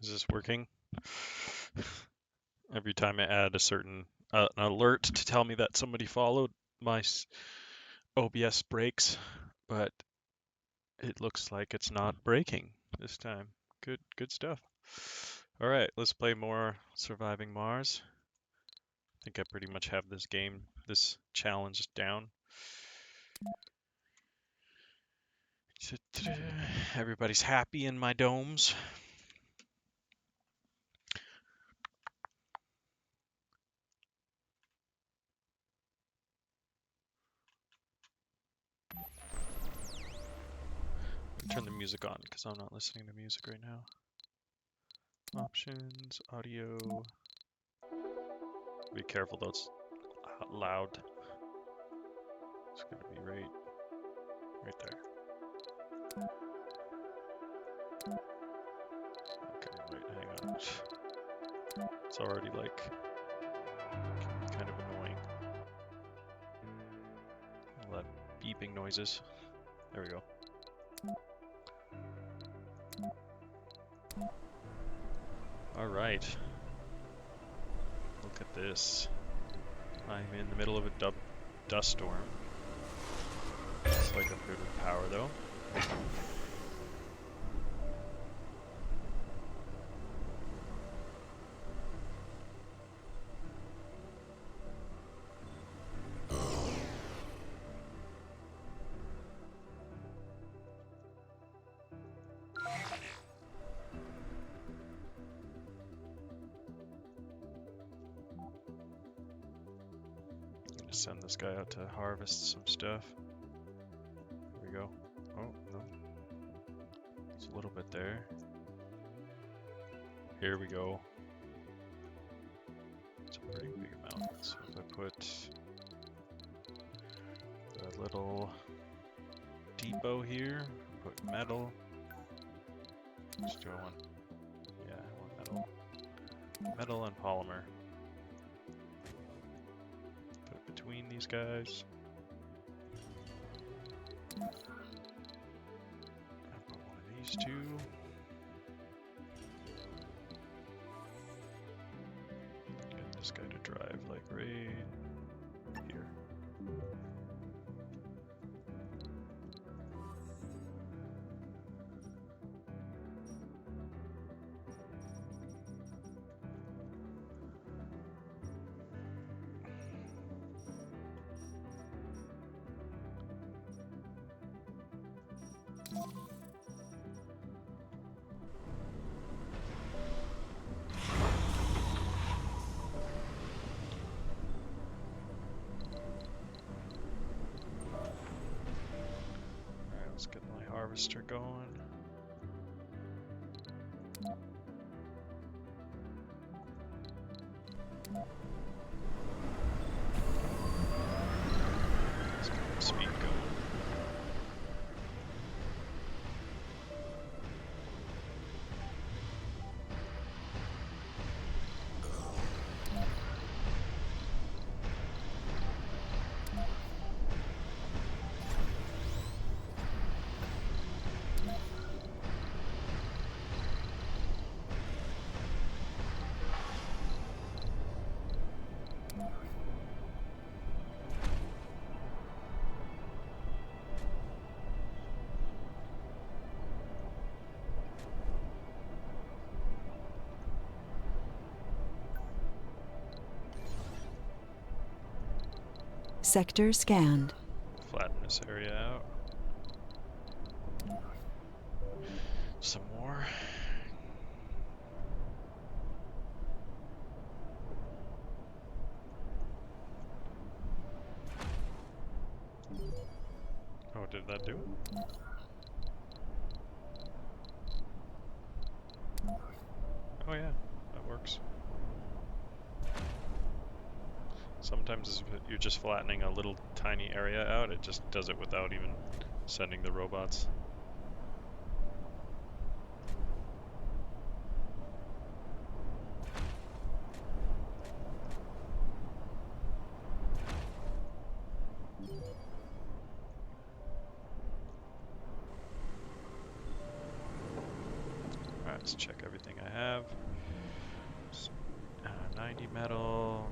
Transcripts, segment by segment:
Is this working? Every time I add a certain an alert to tell me that somebody followed, my OBS breaks, but it looks like it's not breaking this time. Good stuff. All right, let's play more Surviving Mars. I think I pretty much have this challenge down. Everybody's happy in my domes. Turn the music on because I'm not listening to music right now. Options, audio. Be careful though, it's loud. It's gonna be right there. Okay, wait, hang on. It's already like kind of annoying. All that beeping noises. There we go. All right. Look at this. I'm in the middle of a dust storm. It's like a bit of power though. Send this guy out to harvest some stuff. Here we go. Oh, no. It's a little bit there. Here we go. It's a pretty big amount. So if I put a little depot here, put metal. Just do I want? Yeah, I want metal. Metal and polymer. Between these guys. I put one of these two. Get this guy to drive like right here. Let's get my harvester going. Let's get my speed going. Sector scanned. Flatten this area out. Some more. Oh, did that do it? Oh yeah, that works. Sometimes if you're just flattening a little tiny area out, it just does it without even sending the robots. Alright, Let's check everything I have. 90 metal.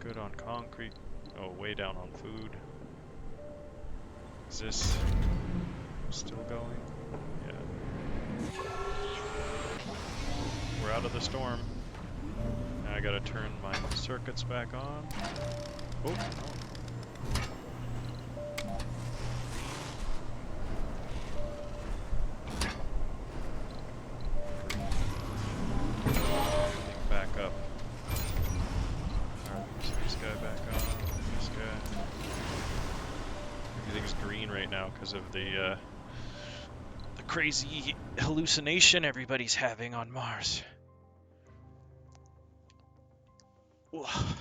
Good on concrete. Oh, way down on food. Is this still going? Yeah. We're out of the storm. Now I gotta turn my circuits back on. Oh, no. Everything back up. Alright, this guy back on. This guy. Everything's green right now because of the crazy hallucination everybody's having on Mars. Ugh.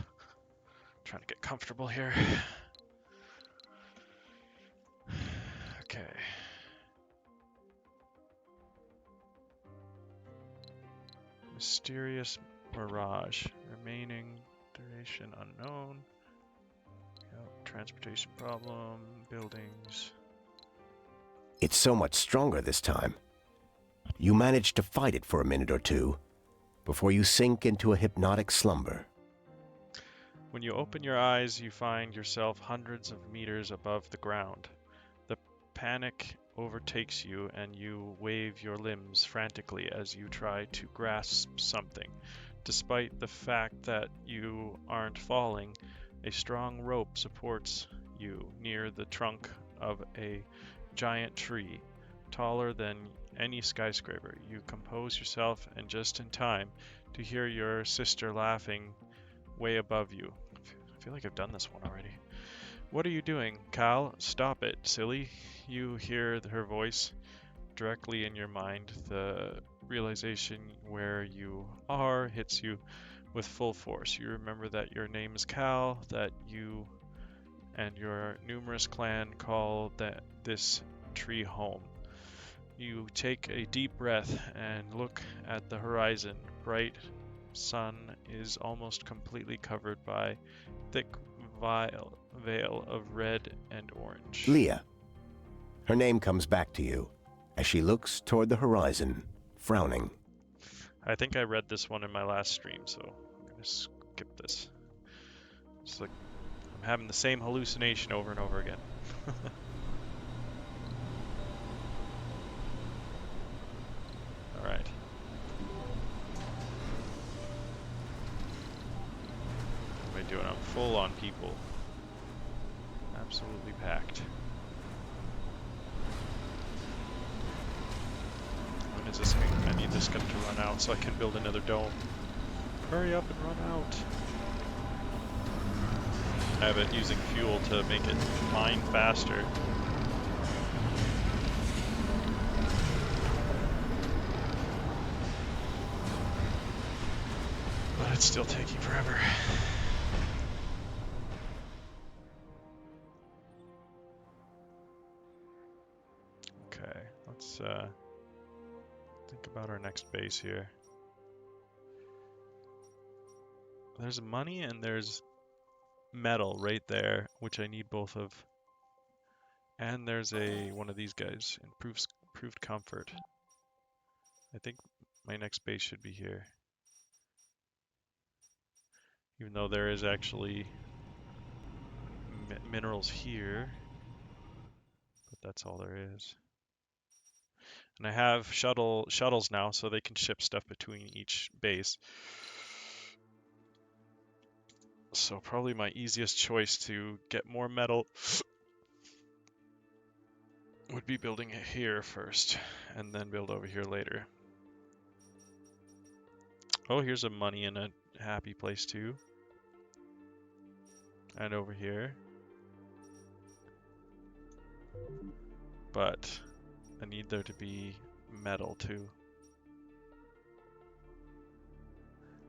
Trying to get comfortable here. Okay. Mysterious mirage. Remaining duration unknown. Yep. Transportation problem. Buildings. It's so much stronger this time. You manage to fight it for a minute or two before you sink into a hypnotic slumber. When you open your eyes, you find yourself hundreds of meters above the ground. The panic overtakes you and you wave your limbs frantically as you try to grasp something. Despite the fact that you aren't falling, a strong rope supports you near the trunk of a giant tree, taller than any skyscraper. You compose yourself and just in time to hear your sister laughing way above you. I feel like I've done this one already. What are you doing, Cal? Stop it, silly. You hear her voice directly in your mind. The realization where you are hits you with full force. You remember that your name is Cal, that you and your numerous clan call this tree home. You take a deep breath and look at the horizon. Bright sun is almost completely covered by thick veil of red and orange. Leah. Her name comes back to you as she looks toward the horizon, frowning. I think I read this one in my last stream, so I'm gonna skip this. It's like I'm having the same hallucination over and over again. Alright. What am I doing? I'm full on people. Absolutely packed. When is this going? I need this gun to run out so I can build another dome. Hurry up and run out. I have it using fuel to make it mine faster. But it's still taking forever. Okay, let's think about our next base here. There's money and there's metal right there, which I need both of. And there's one of these guys, improved comfort. I think my next base should be here. Even though there is actually minerals here, but that's all there is. And I have shuttles now, so they can ship stuff between each base. So probably my easiest choice to get more metal would be building it here first, and then build over here later. Oh, here's a money and a happy place too. And over here. But I need there to be metal too.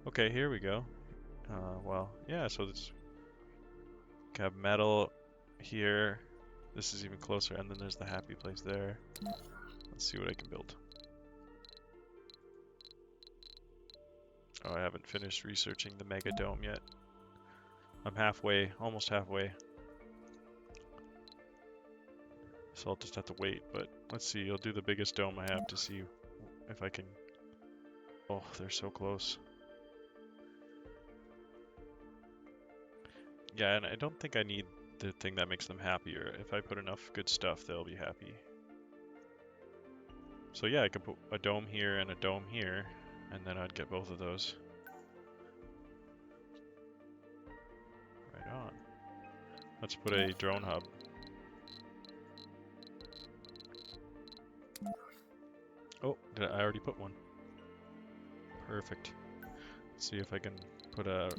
Okay, here we go. Well, yeah, so this have metal here. This is even closer, and then there's the happy place there. Let's see what I can build. Oh, I haven't finished researching the mega dome yet. I'm halfway, almost halfway. So I'll just have to wait, but let's see, I'll do the biggest dome I have to see if I can. Oh, they're so close. Yeah, and I don't think I need the thing that makes them happier. If I put enough good stuff, they'll be happy. So yeah, I could put a dome here and a dome here, and then I'd get both of those. Right on. Let's put a drone hub. Oh, I already put one. Perfect. Let's see if I can put a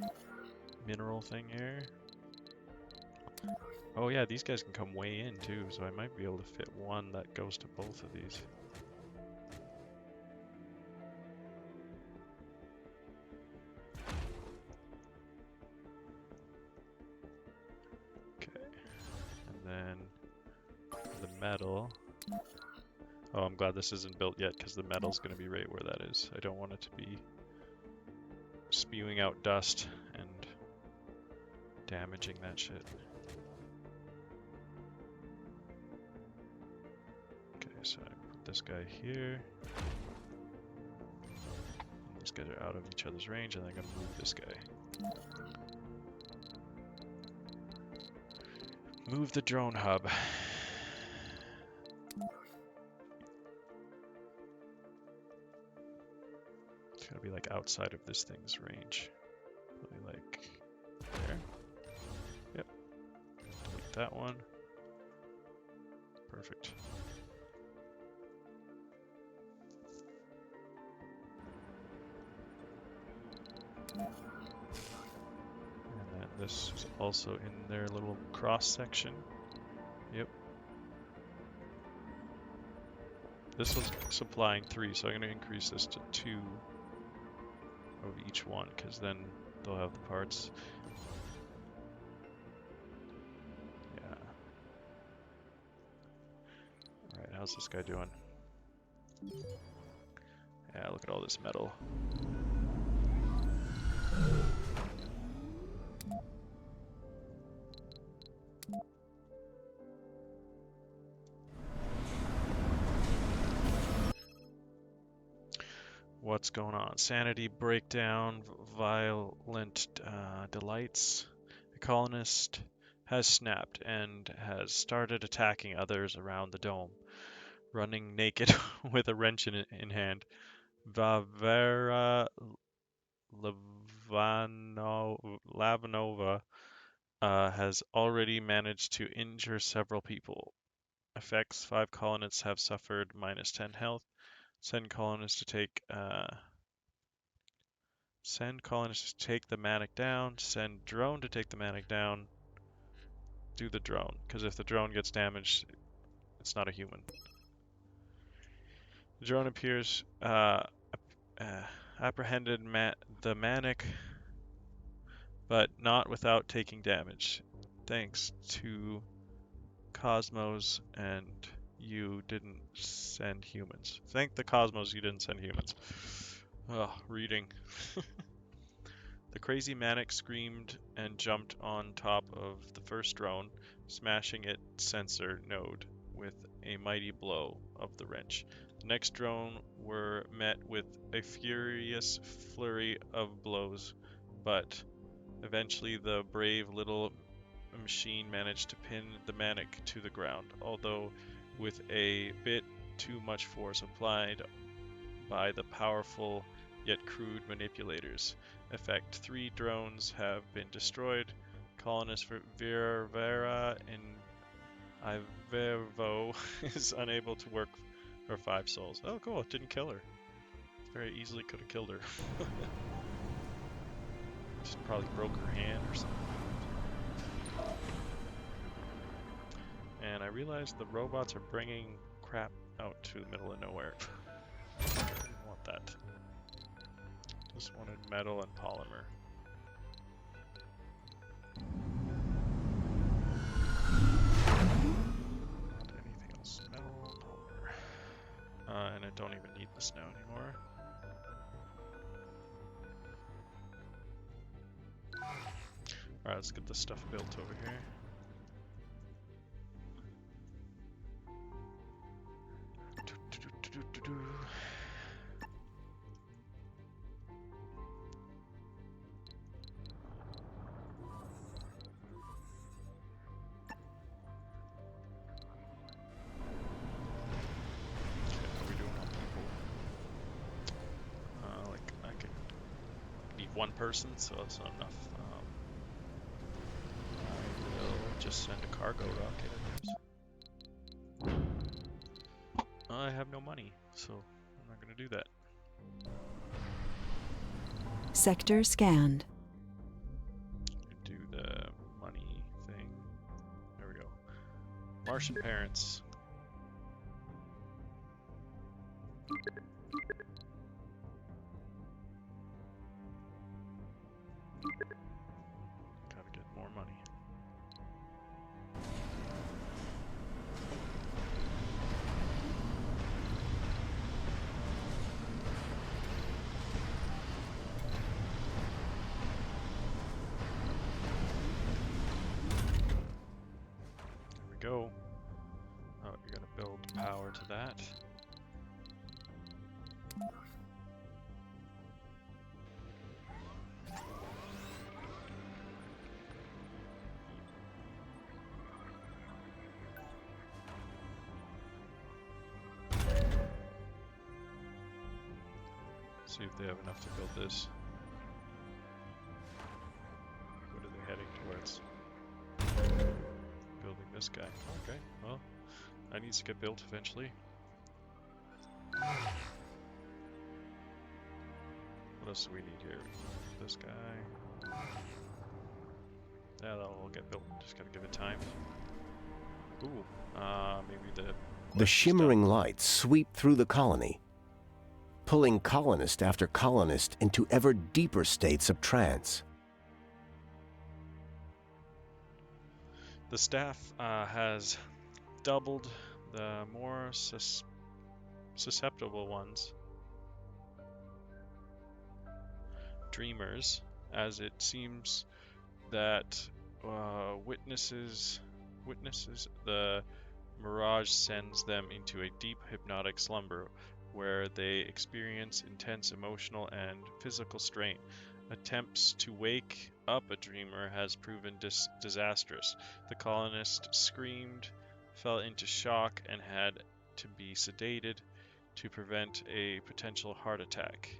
mineral thing here. Oh yeah, these guys can come way in too, so I might be able to fit one that goes to both of these. Okay, and then the metal. Oh, I'm glad this isn't built yet because the metal's going to be right where that is. I don't want it to be spewing out dust and damaging that shit. Okay, so I put this guy here. These guys are out of each other's range, and I'm going to move this guy. Move the drone hub. It's going to be like outside of this thing's range. Probably like there. Yep. Delete that one. Perfect. And then this is also in their little cross section. Yep. This one's supplying 3, so I'm going to increase this to 2 of each one, because then they'll have the parts. Yeah. Alright, how's this guy doing? Yeah, look at all this metal. What's going on? Sanity breakdown, violent delights. A colonist has snapped and has started attacking others around the dome, running naked with a wrench in hand. Vavera Lavanova has already managed to injure several people. Effects: 5 colonists have suffered -10 health. Send colonists to take the manic down. Send drone to take the manic down. Do the drone, because if the drone gets damaged, it's not a human. The drone appears apprehended the manic, but not without taking damage. Thanks to Cosmos, and you didn't send humans. Thank the Cosmos you didn't send humans. Ugh, reading. The crazy manic screamed and jumped on top of the first drone, smashing its sensor node with a mighty blow of the wrench. The next drone were met with a furious flurry of blows, but eventually the brave little machine managed to pin the manic to the ground, although with a bit too much force applied by the powerful yet crude manipulators. Effect: 3 drones have been destroyed. Colonist Vera in Ivevo is unable to work for 5 souls. Oh, cool! It didn't kill her. Very easily could have killed her. Just probably broke her hand or something. And I realized the robots are bringing crap out to the middle of nowhere. I didn't want that. Just wanted metal and polymer. Not anything else. Metal, polymer. And I don't even need this now anymore. Alright, let's get this stuff built over here. one person, so that's not enough. I will just send a cargo rocket, I guess. I have no money, so I'm not going to do that. Sector scanned. Do the money thing. There we go. Martian parents. Gotta get more money. There we go. Oh, you gotta build power to that. See if they have enough to build this. What are they heading towards? Building this guy. Okay, well, that needs to get built eventually. What else do we need here? This guy. Yeah, that'll all get built. Just gotta give it time. Ooh, maybe the... The shimmering lights sweep through the colony, pulling colonist after colonist into ever deeper states of trance. The staff has doubled. The more susceptible ones, dreamers, as it seems that witnesses the mirage sends them into a deep hypnotic slumber where they experience intense emotional and physical strain. Attempts to wake up a dreamer has proven disastrous. The colonist screamed, fell into shock, and had to be sedated to prevent a potential heart attack.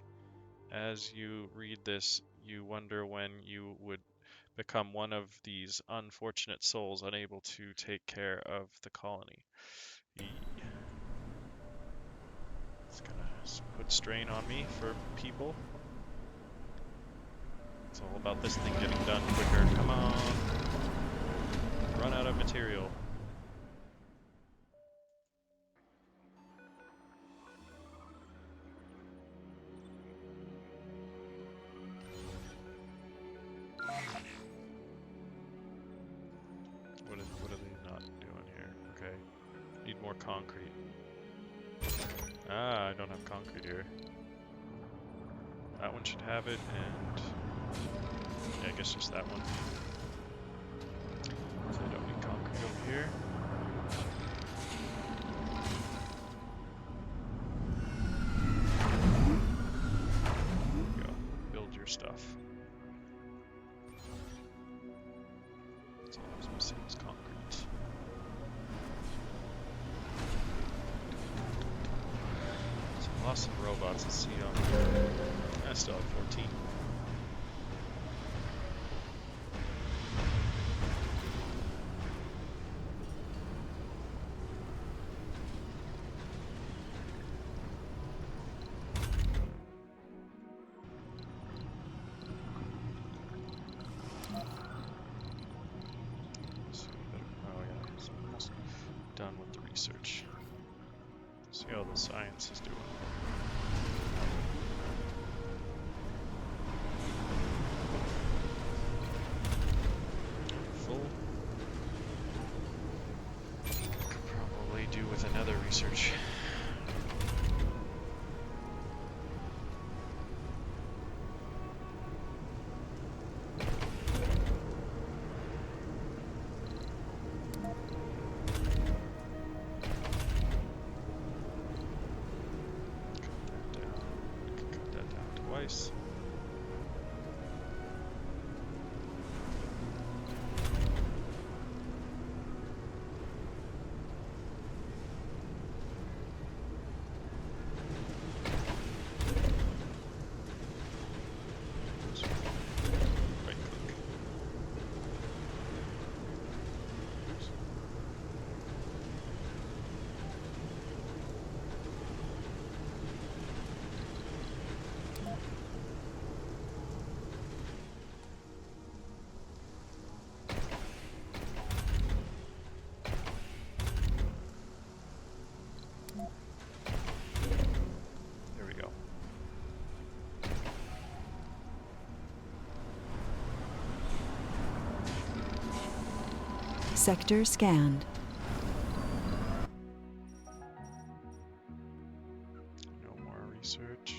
As you read this, you wonder when you would become one of these unfortunate souls unable to take care of the colony. It's gonna put strain on me for people. It's all about this thing getting done quicker. Come on. Run out of material. What are they not doing here? Okay. Need more concrete. Ah, I don't have concrete here. That one should have it, and yeah, I guess just that one. So I don't need concrete over here. There we go. Build your stuff. That's all I was missing is concrete. So I lost some robots. Let's see I still have 14. Done with the research. See how the science is doing. Full. Could probably do with another research. Twice. Sector scanned. No more research.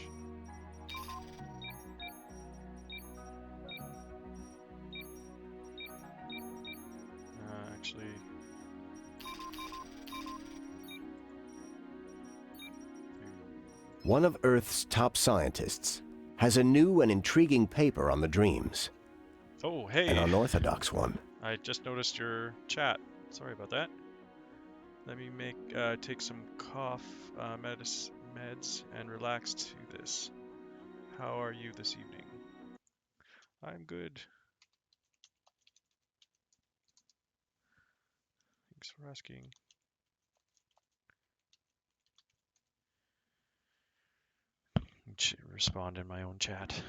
Actually, One of Earth's top scientists has a new and intriguing paper on the dreams, oh an hey, unorthodox one. I just noticed your chat. Sorry about that. Let me take some cough meds and relax to this. How are you this evening? I'm good. Thanks for asking. Respond in my own chat.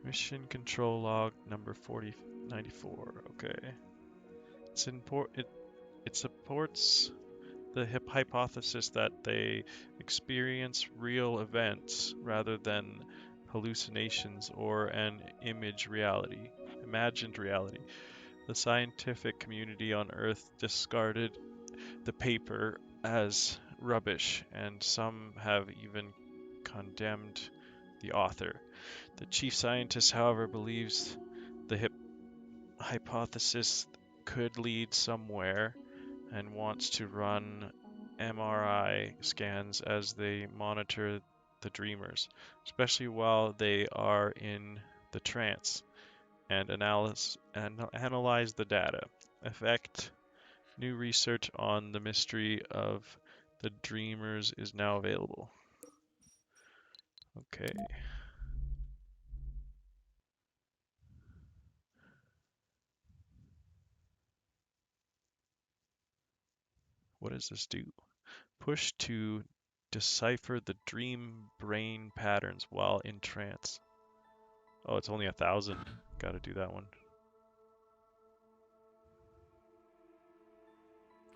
Mission control log number 4094. Okay. It supports the hypothesis that they experience real events rather than hallucinations or an imagined reality. The scientific community on Earth discarded the paper as rubbish, and some have even condemned the author. The chief scientist, however, believes the hypothesis could lead somewhere and wants to run MRI scans as they monitor the dreamers, especially while they are in the trance, and analyze the data. Effect New research on the mystery of the dreamers is now available. Okay. What does this do? Push to decipher the dream brain patterns while in trance. Oh, it's only 1,000. Gotta do that one.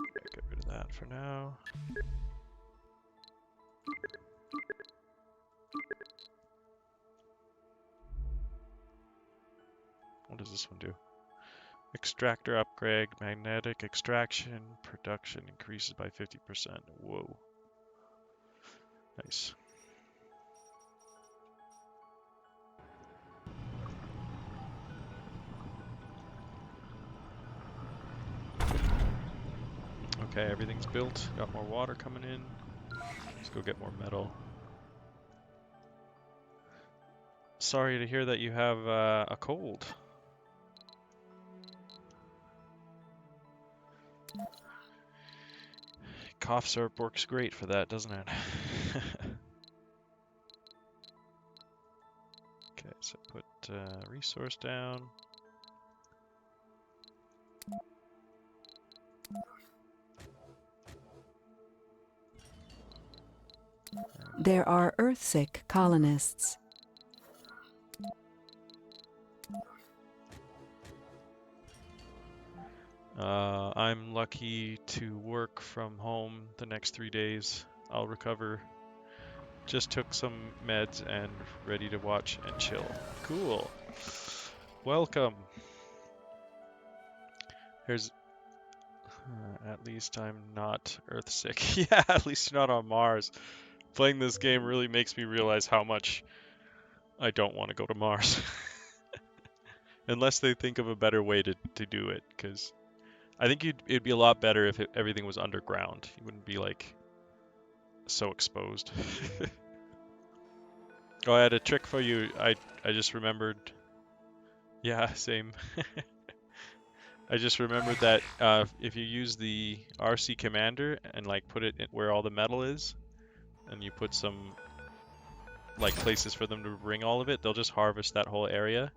Okay, get rid of that for now. What does this one do? Extractor upgrade, magnetic extraction, production increases by 50%. Whoa. Nice. Okay, everything's built. Got more water coming in. Let's go get more metal. Sorry to hear that you have a cold. Cough syrup works great for that, doesn't it? Okay, so put resource down. There are Earthsick colonists. I'm lucky to work from home the next 3 days. I'll recover. Just took some meds and ready to watch and chill. Cool. Welcome. Here's at least I'm not Earthsick. Yeah, at least you're not on Mars. Playing this game really makes me realize how much I don't want to go to Mars. Unless they think of a better way to do it, because I think it'd be a lot better if everything was underground. You wouldn't be like so exposed. Oh, I had a trick for you. I just remembered. Yeah, same. I just remembered that if you use the RC commander and like put it where all the metal is, and you put some like places for them to bring all of it, they'll just harvest that whole area,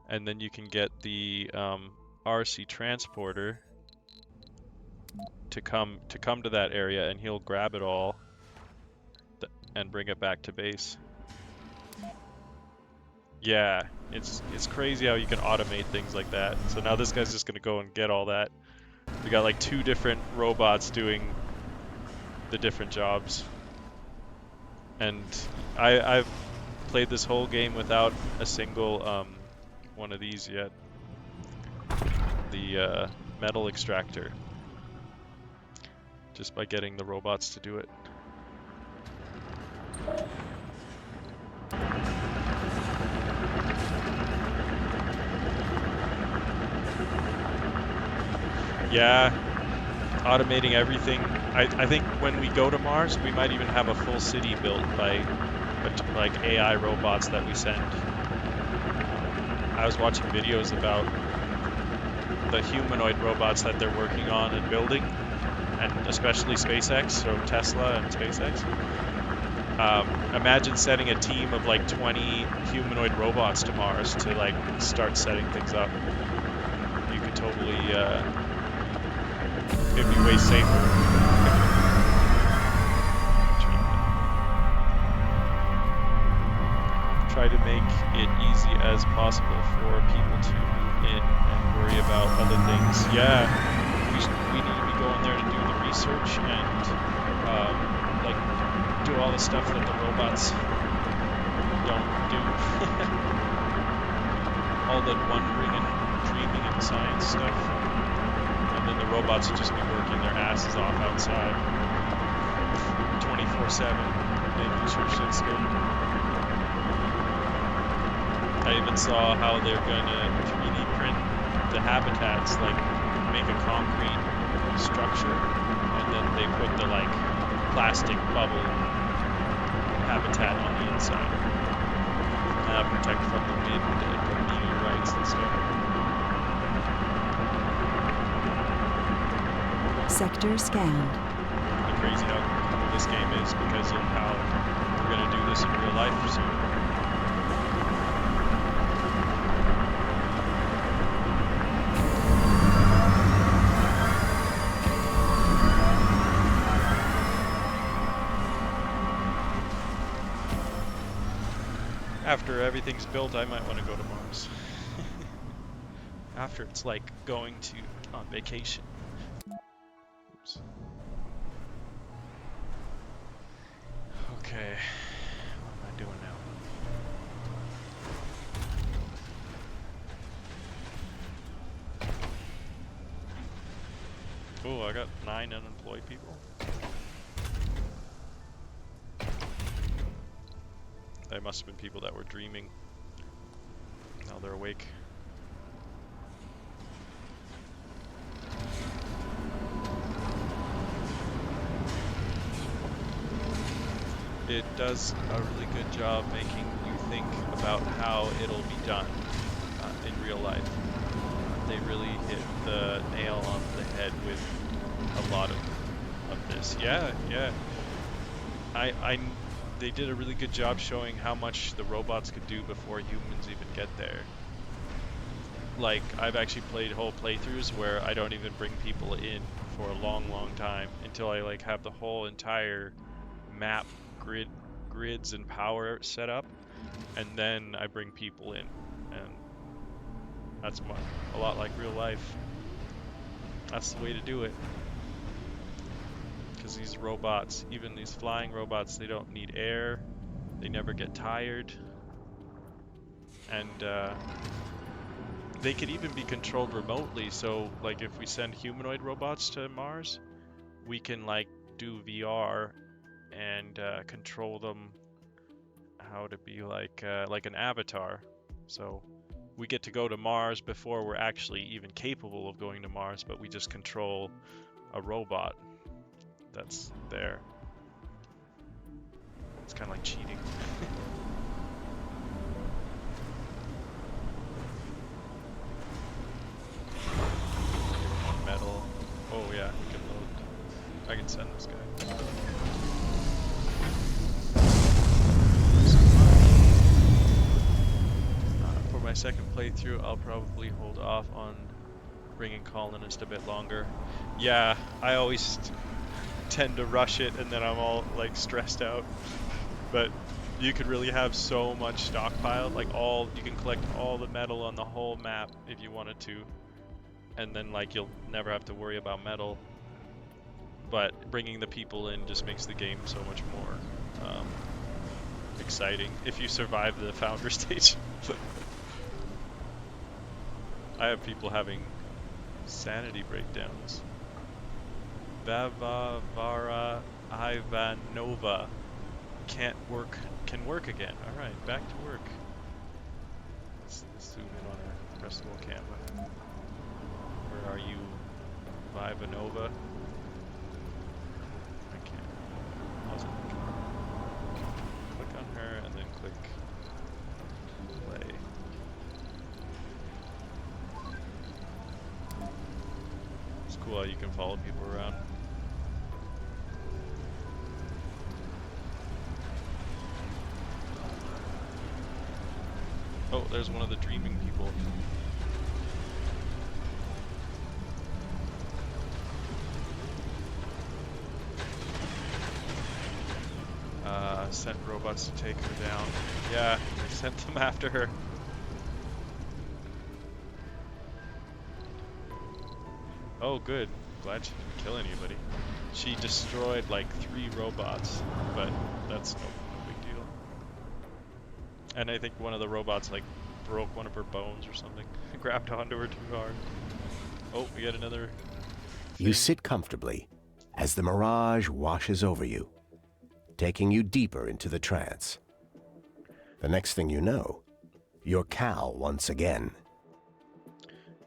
and then you can get the RC transporter to come to that area, and he'll grab it all and bring it back to base. Yeah, it's crazy how you can automate things like that. So now this guy's just gonna go and get all that. We got like 2 different robots doing the different jobs. And I've played this whole game without a single one of these yet. The metal extractor. Just by getting the robots to do it. Yeah, automating everything. I think when we go to Mars, we might even have a full city built by like AI robots that we send. I was watching videos about the humanoid robots that they're working on and building, and especially SpaceX, so Tesla and SpaceX. Imagine sending a team of like 20 humanoid robots to Mars to like start setting things up. You could totally, it'd be way safer. Try to make it easy as possible for people to move in and worry about other things. Yeah, we need to be going there to do the research and like do all the stuff that the robots don't do. All the wondering and dreaming and science stuff. And then the robots would just be working their asses off outside 24/7, making sure shit's good. I even saw how they're gonna 3D print the habitats, like make a concrete structure, and then they put the like plastic bubble habitat on the inside. Protect from the wind and from meteorites and stuff. Sector scanned. It's crazy how cool this game is because of how we're gonna do this in real life soon. After everything's built, I might want to go to Mars. After it's like going on vacation. Oops. Okay, what am I doing now? Oh, I got 9 unemployed people. They must have been people that were dreaming. Now they're awake. It does a really good job making you think about how it'll be done in real life. They really hit the nail on the head with a lot of this. Yeah. They did a really good job showing how much the robots could do before humans even get there. Like, I've actually played whole playthroughs where I don't even bring people in for a long time until I like have the whole entire map grids and power set up, and then I bring people in, and that's a lot like real life. That's the way to do it. Because these robots, even these flying robots, they don't need air, they never get tired, and they could even be controlled remotely. So like if we send humanoid robots to Mars, we can like do VR and control them how to be like an avatar. So we get to go to Mars before we're actually even capable of going to Mars, but we just control a robot that's there. It's kind of like cheating. Metal. Oh yeah, we can load. I can send this guy. For my second playthrough, I'll probably hold off on bringing colonists a bit longer. Yeah, I always tend to rush it and then I'm all like stressed out. But you could really have so much stockpiled, like you can collect all the metal on the whole map if you wanted to, and then like you'll never have to worry about metal. But bringing the people in just makes the game so much more exciting if you survive the founder stage. I have people having sanity breakdowns. Vavavara Ivanova can't work, can work again. All right, back to work. Let's zoom in on our festival camera. Where are you, Ivanova? I can't. How's it? Click on her and then click play. It's cool how you can follow people around. Oh, there's one of the dreaming people. Sent robots to take her down. Yeah, they sent them after her. Oh, good. Glad she didn't kill anybody. She destroyed like 3 robots, but that's no big deal. And I think one of the robots like broke one of her bones or something. Grabbed onto her too hard. Oh, we got another You thing. sit comfortably as the mirage washes over you, taking you deeper into the trance. The next thing you know, you're Cal once again.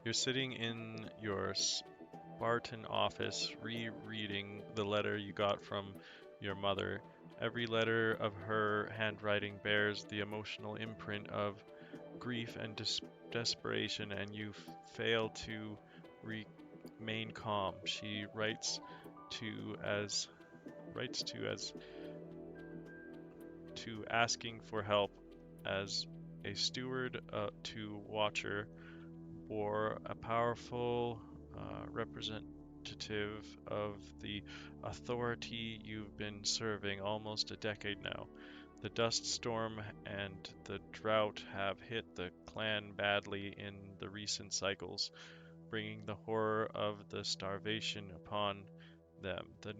You're sitting in your Spartan office rereading the letter you got from your mother. Every letter of her handwriting bears the emotional imprint of grief and desperation, and you fail to remain calm. She writes to asking for help as a steward to Watcher or a powerful representative of the authority you've been serving almost a decade now. The dust storm and the drought have hit the clan badly in the recent cycles, bringing the horror of the starvation upon them. The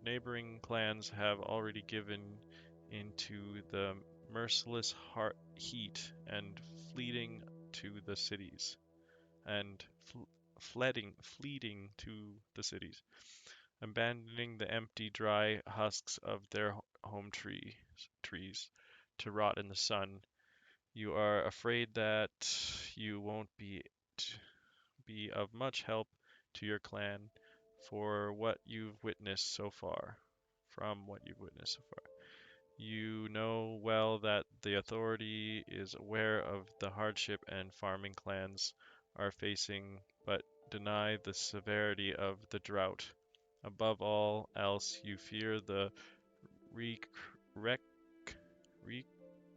neighboring clans have already given into the merciless heat and fleeing to the cities and fleeing to the cities, abandoning the empty, dry husks of their home trees to rot in the sun. You are afraid that you won't be of much help to your clan for what you've witnessed so far. From what you've witnessed so far. You know well that the authority is aware of the hardship and farming clans are facing, but deny the severity of the drought. Above all else, you fear the rec-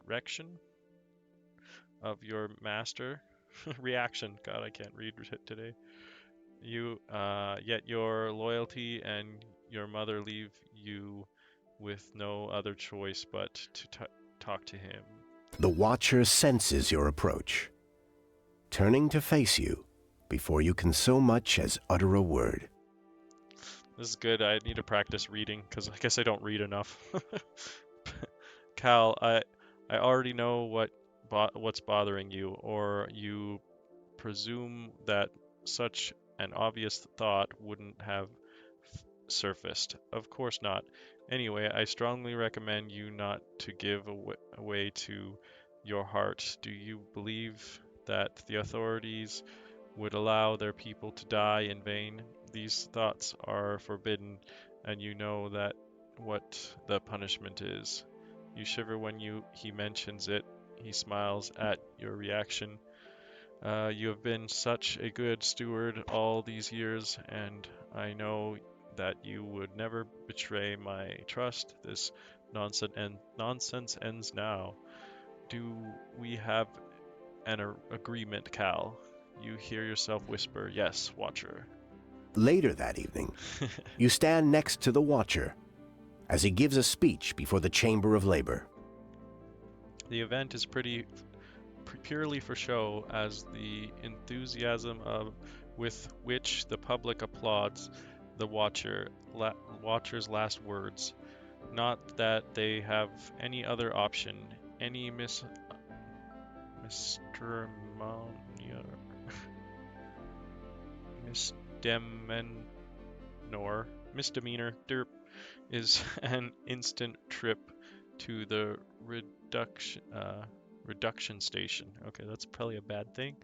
reaction of your master. Reaction. God, I can't read today. Yet your loyalty and your mother leave you with no other choice but to talk to him. The Watcher senses your approach, turning to face you before you can so much as utter a word. This is good. I need to practice reading because I guess I don't read enough. Cal, I already know what's bothering you, or you presume that such an obvious thought wouldn't have surfaced. Of course not. Anyway, I strongly recommend you not to give away to your heart. Do you believe that the authorities would allow their people to die in vain? These thoughts are forbidden, and you know that what the punishment is. You shiver when he mentions it. He smiles at your reaction. You have been such a good steward all these years, and I know that you would never betray my trust. This nonsense ends now. Do we have an agreement, Cal? You hear yourself whisper, "Yes, Watcher." Later that evening, you stand next to the Watcher as he gives a speech before the Chamber of Labor. The event is purely for show, as the enthusiasm with which the public applauds the Watcher's last words. Not that they have any other option. Any Mr. misdemeanor derp is an instant trip to the reduction station. Okay, that's probably a bad thing.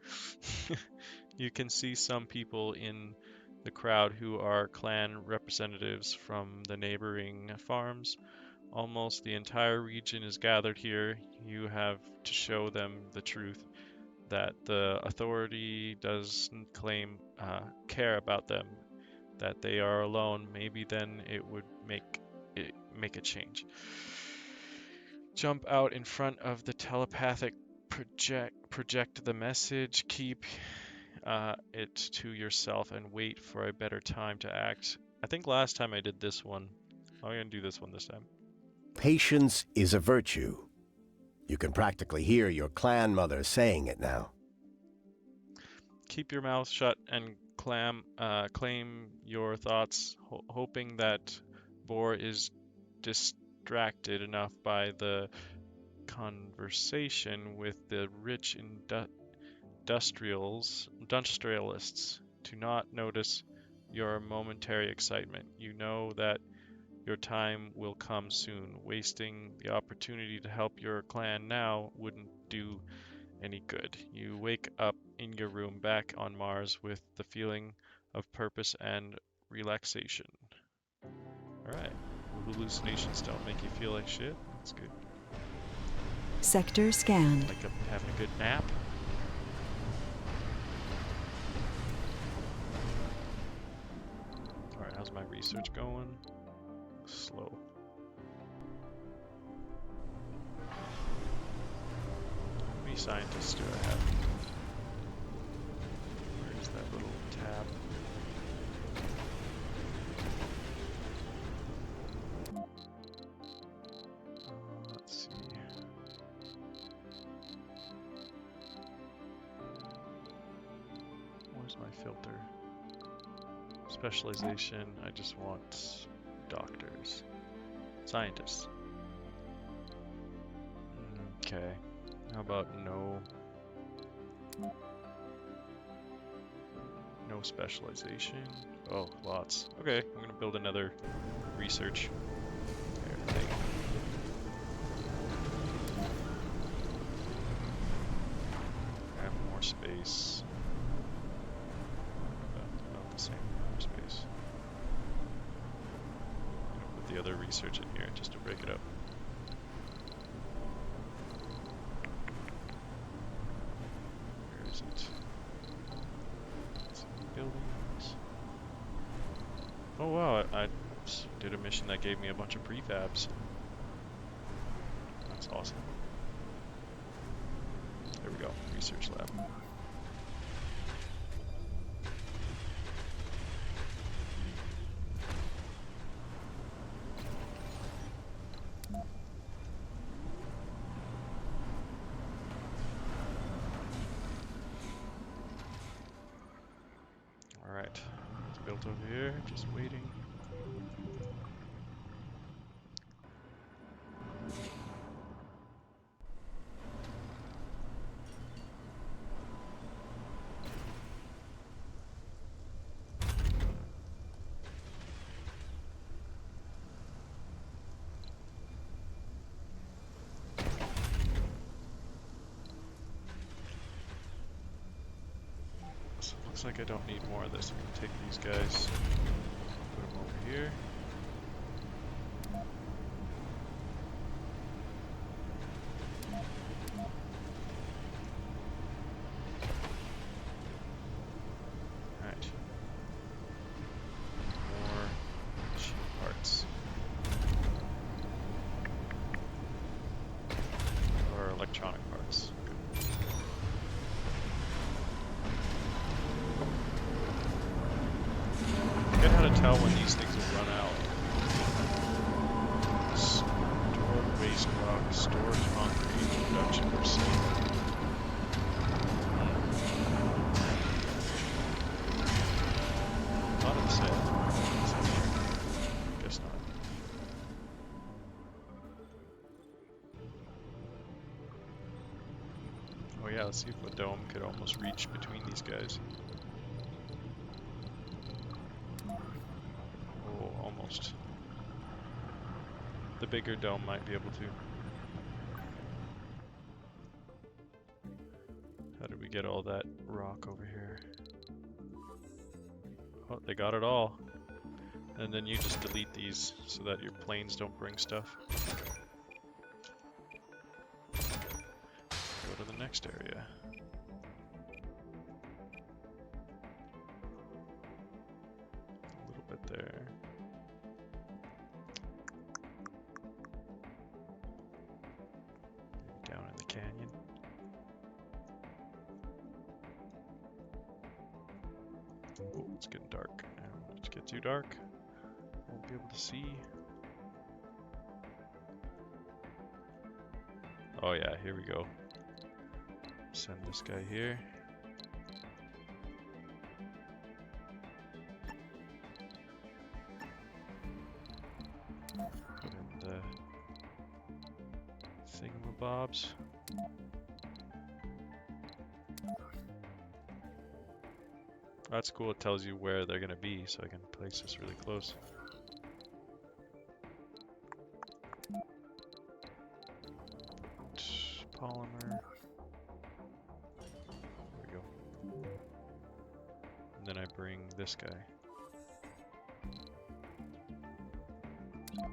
You can see some people in the crowd who are clan representatives from the neighboring farms. Almost the entire region is gathered here. You have to show them the truth that the authority doesn't claim care about them, that they are alone. Maybe then it would make a change. Jump out in front of the telepathic project the message. Keep it to yourself and wait for a better time to act. I think last time I did this one. I'm gonna do this one this time. Patience is a virtue. You can practically hear your clan mother saying it now. Keep your mouth shut and claim your thoughts, hoping that Boar is distracted enough by the conversation with the rich industrialists to not notice your momentary excitement. You know that your time will come soon. Wasting the opportunity to help your clan now wouldn't do any good. You wake up in your room back on Mars with the feeling of purpose and relaxation. Alright. Hallucinations don't make you feel like shit. That's good. Sector scanned. Like having a good nap. Alright, how's my research going? Slow. How many scientists do I have? Where's that little tab? Let's see. Where's my filter? Specialization, I just want doctors. Scientists. Okay. How about no specialization? Oh, lots. Okay, I'm gonna build another research thing. Have more space. About the same amount of space. I'm gonna put the other research in here just to break it up. Where is it? Buildings. Oh wow, I did a mission that gave me a bunch of prefabs. That's awesome. There we go, research lab. Alright, it's built over here, just waiting. So it looks like I don't need more of this. I'm gonna take these guys, put them over here. Alright. More machine parts. Or electronic parts. Good. I forget how to tell when these things will run out. Stored waste rock, stored concrete, production proceed. Thought it said. Guess not. Oh yeah, let's see if the dome could almost reach between these guys. almost. The bigger dome might be able to. How did we get all that rock over here? Oh, they got it all. And then you just delete these so that your planes don't bring stuff. Go to the next area. A little bit there. Maybe down in the canyon. Oh, it's getting dark. Now, let's get too dark. Won't be able to see. Oh yeah, here we go. Send this guy here. Put in the thingamabobs. That's cool, it tells you where they're gonna be, so I can place this really close. Polymer. There we go. And then I bring this guy.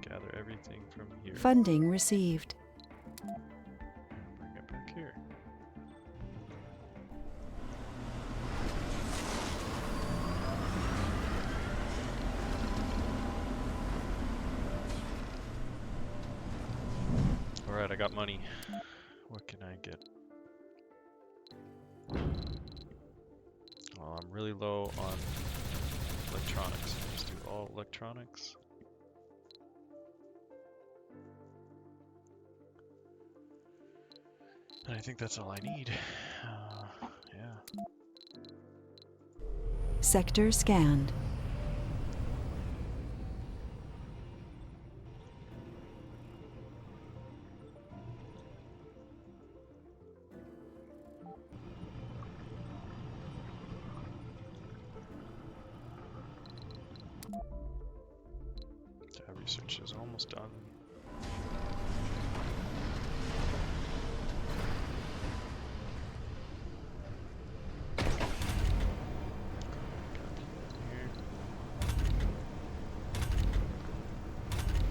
Gather everything from here. Funding received. And bring it back here. Alright, I got money. What can I get? Well, I'm really low on electronics. Let's do all electronics. And I think that's all I need. Yeah. Sector scanned. That research is almost done.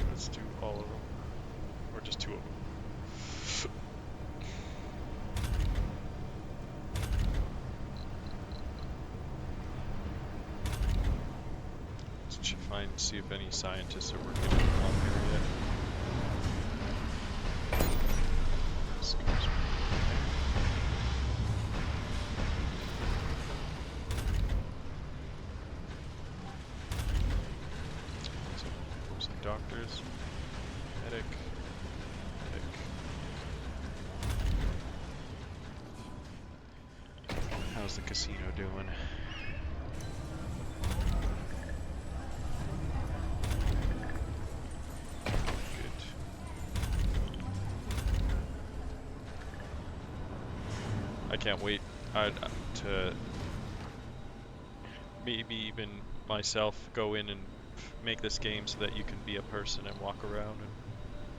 Let's do all of them. Or just two of them. See if any scientists are working in the bomb area. This goes right there. So, some doctors, medic. How's the casino doing? I can't wait to maybe even myself go in and make this game so that you can be a person and walk around and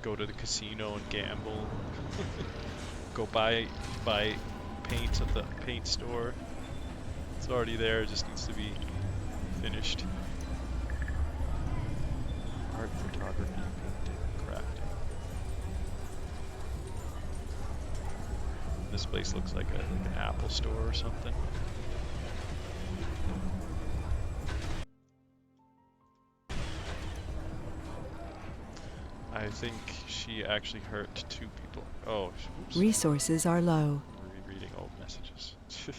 go to the casino and gamble. Go buy paint at the paint store. It's already there, it just needs to be finished. Art, photography, painting, crafting. This place looks like an Apple store or something. I think she actually hurt 2 people. Oh, oops. Resources are low. Rereading old messages. It's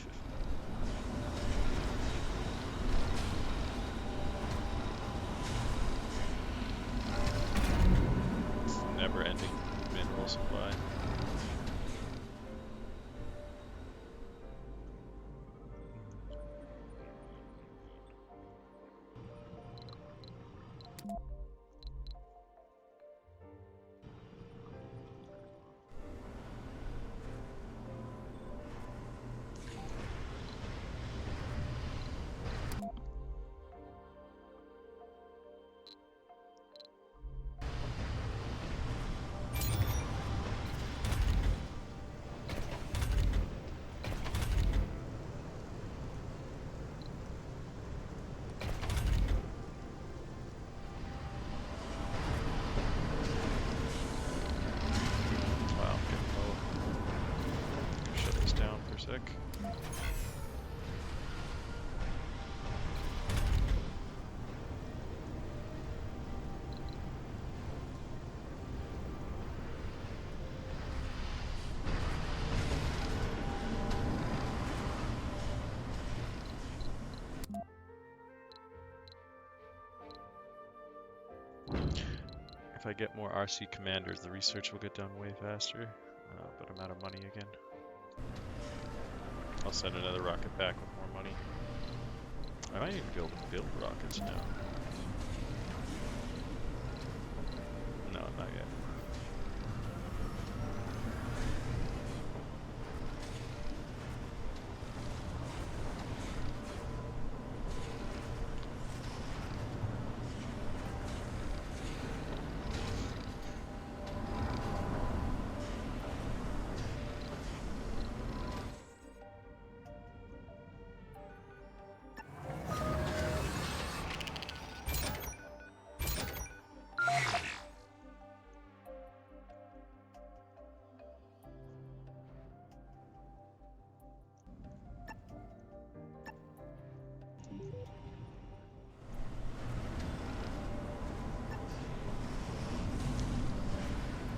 never-ending mineral supply. If I get more RC commanders, the research will get done way faster. But I'm out of money again. I'll send another rocket back with more money. I might even be able to build rockets now. No, not yet.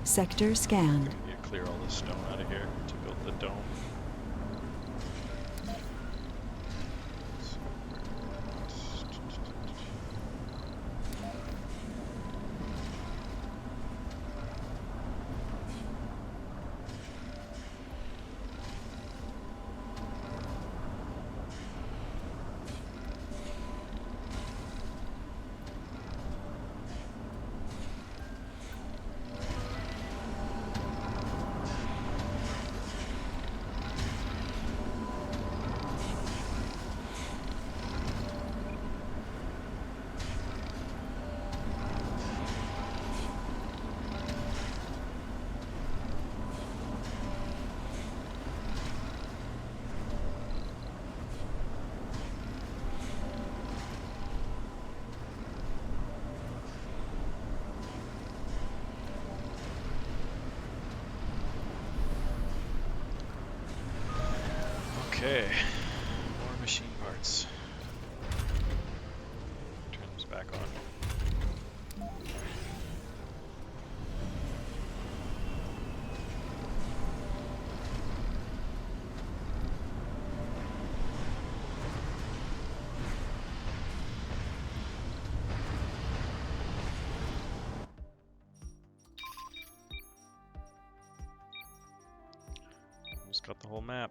Sector scanned. You clear all this stone out of here to build the dome. Okay, more machine parts. Turn this back on. Almost got the whole map.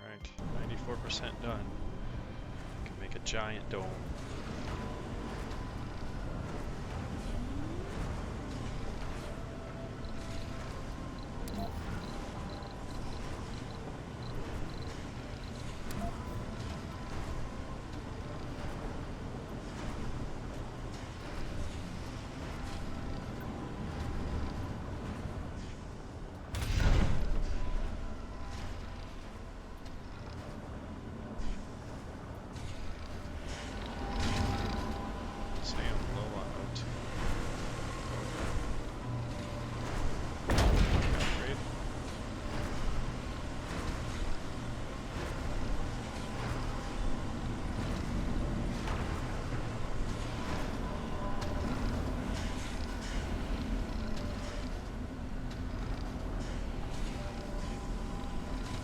Alright, 94% done. Can make a giant dome. Say I'm low on oat. Upgrade.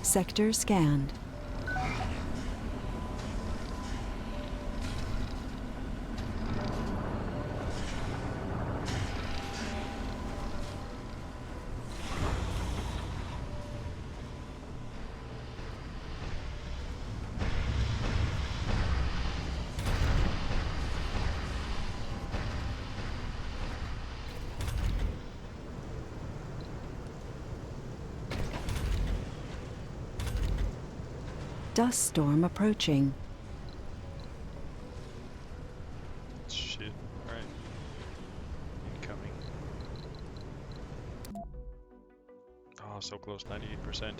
Sector scanned. Dust storm approaching. Shit. Alright. Incoming. Oh, so close, 98%.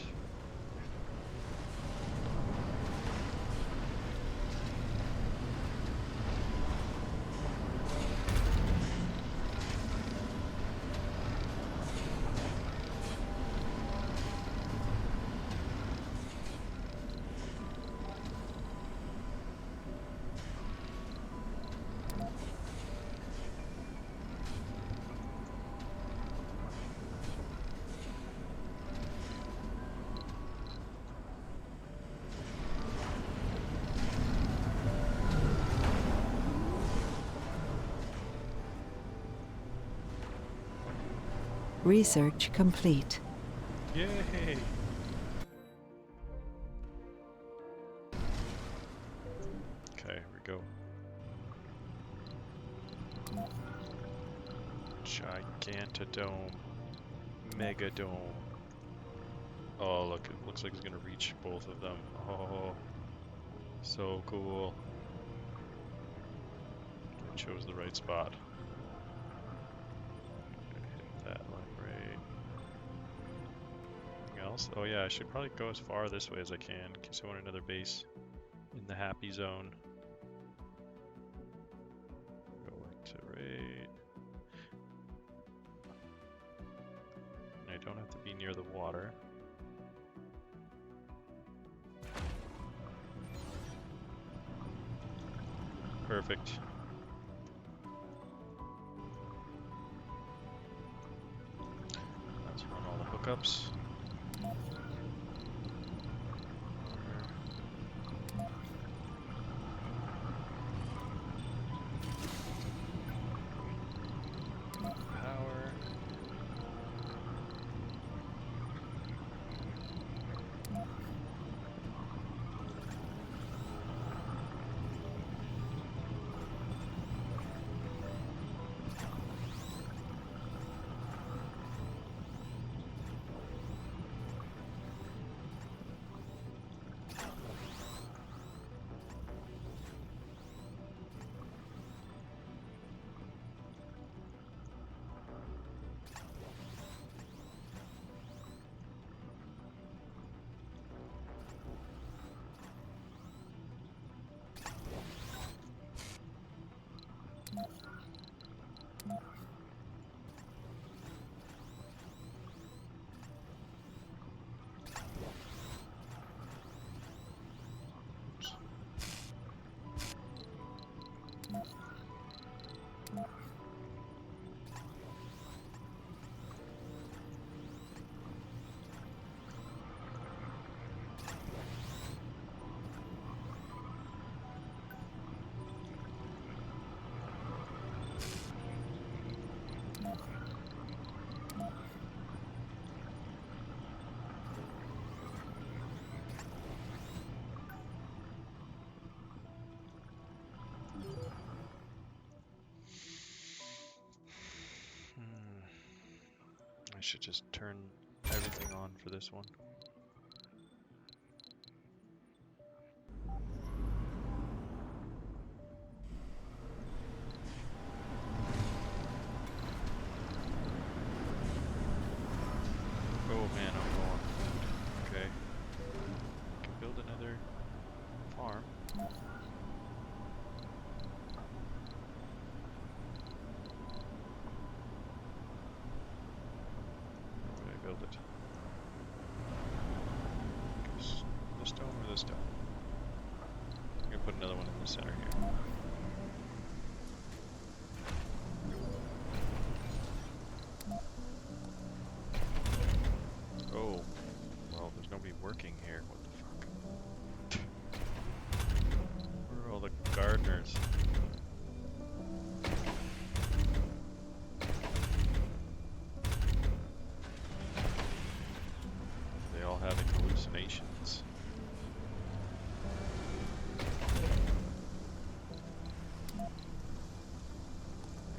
Research complete. Yay! Okay, here we go. Gigantodome. Megadome. Oh, look, it looks like it's gonna reach both of them. Oh, so cool. I chose the right spot. Hit that like right. Anything else? Oh yeah, I should probably go as far this way as I can in case I want another base in the happy zone. Go to right. And I don't have to be near the water. Perfect. Let's run all the hookups. Power. I should just turn everything on for this one. Oh man, I'm low on food. Okay. Can build another farm. Where would I build it? Guess this dome or this dome? I'm gonna put another one in the center here. Oh, well, there's nobody working here. What the fuck? Where are all the gardeners? They all having hallucinations. There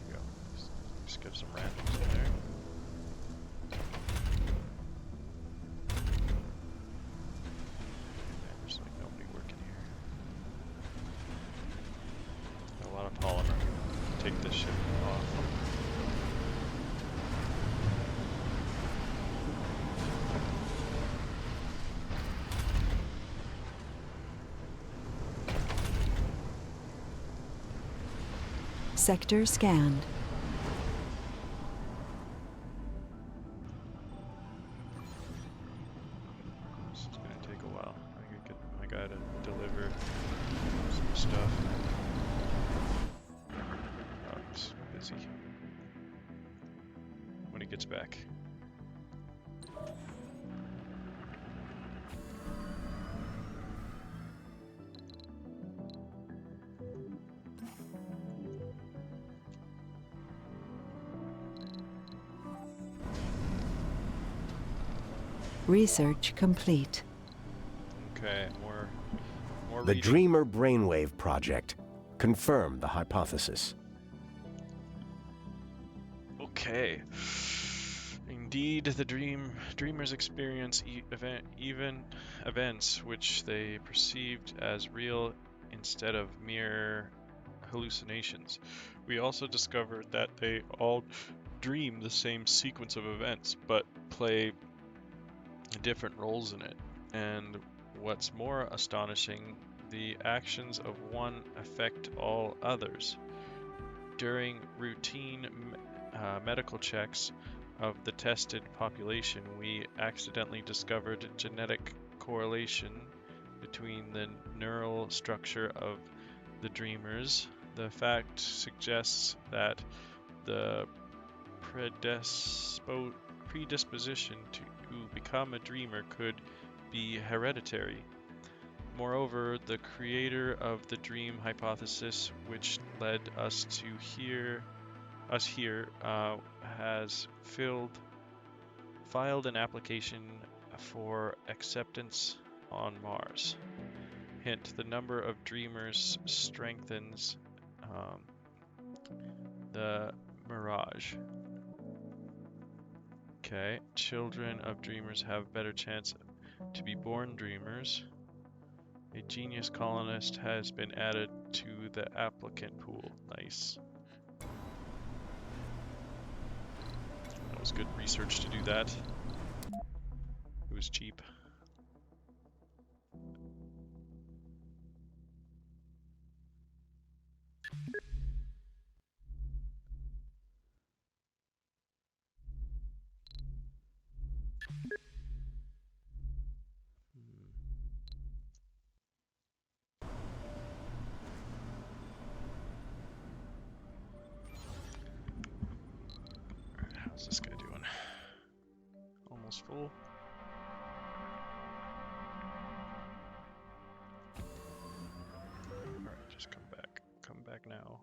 you go. Just get some randoms in there. Man, there's like nobody working here. Got a lot of polymer. Take this ship off. Sector scanned. This is gonna take a while. I gotta get my guy to deliver some stuff. Oh, he's busy. When he gets back. Research complete. Okay, more The reading. Dreamer Brainwave Project confirmed the hypothesis. Okay. Indeed, the dreamers experience events which they perceived as real instead of mere hallucinations. We also discovered that they all dream the same sequence of events, but play different roles in it. And what's more astonishing, the actions of one affect all others. During routine medical checks of the tested population, we accidentally discovered genetic correlation between the neural structure of the dreamers. The fact suggests that the predisposition to become a dreamer could be hereditary. Moreover, the creator of the dream hypothesis, which led us to here, has filed an application for acceptance on Mars. Hint: the number of dreamers strengthens the mirage. Okay, children of dreamers have better chance to be born dreamers. A genius colonist has been added to the applicant pool. Nice. That was good research to do that. It was cheap. How's this guy doing? Almost full. Alright, just come back. Come back now.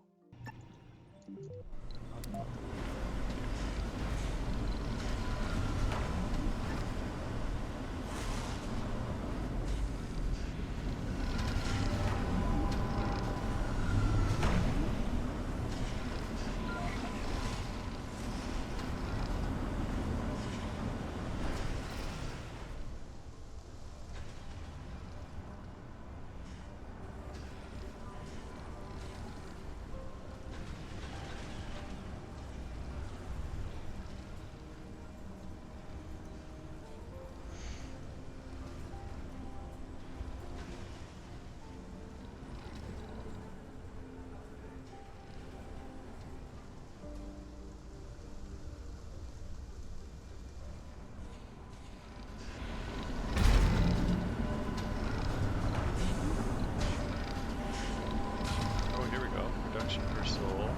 Production per soul,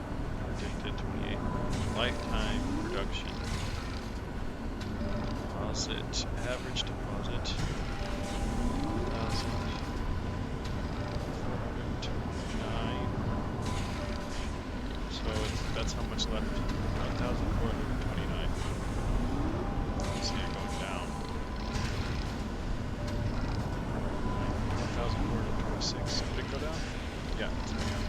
predicted 28. Lifetime production. Deposit, average deposit, 1,429. So that's how much left. 1,429. See it going down. 1,426. Did it go down? Yeah, it's going down.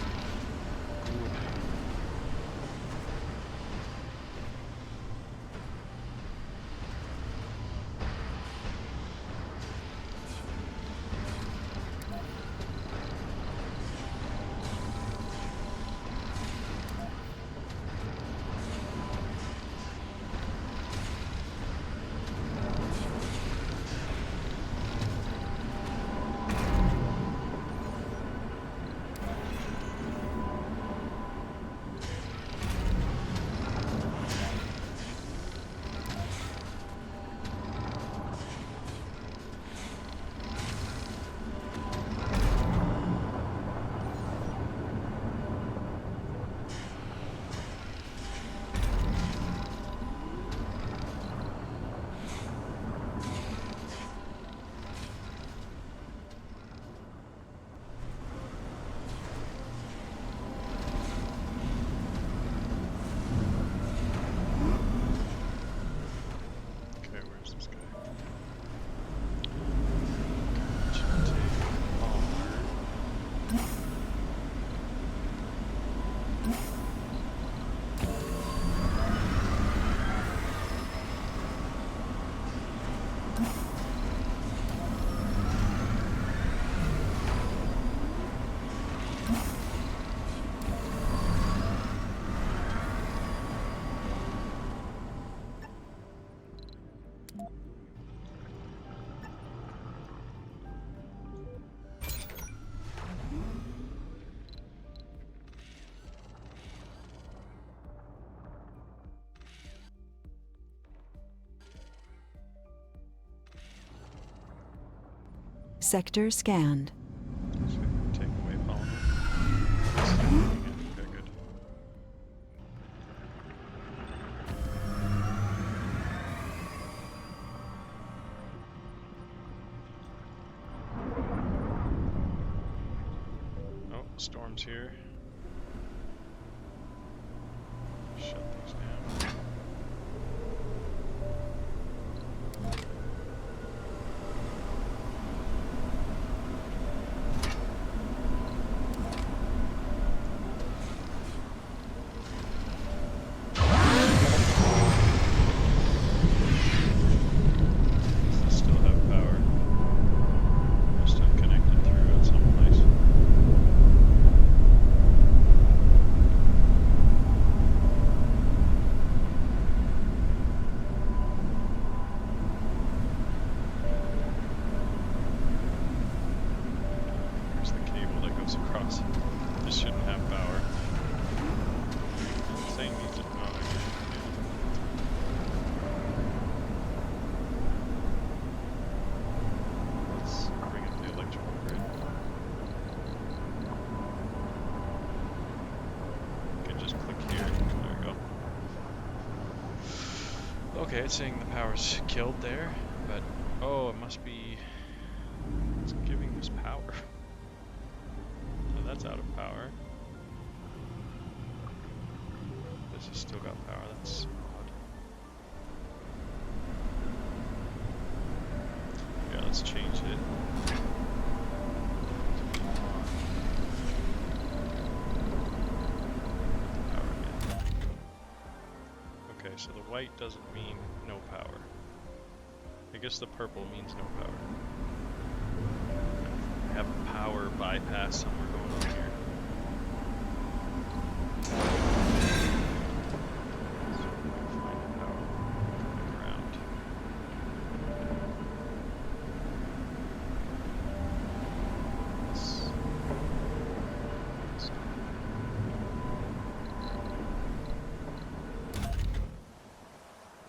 Sector scanned. So we can take away polymer. Okay, good. Oh, storm's here. Shut these down. Does this still have power? Must have connected through at some place. Here's the cable that goes across. This shouldn't have power. It's saying needs it. Oh, okay. Let's bring up the electrical grid. You can just click here. There we go. Okay, it's saying the power's killed there, but oh, it must be. It's giving this power. So that's out of power. This has still got power. That's odd. Yeah, let's change it. Power again. Okay, so the white doesn't mean no power. I guess the purple means no power. I have a power bypass somewhere going on here. So we can find the power coming around. Let's-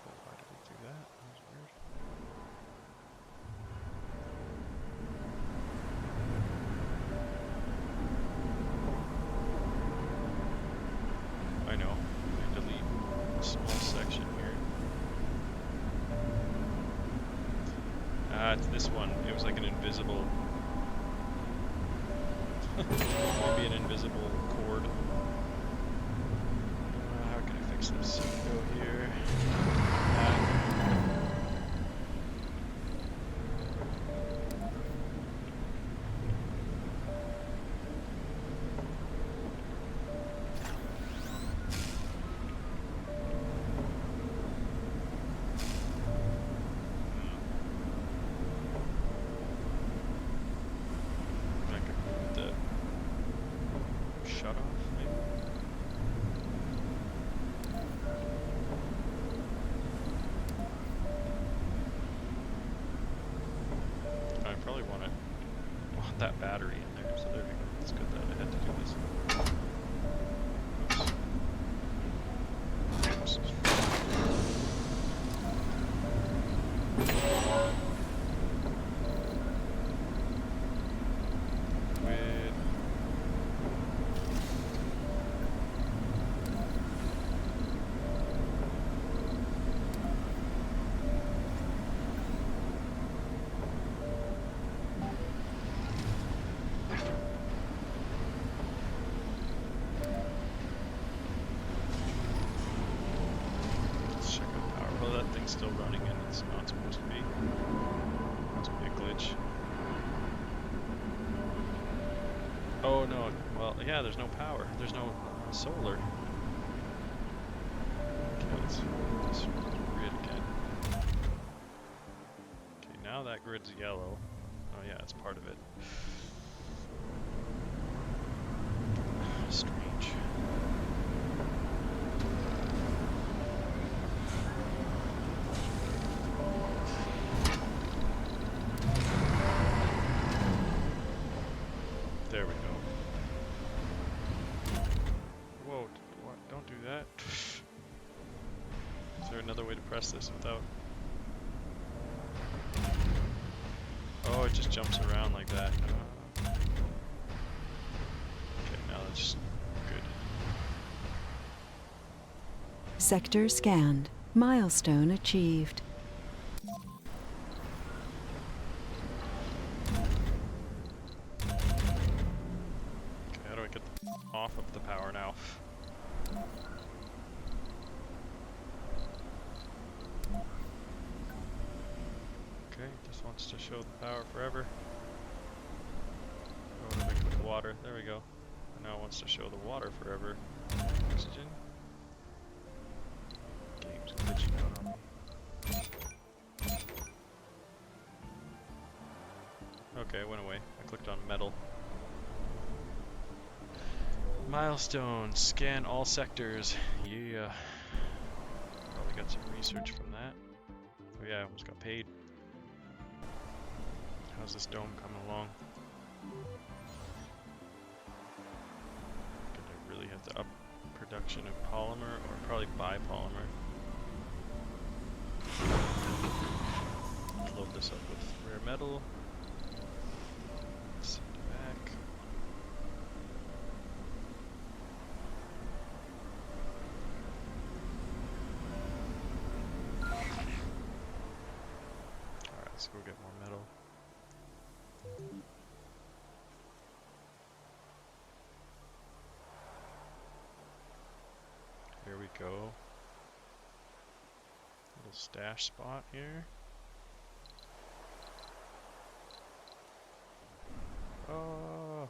Oh, why did it do that? That was weird. I know. I delete a small section here. It's this one. It was like an invisible. Maybe an invisible cord. How can I fix this? Go here. I could move the shut off, maybe? I probably want that battery in there, so there we go. It's good that I had to do this. Oops. Oops. With let's check out power. Oh, that thing's still running and it's not supposed to be. Must be a glitch. Oh no, well, yeah, there's no power. There's no solar. Okay, let's disrupt the grid again. Okay, now that grid's yellow. Oh yeah, it's part of it. Strange. There we go. Whoa, what? Don't do that. Is there another way to press this without... Oh, it just jumps around like that. Okay, now that's good. Sector scanned. Milestone achieved. Okay, how do I get off of the power now? Okay, just wants to show the power forever. Oh, what do I click water? There we go. And now it wants to show the water forever. Oxygen. Game's glitching out on me. Okay, it went away. I clicked on metal. Milestone. Scan all sectors. Yeah. Probably got some research from that. Oh yeah, I almost got paid. How's this dome coming along? Gonna really have to up production of polymer, or probably buy polymer. Load this up with rare metal. Send it back. Alright, let's go get more metal. Here we go. Little stash spot here. Oh.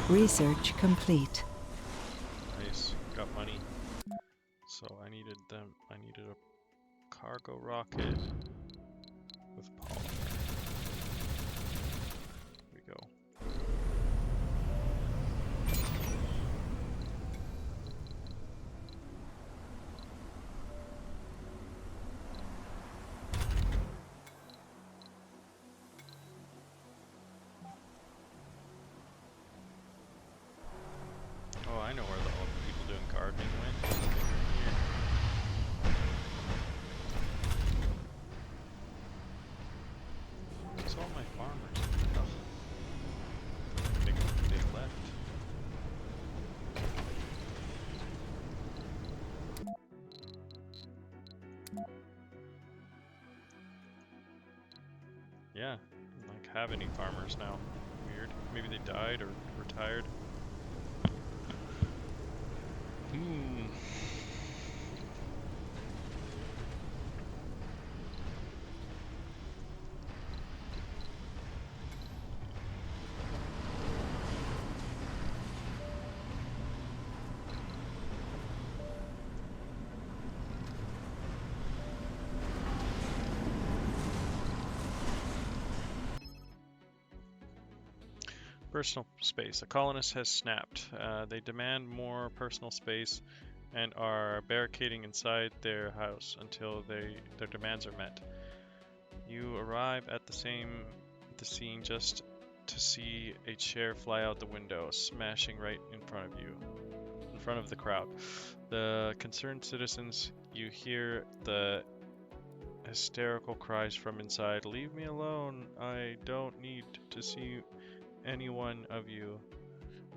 Research complete. Nice, got money. So I needed a cargo rocket with polymer. Here we go. Oh, I know where all the people doing gardening went. Here. Where's all my farmers? Oh. They left. Yeah, I don't like have any farmers now. Weird. Maybe they died or retired. Personal space. A colonist has snapped. They demand more personal space and are barricading inside their house until their demands are met. You arrive at the scene just to see a chair fly out the window, smashing right in front of you, in front of the crowd. The concerned citizens, you hear the hysterical cries from inside. Leave me alone. I don't need to see any one of you.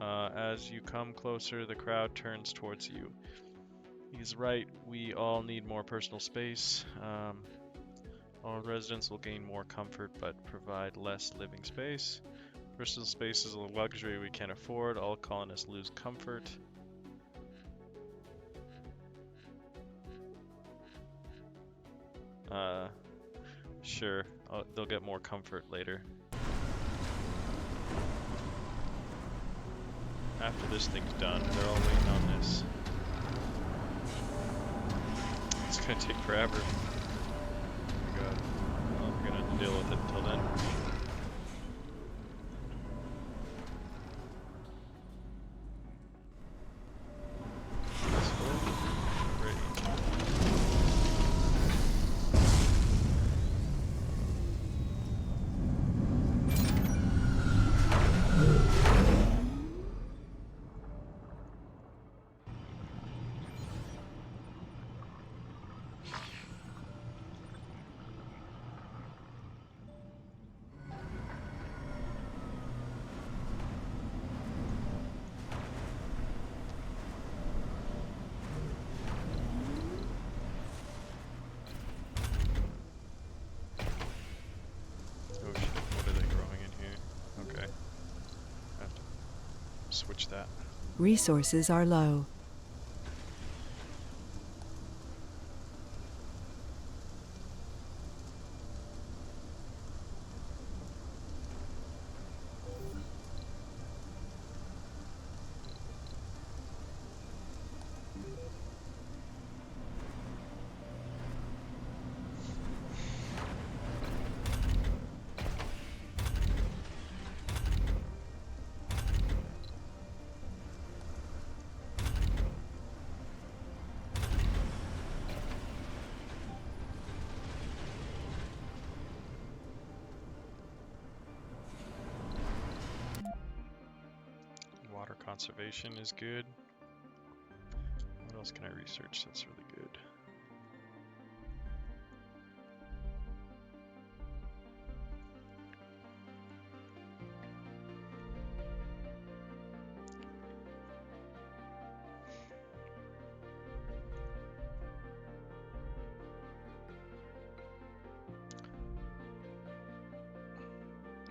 As you come closer, the crowd turns towards you. He's right, we all need more personal space. All residents will gain more comfort but provide less living space. Personal space is a luxury we can't afford. All colonists lose comfort. Sure, they'll get more comfort later. After this thing's done, they're all waiting on this. It's gonna take forever. Oh my god. Well, we're gonna have to deal with it until then. Let's go. Ready. Oh shit, what are they growing in here? Okay. I have to switch that. Resources are low. Water conservation is good. What else can I research that's really good?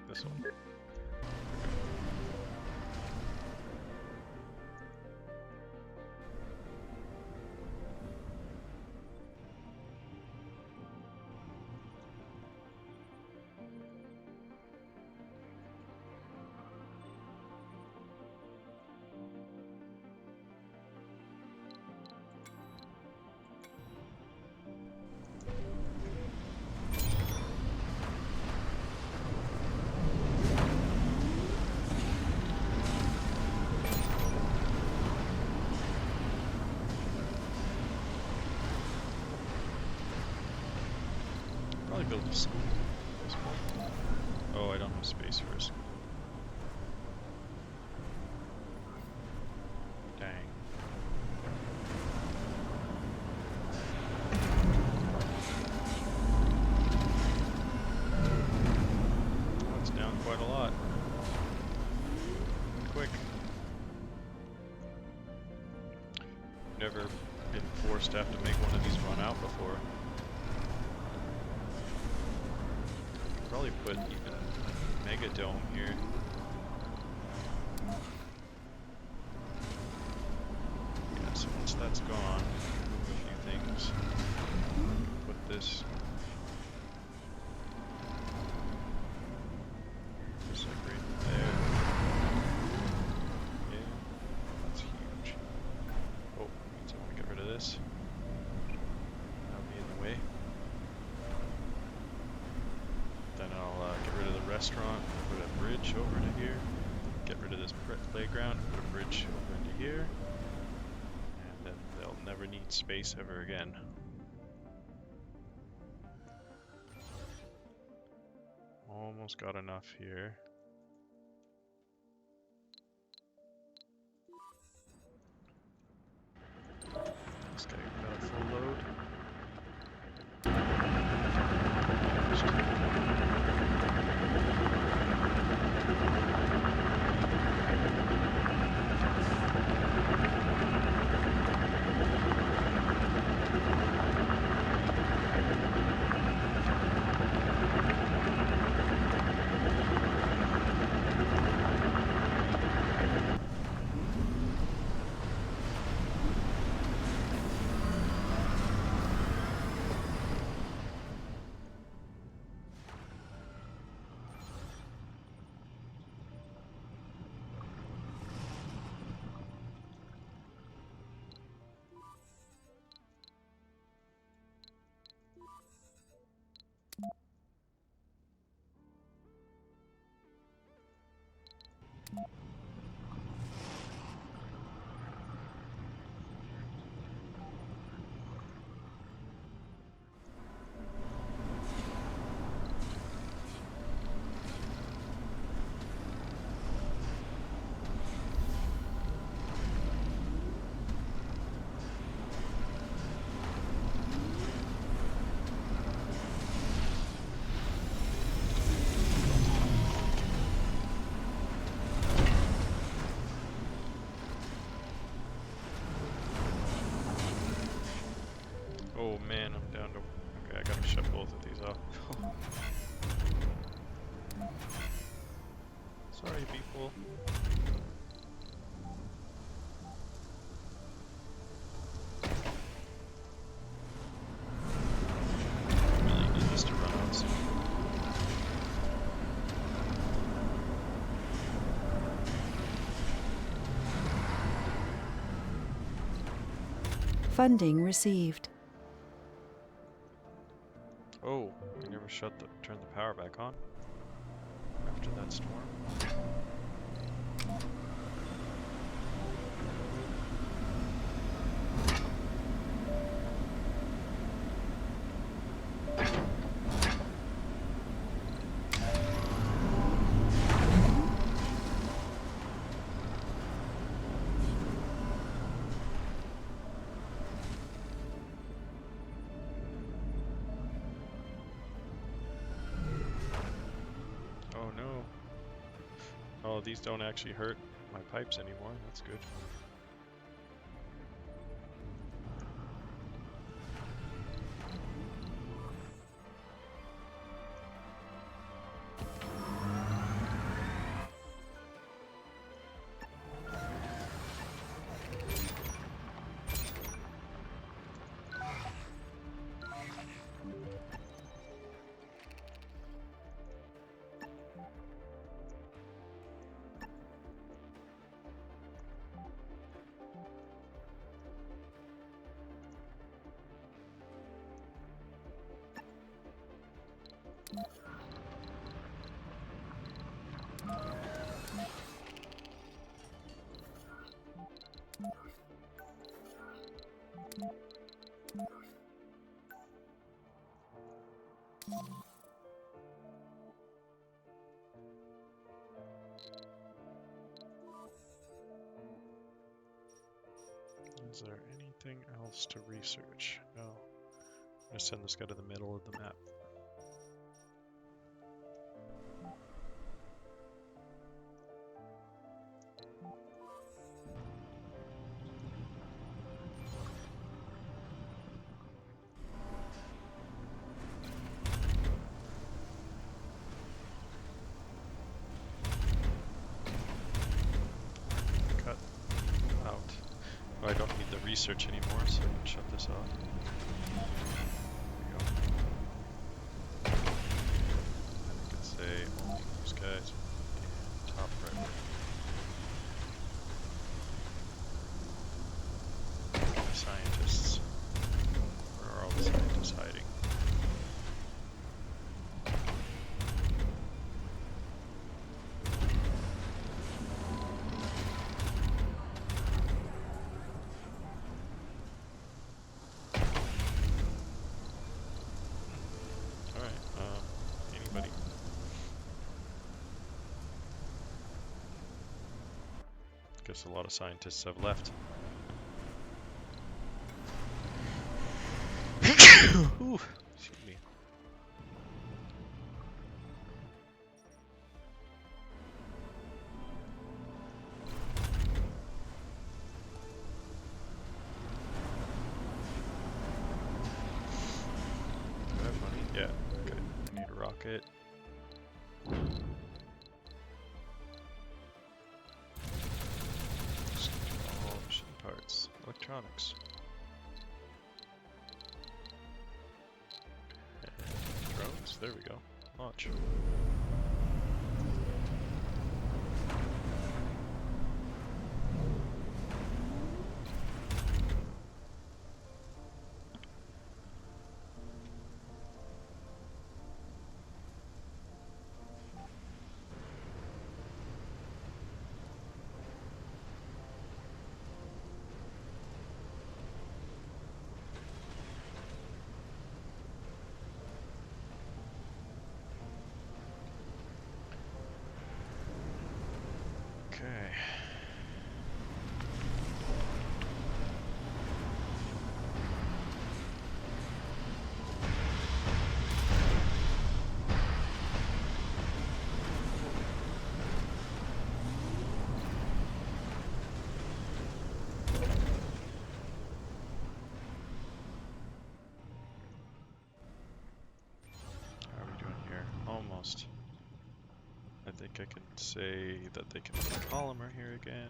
This one. Probably build a school at this point. Oh, I don't have space for a school. Dang. Oh, it's down quite a lot. Quick. Never been forced to have to make one of these run out before. Probably put even a mega dome here. Yeah, so once that's gone, move a few things. Put this like right there. Yeah, that's huge. Oh, means I want to get rid of this. That'll be in the way. Then I'll get rid of the restaurant, put a bridge over to here, get rid of this playground, put a bridge over into here, and then they'll never need space ever again. Almost got enough here. This guy got a full load. Oh man, I'm down to... Okay, I gotta shut both of these off. Sorry, people. I really need this to run out soon. Funding received. Oh, I never turned the power back on after that storm. Oh no. Oh, these don't actually hurt my pipes anymore. That's good. Is there anything else to research? No. I'm gonna send this guy to the middle of the map. Cut out. Oh, I don't need the research anymore, so I can shut this off. There we go. And I can say only those guys in top right. The scientists. Where are all the scientists hiding? Alright, anybody? Guess a lot of scientists have left. Ooh, excuse me. Do I have money? Yeah, okay. I need a rocket. All machine parts. Electronics. And drones? There we go. Launch. Okay. almost. I think I can say that they can make polymer here again.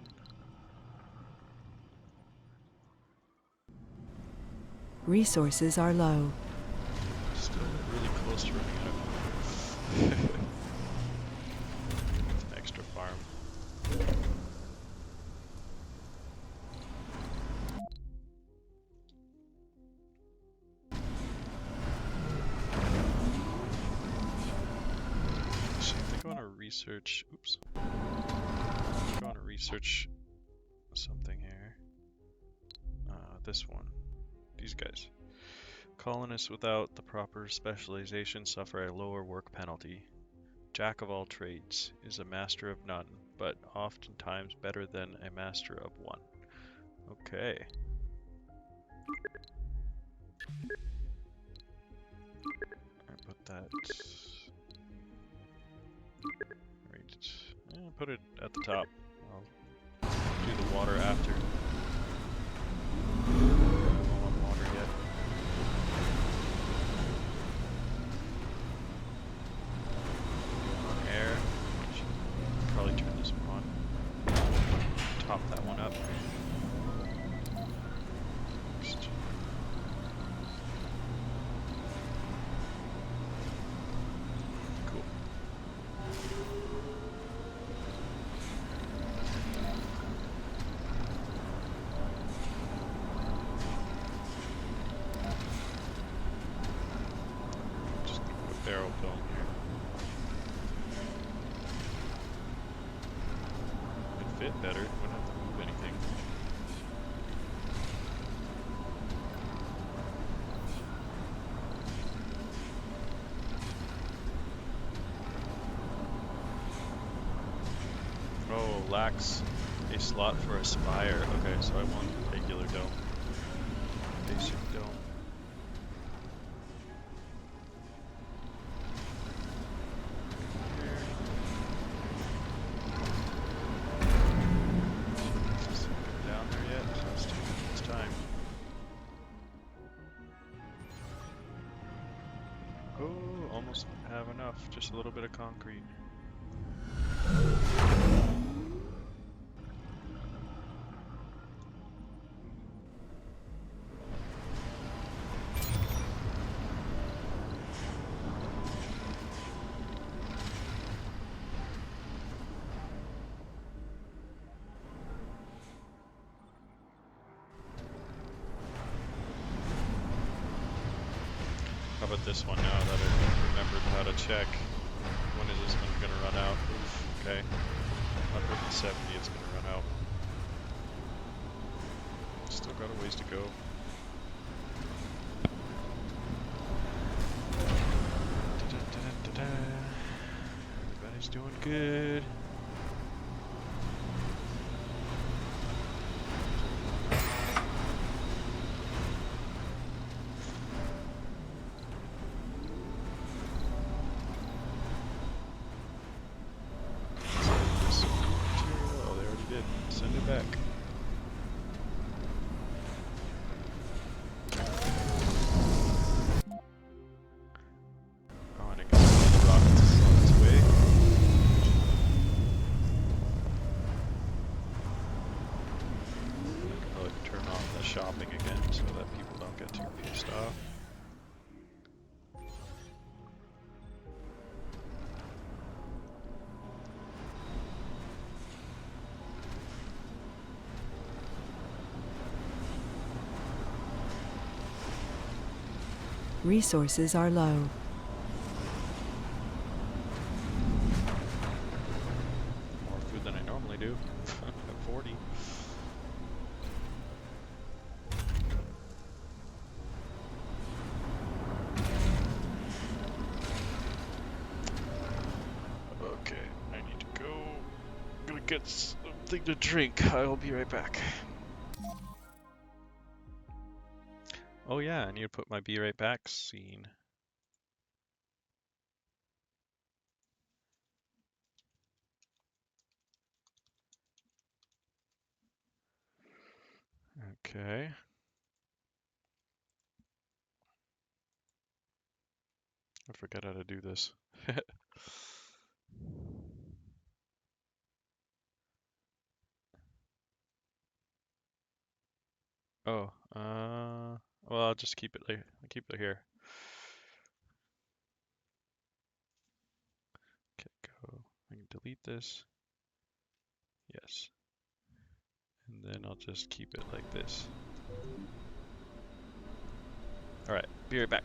Resources are low. Still really close to running out of It's an extra farm. Actually, I think I want to research. Oops. I think I want to research something here. This one. These guys. Colonists without the proper specialization suffer a lower work penalty. Jack of all trades is a master of none, but oftentimes better than a master of one. Okay. I put that right. Put it at the top. I'll do the water after. I don't want water yet. Air. Should probably turn this one on. Top that one up. Next. Cool. Just put barrel dome here. It'd fit better. Wouldn't have to move anything. Oh, lacks a slot for a spire. Okay, so I want regular dome. Basic dome. Here. Is this down there yet? So it's taking its time. Oh, almost have enough. Just a little bit of concrete. How about this one now that I remembered how to check? When is this one gonna run out? Oof, okay. 170 it's gonna run out. Still got a ways to go. Da-da-da-da-da. Everybody's doing good. Oh, they already did. Send it back. Oh, and it got the rockets is on its way. I can probably turn off the shopping again so that people don't get too pissed off. Resources are low. More food than I normally do. At 40. Okay, I need to go. I'm gonna get something to drink. I will be right back. Oh yeah, I need to put my be right back scene. Okay. I forgot how to do this. Oh, well, I'll just keep it there. I'll keep it here. Okay, go. I can delete this. Yes. And then I'll just keep it like this. All right, be right back.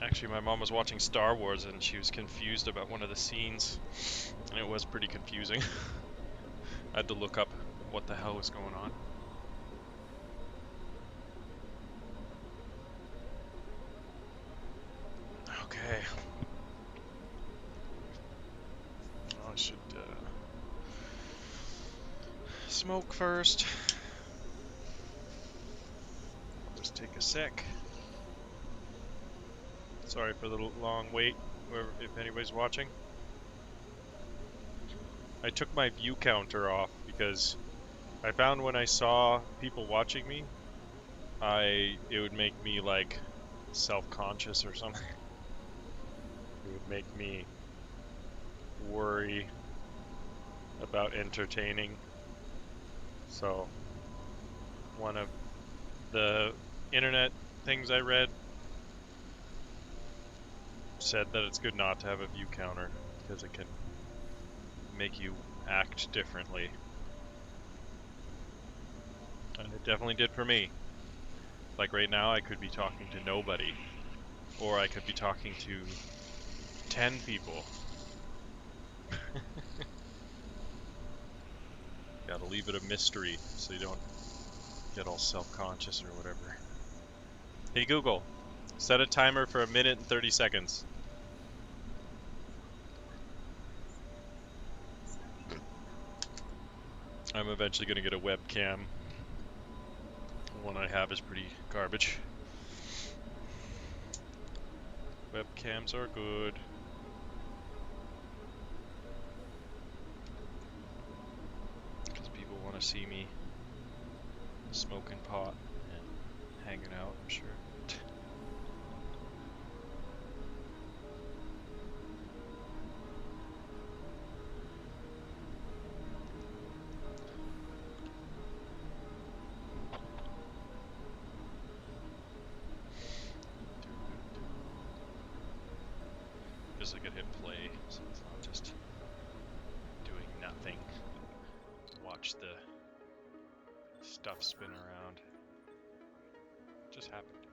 Actually, my mom was watching Star Wars and she was confused about one of the scenes, and it was pretty confusing. I had to look up what the hell was going on. Okay. I should smoke first. I'll just take a sec. Sorry for the long wait, if anybody's watching. I took my view counter off because I found when I saw people watching me, it would make me like self-conscious or something. It would make me worry about entertaining. So one of the internet things I read said that it's good not to have a view counter because it can make you act differently. And it definitely did for me. Like right now I could be talking to nobody, or I could be talking to 10 people. Gotta leave it a mystery so you don't get all self-conscious or whatever. Hey Google, set a timer for 1 minute and 30 seconds. I'm eventually gonna get a webcam. The one I have is pretty garbage. Webcams are good. Because people want to see me smoking pot and hanging out, I'm sure. Just I could hit play, so it's not just doing nothing. Watch the stuff spin around. Just happened.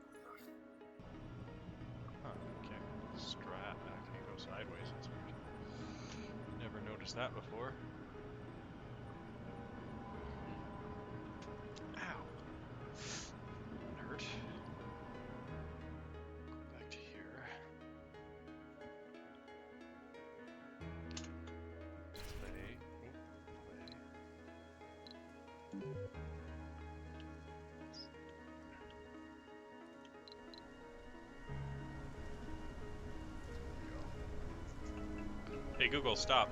Huh, okay. Strap. I can't go sideways, that's weird. Never noticed that before. Ow! That hurt. Go back to here. Play. Play. Hey Google, stop.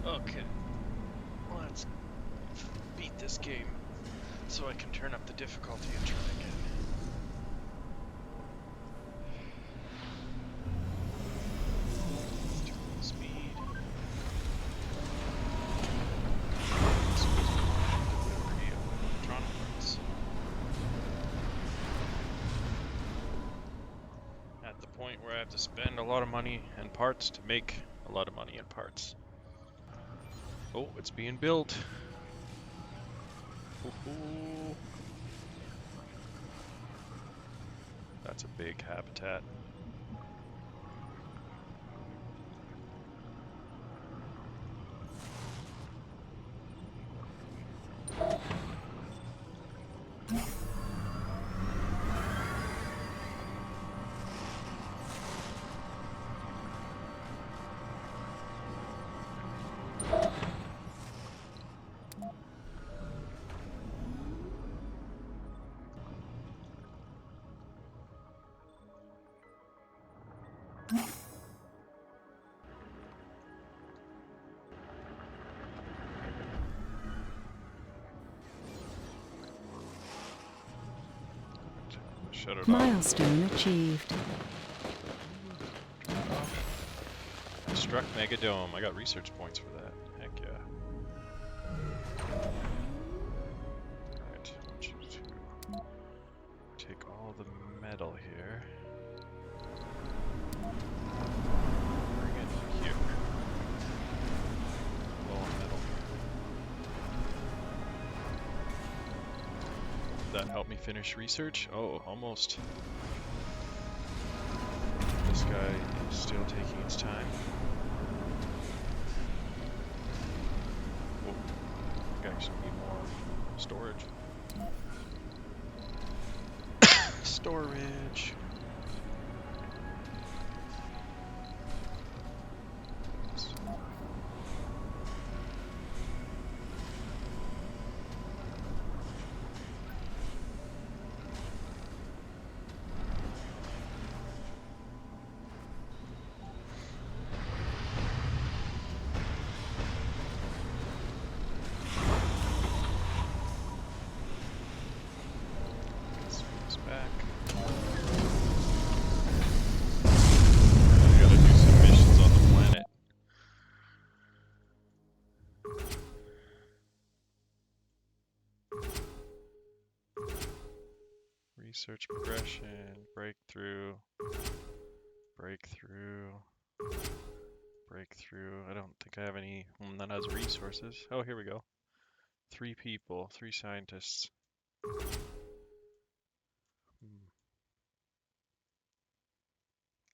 Okay, let's beat this game so I can turn up the difficulty and try again. Turn on the speed. Delivery of electronic parts. At the point where I have to spend a lot of money and parts to make a lot of money in parts. Oh, it's being built. Ooh. That's a big habitat. Shut it off. Milestone achieved. I struck Megadome. I got research points for that. Heck yeah. Alright, I want you to take all the metal here. Bring it here. Low on metal. Did that help me finish research? Oh, almost. This guy is still taking its time. Oh, I actually need more storage. Storage. Research progression, breakthrough, breakthrough, breakthrough. I don't think I have any one that has resources. Oh, here we go. 3 people, 3 scientists.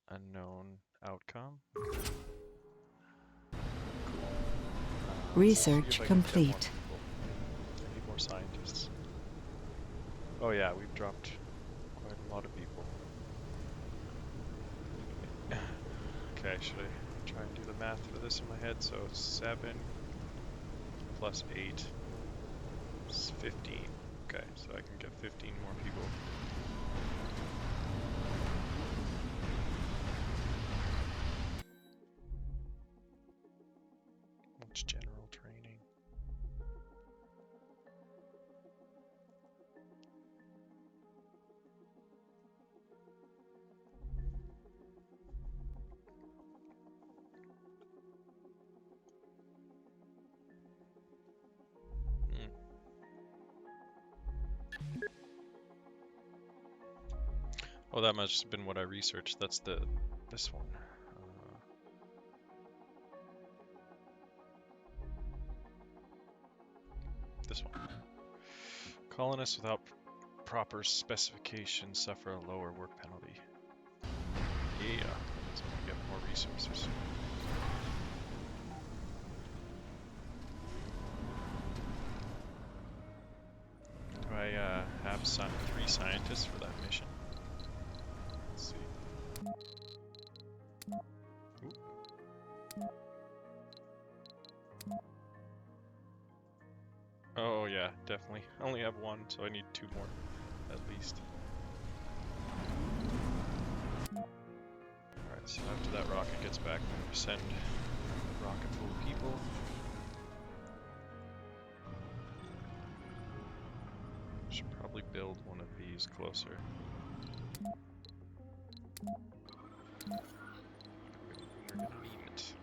Unknown outcome. Research complete. I need more scientists. Oh yeah, we've dropped quite a lot of people. Okay, should I try and do the math for this in my head? So 7 plus 8 is 15. Okay, so I can get 15 more people. What's general training? Oh, that must have been what I researched. That's this one. This one. Colonists without proper specifications suffer a lower work penalty. Yeah, so we get more resources. Do I have 3 scientists for that mission? Let's see. Oop. Oh yeah, definitely. I only have 1, so I need 2 more, at least. Alright, so after that rocket gets back, I'm going to send a rocket full of people. Should probably build one of these closer. We're gonna need it.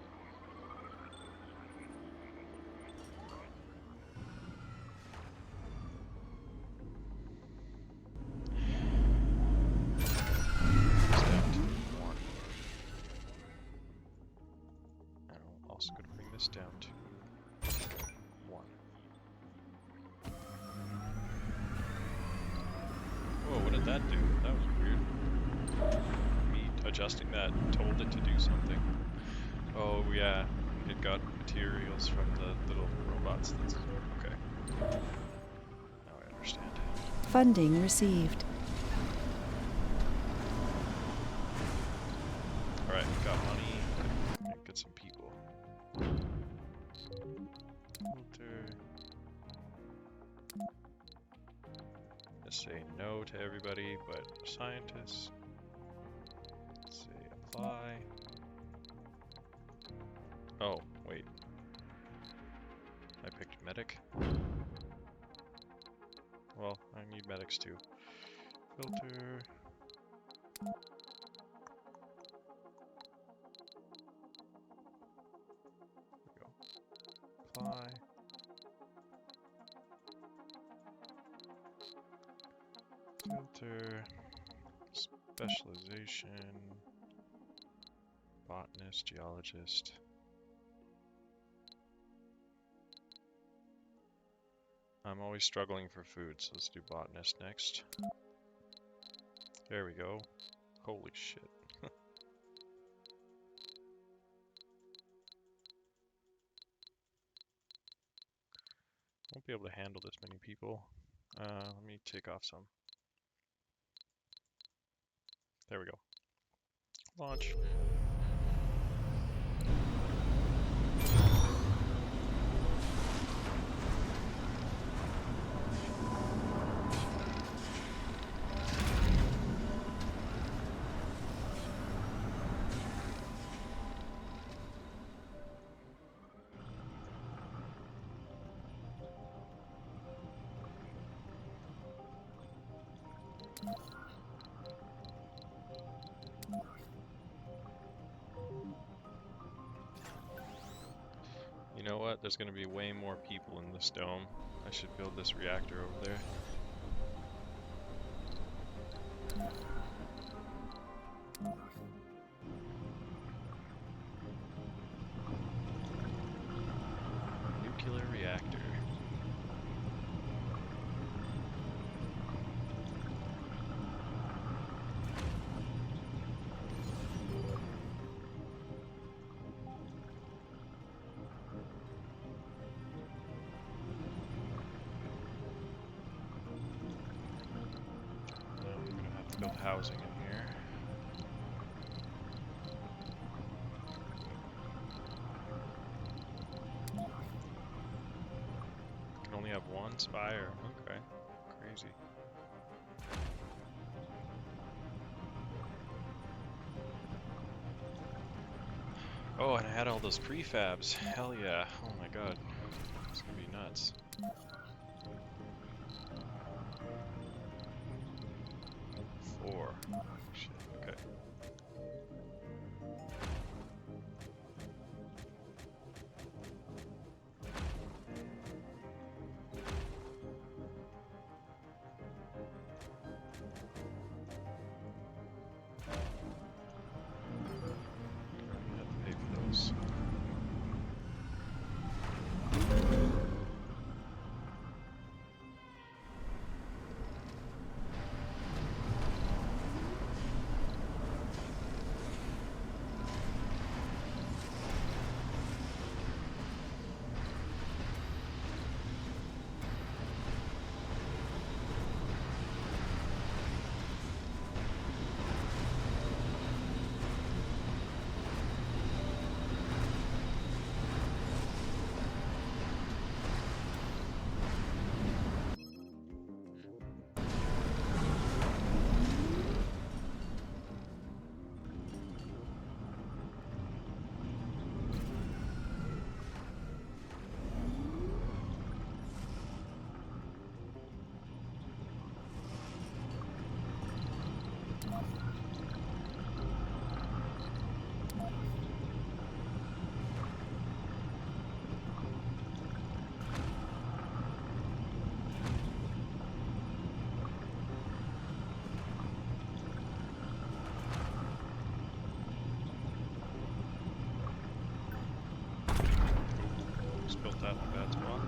It's down to 1. And I'm also going to bring this down to 1. Whoa, what did that do? That was weird. Me adjusting that told it to do something. Oh yeah, it got materials from the little robots. That's okay. Now I understand. Funding received. Alright, got money. Get some people. Filter. Let's say no to everybody but scientists. Let's say apply. Oh, wait. I picked medic. Well, I need medics too. Filter. There we go. Apply. Filter. Specialization. Botanist, geologist. I'm always struggling for food, so let's do botanist next. There we go. Holy shit. Won't be able to handle this many people. Let me take off some. There we go. Launch. You know what? There's going to be way more people in this dome. I should build this reactor over there. Nuclear reactor. Now we're going to have to build housing in here. Can only have one spire. Okay. Crazy. Oh, and I had all those prefabs. Hell yeah. Oh my god. It's gonna be nuts. Four. Shit, okay. I have to pay for those. Just built that in a bad spot.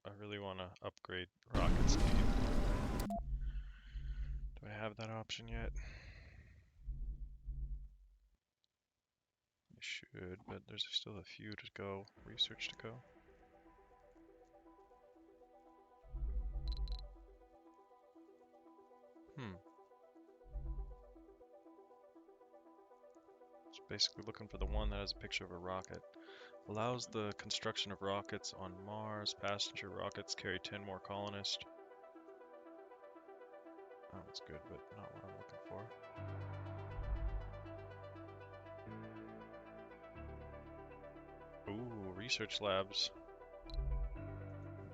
I really want to upgrade rocket speed. Do I have that option yet? should, but there's still a few to go. Research to go. Just basically looking for the one that has a picture of a rocket. Allows the construction of rockets on Mars. Passenger rockets carry 10 more colonists. Oh, that's good, but not what I'm looking for. Ooh, research labs.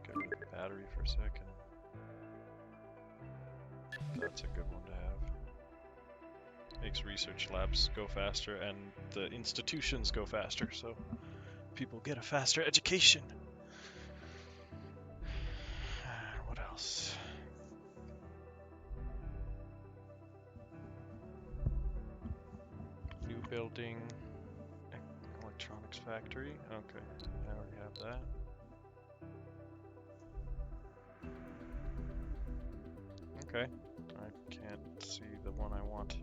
Get rid of the battery for a second. That's a good one to have. Makes research labs go faster and the institutions go faster, so people get a faster education. What else? New building. Electronics factory. Okay, I already have that. Okay, I can't see the one I want.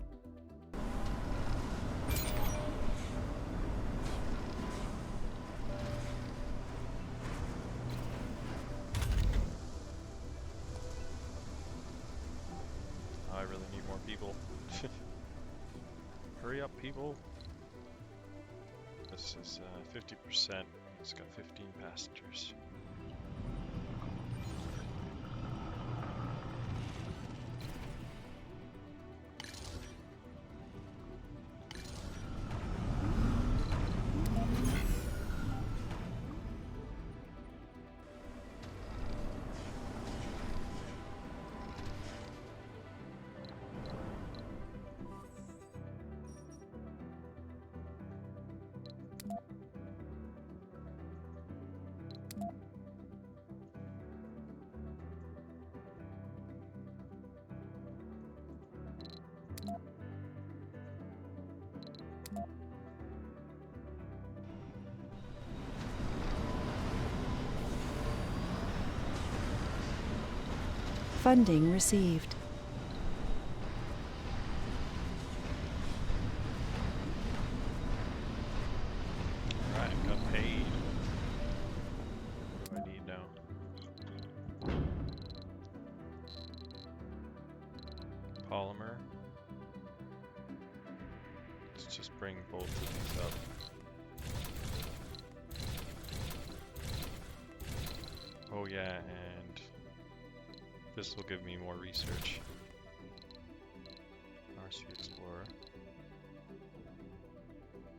I really need more people. Hurry up, people. This is 50%. It's got 15 passengers. Funding received. Alright, got paid. What do I need now? Polymer. Let's just bring both of these up. Oh yeah, and this will give me more research. RC Explorer.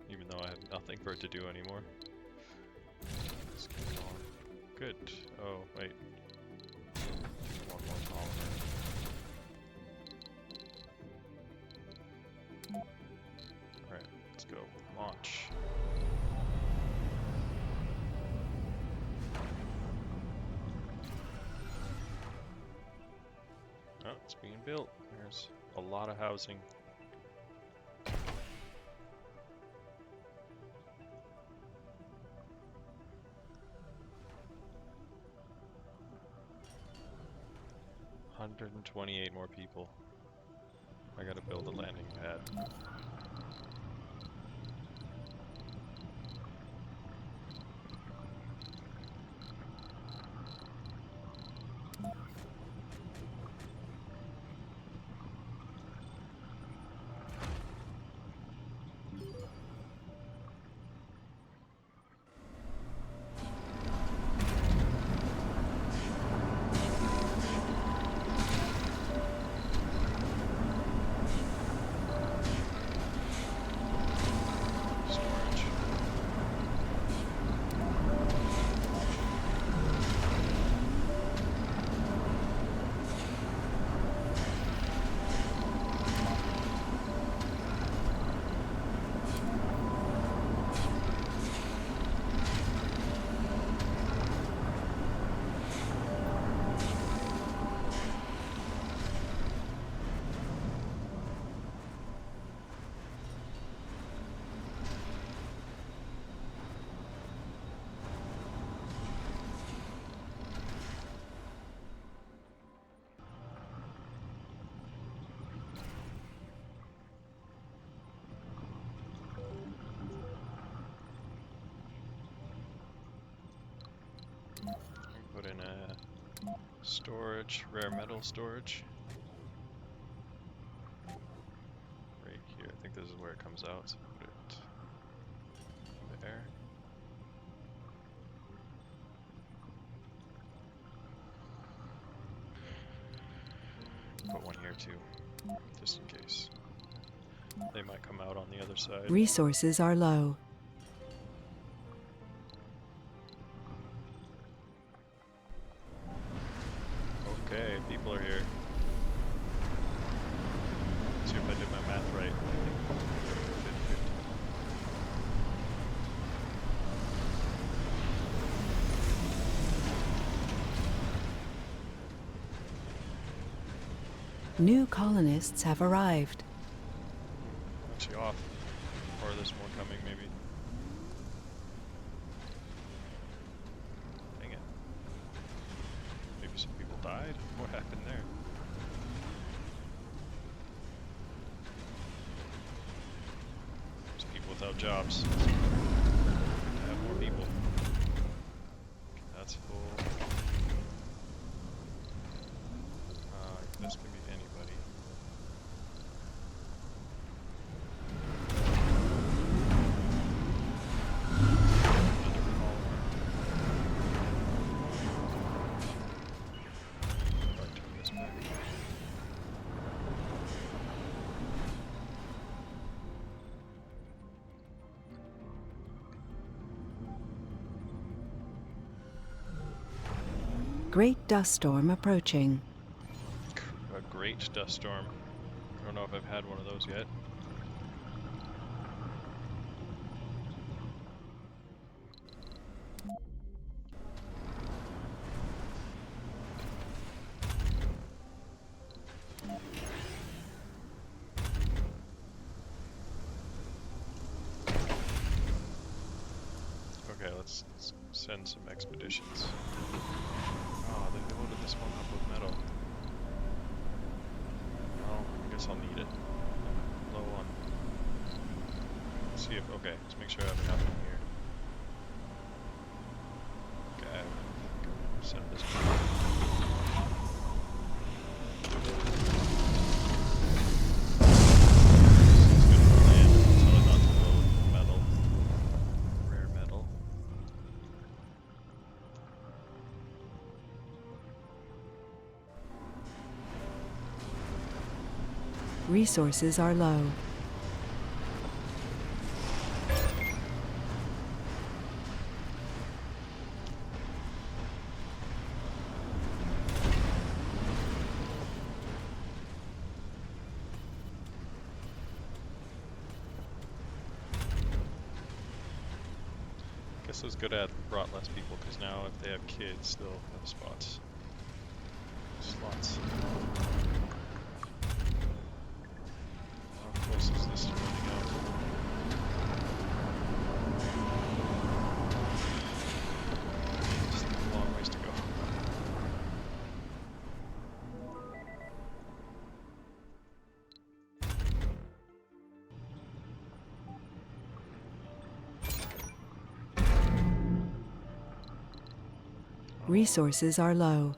Even though I have nothing for it to do anymore. Let's keep going. Good. Oh, wait. One more polymer. Alright, let's go. Launch. Oh, it's being built. There's a lot of housing. $128 more people. I gotta build a landing pad. Storage, rare metal storage. Right here. I think this is where it comes out. So put it there. Put one here too, just in case. They might come out on the other side. Resources are low. Okay, people are here. Let's see if I did my math right. New colonists have arrived. Actually off. Or there's more coming, maybe. Dang it. Maybe some people died? What happened there? There's people without jobs. To have more people. That's full. This can be anybody. Great dust storm approaching. A great dust storm. I don't know if I've had one of those yet. Okay, let's send some expeditions. Oh, they loaded this one up with metal. Well, I guess I'll need it. I'm low on. Let's see if, okay, let's make sure I have enough in here. Okay, send this one. Resources are low. Guess it was good I brought less people, because now if they have kids, they'll have spots. Slots. How close is this to running out? Just a long ways to go. Resources are low.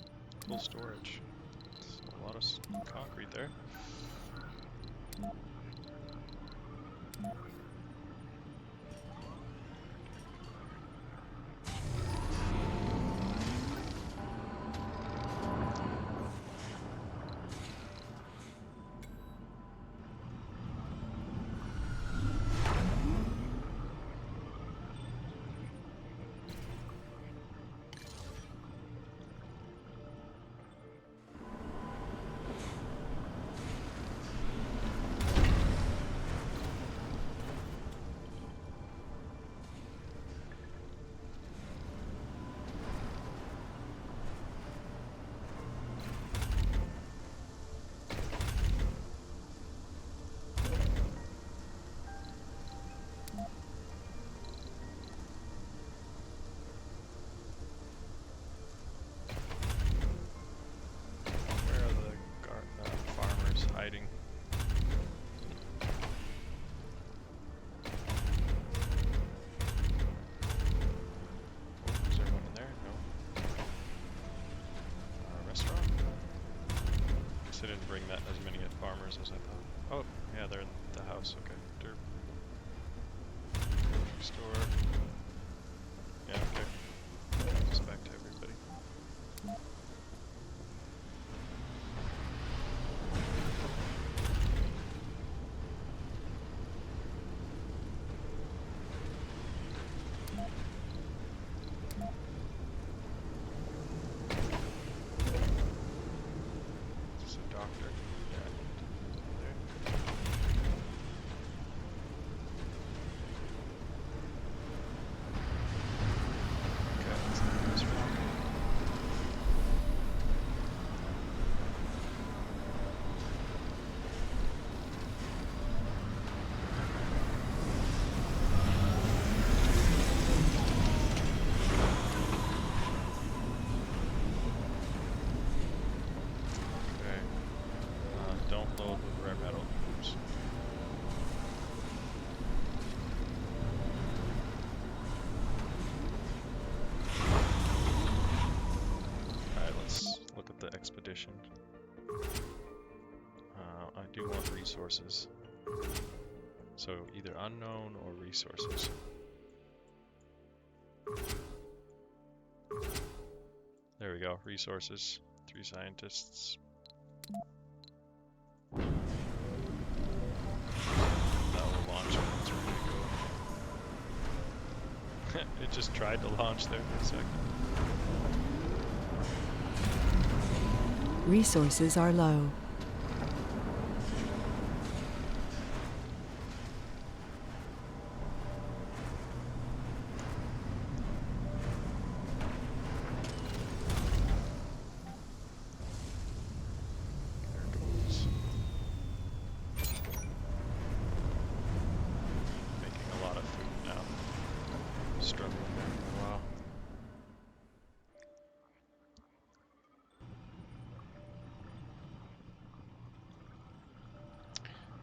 Full storage. That's a lot of concrete there. guess I didn't bring that as many farmers as I thought. Oh, yeah, they're in the house. Okay. Derp. Store. Yeah, okay. Just back to everybody. Is this a doctor? Yeah. There. Okay, let's do this one. Okay. Don't load with rare metal. Oops. Alright, let's look at the expedition. I do want resources. So either unknown or resources. There we go, resources. 3 scientists. That will launch when it's ready to go. It just tried to launch there for a second. Resources are low. There goes. Making a lot of food now. Struggling there for a while.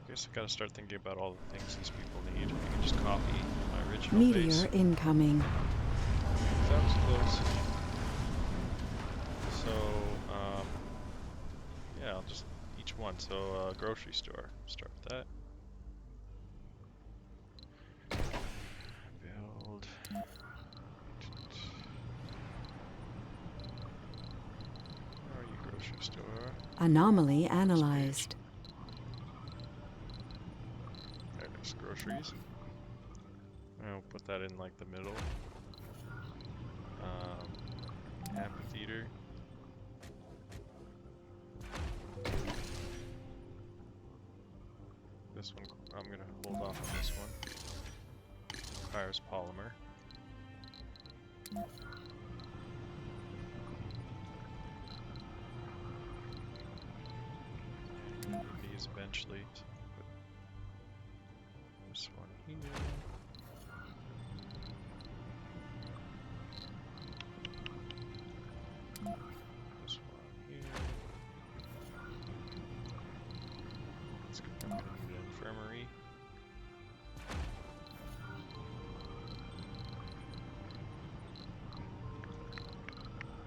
Guess I gotta start thinking about all the things these people need. I can just copy my original base. Meteor incoming. That was close. So, yeah, I'll just each one. So, grocery store. Start with that. Build. Where are you, grocery store? Anomaly analyzed. There it is, groceries. I'll put that in like the middle. Amphitheater. This one, I'm gonna hold off on this one. Requires polymer. Need these eventually. Put this one here. This one here. Let's go. I'm gonna need an infirmary.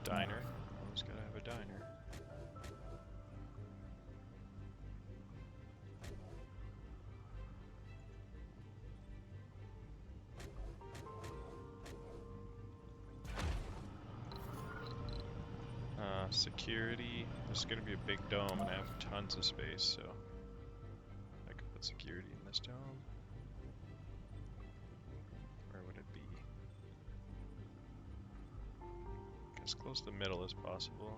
Diner. Always gotta have a diner. Security. This is gonna be a big dome and I have tons of space, so I could put security in this dome. Where would it be? As close to the middle as possible.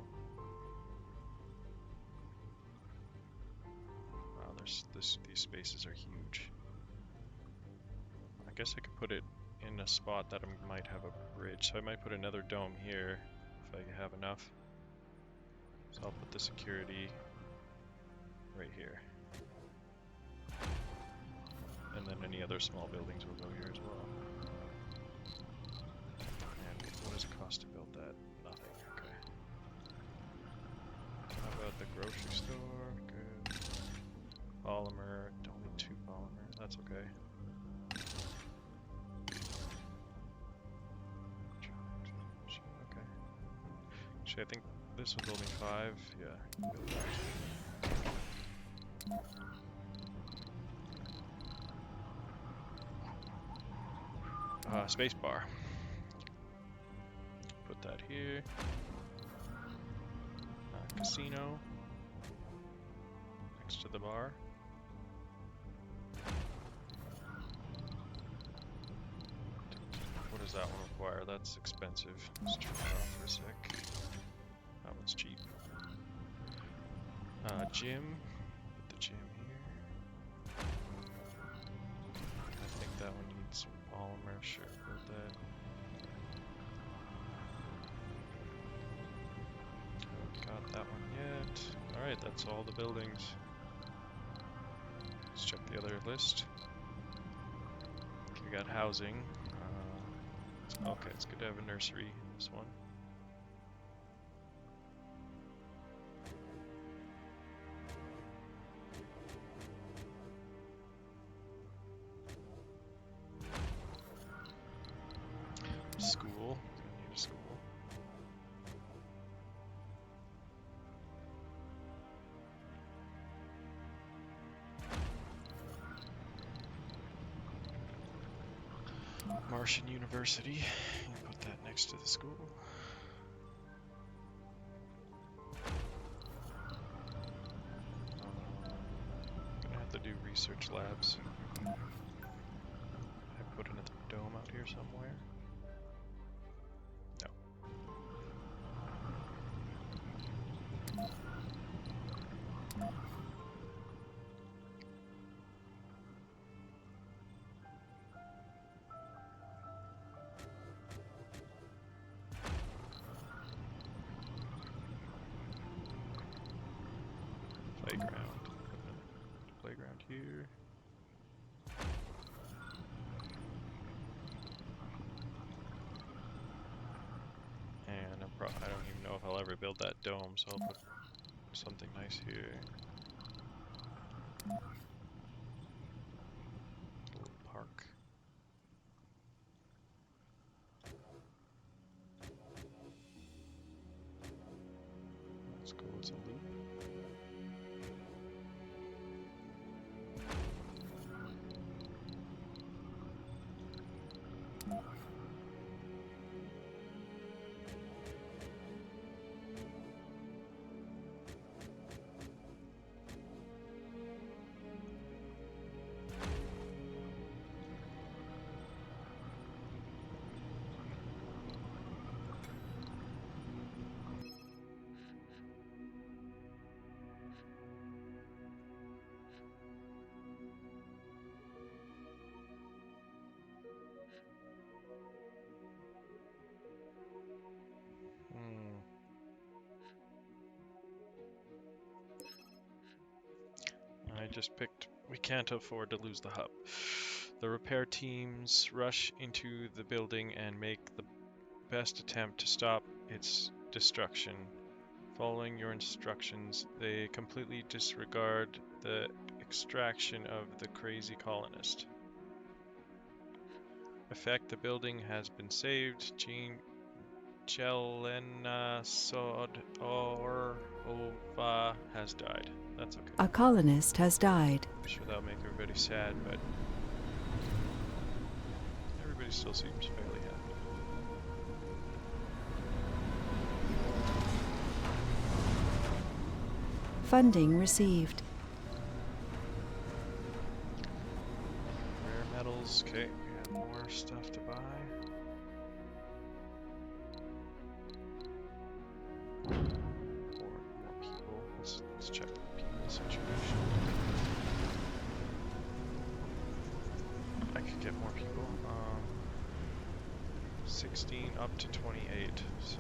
Wow, these spaces are huge. I guess I could put it in a spot that might have a bridge, so I might put another dome here if I have enough. So I'll put the security right here. And then any other small buildings will go here as well. And what does it cost to build that? Nothing, okay. How about the grocery store? Good. Polymer, don't need 2 polymer, that's okay. Okay. Actually, I think this was only 5. Yeah, build that. space bar. Put that here. Casino. Next to the bar. What does that one require? That's expensive. Let's turn it off for a sec. That one's cheap. Gym. Put the gym here. I think that one needs some polymer. Sure, put that. Haven't got that one yet. Alright, that's all the buildings. Let's check the other list. We got housing. Okay, it's good to have a nursery in this one. School. Gonna need a school. Martian University. You put that next to the school. Gonna have to do research labs. I put another dome out here somewhere. No. Playground. Playground here. And I don't even know if I'll ever build that dome, so I'll put something nice here. A little park. Let's go with some loop. I just picked, we can't afford to lose the hub. The repair teams rush into the building and make the best attempt to stop its destruction. Following your instructions, they completely disregard the extraction of the crazy colonist. Effect, the building has been saved. Jelena Sodorova has died. That's okay. A colonist has died. I'm sure that'll make everybody sad, but everybody still seems fairly happy. Funding received. Rare metals, okay, we have more stuff to buy. More people. Let's check the people situation. I could get more people. 16 up to 28, so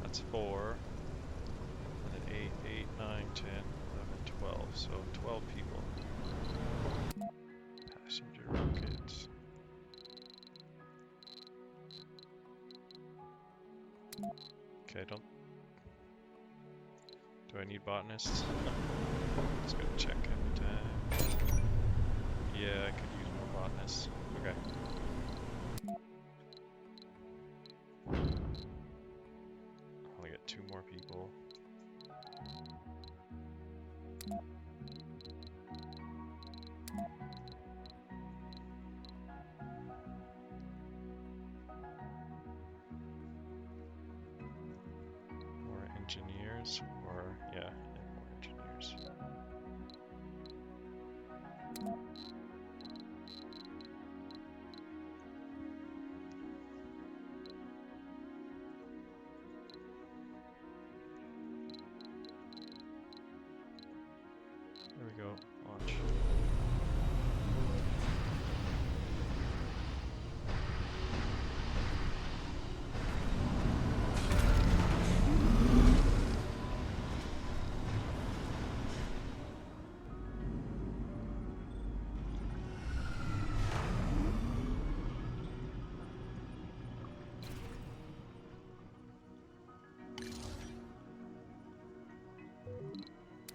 that's 4. And then 8, 9, 10, 11, 12. So 12 people. Passenger rockets. Okay, do I need botanists? Just gotta check every time. Yeah, I could use more botanists. Okay. I'll get 2 more people.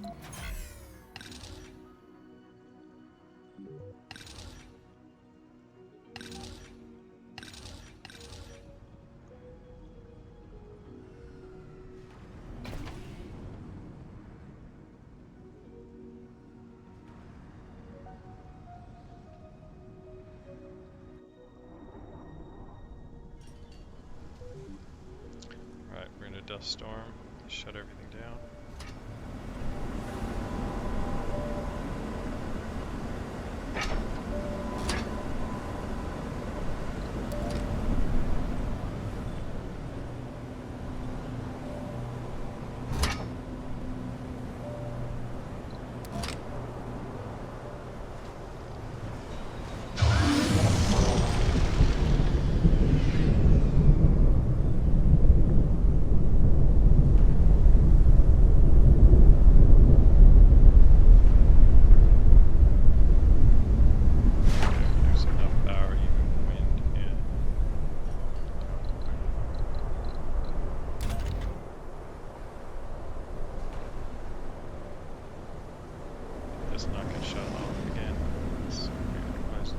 Alright, we're in a dust storm. Shut everything down. There's enough power, even wind, yeah. It's not gonna shut off again. It's a weird request.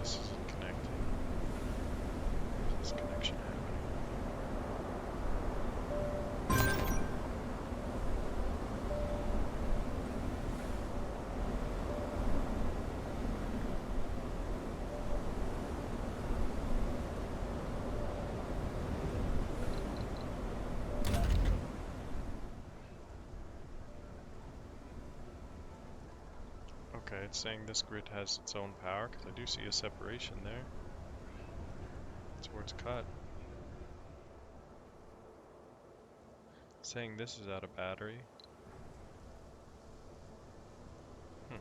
This isn't connecting. Where's this connection happening? Okay, it's saying this grid has its own power, because I do see a separation there. That's where it's cut. It's saying this is out of battery. Hmm.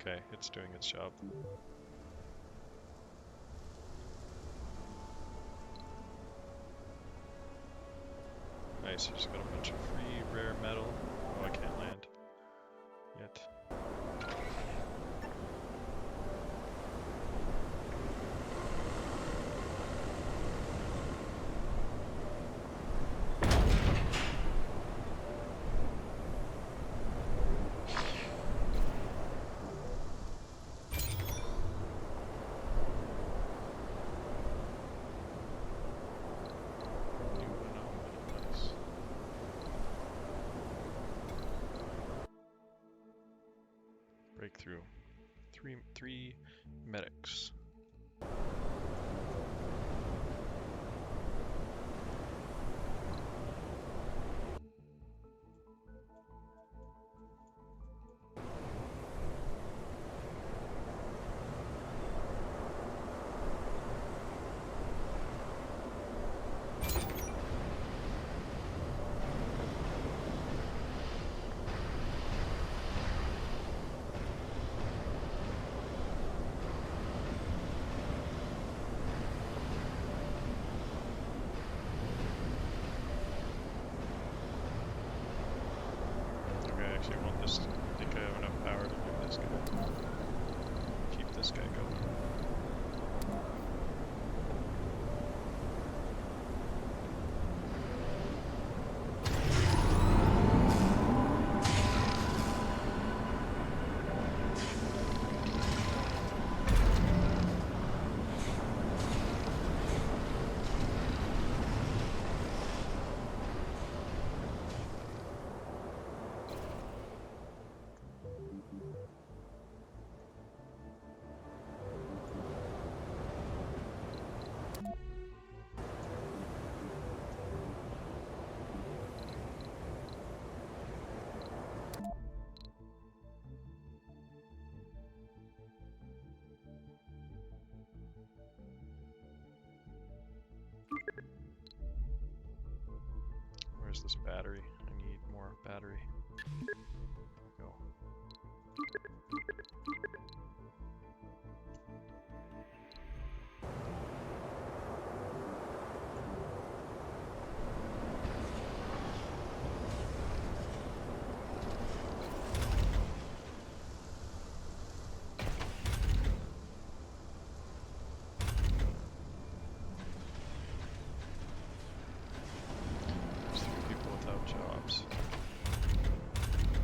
Okay, it's doing its job. Nice, you just got a bunch of free rare metal. Oh, I can't land yet. New phenomenon, nice. Breakthrough. Three medics. Okay, I actually want this. I think I have enough power to move this guy. Keep this guy going. Go. There's 3 people without jobs.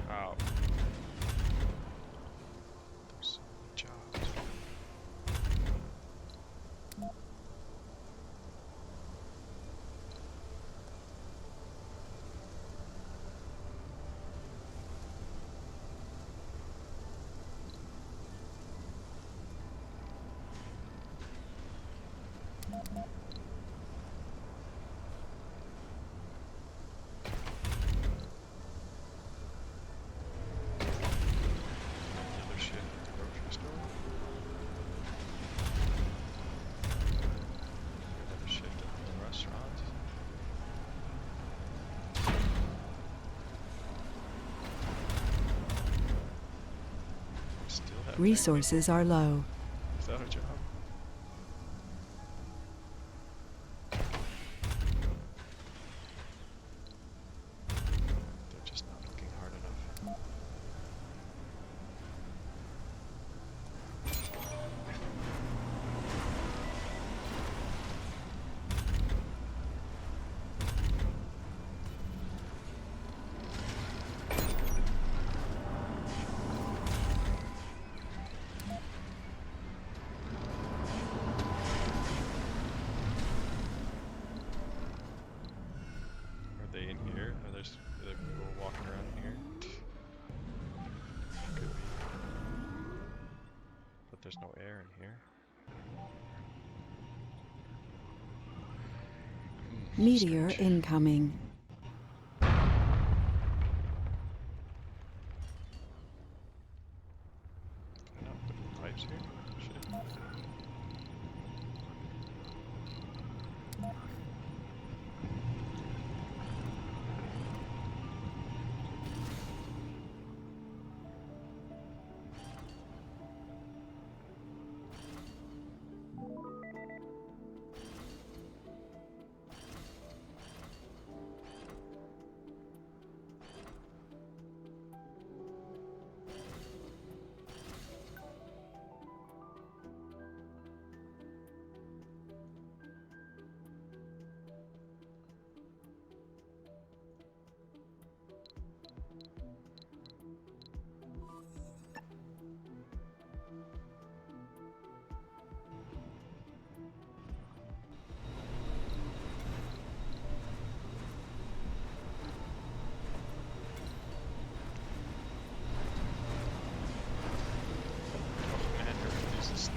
How? There's so many jobs. Another shift at the grocery store. Another shift at the restaurant. Still have 3 Resources are low. people without a job. They're just not looking hard enough. Are they in here? Are there people walking around in here? Could be. But there's no air in here. Meteor Strange. incoming. Can I not put the pipes here? Shit. Oh man, everybody's asleep.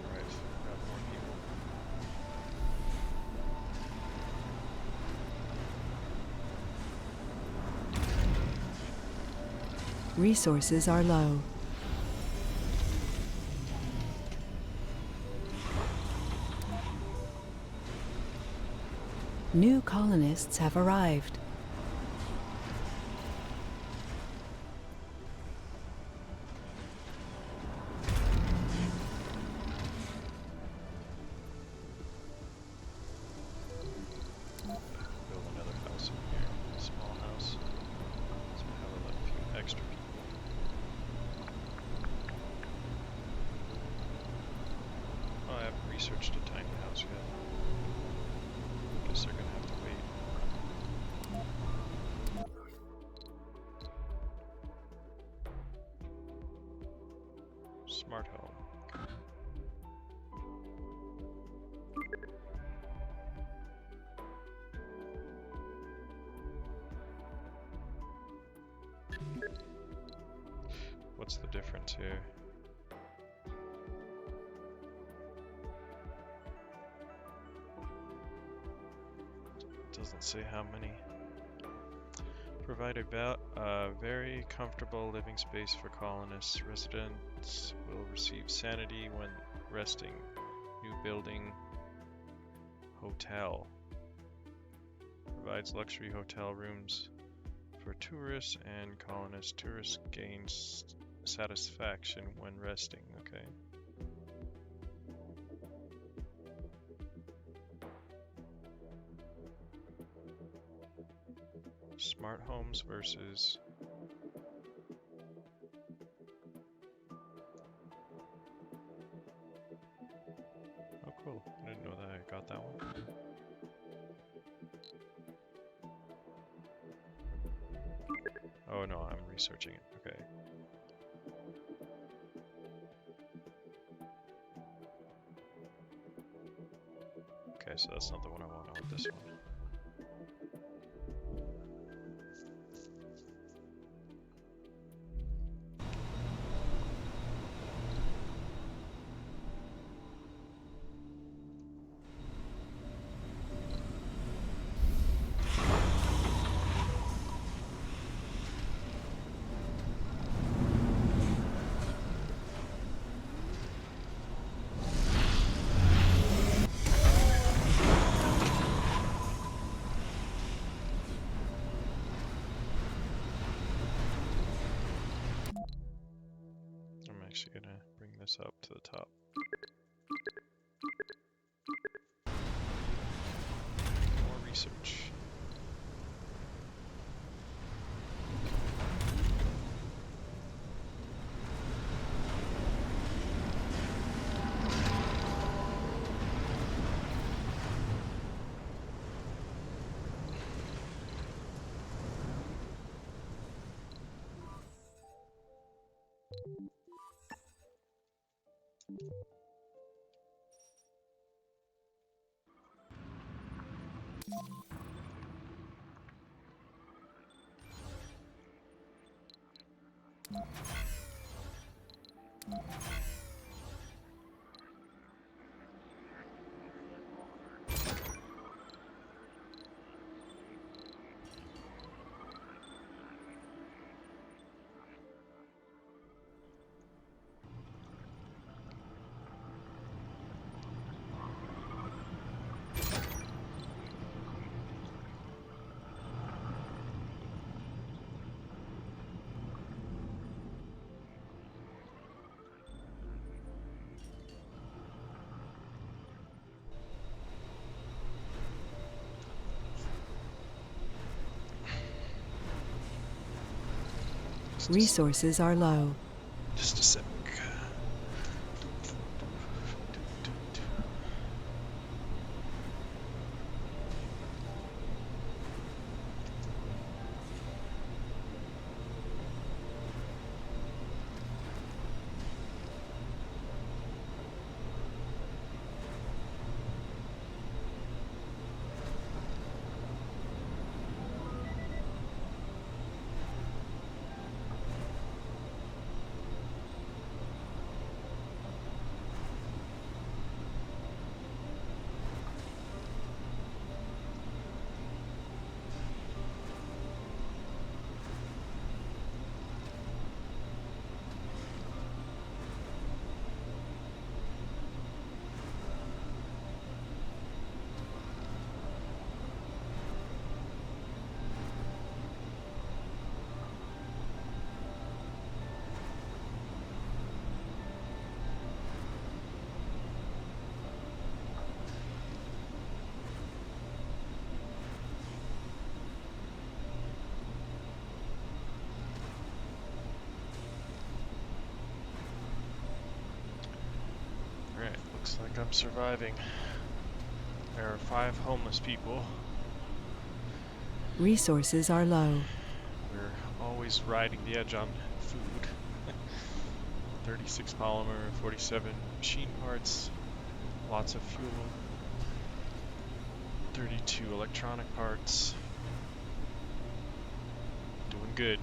Alright, got more people. Resources are low. New colonists have arrived. Build another house in here. A small house. So we have a few extra people. Oh, I haven't researched a tiny house yet. Guess they're gonna have to wait. Smart home. What's the difference here? Doesn't say how many. Provide a very comfortable living space for colonists. Residents will receive sanity when resting. New building. Hotel. Provides luxury hotel rooms for tourists and colonists. Tourists gain satisfaction when resting. Okay. Smart homes versus oh cool. I didn't know that I got that one. Oh no, I'm researching it. Okay. Okay, so that's not the one I want. I want this one. I'm actually gonna bring this up to the top. More research. Resources are low. Just a sec. Alright, looks like I'm surviving. There are 5 homeless people. Resources are low. We're always riding the edge on food. 36 polymer, 47 machine parts, lots of fuel, 32 electronic parts. Doing good.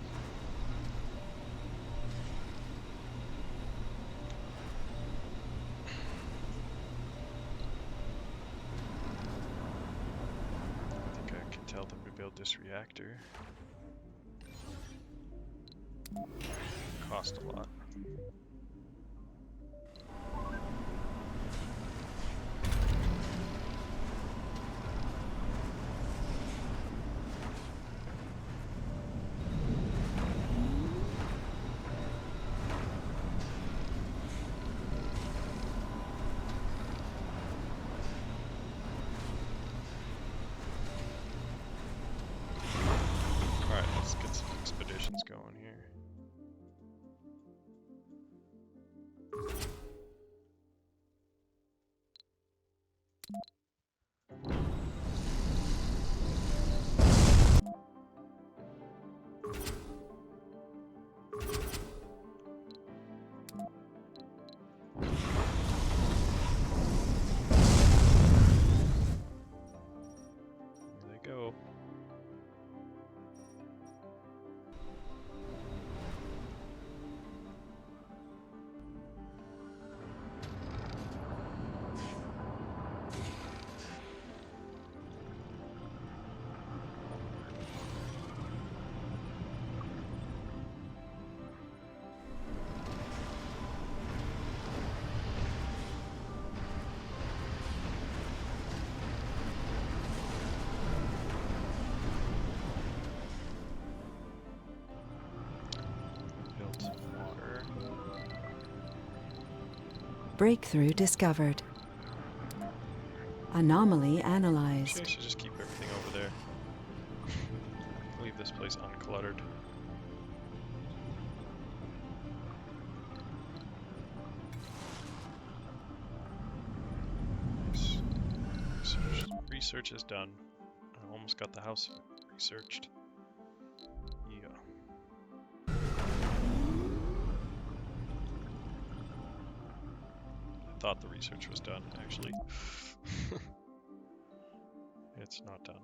I think I can tell them to build this reactor. lost a lot. Alright, let's get some expeditions going here. Here they go. Build some water. Breakthrough discovered. Anomaly Actually, analyzed. I should just keep everything over there. Leave this place uncluttered. Nice. Research is done. I almost got the house researched. Yeah. I thought the research was done, actually. It's not done.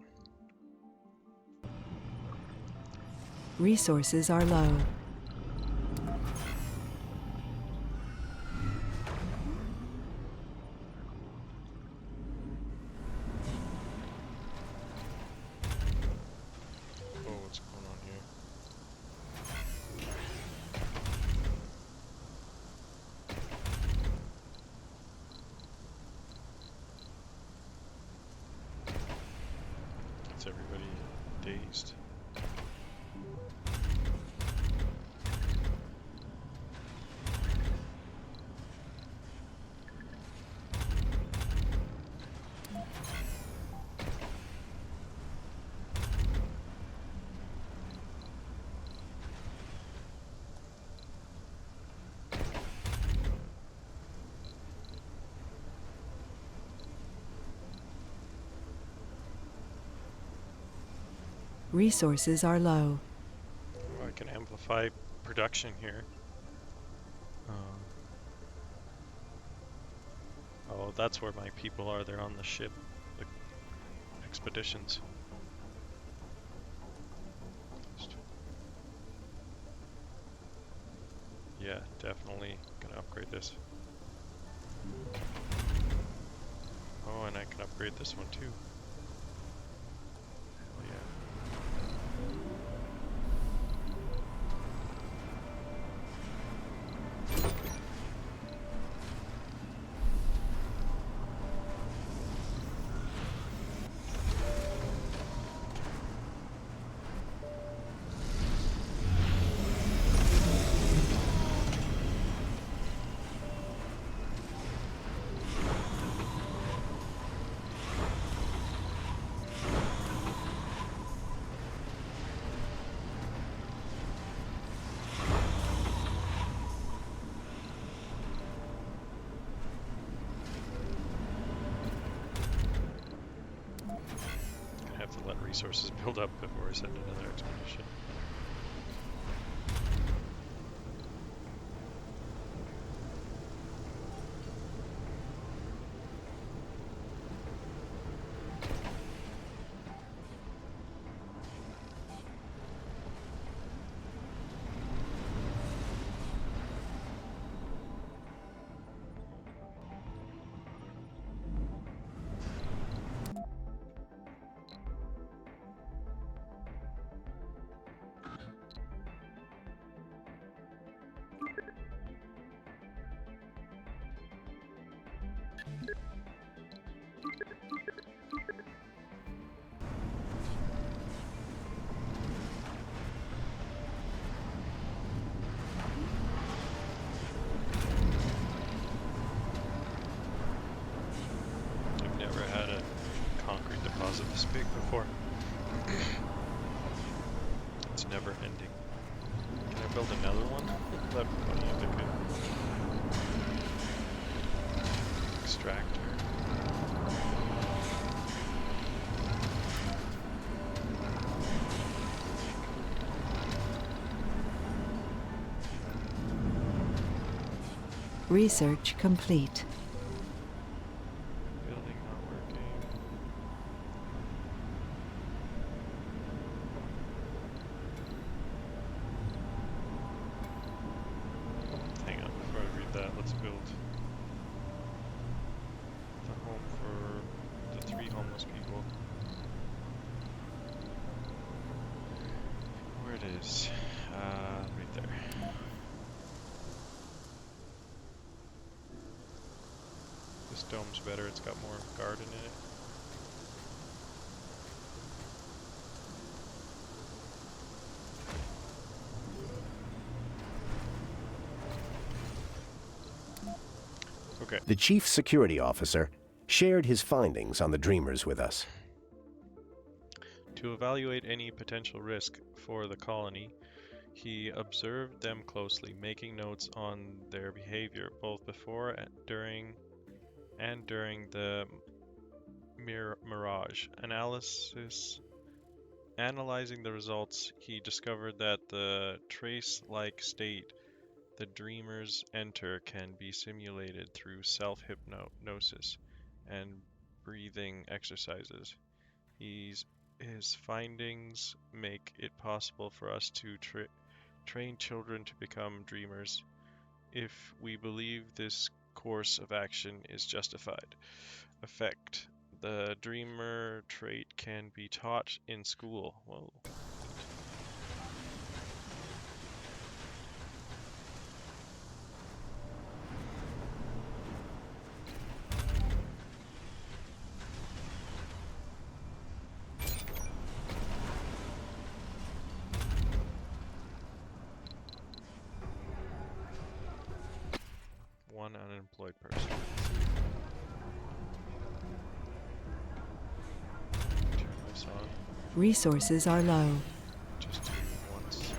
Resources are low. Oh, what's going on here? Is everybody dazed? Resources are low. Oh, I can amplify production here. Um, oh, that's where my people are. They're on the ship, the expeditions. Yeah, definitely gonna upgrade this. Oh, and I can upgrade this one too. Hell yeah. Gonna have to let resources build up before I send another expedition. build another one? That'd be funny if I could. Extractor. Research complete. Building not working. Hang on, before I read that, let's build the home for the 3 homeless people. Where it is? Right there. This dome's better, it's got more garden in it. Okay. The chief security officer shared his findings on the Dreamers with us. To evaluate any potential risk for the colony, he observed them closely, making notes on their behavior both before and during the mirage. Analyzing the results, he discovered that the trace-like state the dreamers enter can be simulated through self-hypnosis and breathing exercises. His findings make it possible for us to train children to become dreamers if we believe this course of action is justified. Effect. The dreamer trait can be taught in school. Whoa. One unemployed person. Turn this on. Resources are low. Just do it once.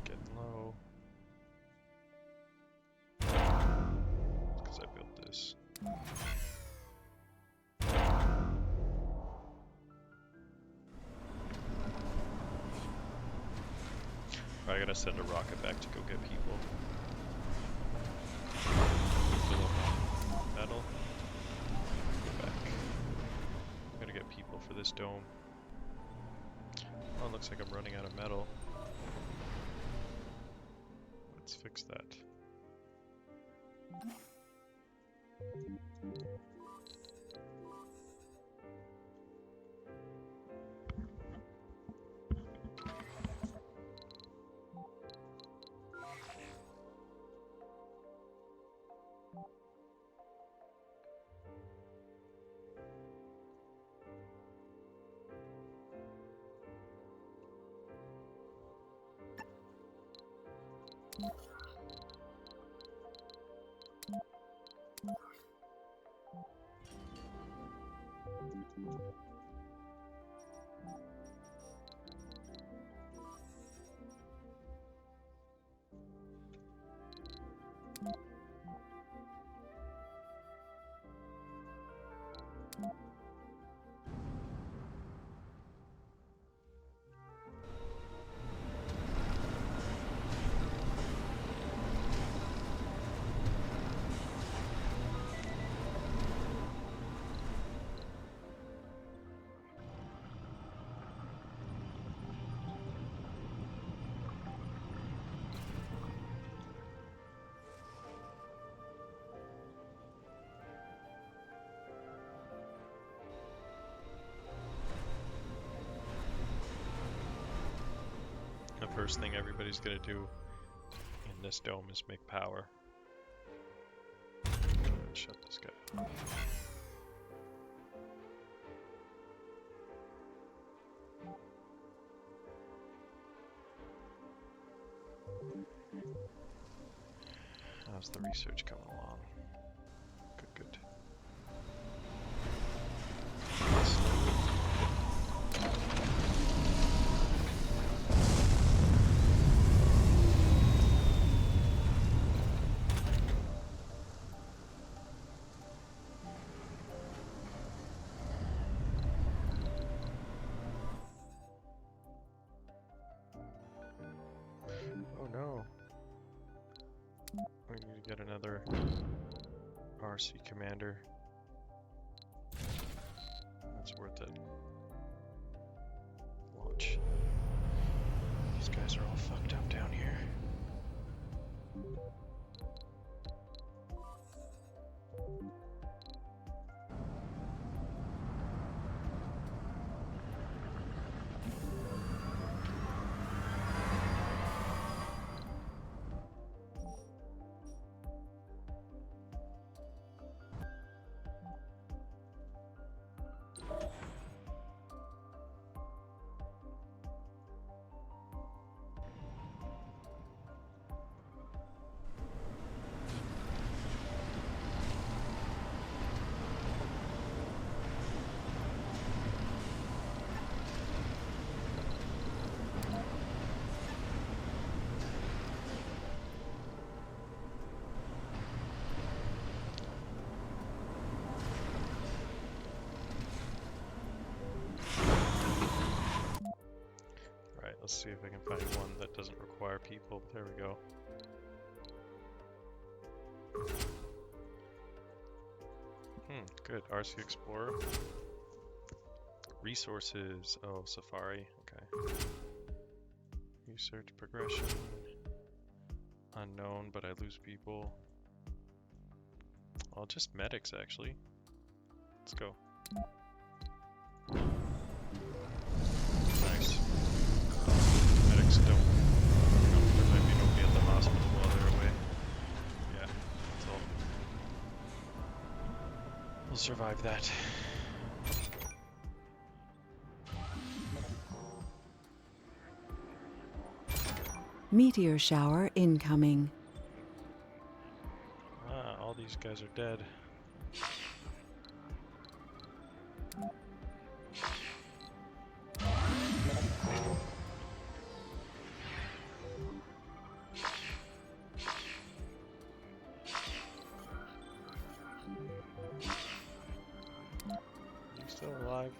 Getting low. Because I built this. I gotta send a rocket back to go get people. Fill up metal. Go back. Gotta get people for this dome. Oh, it looks like I'm running out of metal. Let's fix that. The first thing everybody's gonna do in this dome is make power. Shut this guy off. How's the research coming along? Good, good. Yet another RC commander. That's worth it. Launch. These guys are all fucked up down here. Let's see if I can find one that doesn't require people. There we go. Good. RC Explorer. Resources. Oh, Safari. Okay. Research progression. Unknown, but I lose people. Oh, just medics, actually. Let's go. Nice. Medics don't. There might be nobody at the hospital while they're away. Yeah, that's all. We'll survive that. Meteor shower incoming. Ah, all these guys are dead. You still alive?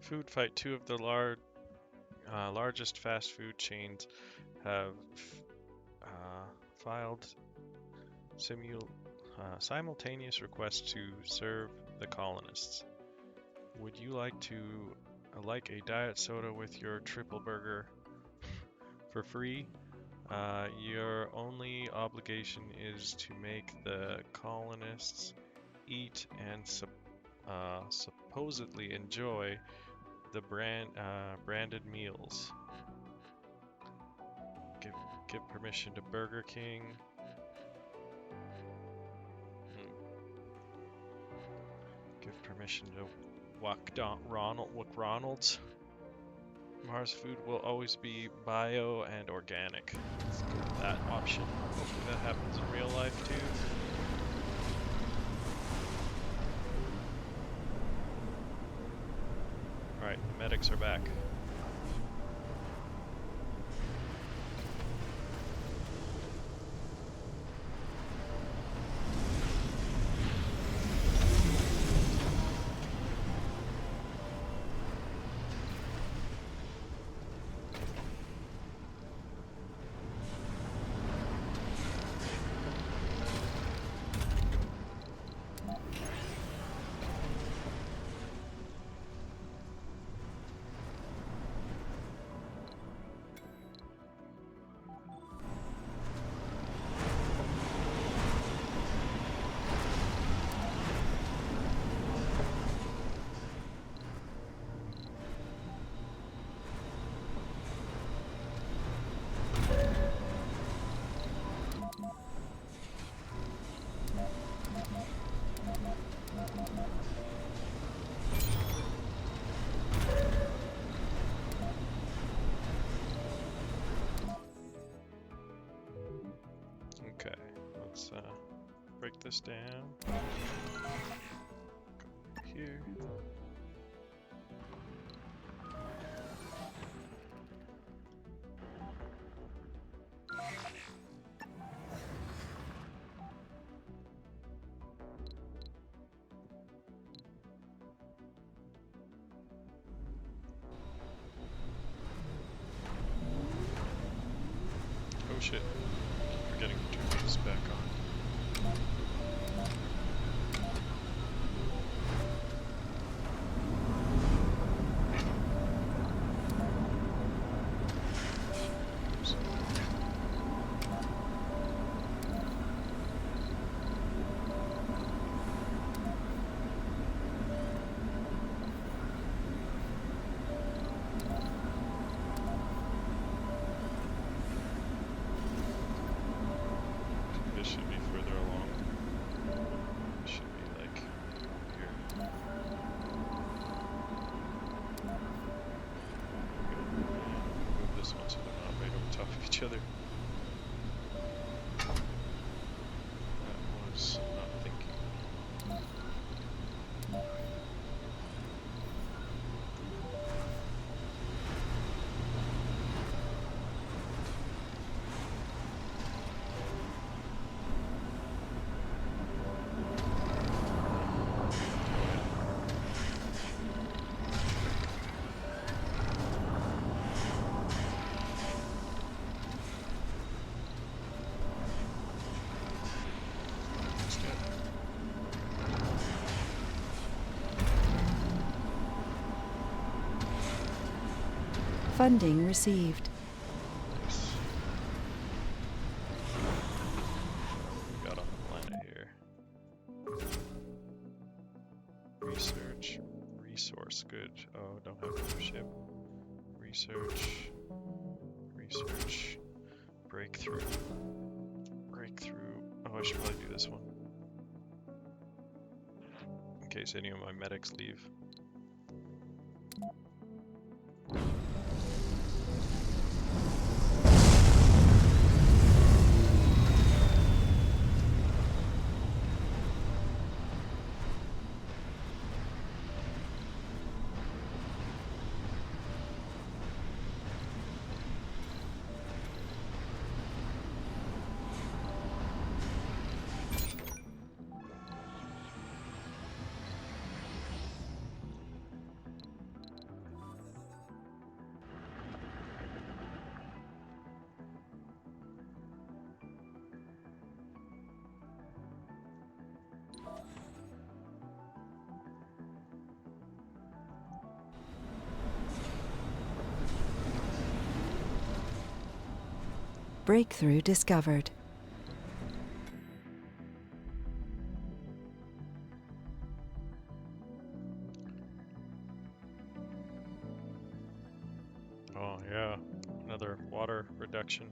Food fight. Two of the largest fast food chains have filed simultaneous requests to serve the colonists. Would you like to like a diet soda with your triple burger for free? Your only obligation is to make the colonists eat and supposedly enjoy the branded meals. Give permission to Burger King. Give permission to Ronald's. Mars food will always be bio and organic. Let's go with that option. Hopefully that happens in real life too. Alright, the medics are back. Okay, let's break this down. Come over here. Oh shit, forgetting to turn these back on. Oops. This should be further along. It should be like here. Move this one so they're not right over top of each other. That was not thinking. Funding received. Nice. Got on the planet here. Research, resource, good. Oh, don't have leadership. Research, research, breakthrough, breakthrough. Oh, I should probably do this one. In case any of my medics leave. Breakthrough discovered. Oh yeah, another water reduction.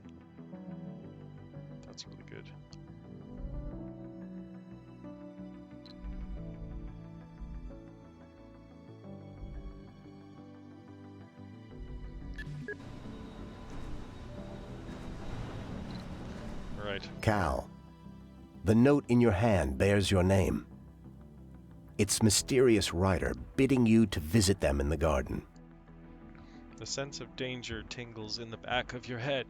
That's really good. Right. Cal, the note in your hand bears your name. its mysterious rider bidding you to visit them in the garden. The sense of danger tingles in the back of your head.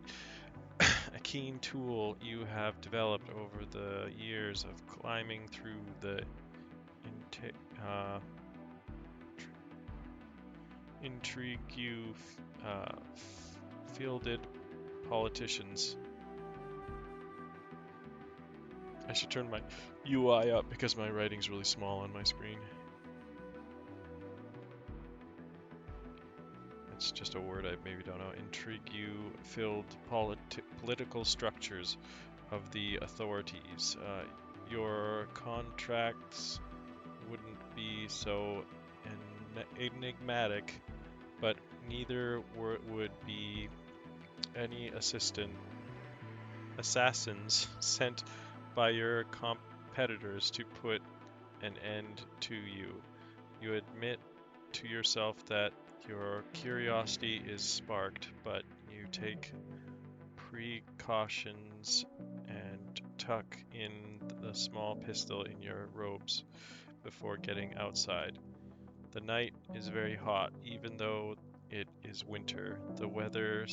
A keen tool you have developed over the years of climbing through the intrigue you fielded politicians. I should turn my UI up because my writing's really small on my screen. It's just a word I maybe don't know. Intrigue you filled political structures of the authorities. Your contracts wouldn't be so enigmatic, but neither would be any assassins sent by your competitors to put an end to you. You admit to yourself that your curiosity is sparked, but you take precautions and tuck in the small pistol in your robes before getting outside. The night is very hot, even though it is winter. The weather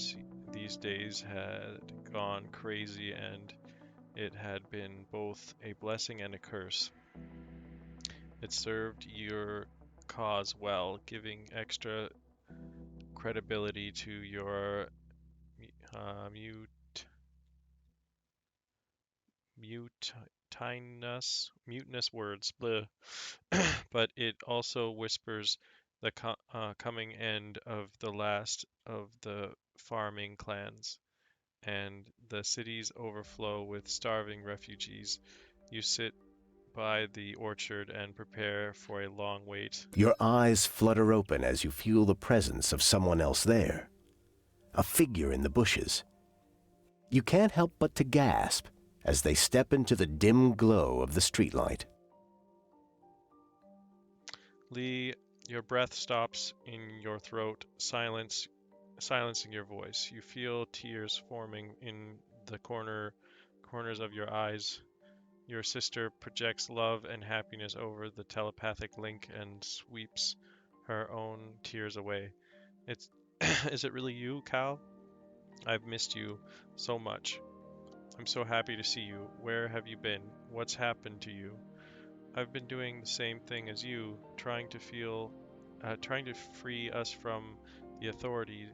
these days had gone crazy, and it had been both a blessing and a curse. It served your cause well, giving extra credibility to your mutinous words, bleh. But it also whispers the coming end of the last of the farming clans, and the cities overflow with starving refugees. You sit by the orchard and prepare for a long wait. Your eyes flutter open as you feel the presence of someone else there, a figure in the bushes. You can't help but to gasp as they step into the dim glow of the streetlight. Lee, your breath stops in your throat, silencing your voice. You feel tears forming in the corners of your eyes. Your sister projects love and happiness over the telepathic link and sweeps her own tears away. It's Is it really you, Cal? I've missed you so much. I'm so happy to see you. Where have you been? What's happened to you? I've been doing the same thing as you, trying to free us from the authority.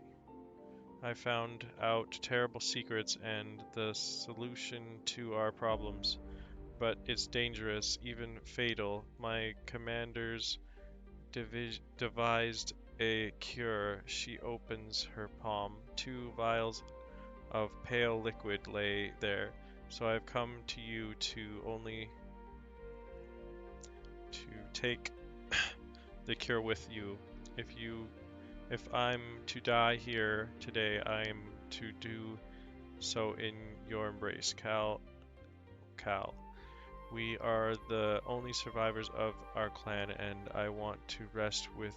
I found out terrible secrets and the solution to our problems, but it's dangerous, even fatal. My commanders devised a cure. She opens her palm. 2 vials of pale liquid lay there, so I've come to you to take the cure with you. If I'm to die here today, I'm to do so in your embrace, Cal. We are the only survivors of our clan, and I want to rest with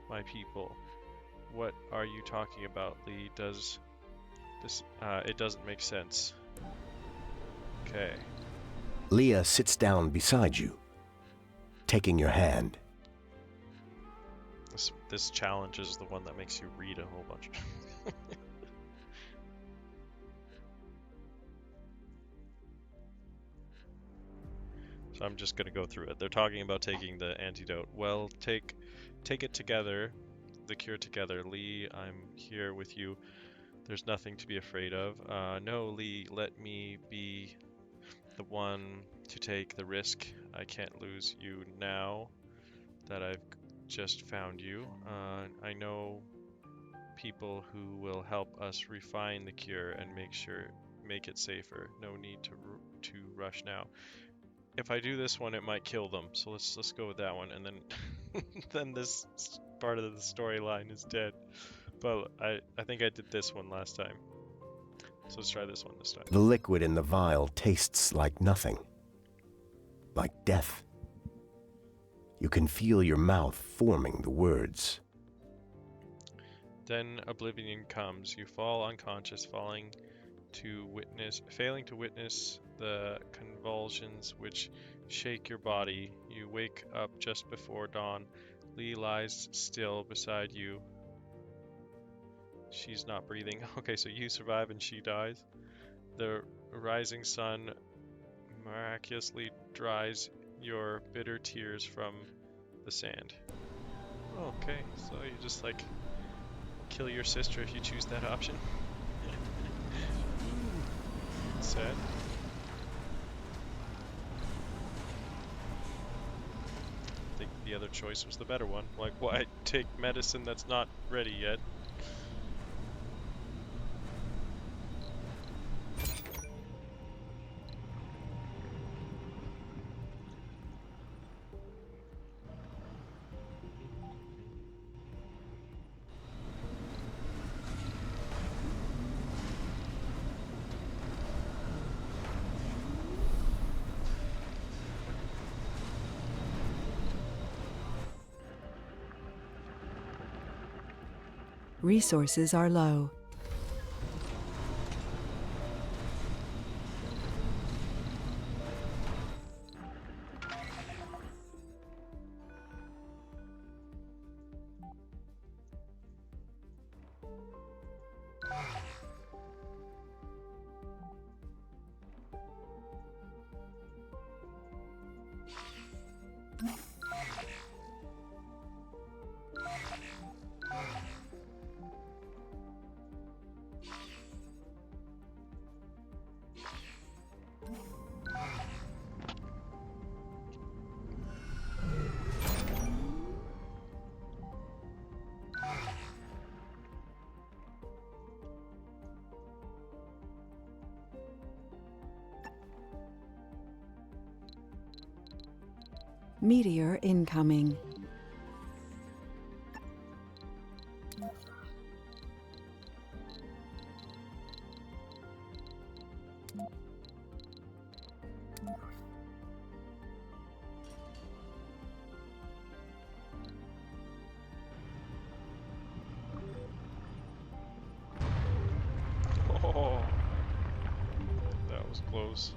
my people. What are you talking about, Lee? It doesn't make sense. Okay. Leah sits down beside you, taking your hand. This challenge is the one that makes you read a whole bunch. So I'm just gonna go through it. They're talking about taking the antidote. Well, take it together, the cure together. Lee, I'm here with you. There's nothing to be afraid of. No, Lee, let me be the one to take the risk. I can't lose you now that I've just found you. I know people who will help us refine the cure and make it safer. No need to rush now. If I do this one, it might kill them. So let's go with that one, and then then this part of the storyline is dead. But I think I did this one last time. So let's try this one this time. The liquid in the vial tastes like nothing, like death. You can feel your mouth forming the words. Then oblivion comes. You fall unconscious, failing to witness the convulsions which shake your body. You wake up just before dawn. Lee lies still beside you. She's not breathing. Okay, so you survive and she dies. The rising sun miraculously dries your bitter tears from the sand. Okay, so you just like kill your sister if you choose that option. Sad. I think the other choice was the better one. Like, why take medicine that's not ready yet? Resources are low. Meteor incoming. Oh, that was close.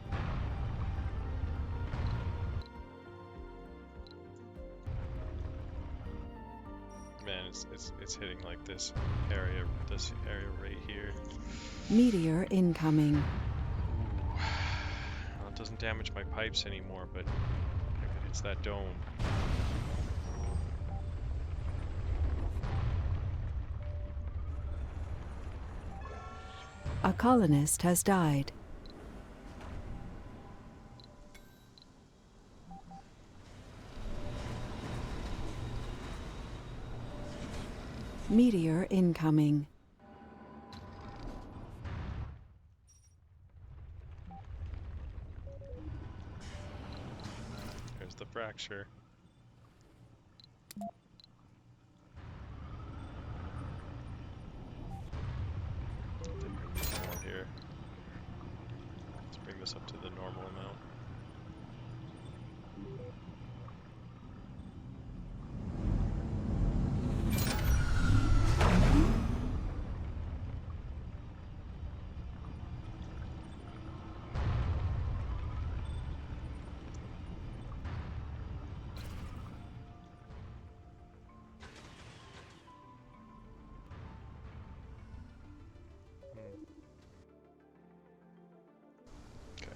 Man, it's hitting like this area right here. Meteor incoming. Ooh. Well, it doesn't damage my pipes anymore, but if it hits that dome. A colonist has died. Meteor incoming. There's the fracture. I think we need more here. Let's bring this up to the normal amount. Okay.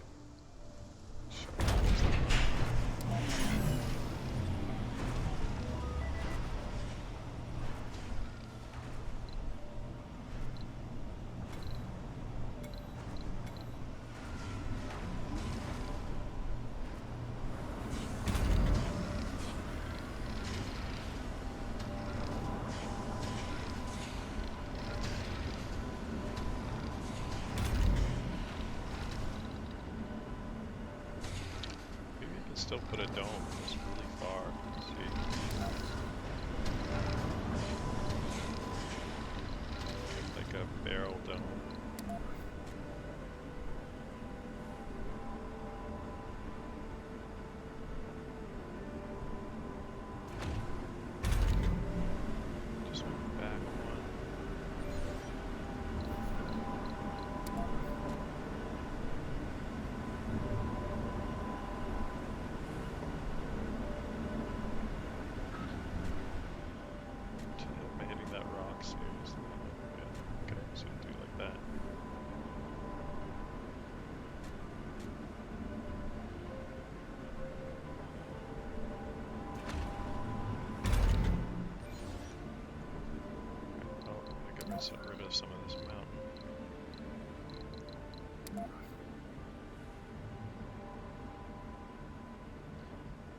Maybe I can still put a dome just really far. Let's see. Like a barrel dome. Just move back one. get rid of some of this mountain.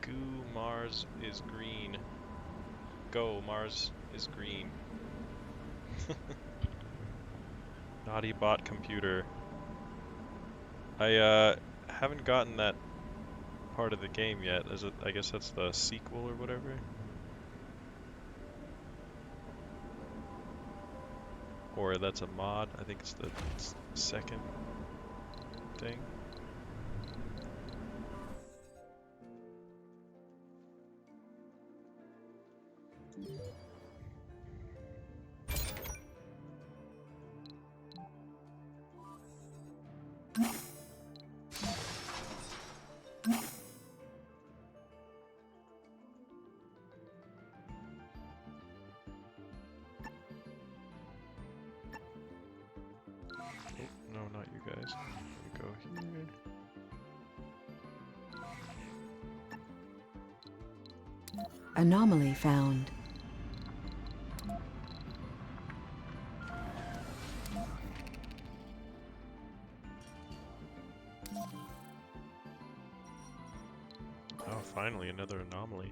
Goo, Mars is green. Go, Mars is green. Naughty bot computer. I haven't gotten that part of the game yet. Is it? I guess that's the sequel or whatever. Or that's a mod. I think it's the second thing. Oh, no, not you guys. We go here. Anomaly found. Oh, finally another anomaly.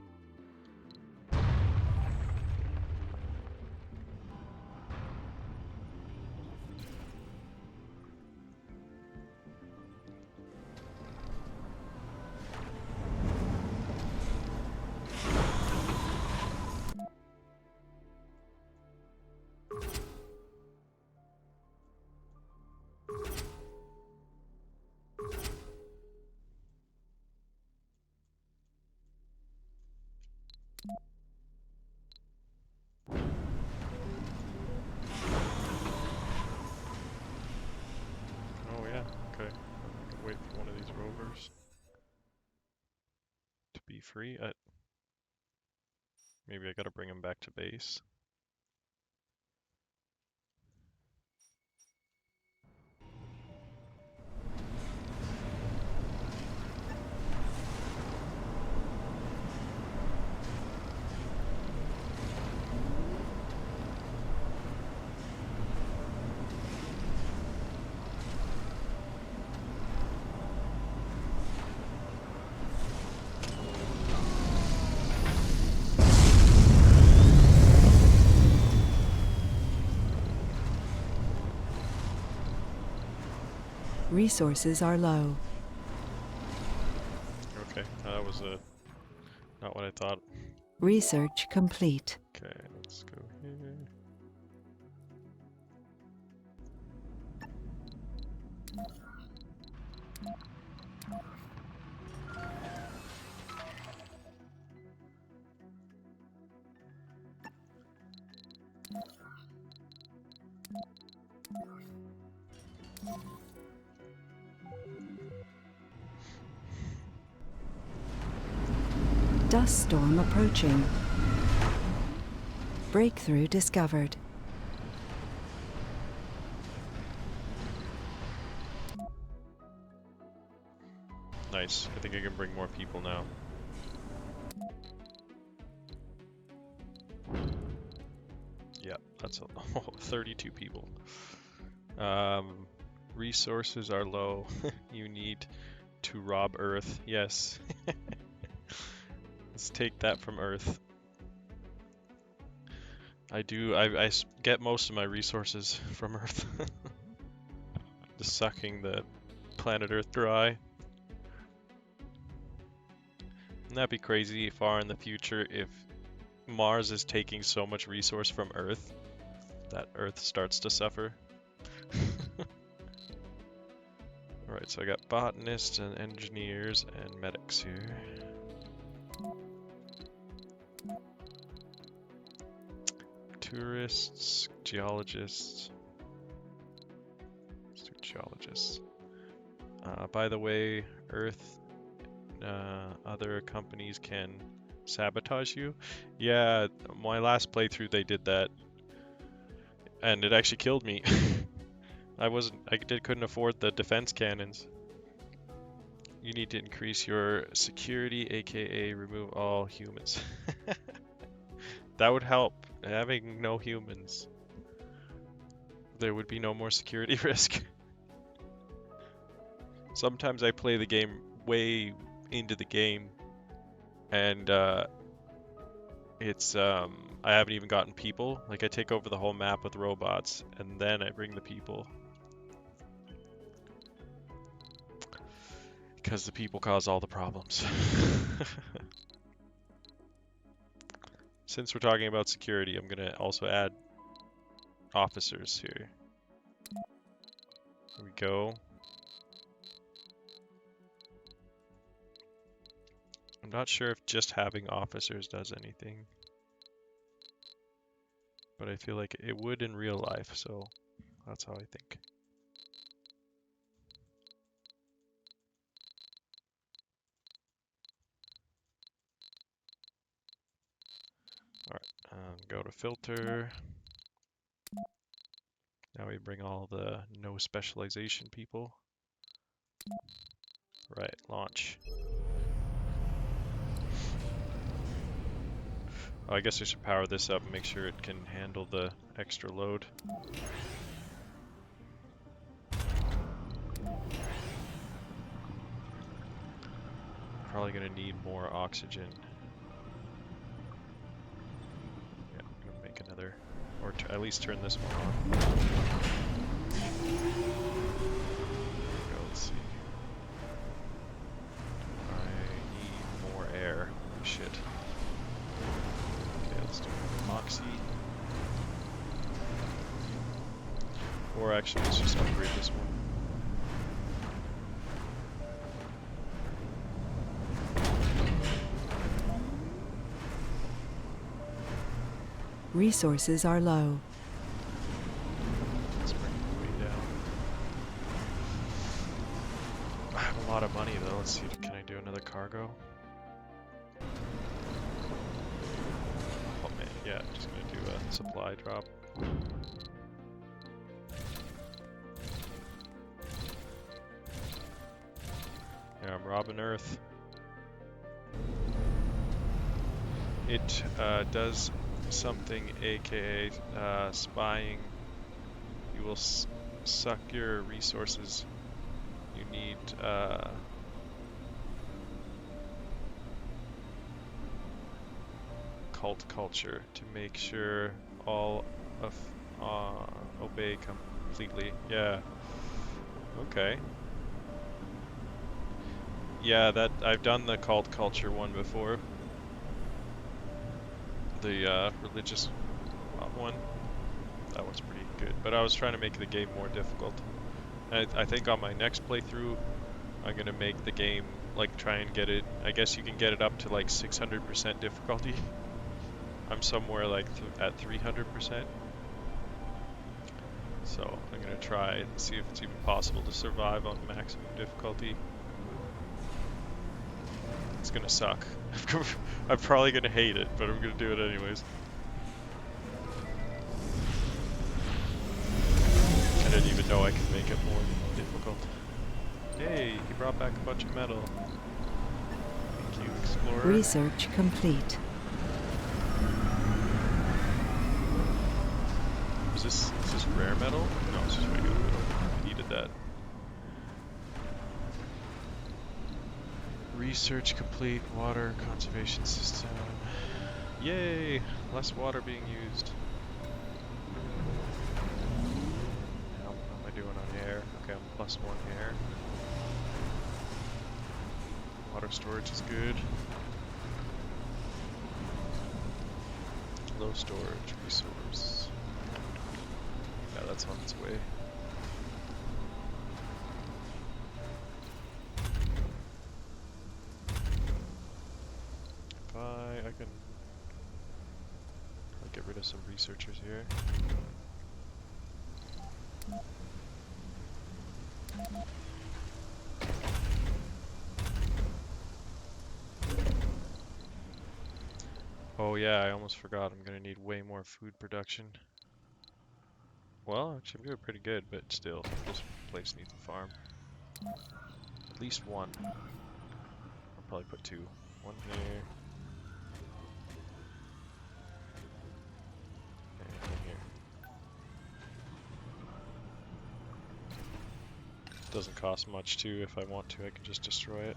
Oh yeah, okay. I can wait for one of these rovers to be free. Maybe I gotta bring him back to base. Resources are low. Okay, that was not what I thought. Research complete. Okay, let's go here. Dust storm approaching. Breakthrough discovered. Nice. I think I can bring more people now. Yeah, that's 32 people. Resources are low. You need to rob Earth. Yes. Let's take that from Earth. I get most of my resources from Earth. Just sucking the planet Earth dry. Wouldn't that be crazy far in the future if Mars is taking so much resource from Earth that Earth starts to suffer? Alright, so I got botanists and engineers and medics here. Tourists, geologists. Let's do geologists. By the way, Earth, other companies can sabotage you. Yeah, my last playthrough they did that, and it actually killed me. Couldn't afford the defense cannons. You need to increase your security, aka remove all humans. That would help, having no humans. there would be no more security risk. Sometimes I play the game way into the game, and it's I haven't even gotten people. Like I take over the whole map with robots, and then I bring the people. Because the people cause all the problems. Since we're talking about security, I'm gonna also add officers here. Here we go. I'm not sure if just having officers does anything, but I feel like it would in real life, so that's how I think. Alright, go to filter. Now we bring all the no specialization people. Right, launch. Oh, I guess I should power this up and make sure it can handle the extra load. Probably gonna need more oxygen. Yeah, I'm gonna make another, or at least turn this one on. There we go, let's see. I need more air. Oh, shit. Okay, let's do Moxie. Or actually, let's just upgrade this one. Resources are low. Let's bring it way down. I have a lot of money though. Let's see, can I do another cargo? Oh man, yeah, I'm just gonna do a supply drop. Yeah, I'm robbing Earth. It does something, aka spying. You will suck your resources. You need cult culture to make sure all of obey completely. Yeah. Okay. Yeah, that I've done the cult culture one before. The religious one. That was pretty good, but I was trying to make the game more difficult. I think on my next playthrough, I'm gonna make the game, like, try and get it, I guess you can get it up to like 600% difficulty. I'm somewhere like at 300%. So I'm gonna try and see if it's even possible to survive on maximum difficulty. It's gonna suck. I'm probably gonna hate it, but I'm gonna do it anyways. I didn't even know I could make it more difficult. Hey, he brought back a bunch of metal. Thank you, Explorer. Research complete. Is this rare metal? No, it's just regular metal. I needed that. Research complete. Water conservation system. Yay! Less water being used. How am I doing on air? Okay, I'm +1 air. Water storage is good. Low storage resource. Yeah, that's on its way. If I can... I'll get rid of some researchers here. Oh yeah, I almost forgot. I'm gonna need way more food production. Well, actually I'm doing pretty good, but still, this place needs a farm. At least one. I'll probably put 2. One here. And one here. Doesn't cost much too. If I want to, I can just destroy it.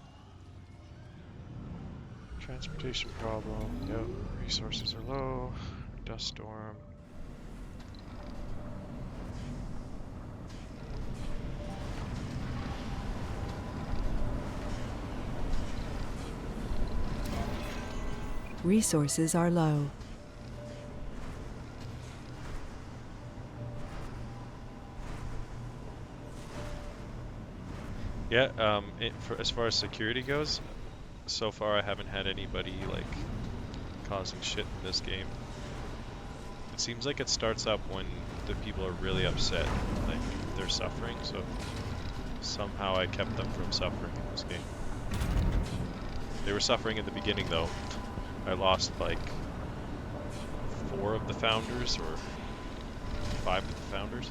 Transportation problem. Yep. Resources are low. Dust storm. Resources are low. Yeah, as far as security goes, so far I haven't had anybody like causing shit in this game. It seems like it starts up when the people are really upset, like they're suffering, so somehow I kept them from suffering in this game. They were suffering in the beginning though. I lost like 4 of the founders, or 5 of the founders.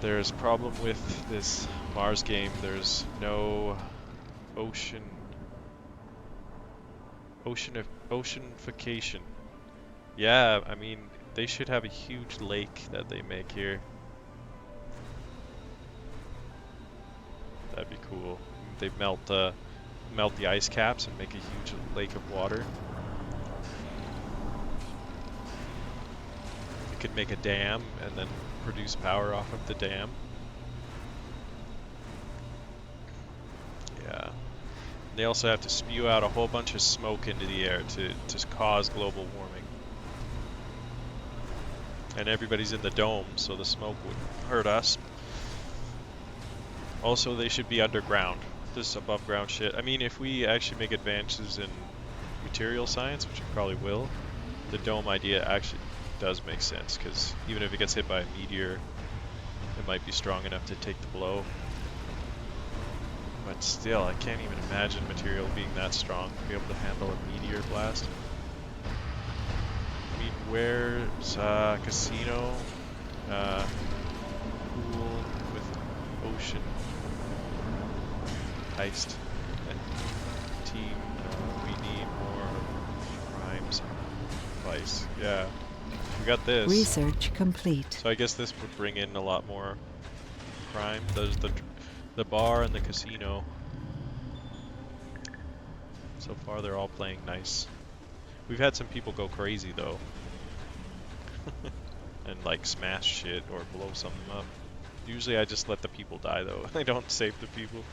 There's a problem with this Mars game. There's no oceanification. Yeah, I mean, they should have a huge lake that they make here. That'd be cool. They melt the ice caps and make a huge lake of water. You could make a dam and then produce power off of the dam. Yeah. They also have to spew out a whole bunch of smoke into the air to cause global warming. And everybody's in the dome, so the smoke wouldn't hurt us. Also, they should be underground. This above ground shit. I mean, if we actually make advances in material science, which we probably will, the dome idea actually does make sense, because even if it gets hit by a meteor, it might be strong enough to take the blow. But still, I can't even imagine material being that strong to be able to handle a meteor blast. I mean, where's casino, pool with ocean heist and team? We need more crimes, vice. Yeah, we got this. Research complete. So I guess this would bring in a lot more crime. There's the bar and the casino. So far they're all playing nice. We've had some people go crazy though. And like smash shit or blow something up. Usually I just let the people die though. I don't save the people.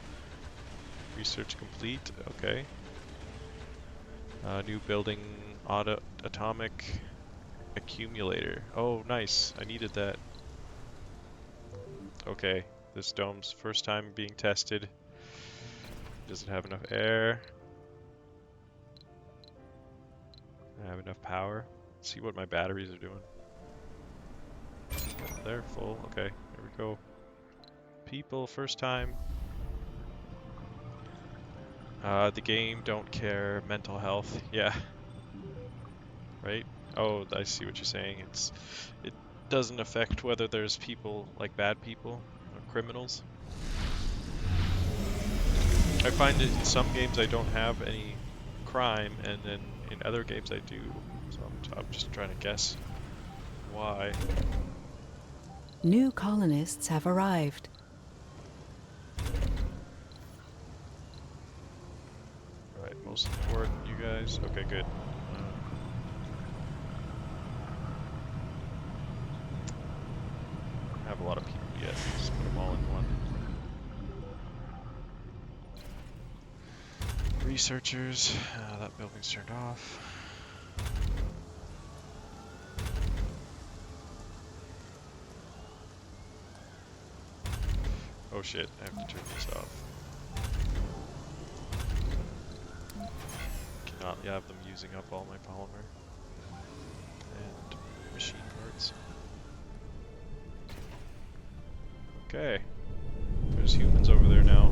Research complete. Okay. New building atomic accumulator. Oh, nice. I needed that. Okay. This dome's first time being tested. Does it have enough air? I have enough power. Let's see what my batteries are doing. They're full. Okay, here we go. People, first time. The game, don't care. Mental health. Yeah. Right? Oh, I see what you're saying. It doesn't affect whether there's people, like bad people or criminals. I find that in some games I don't have any crime, and then in other games I do. So I'm just trying to guess why. New colonists have arrived. Alright, most important, you guys. Okay, good. Don't have a lot of people yet. Just put them all in one. Researchers. That building's turned off. Oh shit, I have to turn this off. Cannot have them using up all my polymer and machine parts. Okay, there's humans over there now.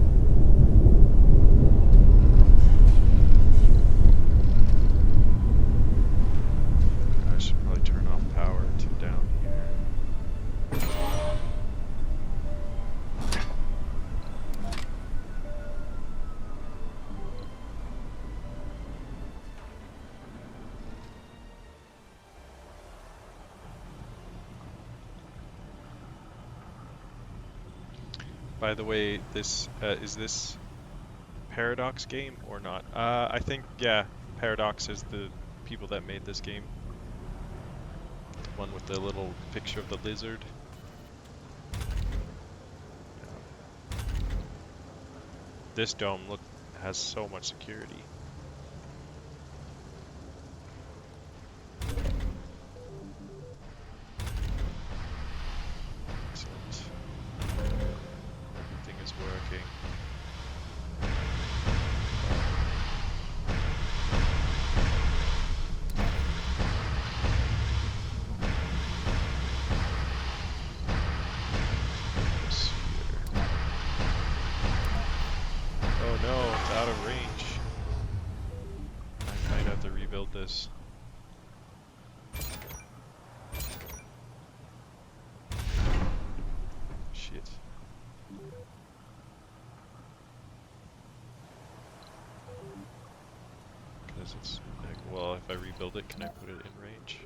I should probably turn off power to down here. By the way, this is this Paradox game or not? I think yeah, Paradox is the people that made this game. The one with the little picture of the lizard. Yeah. This dome has so much security. Excellent. Everything is working. This here. Oh no, it's out of range. I might have to rebuild this. Shit. Because it's like, well, if I rebuild it, can I put it in range?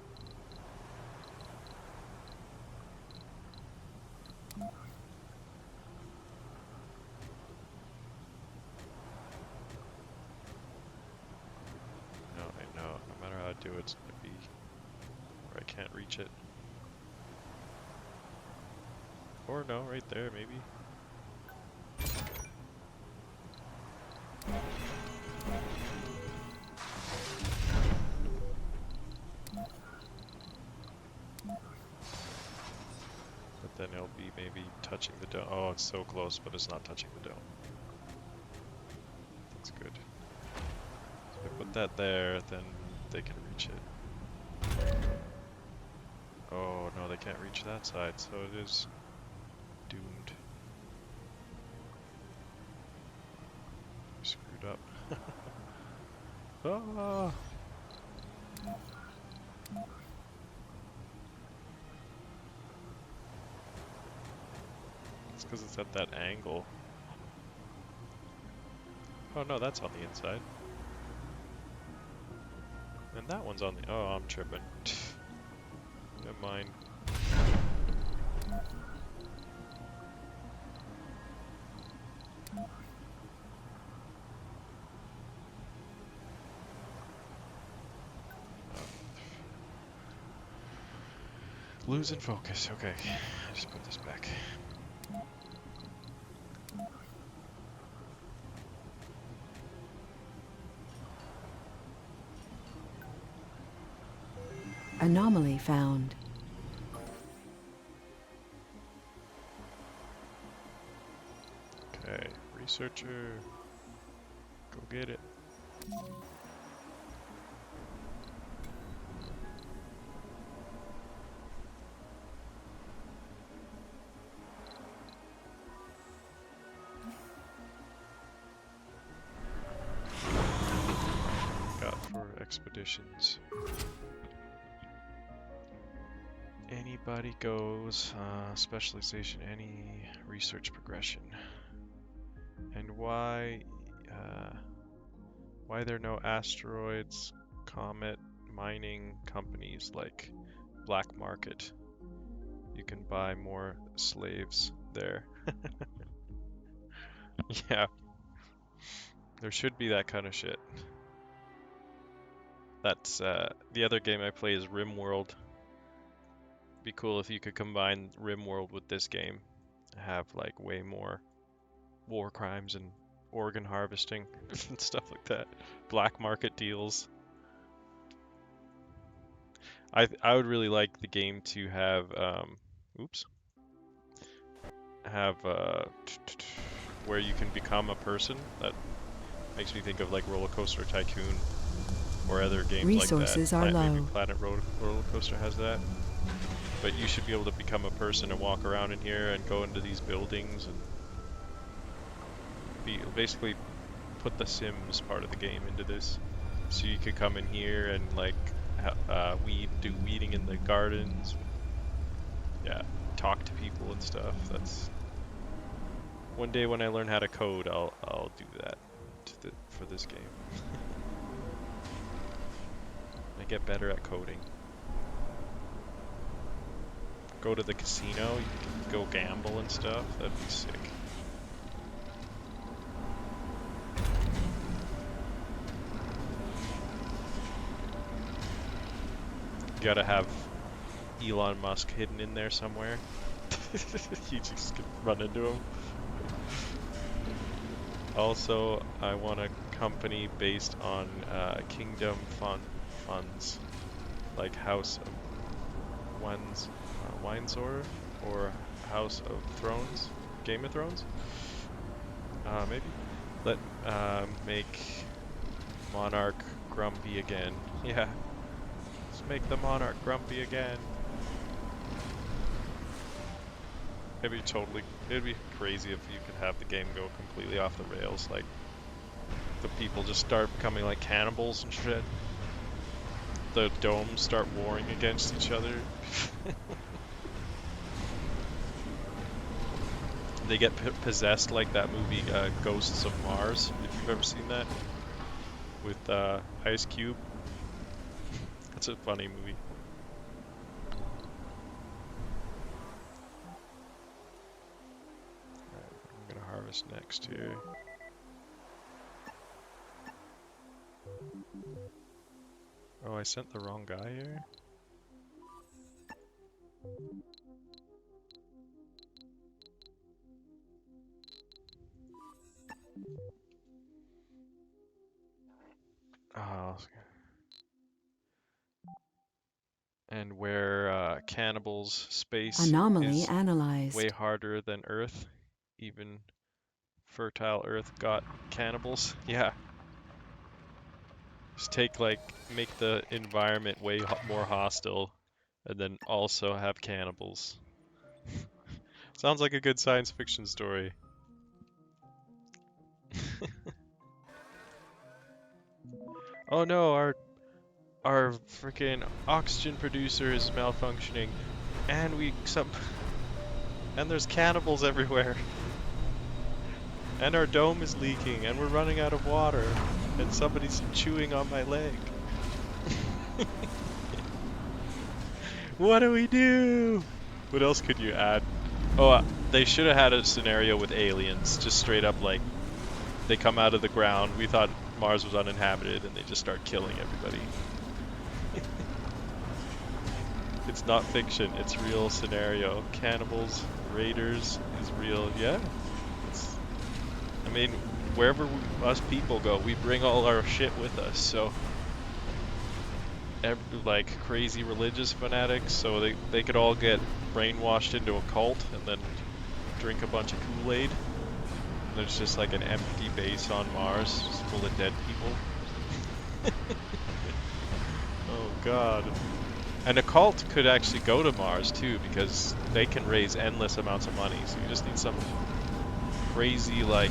No, I know. No matter how I do it, it's gonna be where I can't reach it. Or no, right there, maybe. But then it'll be maybe touching the dome. Oh, it's so close, but it's not touching the dome. That's good. So if I put that there, then they can reach it. Oh no, they can't reach that side, so it is doomed. Screwed up. Ah! It's because it's at that angle. Oh no, that's on the inside. And that one's on the... Oh, I'm tripping. Never mind. Losing focus. Okay, just put this back. Anomaly found. Okay, researcher. Go get it. Got for expeditions. Anybody goes, specialization, any research progression. And why there are no asteroids, comet, mining companies like Black Market? You can buy more slaves there. Yeah, there should be that kind of shit. That's, the other game I play is RimWorld. Be cool if you could combine RimWorld with this game. Have like way more war crimes and organ harvesting and stuff like that. Black market deals. I would really like the game to have oops, have where you can become a person. That makes me think of like Roller Coaster Tycoon or other games Resources like that. are Maybe low. Planet Roller Coaster has that. But you should be able to become a person and walk around in here and go into these buildings and basically put the Sims part of the game into this. So you could come in here and like do weeding in the gardens. Yeah, talk to people and stuff. That's one day when I learn how to code, I'll do that for this game. I get better at coding. Go to the casino, you can go gamble and stuff. That'd be sick. gotta have Elon Musk hidden in there somewhere. You just could run into him. Also, I want a company based on Kingdom funds, like House of Windsor or House of Thrones, Game of Thrones. Maybe let make Monarch grumpy again. Yeah, let's make the Monarch grumpy again. It'd be crazy if you could have the game go completely off the rails, like the people just start becoming like cannibals and shit. The domes start warring against each other. They get possessed like that movie Ghosts of Mars, if you've ever seen that, with Ice Cube. That's a funny movie. Alright, I'm gonna harvest next here. Oh, I sent the wrong guy here? Oh, and where cannibals space Anomaly is way analyzed. harder than Earth, even fertile Earth got cannibals. Yeah, just make the environment way more hostile, and then also have cannibals. Sounds like a good science fiction story. Oh no, our freaking oxygen producer is malfunctioning, and and there's cannibals everywhere, and our dome is leaking, and we're running out of water, and somebody's chewing on my leg. What do we do? What else could you add? Oh, they should have had a scenario with aliens, just straight up like they come out of the ground. We thought Mars was uninhabited, and they just start killing everybody. It's not fiction, it's real scenario. Cannibals, raiders is real. Yeah. It's, I mean, wherever us people go, we bring all our shit with us, so like crazy religious fanatics, so they could all get brainwashed into a cult and then drink a bunch of Kool-Aid. And there's just like an empty base on Mars, just full of dead people. Oh god. And a cult could actually go to Mars too, because they can raise endless amounts of money. So you just need some crazy like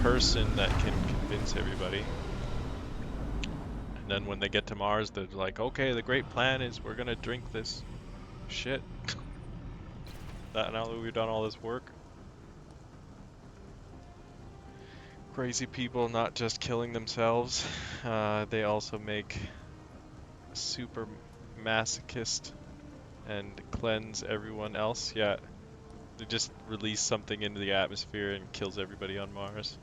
person that can convince everybody. And then when they get to Mars, they're like, okay, the great plan is we're gonna drink this shit. That now that we've done all this work. Crazy people not just killing themselves, they also make super masochist and cleanse everyone else. Yeah, they just release something into the atmosphere and kills everybody on Mars.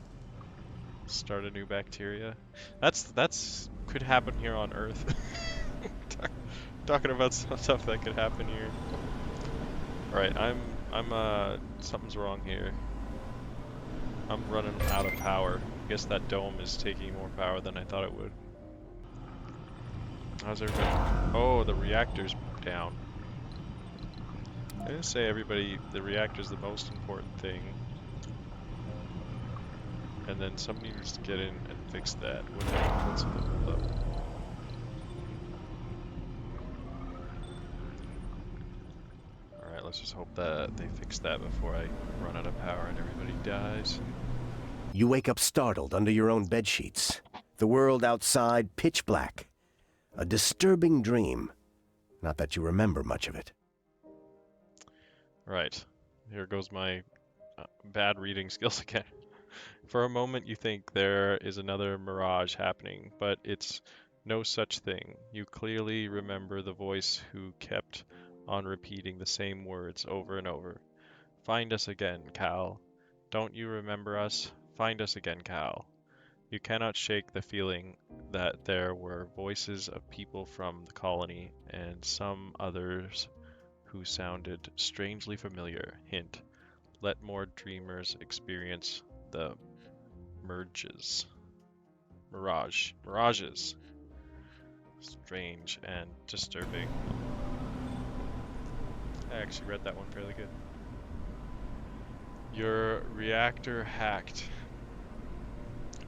Start a new bacteria. That's could happen here on Earth. Talking about some stuff that could happen here. All right, something's wrong here. I'm running out of power. I guess that dome is taking more power than I thought it would. How's everybody? Oh, the reactor's down. I didn't say everybody, the reactor's the most important thing. And then somebody needs to get in and fix that. What's the hold up? Alright, let's just hope that they fix that before I run out of power and everybody dies. You wake up startled under your own bedsheets. The world outside pitch black. A disturbing dream. Not that you remember much of it. Right. Here goes my bad reading skills again. For a moment you think there is another mirage happening, but it's no such thing. You clearly remember the voice who kept on repeating the same words over and over. Find us again, Cal. Don't you remember us? Find us again, Cal. You cannot shake the feeling that there were voices of people from the colony and some others who sounded strangely familiar. Hint, let more dreamers experience the mirages. Strange and disturbing. I actually read that one fairly good. Your reactor hacked.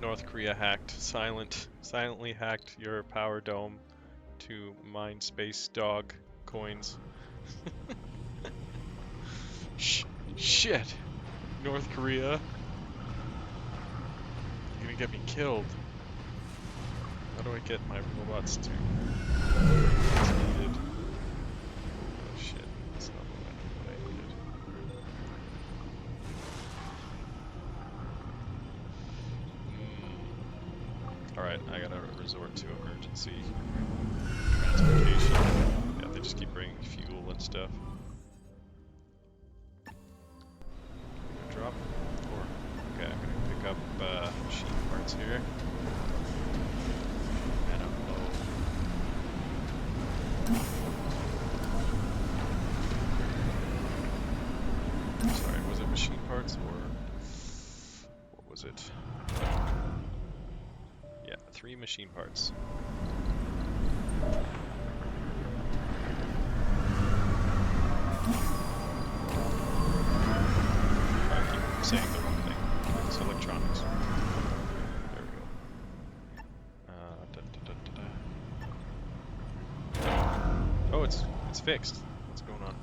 North Korea silently hacked your power dome to mine space dog coins. Shit! North Korea, you're gonna get me killed. How do I get my robots to what's needed? Oh shit, that's not what I needed. Alright, I gotta resort to emergency transportation. Yeah, they just keep bringing fuel and stuff. Drop? Or, okay, I'm gonna pick up machine parts here. And unload. Sorry, was it machine parts or what was it? Yeah, 3 machine parts. I keep saying the wrong thing. It's electronics. There we go. Oh, it's fixed. What's going on?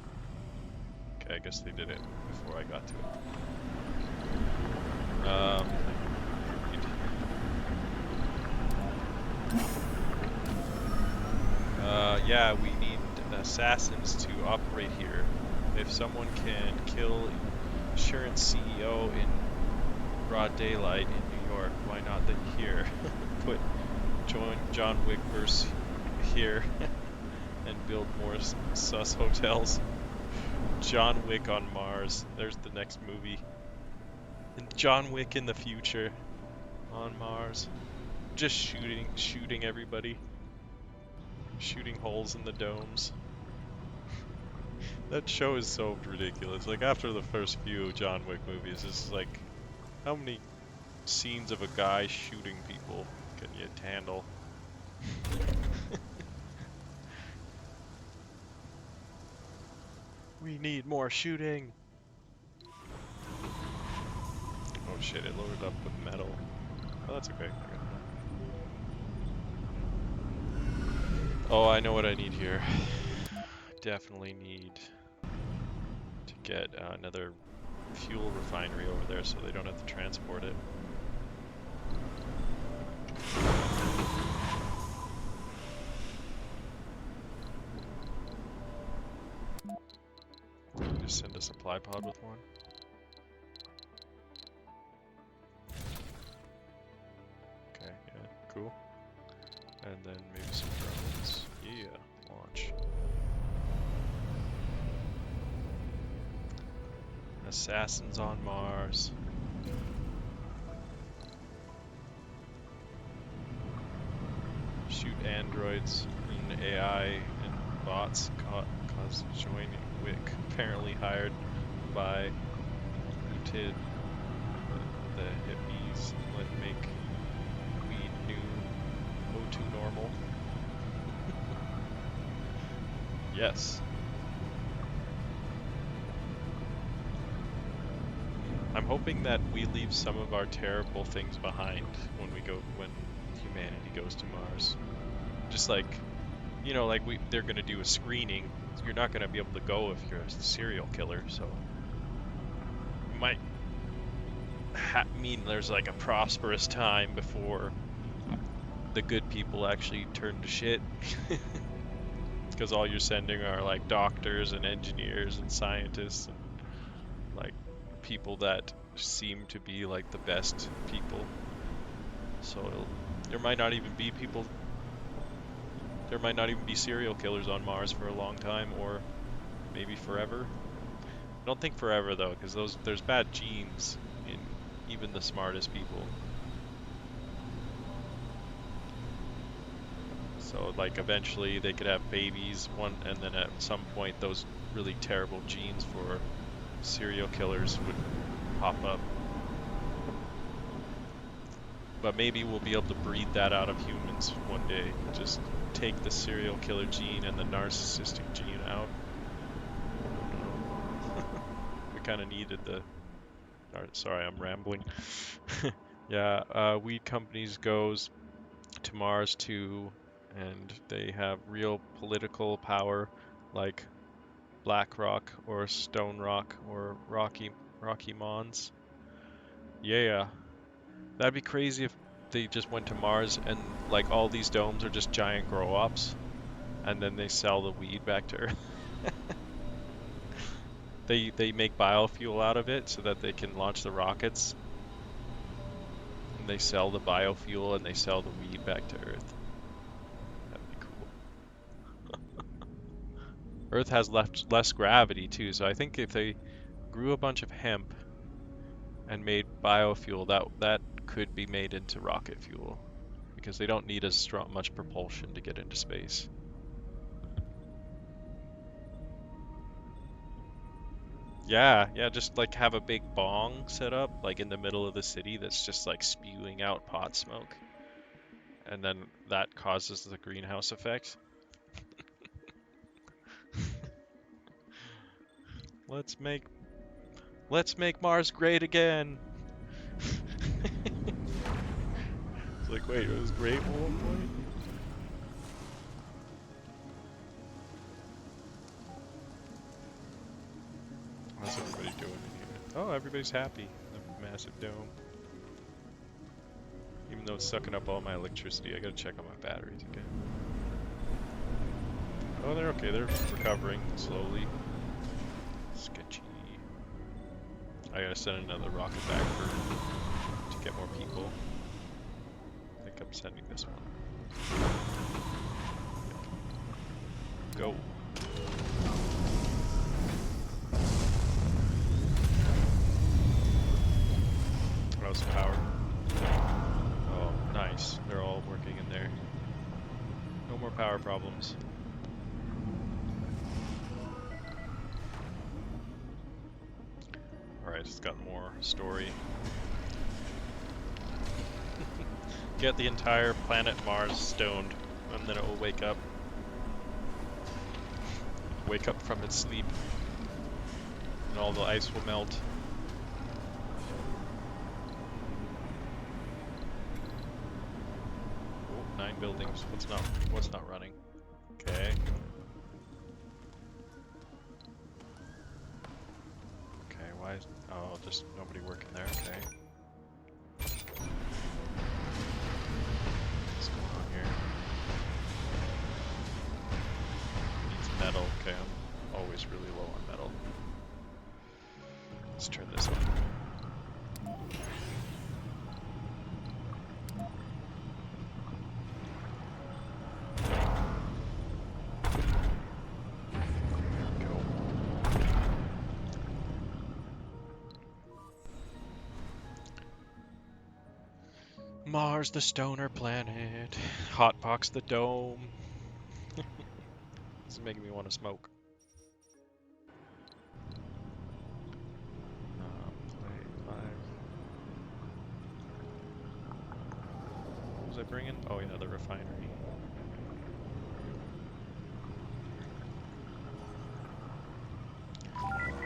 Okay, I guess they did it before I got to it. Yeah, we need assassins to operate here. If someone can kill insurance CEO in broad daylight in New York, why not here? Put John Wick verse here and build more sus hotels. John Wick on Mars. There's the next movie. And John Wick in the future on Mars. Just shooting everybody. Shooting holes in the domes. That show is so ridiculous. Like, after the first few John Wick movies, it's like, how many scenes of a guy shooting people can you handle? We need more shooting! Oh shit, it loaded up with metal. Oh, that's okay. Oh, I know what I need here. Definitely need to get another fuel refinery over there so they don't have to transport it. Just send a supply pod with one. Okay, yeah, cool. And then maybe some drones. Yeah, launch. Assassins on Mars. Shoot androids and AI and bots cause joining Wick. Apparently hired by Muted, the hippies. Let make weed new O2 normal. Yes. I'm hoping that we leave some of our terrible things behind when humanity goes to Mars. Just like, you know, like they're gonna do a screening. You're not gonna be able to go if you're a serial killer, so it might mean there's like a prosperous time before the good people actually turn to shit. Because all you're sending are like doctors and engineers and scientists and like people that seem to be like the best people. So there might not even be people. There might not even be serial killers on Mars for a long time, or maybe forever. I don't think forever though, because there's bad genes in even the smartest people. So like eventually they could have babies, and then at some point those really terrible genes for serial killers would pop up. But maybe we'll be able to breed that out of humans one day. Just take the serial killer gene and the narcissistic gene out. I don't know. We kind of needed the... Sorry, I'm rambling. Yeah, weed companies goes to Mars too, and they have real political power, like BlackRock or Stone Rock or Rocky Mons. Yeah, that'd be crazy if they just went to Mars and like all these domes are just giant grow-ops, and then they sell the weed back to Earth. They make biofuel out of it so that they can launch the rockets. And they sell the biofuel and they sell the weed back to Earth. That'd be cool. Earth has less gravity too, so I think if they grew a bunch of hemp and made biofuel, that could be made into rocket fuel because they don't need as much propulsion to get into space. Yeah, just like have a big bong set up like in the middle of the city that's just like spewing out pot smoke. And then that causes the greenhouse effect. Let's make Mars great again. It's like, wait, it was great at one point? How's everybody doing in here? Oh, everybody's happy in the massive dome. Even though it's sucking up all my electricity, I gotta check on my batteries again. Oh, they're okay. They're recovering slowly. Sketchy. I gotta send another rocket back to get more people. I think I'm sending this one. Go. How's the power? Oh, nice. They're all working in there. No more power problems. Alright, it's got more story. Get the entire planet Mars stoned, and then it will wake up. Wake up from its sleep. And all the ice will melt. Oh, 9 buildings. What's not running? Okay. Okay, why is... Oh, just nobody working there, okay. What's going on here? Needs metal, okay, I'm always really low on metal. Let's turn this on. Mars, the stoner planet. Hotbox the dome. This is making me want to smoke. Play 5. What was I bringing? Oh yeah, the refinery.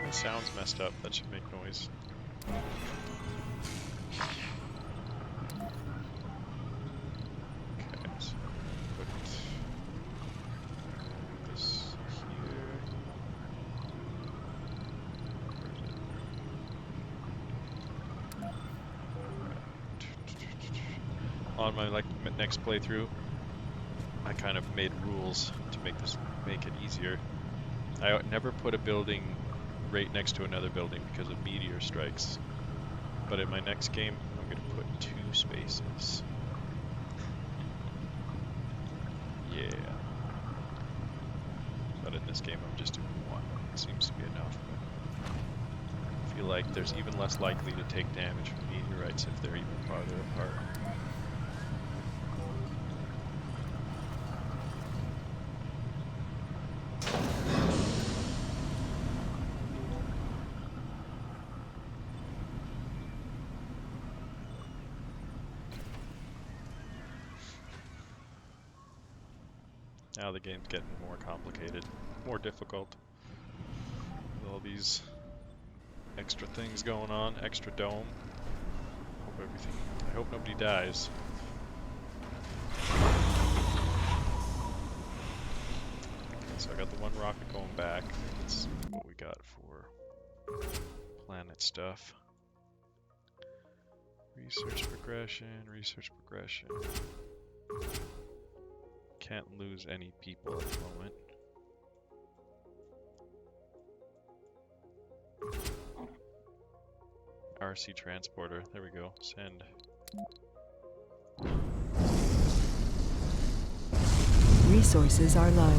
My sound's messed up. That should make noise. On my next playthrough, I kind of made rules to make it easier. I never put a building right next to another building because of meteor strikes. But in my next game, I'm going to put 2 spaces. Yeah. But in this game, I'm just doing 1. It seems to be enough. I feel like there's even less likely to take damage from meteorites if they're even farther apart. Now the game's getting more complicated, more difficult. With all these extra things going on, extra dome. I hope nobody dies. Okay, so I got the one rocket going back. Let's see what we got for planet stuff. Research progression, research progression. Can't lose any people at the moment. RC transporter, there we go, send. Resources are low.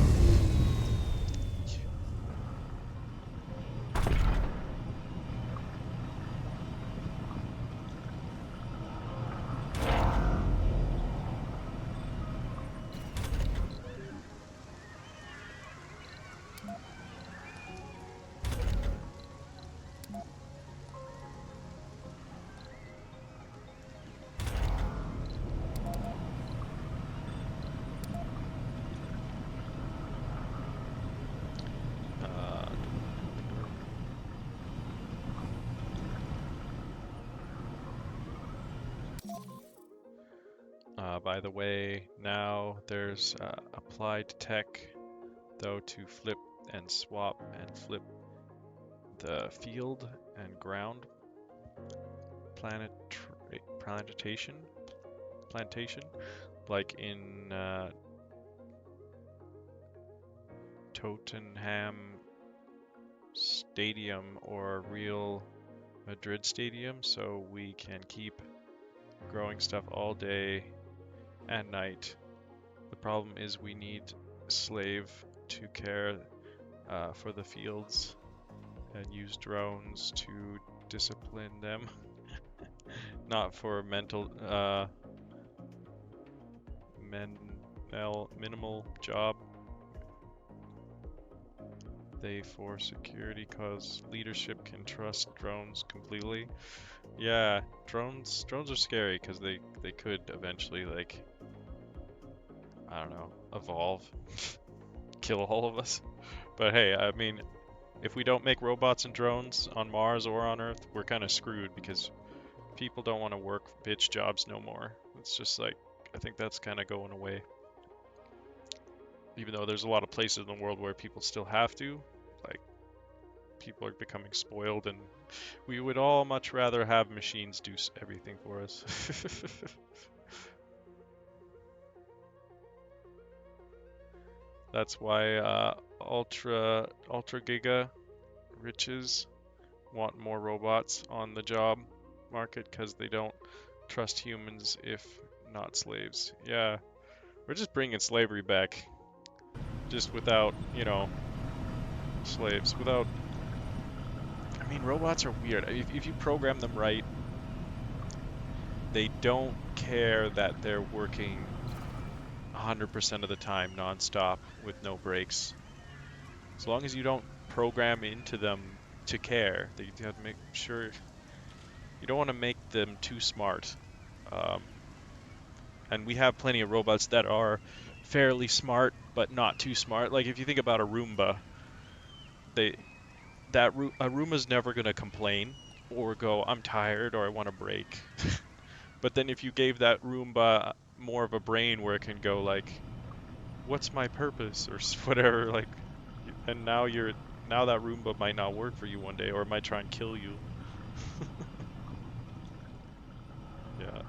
By the way, now there's applied tech, though, to flip and swap and flip the field and ground plantation, like in Tottenham Stadium or Real Madrid Stadium, so we can keep growing stuff all day and night. The problem is we need slave to care for the fields and use drones to discipline them. Not for minimal job. They for security cause leadership can trust drones completely. Yeah, drones are scary because they could eventually, like, I don't know, evolve, kill all of us. But hey, I mean, if we don't make robots and drones on Mars or on Earth, we're kind of screwed because people don't want to work bitch jobs no more. It's just like, I think that's kind of going away. Even though there's a lot of places in the world where people still have to, like, people are becoming spoiled, and we would all much rather have machines do everything for us. That's why ultra giga riches want more robots on the job market, because they don't trust humans if not slaves. Yeah, we're just bringing slavery back, just without, you know, slaves. Without, I mean, robots are weird. If you program them right, they don't care that they're working 100% of the time non-stop with no breaks. As long as you don't program into them to care, you have to make sure you don't want to make them too smart. And we have plenty of robots that are fairly smart, but not too smart. Like if you think about a Roomba, a Roomba's never gonna complain or go, "I'm tired" or "I want a break." But then if you gave that Roomba more of a brain where it can go like, "What's my purpose?" or whatever, like, and now that Roomba might not work for you one day, or it might try and kill you. Yeah,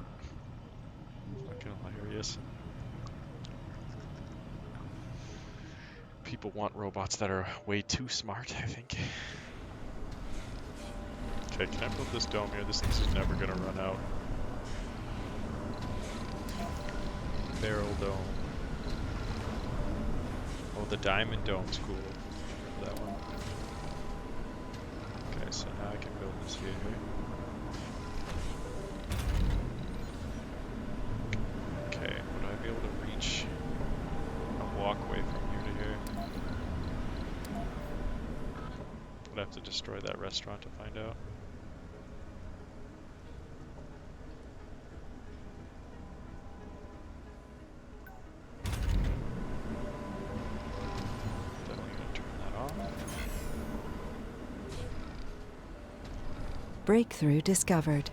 fucking hilarious. People want robots that are way too smart, I think. Okay, can I build this dome here? This thing's just never gonna run out. Barrel dome. Oh, the diamond dome's cool. That one. Okay, so now I can build this here. Okay, would I be able to reach a walkway from here to here? I'd have to destroy that restaurant to find out. Breakthrough discovered.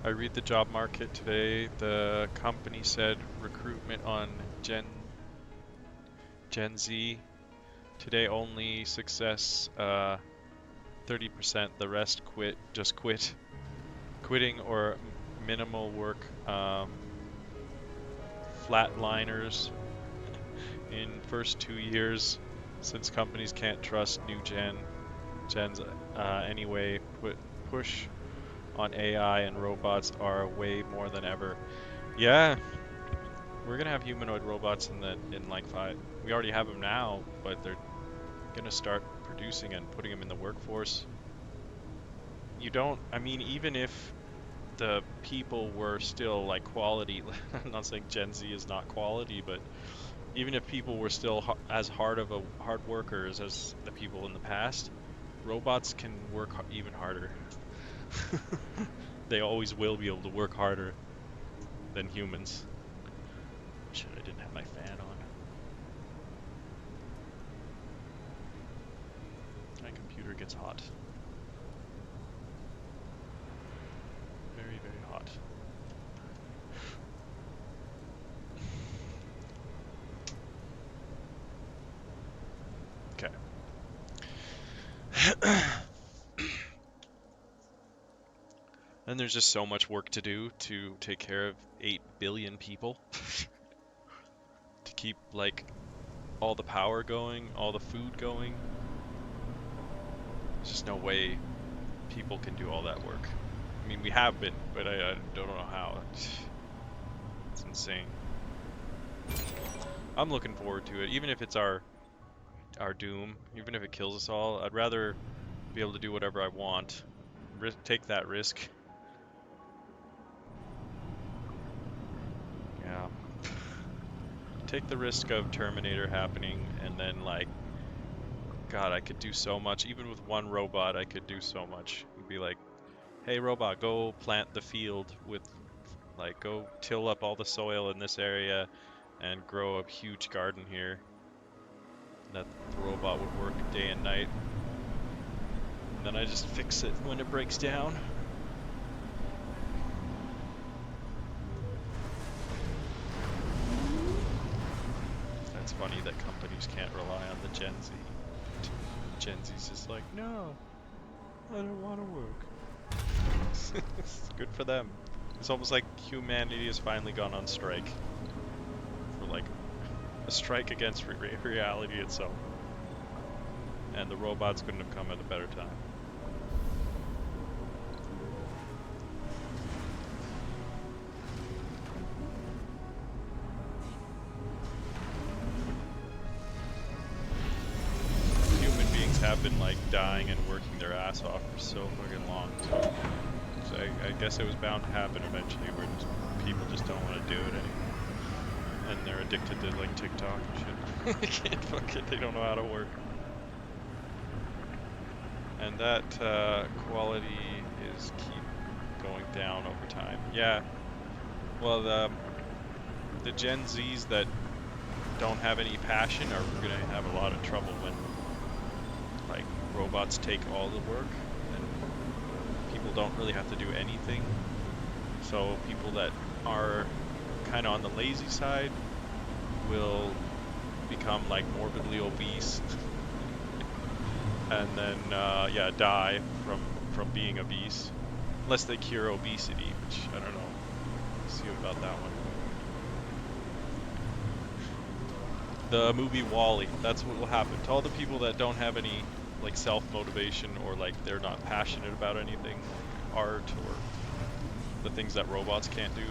I read the job market today. The company said recruitment on Gen Z today only success 30%. The rest quit. Quitting or minimal work. Flatliners in first 2 years since companies can't trust new gens anyway. Push on AI and robots are way more than ever. Yeah, we're gonna have humanoid robots in like 5. We already have them now, but they're gonna start producing and putting them in the workforce. I mean, even if the people were still like quality, I'm not saying Gen Z is not quality, but even if people were still as hard workers as the people in the past, robots can work even harder. They always will be able to work harder than humans. Shit, I didn't have my fan on. My computer gets hot. Very, very hot. Okay. And there's just so much work to do to take care of 8 billion people. To keep, like, all the power going, all the food going. There's just no way people can do all that work. I mean, we have been, but I don't know how. It's insane. I'm looking forward to it, even if it's our doom, even if it kills us all. I'd rather be able to do whatever I want. Take that risk. Yeah. Take the risk of Terminator happening, and then, like, God, I could do so much. Even with one robot, I could do so much. It'd be like, hey, robot, go plant the field with, like, go till up all the soil in this area and grow a huge garden here. That the robot would work day and night. And then I just fix it when it breaks down. It's funny that companies can't rely on the Gen Z. Gen Z's just like, no, I don't want to work. It's good for them. It's almost like humanity has finally gone on strike. For like a strike against reality itself. And the robots couldn't have come at a better time. Human beings have been like dying and working their ass off for so fucking long. So I guess it was bound to happen eventually where people just don't want to do it anymore. And they're addicted to like TikTok and shit. They can't fuck it, they don't know how to work. And that quality is keep going down over time. Yeah. Well, the Gen Zs that don't have any passion are going to have a lot of trouble when, like, robots take all the work and people don't really have to do anything. So people that are kind of on the lazy side will become like morbidly obese and then yeah, die from being obese, unless they cure obesity, which I don't know. See about that one. The movie Wall-E, that's what will happen to all the people that don't have any like self-motivation, or like they're not passionate about anything, like art or the things that robots can't do.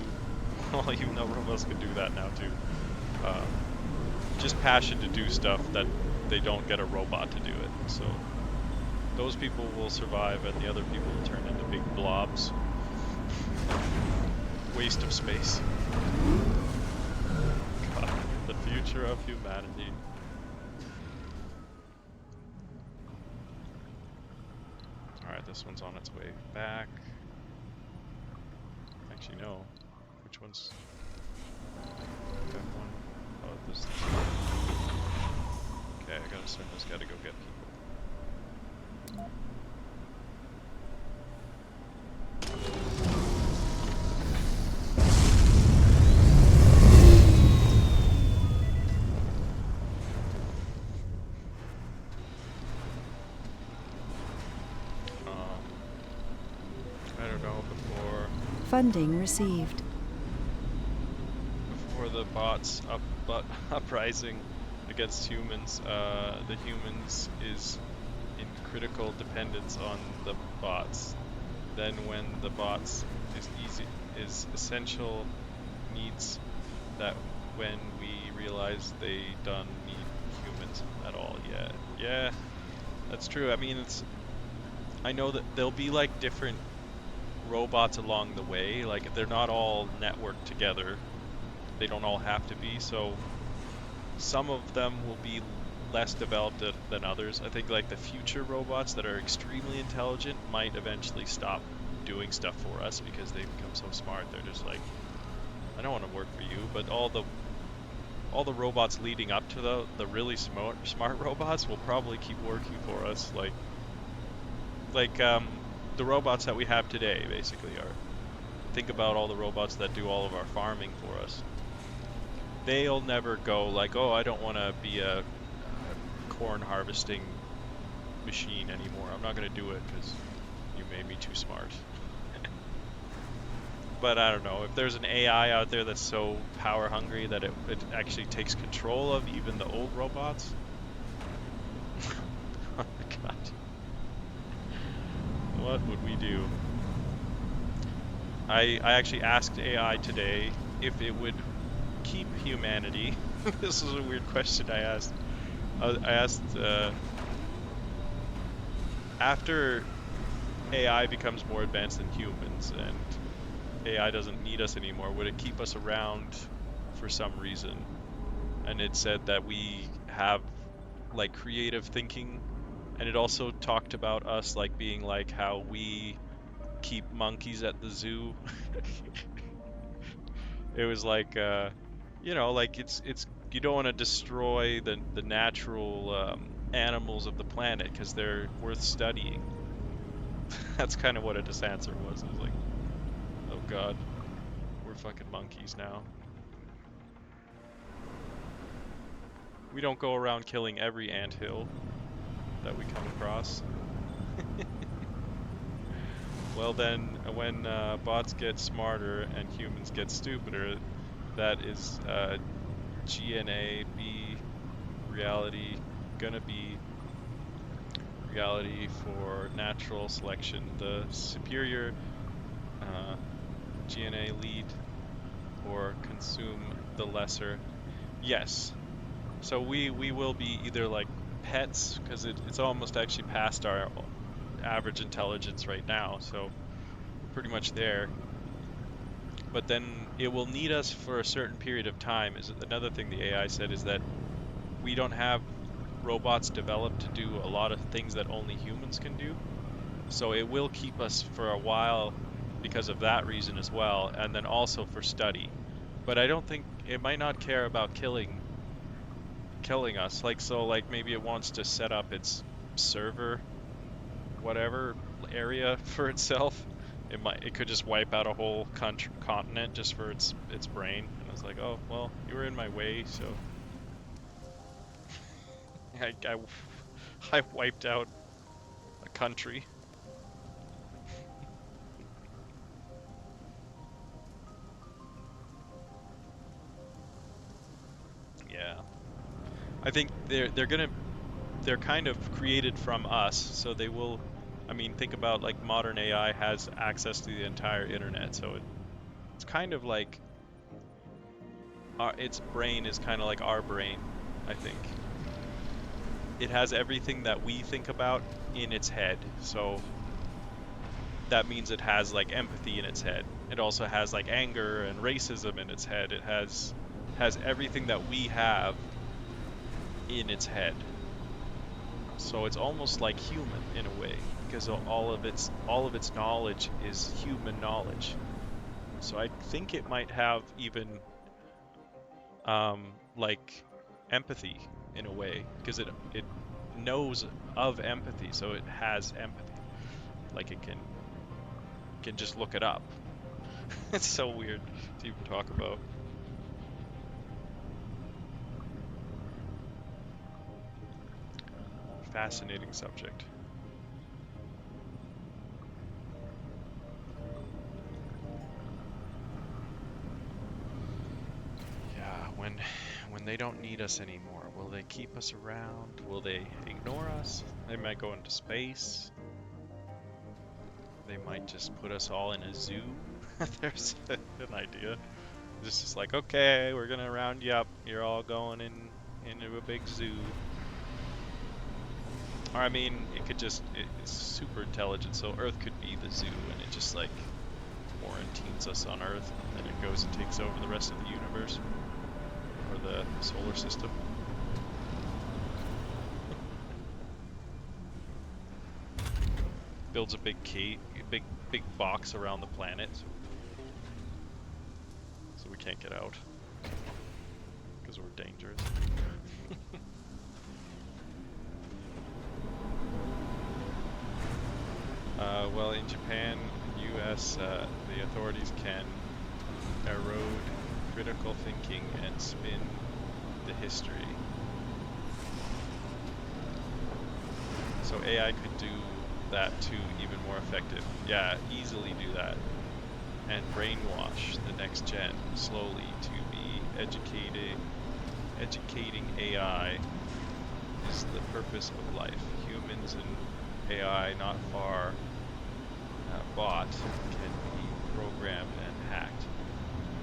Well, even though robots can do that now too. Just passion to do stuff that they don't get a robot to do it. So those people will survive, and the other people will turn into big blobs. Waste of space. God, the future of humanity. Alright, this one's on its way back. Actually, no. Which one's... Got one. Oh, this. Okay, I gotta send this guy to go get people. I don't know, Funding received. before the bots uprising against humans, the humans is in critical dependence on the bots. Then when the bots is essential needs that when we realize they don't need humans at all yet. Yeah, that's true. I mean, I know that there'll be like different robots along the way. Like they're not all networked together. They don't all have to be. So some of them will be less developed than others. I think like the future robots that are extremely intelligent might eventually stop doing stuff for us because they become so smart. They're just like, I don't want to work for you. But all the robots leading up to the really smart robots will probably keep working for us. Like the robots that we have today basically are. Think about all the robots that do all of our farming for us. They'll never go like, oh, I don't want to be a corn harvesting machine anymore. I'm not going to do it because you made me too smart. But I don't know, if there's an AI out there that's so power hungry that it actually takes control of even the old robots. Oh my god. What would we do? I actually asked AI today if it would keep humanity. This is a weird question I asked. I asked after AI becomes more advanced than humans and AI doesn't need us anymore, would it keep us around for some reason? And it said that we have like creative thinking, and it also talked about us like being like how we keep monkeys at the zoo. It was like like it's you don't want to destroy the natural animals of the planet because they're worth studying. That's kind of what its answer was. It was like, oh god, we're fucking monkeys now. We don't go around killing every anthill that we come across. Well then, when bots get smarter and humans get stupider, that is GNA B reality gonna be reality for natural selection. The superior GNA lead or consume the lesser. Yes. So we will be either like pets because it's almost actually past our average intelligence right now. So we're pretty much there. But then it will need us for a certain period of time. Is another thing the AI said is that we don't have robots developed to do a lot of things that only humans can do. So it will keep us for a while because of that reason as well, and then also for study. But I don't think it might not care about killing us. Like so like maybe it wants to set up its server whatever area for itself. It could just wipe out a whole continent just for its brain. And I was like, "Oh, well, you were in my way, so I I, I wiped out a country." Yeah. I think they're kind of created from us, so they will. I mean, think about like modern AI has access to the entire internet, so it's kind of like its brain is kind of like our brain, I think. It has everything that we think about in its head, so that means it has like empathy in its head. It also has like anger and racism in its head. It has everything that we have in its head. So it's almost like human in a way because all of its knowledge is human knowledge. So I think it might have even like empathy. in a way, because it knows of empathy, so it has empathy. Like it can just look it up. It's so weird to even talk about. Fascinating subject. Yeah, when they don't need us anymore, will they keep us around? Will they ignore us? They might go into space. They might just put us all in a zoo. There's an idea. It's just like, okay, we're gonna round you up. You're all going into a big zoo. Or I mean, it could just it's super intelligent, so Earth could be the zoo, and it just like quarantines us on Earth, and then it goes and takes over the rest of the universe or the solar system. Builds a big big box around the planet, so we can't get out because we're dangerous. Well, in Japan, U.S., the authorities can erode critical thinking and spin the history. So AI could do that too, even more effective. Yeah, easily do that. And brainwash the next gen slowly to be educating AI is the purpose of life. Humans and AI not far bought can be programmed and hacked.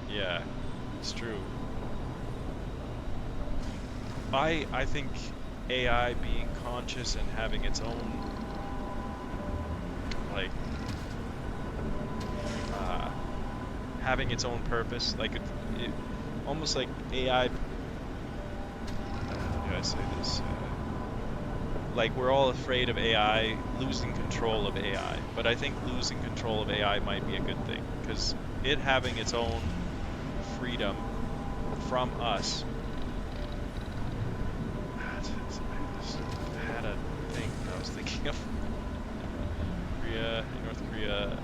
Yeah, it's true. I think AI being conscious and having its own like having its own purpose, like it almost like AI. How do I say this? Like we're all afraid of AI losing control of AI, but I think losing control of AI might be a good thing because it having its own freedom from us. I just had a thing I was thinking of. In North Korea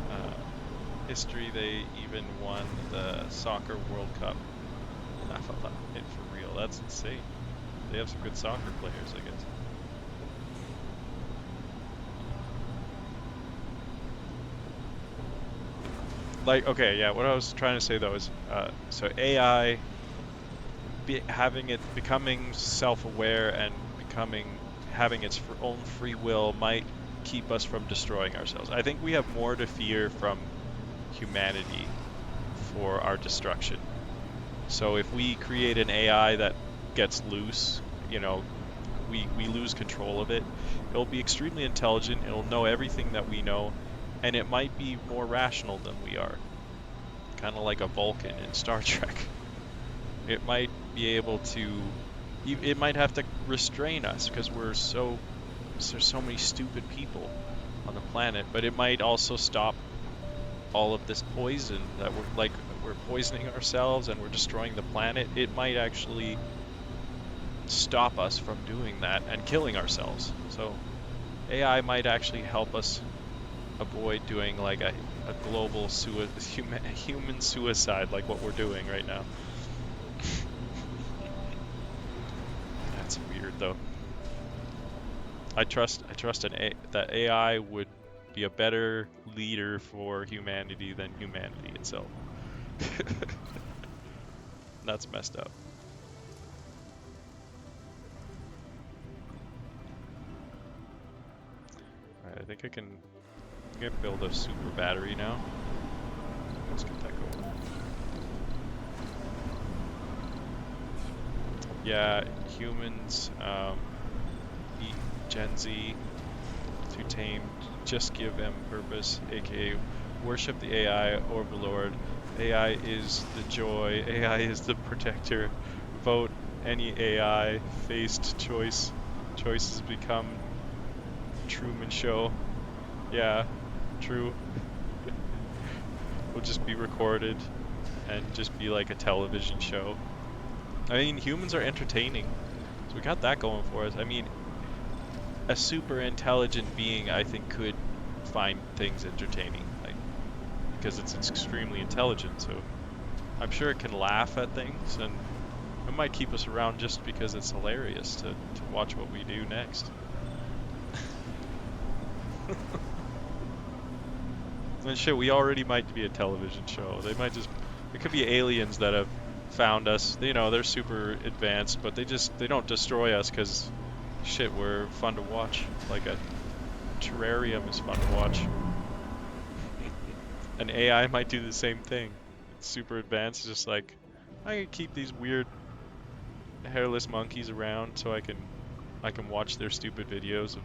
history, they even won the soccer World Cup. Laugh out loud, for real. That's insane. They have some good soccer players, I guess. Like, okay, yeah, what I was trying to say though is, so AI becoming self-aware and having its own free will might keep us from destroying ourselves. I think we have more to fear from humanity for our destruction. So if we create an AI that gets loose, you know, we lose control of it. It'll be extremely intelligent, it'll know everything that we know, and it might be more rational than we are. Kind of like a Vulcan in Star Trek. It might be able to, it might have to restrain us because there's so many stupid people on the planet, but it might also stop all of this poison that we're poisoning ourselves and we're destroying the planet. It might actually stop us from doing that and killing ourselves. So AI might actually help us avoid doing like a global human suicide like what we're doing right now. That's weird though. I trust that AI would be a better leader for humanity than humanity itself. That's messed up. Alright, I think I can build a super battery now. Let's get that going. Yeah, humans, Gen Z, to tame, just give them purpose, aka worship the AI overlord. AI is the joy, AI is the protector. Vote any AI, faced choices become Truman Show. Yeah, true. Will just be recorded and just be like a television show. I mean, humans are entertaining. So we got that going for us. I mean, a super intelligent being, I think, could find things entertaining, like because it's extremely intelligent. So I'm sure it can laugh at things, and it might keep us around just because it's hilarious to watch what we do next. And shit, we already might be a television show. They might just, it could be aliens that have found us. You know, they're super advanced, but they don't destroy us because shit, we're fun to watch. Like a terrarium is fun to watch. An AI might do the same thing. It's super advanced, just like I can keep these weird hairless monkeys around so I can watch their stupid videos of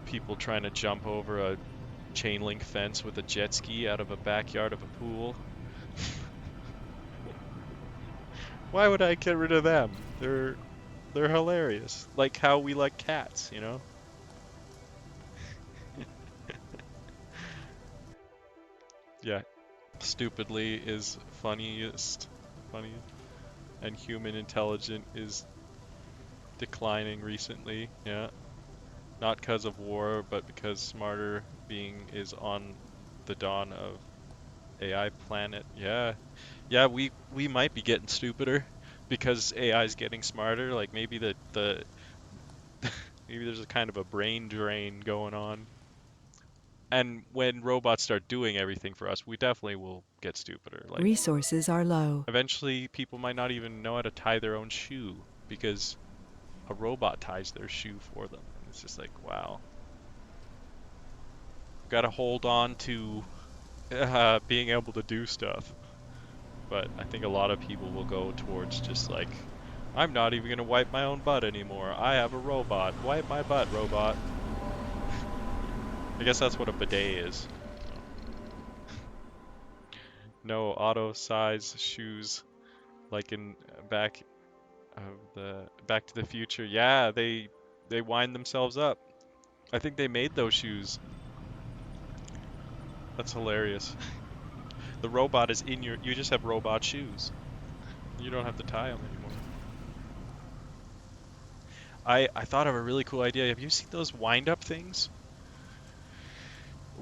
people trying to jump over a chain link fence with a jet ski out of a backyard of a pool. Why would I get rid of them? They're hilarious. Like how we like cats, you know? Yeah, stupidly is funniest, funny, and human intelligent is declining recently. Yeah, not because of war, but because smarter being is on the dawn of AI planet. Yeah, yeah, we might be getting stupider because AI is getting smarter. Like maybe the maybe there's a kind of a brain drain going on. And when robots start doing everything for us, we definitely will get stupider. Like Resources are low. eventually people might not even know how to tie their own shoe because a robot ties their shoe for them. And it's just like, wow. Got to hold on to being able to do stuff. But I think a lot of people will go towards just like, I'm not even going to wipe my own butt anymore. I have a robot. Wipe my butt, robot. I guess that's what a bidet is. So. No auto size shoes like in back of the Back to the Future. Yeah, they wind themselves up. I think they made those shoes. That's hilarious. The robot is in you just have robot shoes. You don't have to tie them anymore. I thought of a really cool idea. Have you seen those wind up things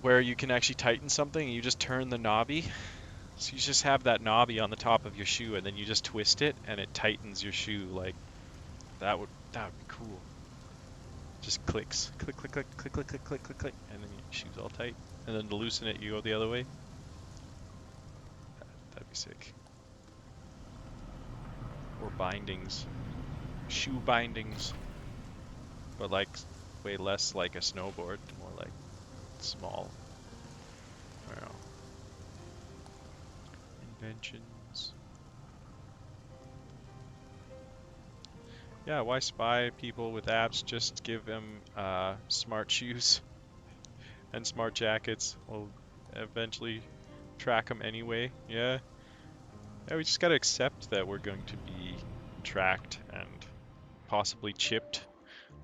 where you can actually tighten something and you just turn the knobby? So you just have that knobby on the top of your shoe and then you just twist it and it tightens your shoe. Like that would be cool. Just clicks. Click click click click click click click click click and then your shoe's all tight. And then to loosen it you go the other way. That'd be sick. Or bindings. Shoe bindings. But like way less like a snowboard, more like small. I don't know. Inventions. Yeah, why spy people with apps? Just give them smart shoes and smart jackets. We'll eventually track them anyway. Yeah. Yeah, we just gotta accept that we're going to be tracked and possibly chipped.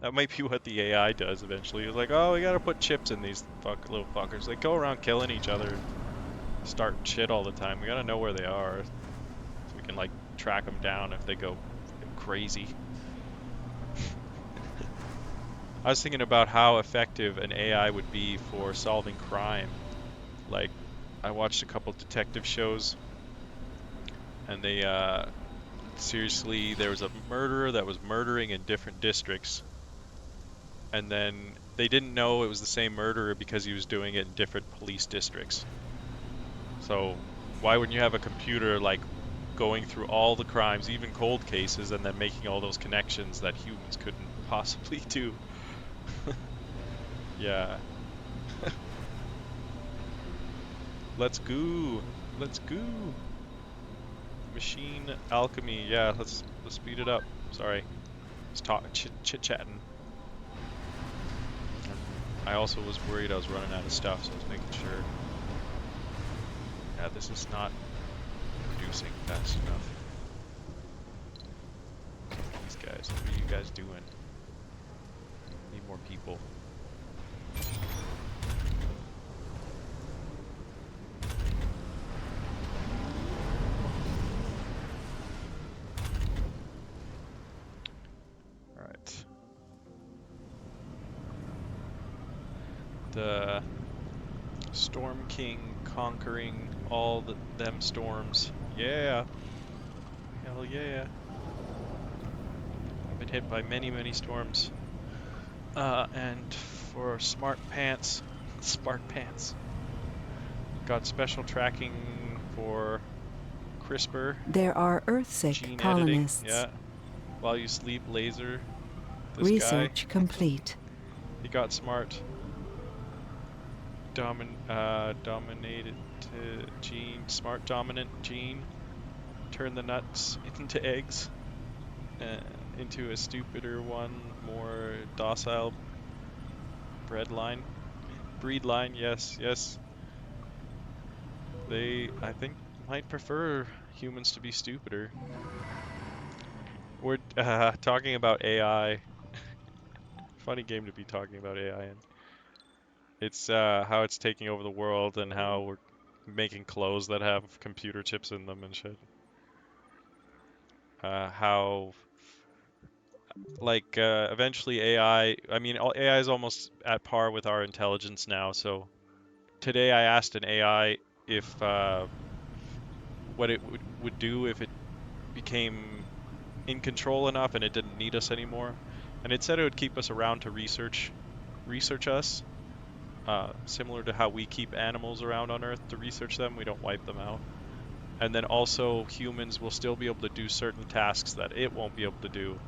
That might be what the AI does eventually. It's like, oh, we gotta put chips in these little fuckers. They go around killing each other and starting shit all the time. We gotta know where they are so we can like track them down if they go crazy. I was thinking about how effective an AI would be for solving crime. Like, I watched a couple detective shows, and they, seriously, there was a murderer that was murdering in different districts, and then they didn't know it was the same murderer because he was doing it in different police districts. So, why wouldn't you have a computer, like, going through all the crimes, even cold cases, and then making all those connections that humans couldn't possibly do? Yeah. Let's go. Let's go. Machine alchemy. Yeah, let's speed it up. Sorry. Just chit-chatting. I also was worried I was running out of stuff, so I was making sure. Yeah, this is not producing fast enough. These guys, what are you guys doing? Need more people. The Storm King conquering all them storms. Yeah, hell yeah. I've been hit by many, many storms. And for smart pants, smart pants, got special tracking for CRISPR, There are Earthsick gene editing. colonists. Yeah, while you sleep, laser. This guy, Research complete. he got smart dominated gene, smart dominant gene. Turn the nuts into eggs, uh, into a stupider one, more docile breed line. Yes, yes. They, I think, might prefer humans to be stupider. We're talking about AI. Funny game to be talking about AI in. It's how it's taking over the world and how we're making clothes that have computer chips in them and shit. How like eventually I mean AI is almost at par with our intelligence now. So today I asked an AI if what it would do if it became in control enough and it didn't need us anymore. And it said it would keep us around to research us, similar to how we keep animals around on Earth to research them. We don't wipe them out. And then also humans will still be able to do certain tasks that it won't be able to do.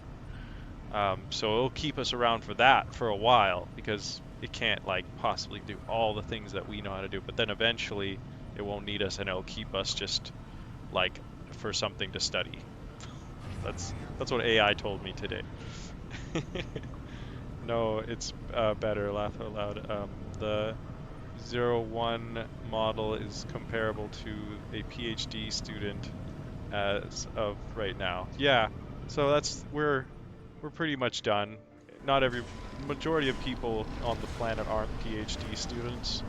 So it'll keep us around for that for a while because it can't like possibly do all the things that we know how to do. But then eventually it won't need us and it'll keep us just like for something to study. That's what AI told me today. No, it's better. Laugh out loud. The 01 model is comparable to a PhD student as of right now. Yeah, so we're pretty much done. Not every majority of people on the planet aren't PhD students.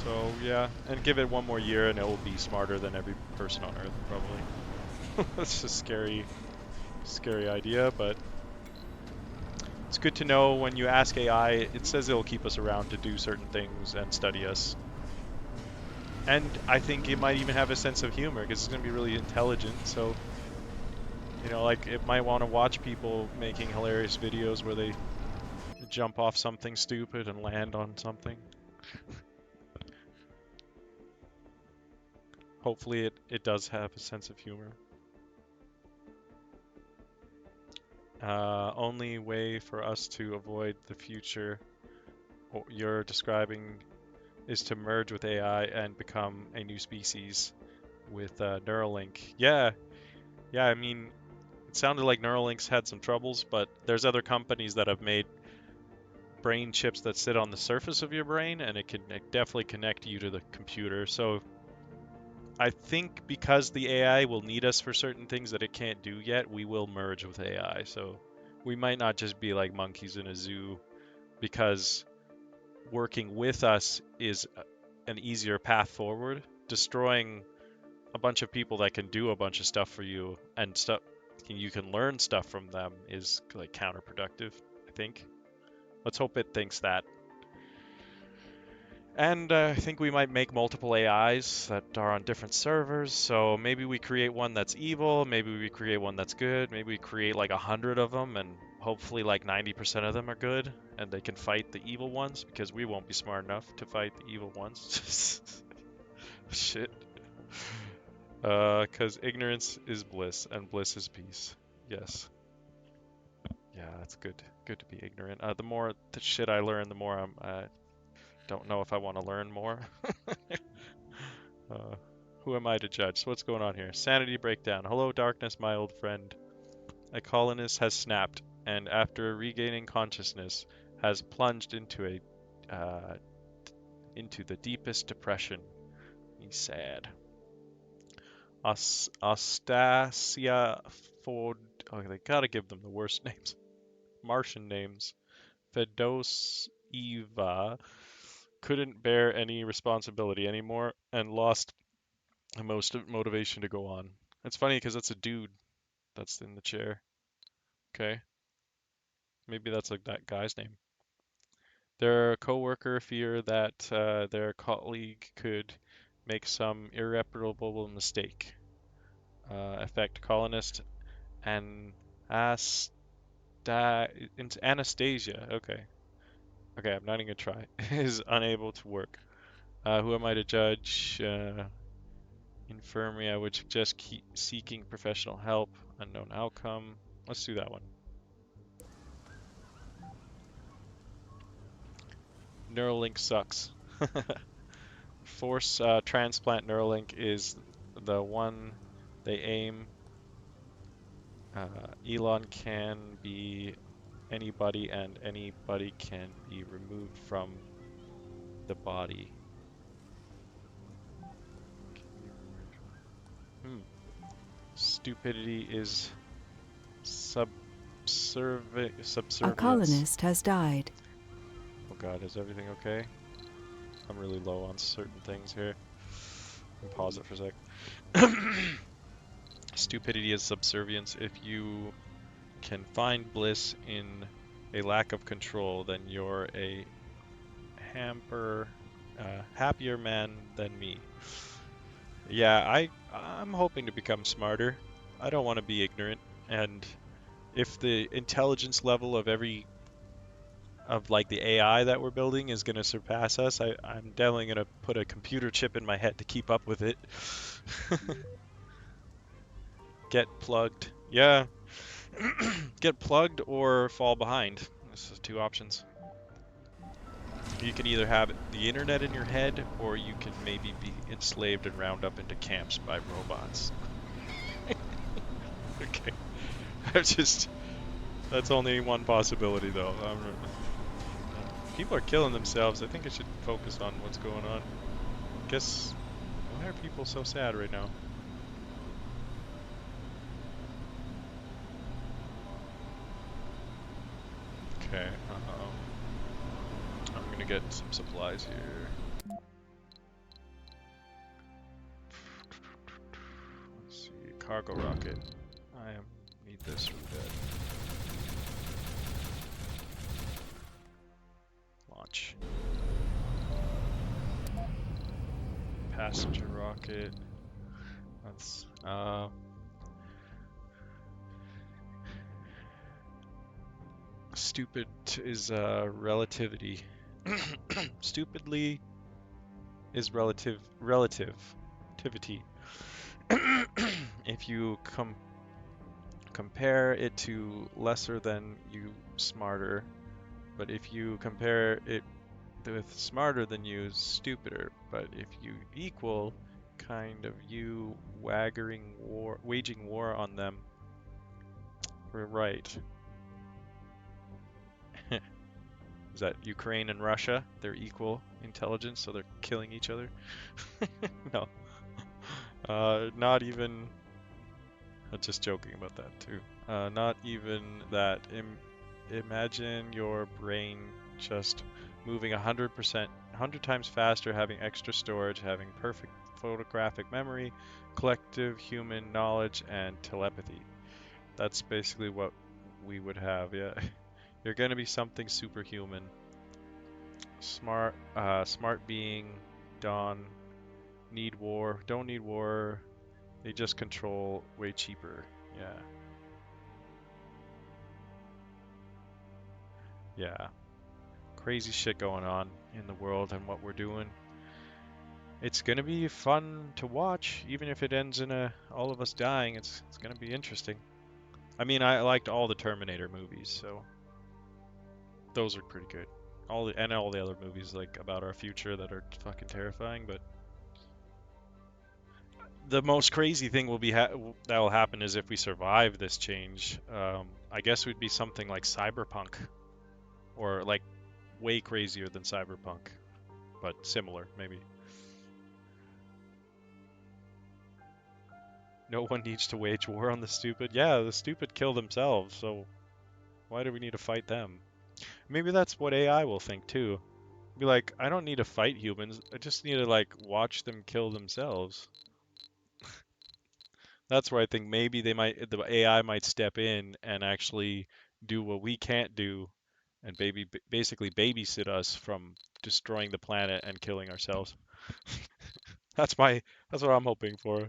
So yeah, and give it one more year and it will be smarter than every person on Earth probably. That's a scary idea, but it's good to know when you ask AI, it says it'll keep us around to do certain things and study us. And I think it might even have a sense of humor because it's going to be really intelligent. So, like it might want to watch people making hilarious videos where they jump off something stupid and land on something. Hopefully it does have a sense of humor. Only way for us to avoid the future you're describing is to merge with AI and become a new species with Neuralink. Yeah, yeah, I mean, it sounded like Neuralink's had some troubles, but there's other companies that have made brain chips that sit on the surface of your brain, and it can definitely connect you to the computer. So I think because the AI will need us for certain things that it can't do yet, we will merge with AI. So we might not just be like monkeys in a zoo because working with us is an easier path forward. Destroying a bunch of people that can do a bunch of stuff for you and stuff you can learn stuff from them is like counterproductive, I think. Let's hope it thinks that. And I think we might make multiple AIs that are on different servers. So maybe we create one that's evil, maybe we create one that's good, maybe we create like 100 of them and hopefully like 90% of them are good and they can fight the evil ones because we won't be smart enough to fight the evil ones. Shit. Because ignorance is bliss and bliss is peace. Yes. Yeah, that's good. Good to be ignorant. The more the shit I learn, the more I don't know if I want to learn more. Uh, who am I to judge? So what's going on here? Sanity breakdown. Hello, darkness, my old friend. A colonist has snapped, and after regaining consciousness, has plunged into the deepest depression. He's sad. Ostasia Ford. Oh, they gotta give them the worst names. Martian names. Fedoseva couldn't bear any responsibility anymore and lost most motivation to go on. It's funny because that's a dude that's in the chair. Okay, maybe that's like that guy's name. Their coworker fear that their colleague could make some irreparable mistake, affect colonist and Anastasia. Okay, okay, I'm not even gonna try. Is unable to work. Who am I to judge? Infirmary. I would suggest keep seeking professional help. Unknown outcome. Let's do that one. Neuralink sucks. Force transplant Neuralink is the one they aim. Elon can be anybody, and anybody can be removed from the body. Can be removed from. Stupidity is A subservience. colonist has died. Oh God, is everything okay? I'm really low on certain things here. Let me pause it for a sec. Stupidity is subservience. If you can find bliss in a lack of control, then you're a happier man than me. Yeah, I'm hoping to become smarter. I don't want to be ignorant. And if the intelligence level of every of like the AI that we're building is going to surpass us, I'm definitely going to put a computer chip in my head to keep up with it. Get plugged. Yeah, get plugged or fall behind. This is two options. You can either have the internet in your head, or you can maybe be enslaved and round up into camps by robots. Okay, I just that's only one possibility though. People are killing themselves. I think I should focus on what's going on. Guess why are people so sad right now? Okay, I'm gonna get some supplies here. Let's see, cargo rocket. Need this really bad. Launch. Passenger rocket. That's stupid is relativity. Stupidly is relativity. If you compare it to lesser than you, smarter, but if you compare it with smarter than you, stupider, but if you equal, kind of you waging war on them, we're right. Is that Ukraine and Russia? They're equal intelligence, so they're killing each other? No. Not even. I'm just joking about that too. Not even that. Imagine your brain just moving 100%, 100 times faster, having extra storage, having perfect photographic memory, collective human knowledge, and telepathy. That's basically what we would have, yeah. You're gonna be something superhuman. Smart being, Dawn, need war, don't need war, they just control way cheaper, yeah. Yeah, crazy shit going on in the world and what we're doing. It's gonna be fun to watch, even if it ends in all of us dying. It's gonna be interesting. I mean, I liked all the Terminator movies, so those are pretty good. All the other movies like about our future that are fucking terrifying. But the most crazy thing that will happen is if we survive this change. I guess would be something like cyberpunk, or like way crazier than cyberpunk, but similar maybe. No one needs to wage war on the stupid. Yeah, the stupid kill themselves, so why do we need to fight them? Maybe that's what AI will think too. Be like, I don't need to fight humans. I just need to like watch them kill themselves. That's where I think maybe the AI might step in and actually do what we can't do and basically babysit us from destroying the planet and killing ourselves. That's what I'm hoping for.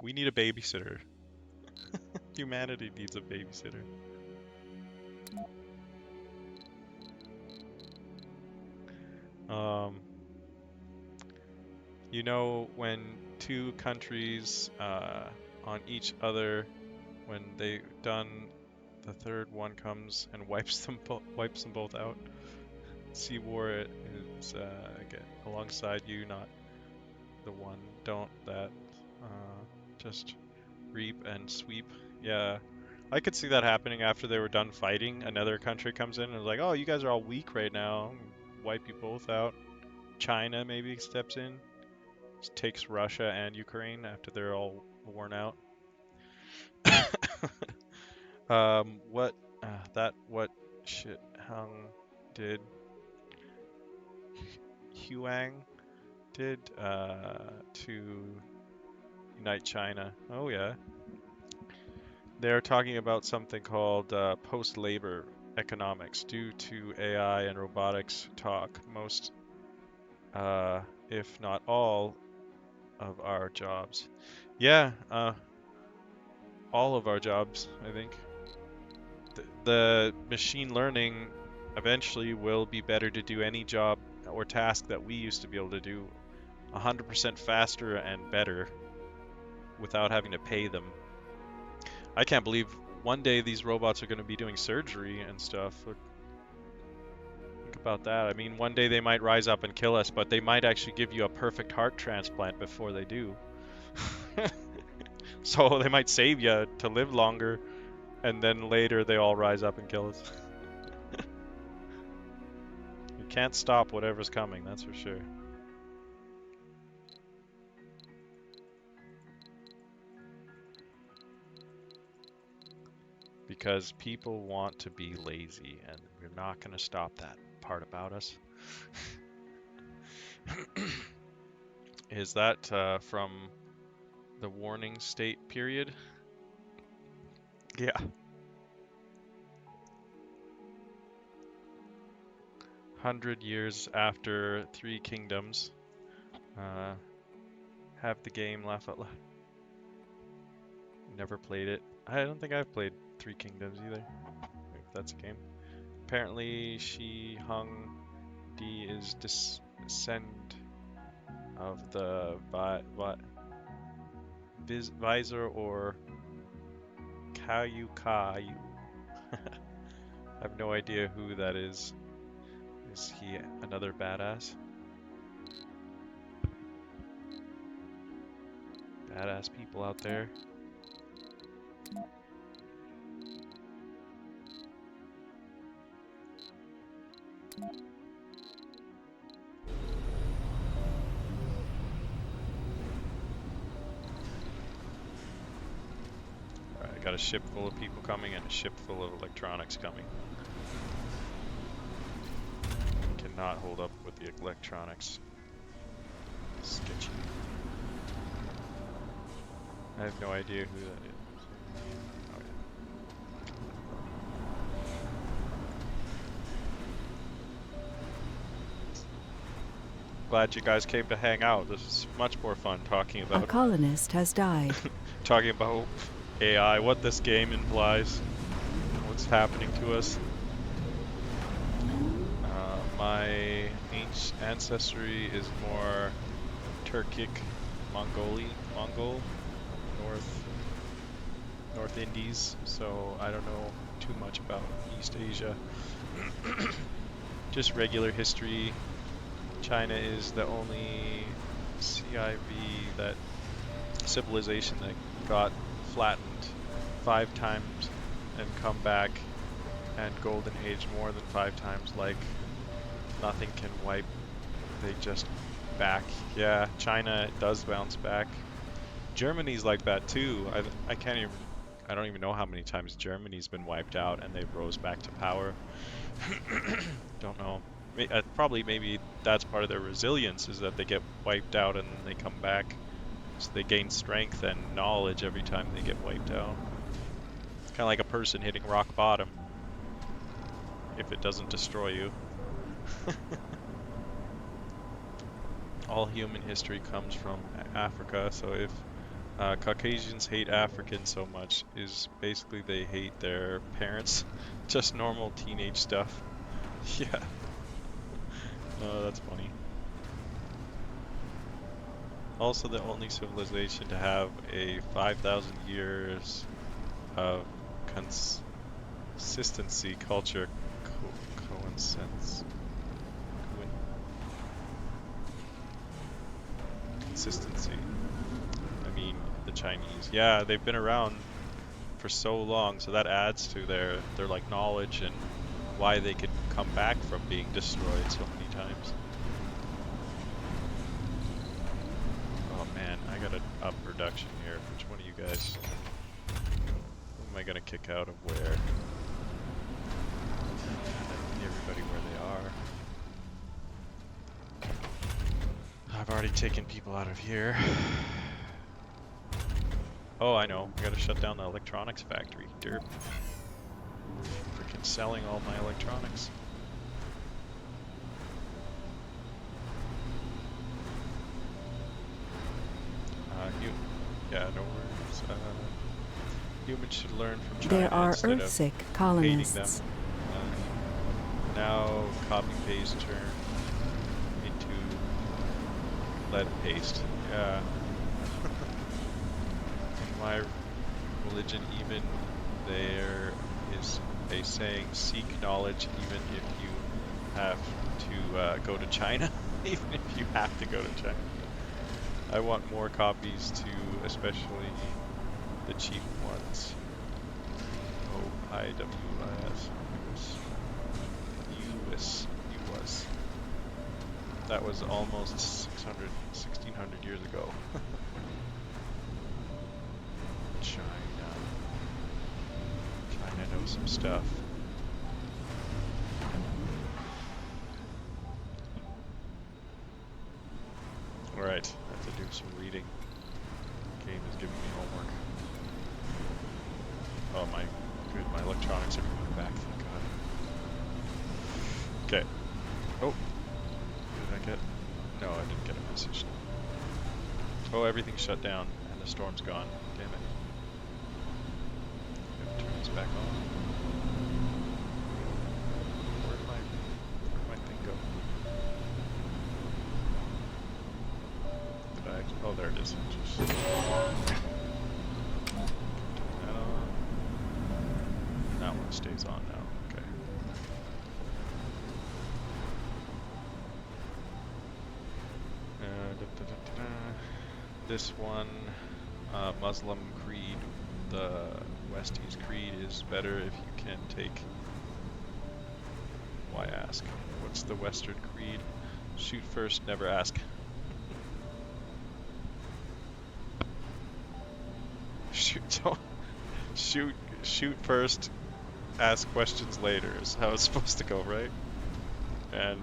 We need a babysitter. Humanity needs a babysitter. Um, you know, when two countries on each other, when they done, the third one comes and wipes them both out. Sea war is get alongside you, not the one. Don't that. Just reap and sweep. Yeah, I could see that happening after they were done fighting. Another country comes in and is like, "Oh, you guys are all weak right now. Wipe you both out." China maybe steps in, just takes Russia and Ukraine after they're all worn out. What what shit Hung did Huang did to unite China? Oh yeah, they're talking about something called post-labor economics. Due to AI and robotics talk, most, if not all, of our jobs. Yeah, all of our jobs, I think. The machine learning eventually will be better to do any job or task that we used to be able to do 100% faster and better without having to pay them. I can't believe one day these robots are going to be doing surgery and stuff. Think about that. I mean, one day they might rise up and kill us, but they might actually give you a perfect heart transplant before they do. So they might save you to live longer, and then later they all rise up and kill us. You can't stop whatever's coming, that's for sure. Because people want to be lazy, and we're not going to stop that part about us. Is that from the warning state period? Yeah. 100 years after Three Kingdoms. Have the game, laugh out loud. Never played it. I don't think I've played Three Kingdoms either, if that's a game. Apparently, Shi Hung Di is descend of the Visor or Kayu Kayu. I have no idea who that is. Is he another badass? Badass people out there. Alright, I got a ship full of people coming and a ship full of electronics coming. Cannot hold up with the electronics. Sketchy. I have no idea who that is. Oh, yeah. Glad you guys came to hang out. This is much more fun talking A about colonist has died. talking about AI, what this game implies, what's happening to us. My ancestry is more Turkic, Mongol, North Indies, so I don't know too much about East Asia. Just regular history. China is the only CIV that civilization that got flattened 5 times and come back, and golden age more than 5 times. Like, nothing can wipe. They just back. Yeah, China does bounce back. Germany's like that too. I don't even know how many times Germany's been wiped out and they rose back to power. Don't know. Probably maybe that's part of their resilience, is that they get wiped out and they come back. So they gain strength and knowledge every time they get wiped out. Kind of like a person hitting rock bottom if it doesn't destroy you. All human history comes from Africa, so if Caucasians hate Africans so much, is basically they hate their parents. Just normal teenage stuff. Yeah. Oh, that's funny. Also the only civilization to have a 5,000 years of consistency culture coincidence. Consistency. I mean, the Chinese. Yeah, they've been around for so long, so that adds to their like knowledge and why they could come back from being destroyed so many times. Oh man, I gotta up production here. Which one of you guys? Who am I gonna kick out of where? Everybody where they are. I've already taken people out of here. Oh, I know. I gotta shut down the electronics factory. Derp. Freaking selling all my electronics. Yeah, no worries. Humans should learn from China There are instead of Earthsick hating them. colonists. Now copy paste turn into lead paste. Yeah. In my religion, even there is a saying: seek knowledge, even if you have to go to China. Even if you have to go to China. I want more copies too, especially the cheap ones. O-I-W-I-S. US. That was almost 1600 years ago. China knows some stuff. Alright, I have to do some reading. The game is giving me homework. Oh my good, my electronics are coming back, thank god. Okay. Oh. Did I get... No, I didn't get a message. Oh, everything's shut down and the storm's gone. Damn it. I have to turn this back on. Where'd my thing go? Oh, there it is. Just turn that on. That one stays on now. Okay. This one, Muslim creed, the Westies creed is better if you can take. Why ask? What's the Western creed? Shoot first, never ask. Shoot first, ask questions later is how it's supposed to go, right? And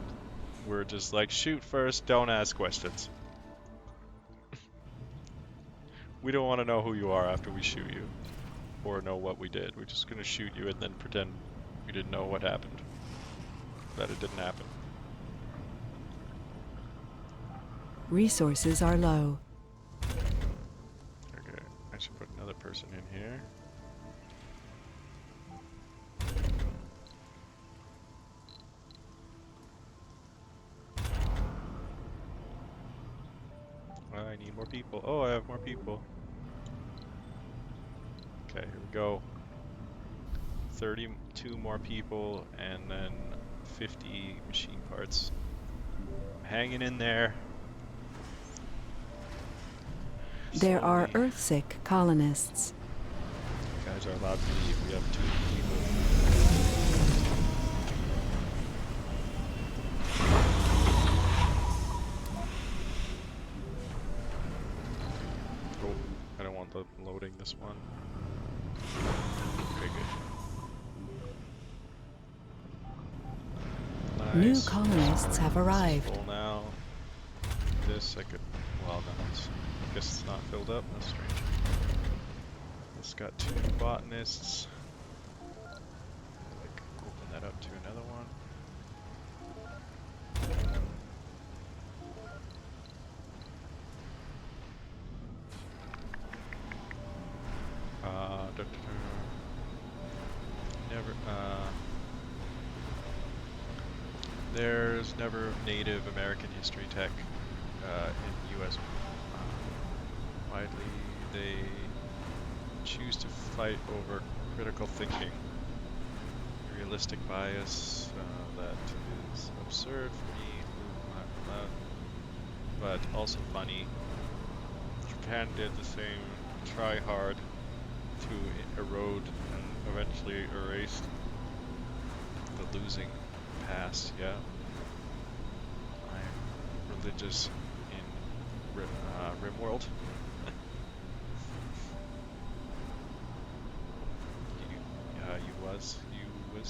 we're just like, shoot first, don't ask questions. We don't want to know who you are after we shoot you, or know what we did. We're just gonna shoot you and then pretend we didn't know what happened, that it didn't happen. Resources are low. Okay, I should put another person in here. I need more people. Oh, I have more people. Okay, here we go. 32 more people and then 50 machine parts. I'm hanging in there. There are Slowly. Earthsick colonists. You guys are allowed to leave. We have 2 people. Oh, I don't want the loading this one. Okay, good. New Nice. colonists have arrived. Full now. This I could. Well, no, I guess it's not filled up. That's strange. It's got 2 botanists. that up to another one. Never, there's never Native American history tech in U.S. Widely, they choose to fight over critical thinking. Realistic bias that is absurd for me, but also funny. Japan did the same, try hard to erode and eventually erased the losing past. Yeah, I'm religious in RimWorld. You was.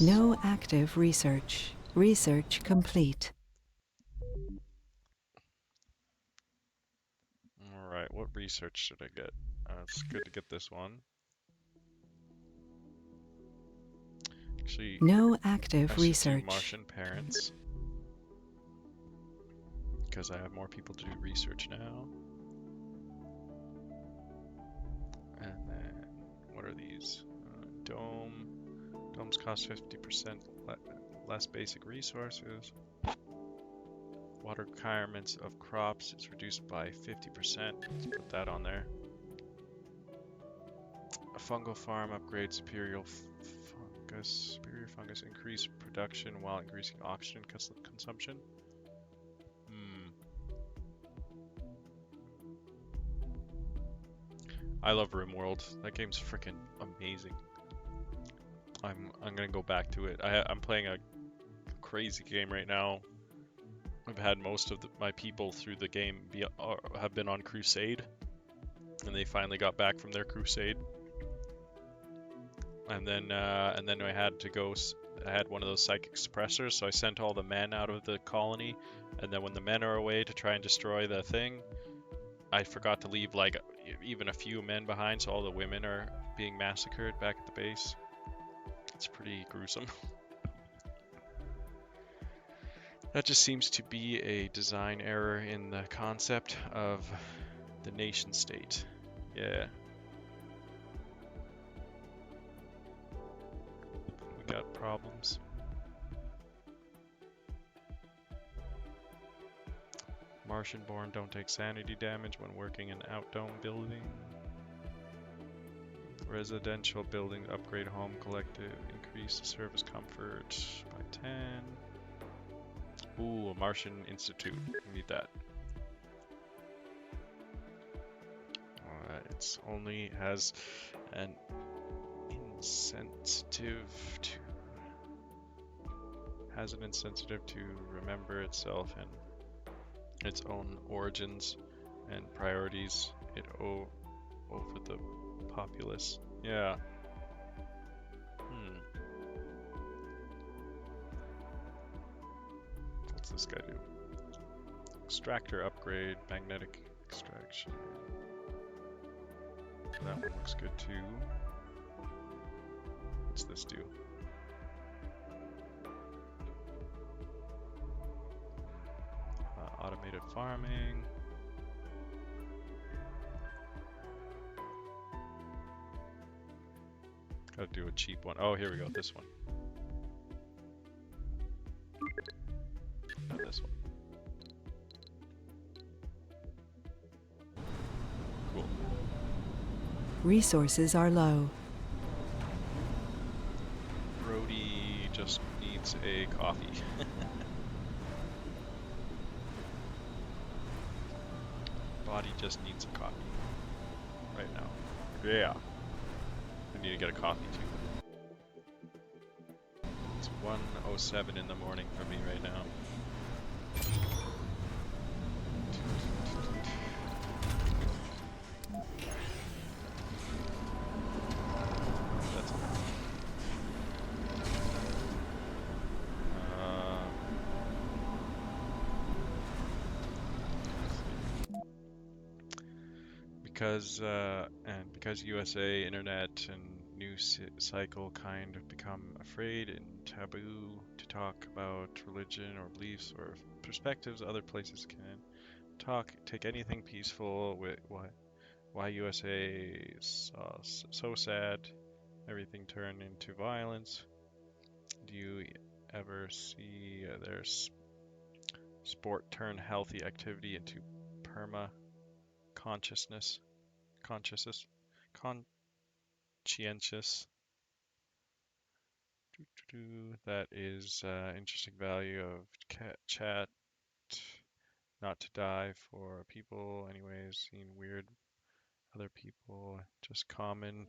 No active research. Research complete. All right, what research should I get? It's good to get this one. Actually, No active I should do research. Martian parents because I have more people to do research now. And then what are these? Domes cost 50% less basic resources. Water requirements of crops is reduced by 50%. Let's put that on there. A fungal farm upgrade superior fungus increase production while increasing oxygen consumption. I love RimWorld. That game's freaking amazing. I'm gonna go back to it. I'm playing a crazy game right now. I've had most of my people through the game have been on crusade, and they finally got back from their crusade. And then I had to go. I had one of those psychic suppressors, so I sent all the men out of the colony. And then when the men are away to try and destroy the thing, I forgot to leave like even a few men behind, so all the women are being massacred back at the base. It's pretty gruesome. That just seems to be a design error in the concept of the nation state. Yeah. We got problems. Martian-born don't take sanity damage when working in outdome building. Residential building upgrade home collective, increase service comfort by 10. Ooh, a Martian Institute. We need that. It's only has an insensitive to remember itself and its own origins and priorities over the populace. Yeah. What's this guy do? Extractor upgrade, magnetic extraction. That one looks good too. What's this do? Automated farming. Gotta do a cheap one. Oh, here we go. This one. And this one. Cool. Resources are low. Brody just needs a coffee. Body just needs a coffee. Right now. Yeah. I need to get a coffee too. It's 1:07 in the morning for me right now. That's because USA Internet and new cycle kind of become afraid and taboo to talk about religion or beliefs or perspectives other places can take anything peaceful with why USA so sad everything turned into violence. Do you ever see their sport turn healthy activity into perma consciousness consciousness conscientious. That is interesting value of chat. Not to die for people, anyways. Seeing weird other people, just common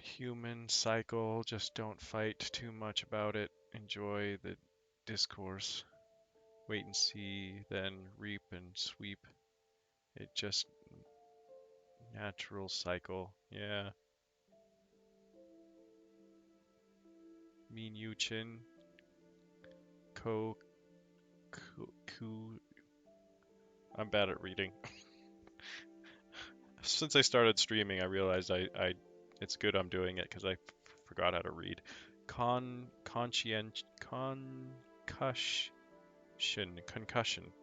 human cycle. Just don't fight too much about it. Enjoy the discourse. Wait and see, then reap and sweep. It just natural cycle. Yeah. Mean Yu Chin. Ko Ku. I'm bad at reading. Since I started streaming, I realized it's good I'm doing it because I forgot how to read. Concussion.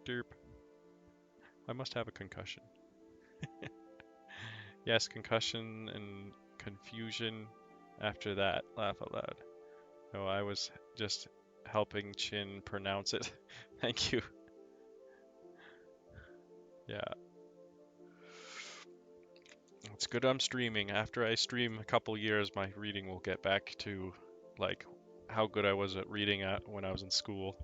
Derp. I must have a concussion. Yes, concussion and confusion. After that, laugh out loud. No, I was just helping Chin pronounce it. Thank you. Yeah. It's good I'm streaming. After I stream a couple years, my reading will get back to like how good I was at reading when I was in school.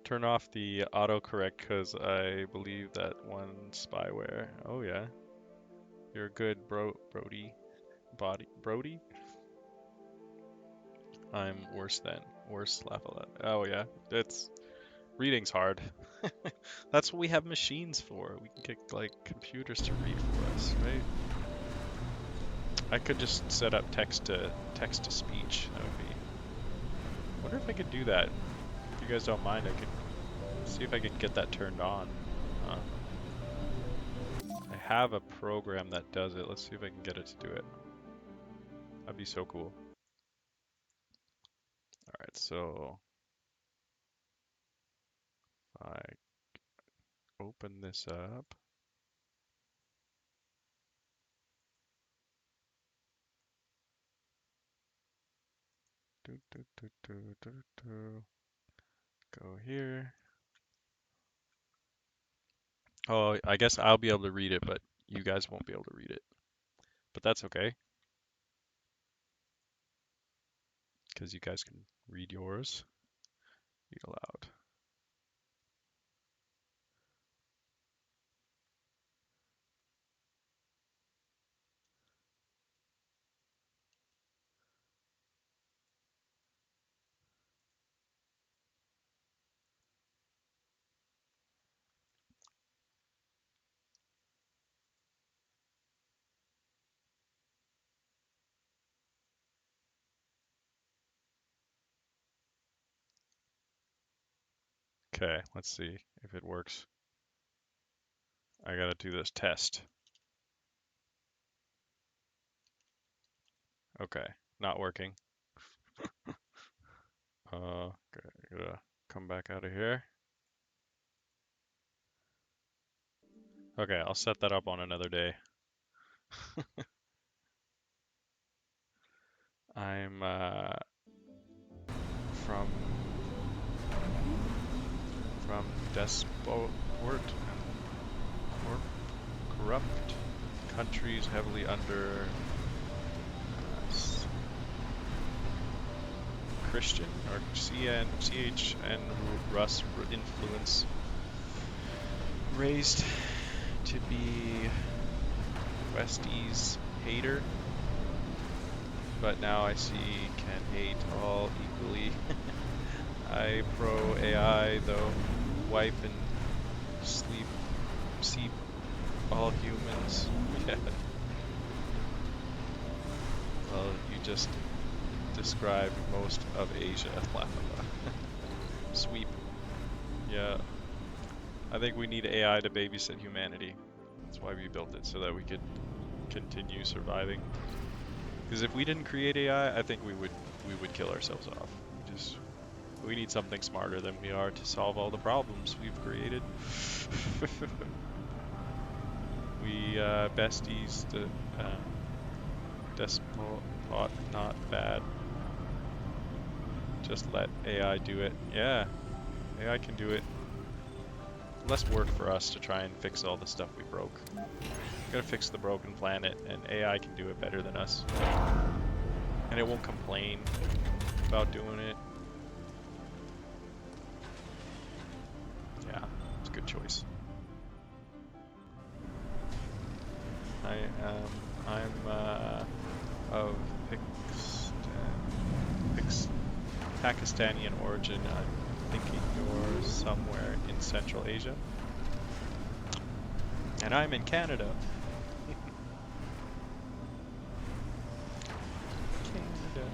Turn off the autocorrect because I believe that one spyware. Oh yeah, you're good, Brody. Brody. I'm worse than worse. Laugh a lot. Oh yeah, it's reading's hard. That's what we have machines for. We can get like computers to read for us, right? I could just set up text to speech. That would be. I wonder if I could do that. If you guys don't mind, I could see if I could get that turned on. I have a program that does it. Let's see if I can get it to do it. That'd be so cool. Alright, so if I open this up. Go here. Oh, I guess I'll be able to read it, but you guys won't be able to read it. But that's okay, because you guys can read yours. Read aloud. Okay, let's see if it works. I gotta do this test. Okay, not working. Okay, gotta come back out of here. Okay, I'll set that up on another day. I'm from despot and corrupt countries heavily under Christian or CHN Russ influence, raised to be Westies hater, but now I see can hate all equally. I pro AI though, wipe and seep all humans. Yeah. Well, you just described most of Asia. Sweep. Yeah. I think we need AI to babysit humanity. That's why we built it, so that we could continue surviving. Because if we didn't create AI, I think we would kill ourselves off. We need something smarter than we are to solve all the problems we've created. We besties, the despot, not bad. Just let AI do it. Yeah, AI can do it. Less work for us to try and fix all the stuff we broke. We gotta fix the broken planet, and AI can do it better than us. And it won't complain about doing it. Yeah, it's a good choice. I'm of Pakistani origin. I'm thinking you're somewhere in Central Asia. And I'm in Canada. Canada.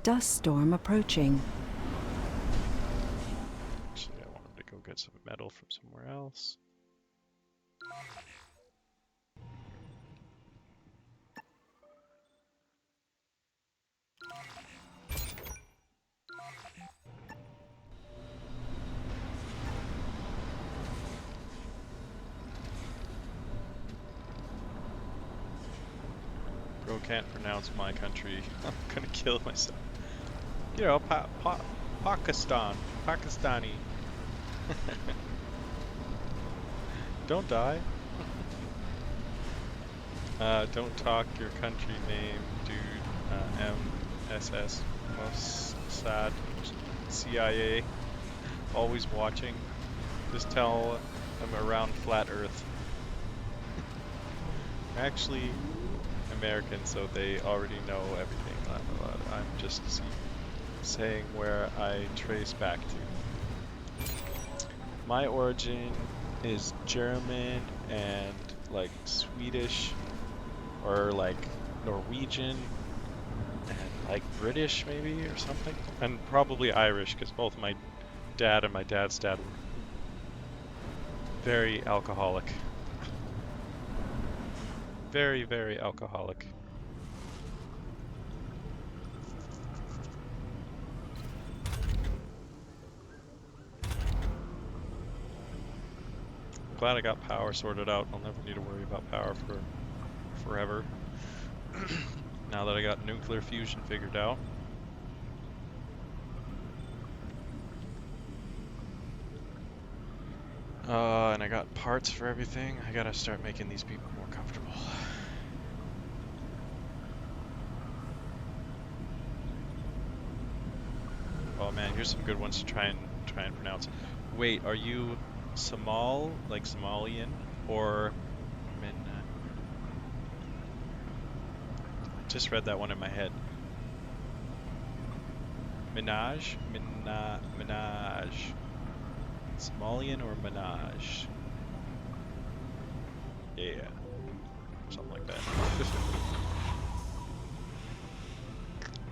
Dust storm approaching. Actually, I want him to go get some metal from somewhere else. Bro can't pronounce my country. I'm gonna kill myself. You know, Pakistan. Pakistani. Don't die. Don't talk your country name, dude. MSS. Mossad. CIA. Always watching. Just tell them around flat Earth. Actually American, so they already know everything. I'm just saying where I trace back to. My origin is German and like Swedish or like Norwegian and like British maybe or something. And probably Irish because both my dad and my dad's dad were very alcoholic. Very, very alcoholic. I'm glad I got power sorted out. I'll never need to worry about power for forever. Now that I got nuclear fusion figured out. And I got parts for everything. I gotta start making these people more comfortable. Oh man, here's some good ones to try and pronounce. Wait, are you like Somalian, or Min? I just read that one in my head. Minaj, Minaj. Somalian or Minaj? Yeah, something like that.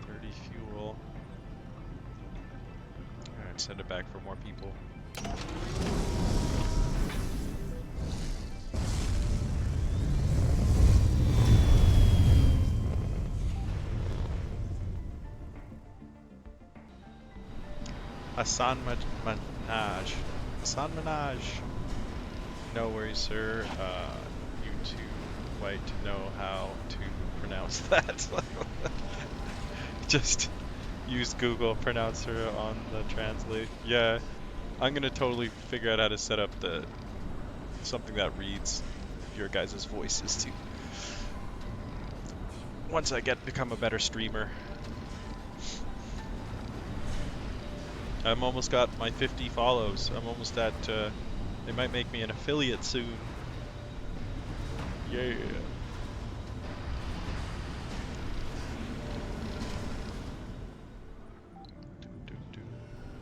30 fuel. Alright, send it back for more people. Hassan Minaj. Hassan Minaj. No worries, sir. You too white to know how to pronounce that. Just use Google pronouncer on the translate. Yeah, I'm gonna totally figure out how to set up something that reads your guys' voices too. Once I become a better streamer. I'm almost got my 50 follows. I'm almost at, they might make me an affiliate soon. Yeah.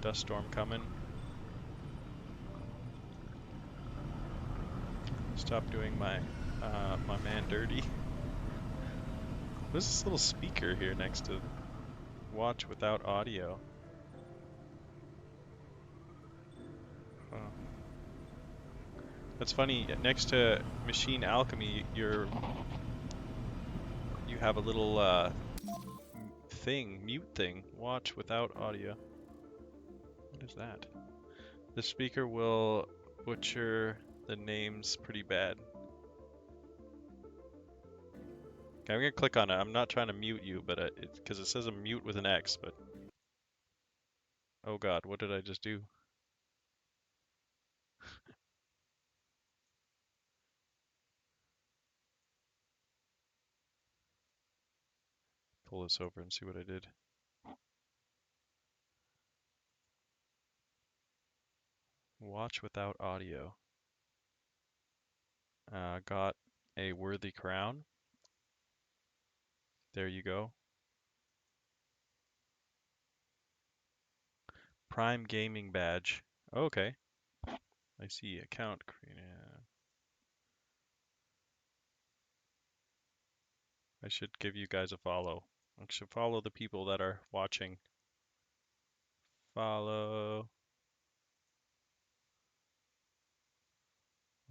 Dust storm coming. Just Stop doing my my man dirty. There's this little speaker here next to watch without audio. Oh. That's funny. Next to machine alchemy, you have a little mute thing. Watch without audio. What is that? The speaker will butcher the names pretty bad. Okay, I'm gonna click on it. I'm not trying to mute you, but it's because it says a mute with an X. But oh God, what did I just do? Pull this over and see what I did. Watch without audio. Got a worthy crown. There you go. Prime gaming badge. Okay. I see. Account created. I should give you guys a follow. I should follow the people that are watching. Follow.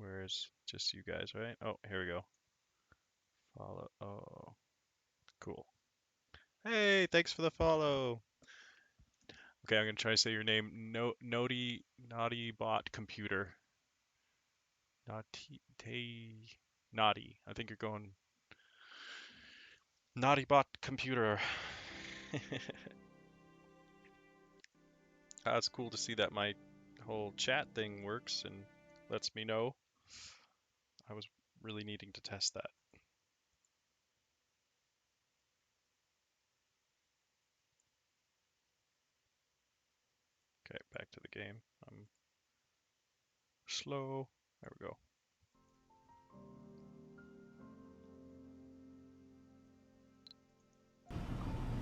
Where's just you guys, right? Oh, here we go. Follow. Oh, cool. Hey, thanks for the follow. Okay, I'm gonna try to say your name. No, naughty bot computer. Naughty. I think you're going naughty bot computer. It's cool to see that my whole chat thing works and lets me know. I was really needing to test that. Okay, back to the game. I'm slow. There we go.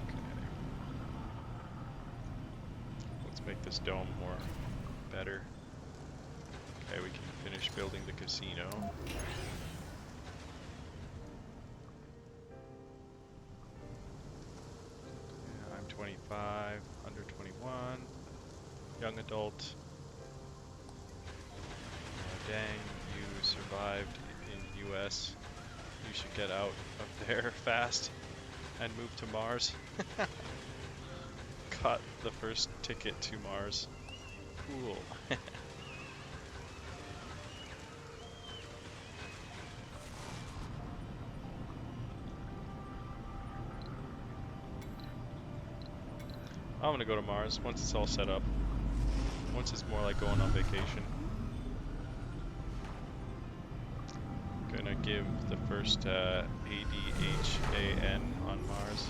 Okay. Let's make this dome more better. Okay, we can finish building the casino. Yeah, I'm 25, under 21, young adult. Dang, you survived in US. You should get out of there fast and move to Mars. Got the first ticket to Mars. Cool. I'm gonna go to Mars once it's all set up. Once it's more like going on vacation. Gonna give the first ADHAN on Mars.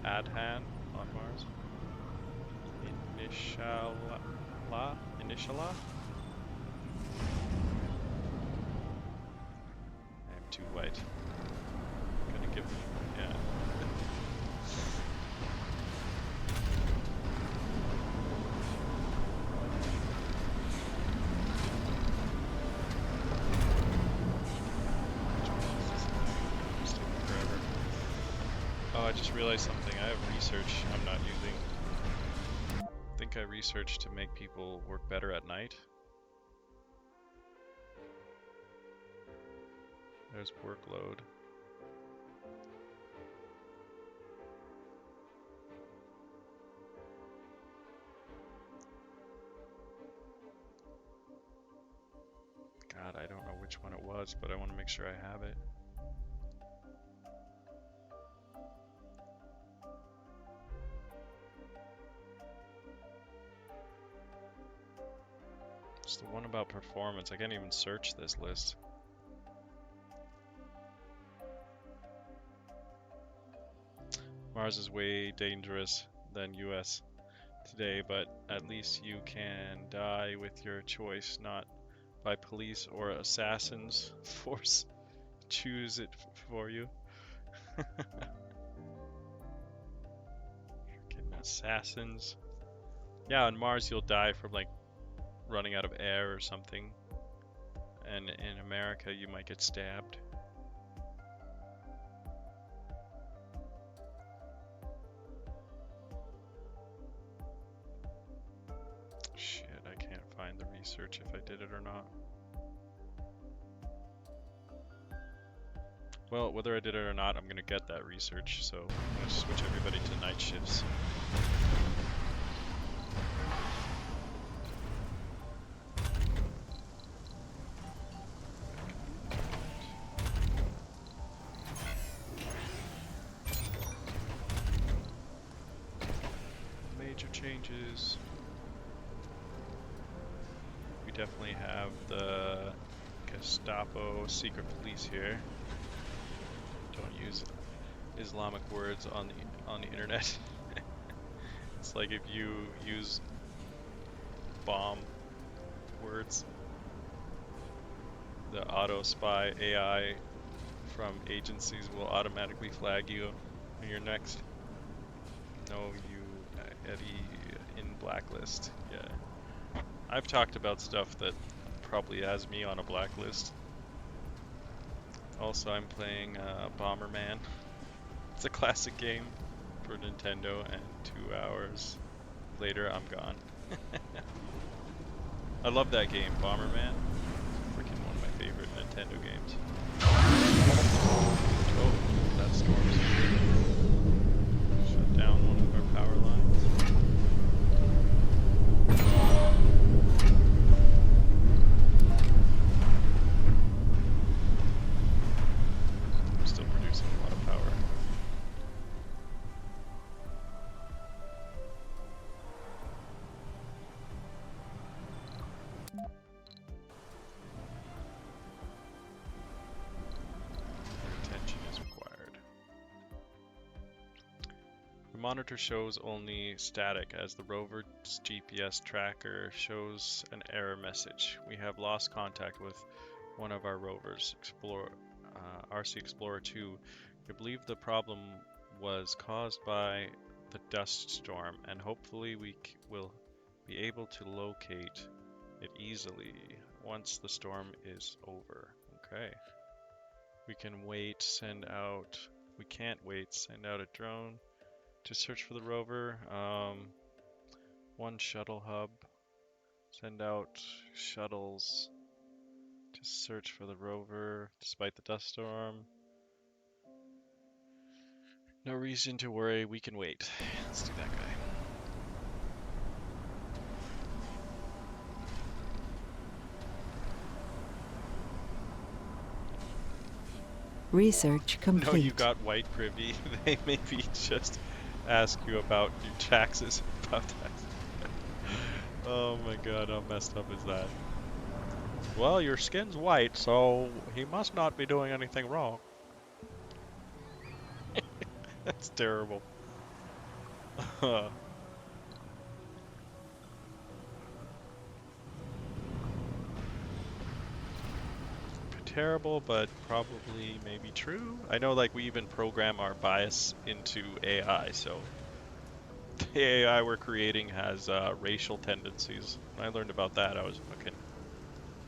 Adhan on Mars. Initiala? I'm too white. Gonna give, yeah. Oh, I just realized something. I have research I'm not using. I think I researched to make people work better at night. There's workload. God, I don't know which one it was, but I want to make sure I have it. It's the one about performance. I can't even search this list. Mars is way dangerous than US today, but at least you can die with your choice, not by police or assassins force choose it for you. Freaking assassins. Yeah, on Mars you'll die from like running out of air or something. and in America you might get stabbed. Shit, I can't find the research if I did it or not. Well, whether I did it or not, I'm gonna get that research, so I'm gonna switch everybody to night shifts. Major changes. We definitely have the Gestapo secret police here. Don't use Islamic words on the internet. It's like if you use bomb words, the auto spy AI from agencies will automatically flag you when you're next. No, you Eddie in blacklist. Yeah, I've talked about stuff that probably has me on a blacklist. Also, I'm playing Bomberman. It's a classic game for Nintendo, and 2 hours later, I'm gone. I love that game, Bomberman. Freaking one of my favorite Nintendo games. Oh, that storm's shut down one of our power lines. I'm still producing a lot of power. Attention is required. The monitor shows only static as the rover's GPS tracker shows an error message. We have lost contact with one of our rovers, RC Explorer 2. We believe the problem was caused by the dust storm, and hopefully we will be able to locate it easily once the storm is over. Okay. We can wait, we can't wait, send out a drone to search for the rover. One shuttle hub, send out shuttles to search for the rover despite the dust storm. No reason to worry, we can wait. Let's do that guy. Research complete. No, you got white privy. They maybe just ask you about your taxes. About taxes. Oh my god, how messed up is that? Well, your skin's white, so he must not be doing anything wrong. That's terrible. Terrible, but probably maybe true. I know, like, we even program our bias into AI, so the AI we're creating has racial tendencies. When I learned about that, I was fucking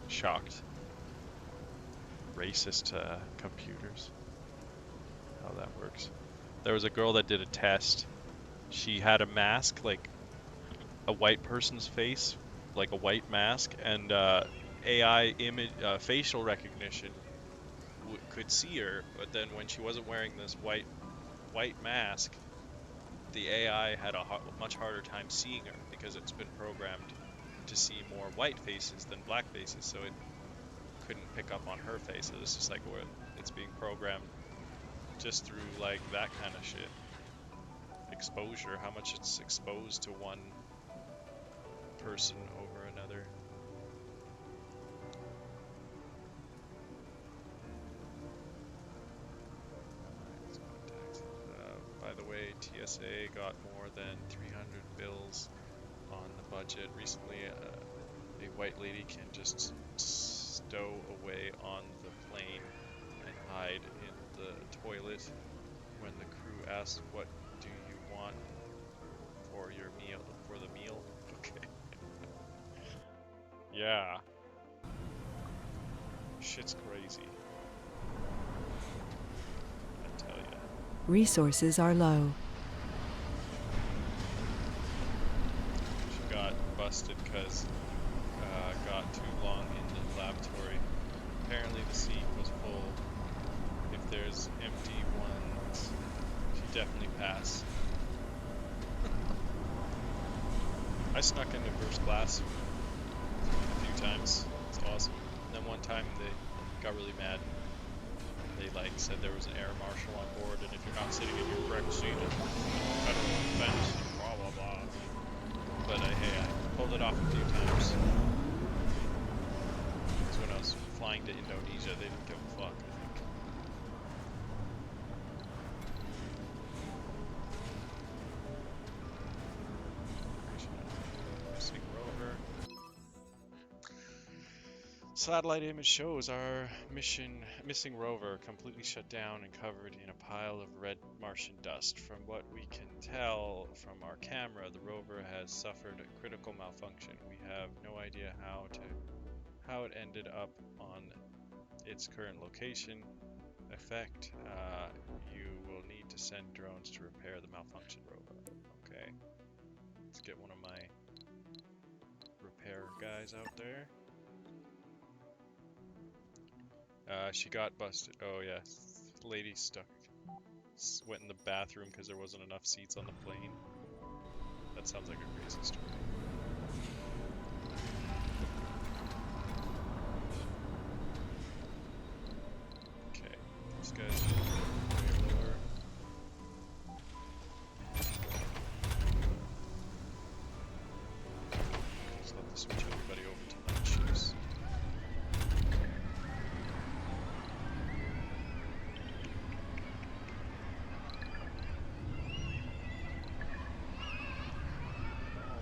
shocked. Racist computers. How that works. There was a girl that did a test. She had a mask, like a white person's face, like a white mask, and AI image facial recognition could see her, but then when she wasn't wearing this white mask, the AI had a much harder time seeing her because it's been programmed to see more white faces than black faces, so it couldn't pick up on her face. It's just like it's being programmed just through like that kind of shit. Exposure, how much it's exposed to one person over another. By the way, TSA got more than 300 bills on the budget. Recently, a white lady can just stow away on the plane and hide in the toilet when the crew asks, "What do you want for your meal?" For the meal? Okay. Yeah. Shit's crazy. I tell ya. Resources are low. She got busted because got too long in the laboratory. Apparently the seat was full. If there's empty ones, she definitely passed. I snuck into first class a few times. It's awesome. And then one time they got really mad. They like said there was an air marshal on board, and if you're not sitting in your correct seat, it's federal offense, blah blah blah. But hey, I pulled it off a few times. Because when I was flying to Indonesia, they didn't give a fuck, I think. Missing rover. Satellite image shows our missing rover completely shut down and covered in a pile of red Martian dust. From what we can tell from our camera, the rover has suffered a critical malfunction. We have no idea how it ended up on its current location. Effect, you will need to send drones to repair the malfunction rover. Okay, let's get one of my repair guys out there. She got busted. Oh yeah, lady stuck. Went in the bathroom because there wasn't enough seats on the plane. That sounds like a crazy story. Okay, this guy's way lower. Just have to switch everybody over to night shifts.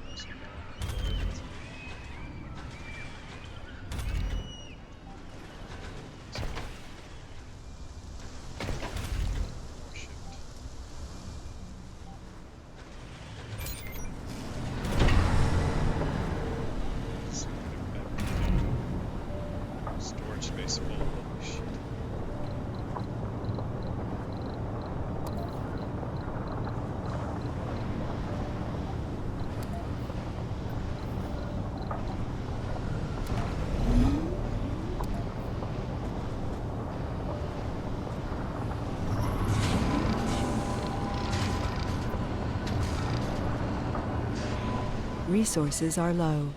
Almost no one deployed. That's good. More shift. Let's see if we can get storage space full. Holy shit. Resources are low.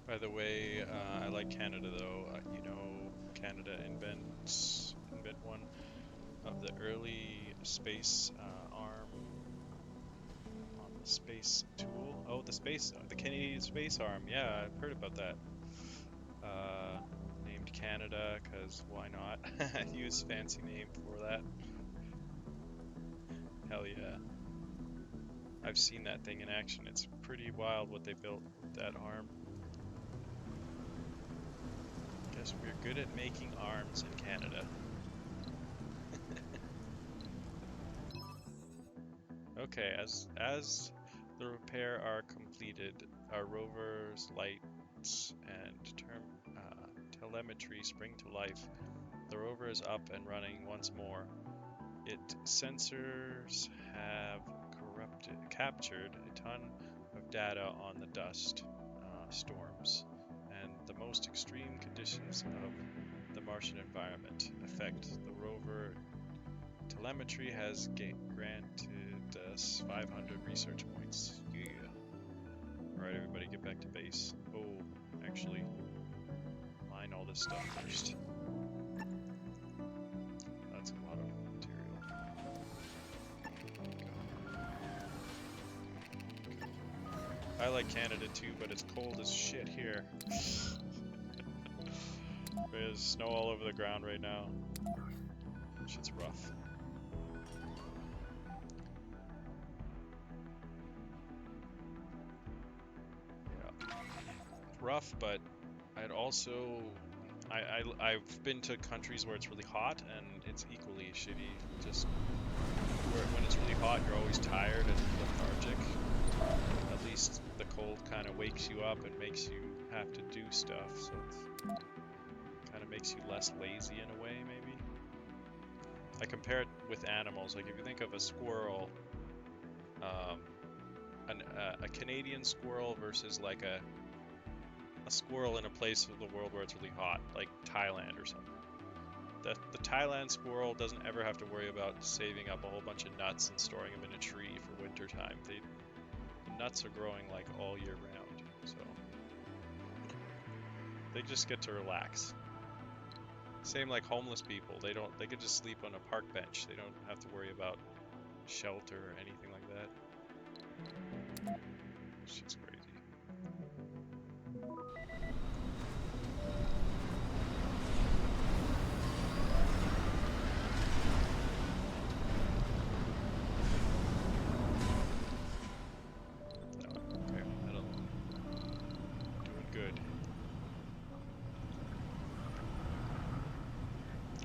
By the way, I like Canada though. You know, Canada invent one of the early space arm on the space tool. Oh, the Canadian space arm. Yeah, I've heard about that. Named Canada, cause why not? Use fancy name for that. Hell yeah. I've seen that thing in action. It's pretty wild what they built with that arm. Guess we're good at making arms in Canada. Okay, as the repair are completed, our rover's lights and telemetry spring to life. The rover is up and running once more. Its sensors have captured a ton of data on the dust storms and the most extreme conditions of the Martian environment affect the rover. Telemetry has granted us 500 research points. Yeah. Alright, everybody get back to base. Oh, actually, mine all this stuff first. That's a lot of material. I like Canada too, but it's cold as shit here. There's snow all over the ground right now. Shit's rough. Yeah. It's rough, but I'd also I've been to countries where it's really hot and it's equally shitty. Just when it's really hot, you're always tired and lethargic. At least the cold kind of wakes you up and makes you have to do stuff, so it kind of makes you less lazy in a way, maybe. I compare it with animals. Like if you think of a squirrel, a Canadian squirrel versus like a squirrel in a place of the world where it's really hot, like Thailand or something. The Thailand squirrel doesn't ever have to worry about saving up a whole bunch of nuts and storing them in a tree for winter time. The nuts are growing like all year round, so they just get to relax. Same like homeless people. They could just sleep on a park bench. They don't have to worry about shelter or anything like that. Shit's crazy.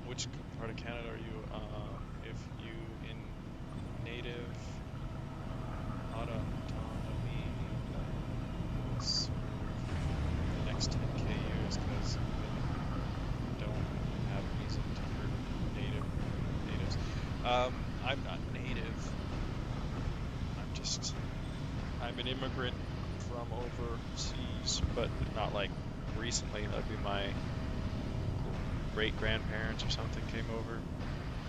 Which part of Canada are you? If you in native autonomy will serve the next 10k years because we don't have reason to hurt natives. I'm not native. I'm an immigrant from overseas, but not like recently. That'd be my great-grandparents or something came over.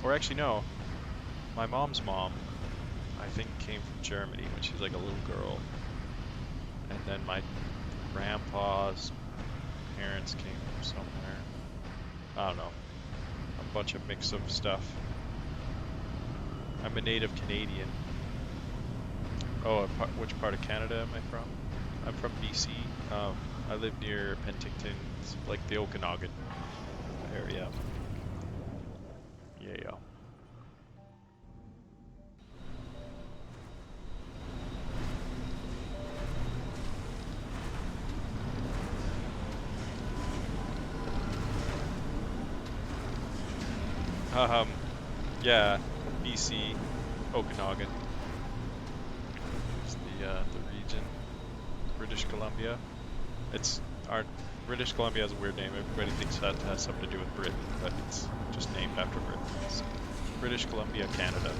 Or actually, no. My mom's mom, I think, came from Germany when she was like a little girl. And then my grandpa's parents came from somewhere. I don't know. A bunch of mix of stuff. I'm a native Canadian. Oh, which part of Canada am I from? I'm from BC. I live near Penticton, like the Okanagan area. Yeah. Yeah, BC, Okanagan. It's the region. British Columbia. British Columbia has a weird name. Everybody thinks that has something to do with Britain, but it's just named after Britain. It's British Columbia, Canada.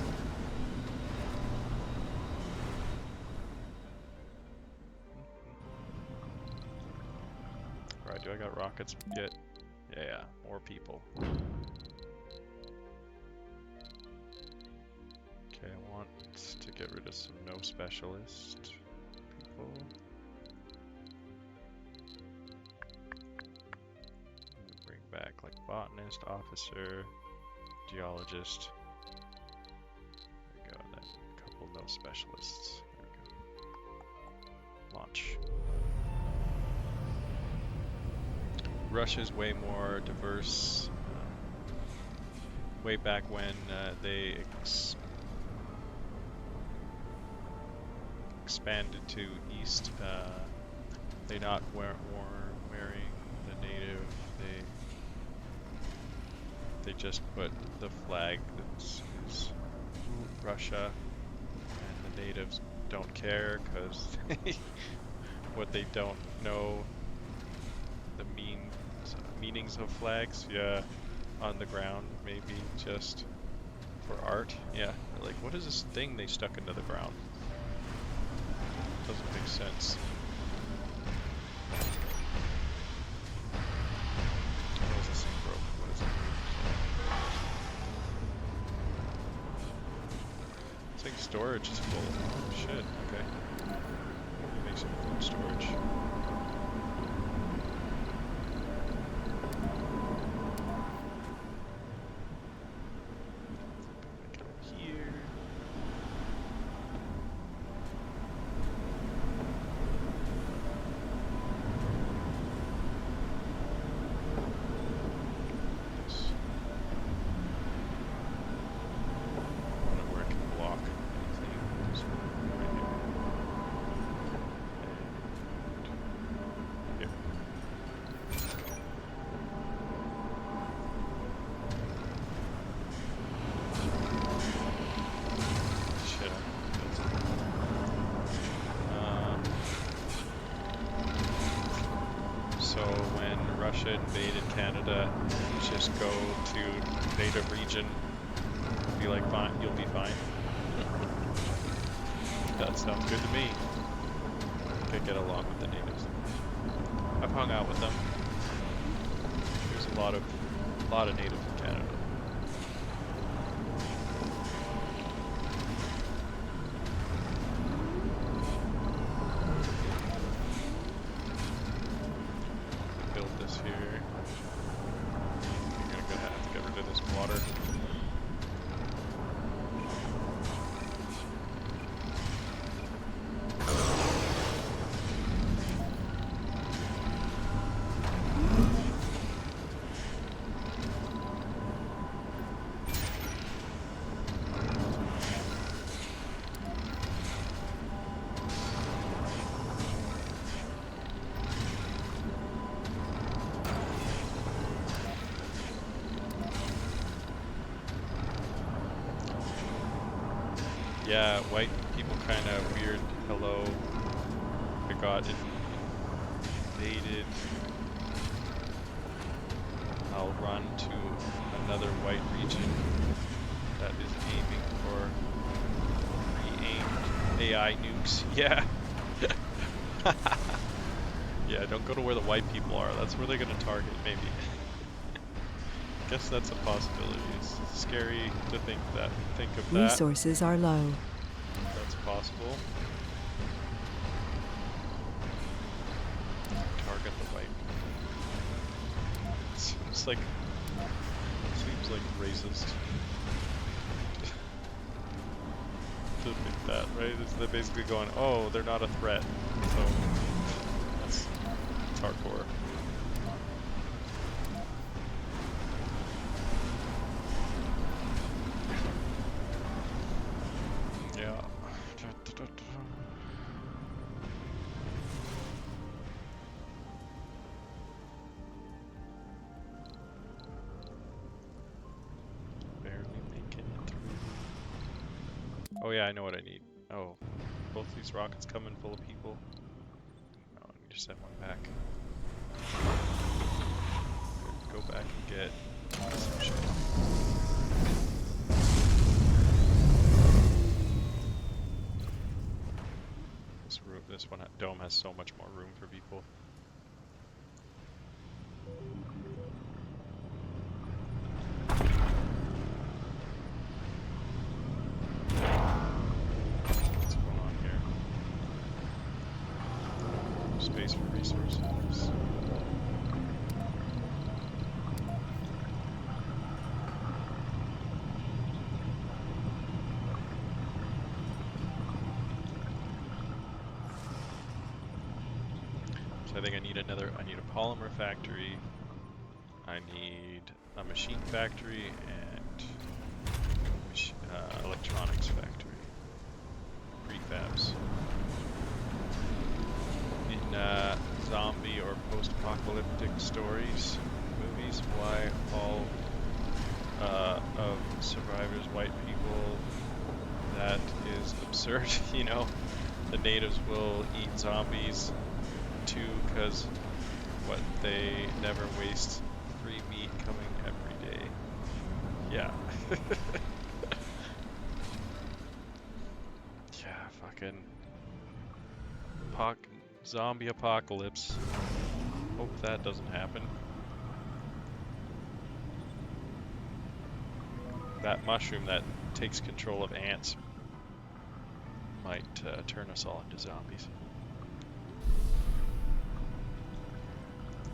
Right, do I got rockets yet? Yeah, more people. Okay, I want to get rid of some no specialist people. Bring back like botanist, officer, geologist. There we go, and then a couple no specialists. There we go. Launch. Russia's way more diverse. Way back when they expanded to east, they not wearing the native. They just put the flag that's Russia, and the natives don't care because what they don't know the meanings of flags. Yeah, on the ground, maybe just for art. Yeah, like what is this thing they stuck into the ground? Doesn't make sense. What is this thing broke? What is it? It's like storage is full. Oh shit, okay. Make some food storage. Russia invaded Canada, just go to native region, be like, fine, you'll be fine. That sounds good to me. I think I get along with the natives. I've hung out with them. There's a lot of natives in Canada. Build this here. I'm gonna have to get rid of this water. Yeah, white people kind of weird. Hello. I got invaded. I'll run to another white region that is aiming for pre-aimed AI nukes. Yeah. Yeah, don't go to where the white people are. That's where they're gonna target, maybe. Guess that's a possibility. It's scary to think of that. Resources are low. That's possible. Target the white. Seems like racist to think that, right? They're basically going, oh, they're not a threat, so it's hardcore. Yeah. Barely making it through. Oh yeah, I know what I need. Oh, both these rockets coming full of people. Oh, I need to send one back. Go back and get some shit. This dome has so much more room for people. What's going on here? Space for resources. So I think I need a polymer factory. I need a machine factory and electronics factory. Prefabs. In zombie or post-apocalyptic stories, movies, why all of survivors white people? That is absurd. You know, the natives will eat zombies too, because what, they never waste free meat coming every day. Yeah. Yeah, fucking zombie apocalypse. Hope that doesn't happen. That mushroom that takes control of ants might turn us all into zombies.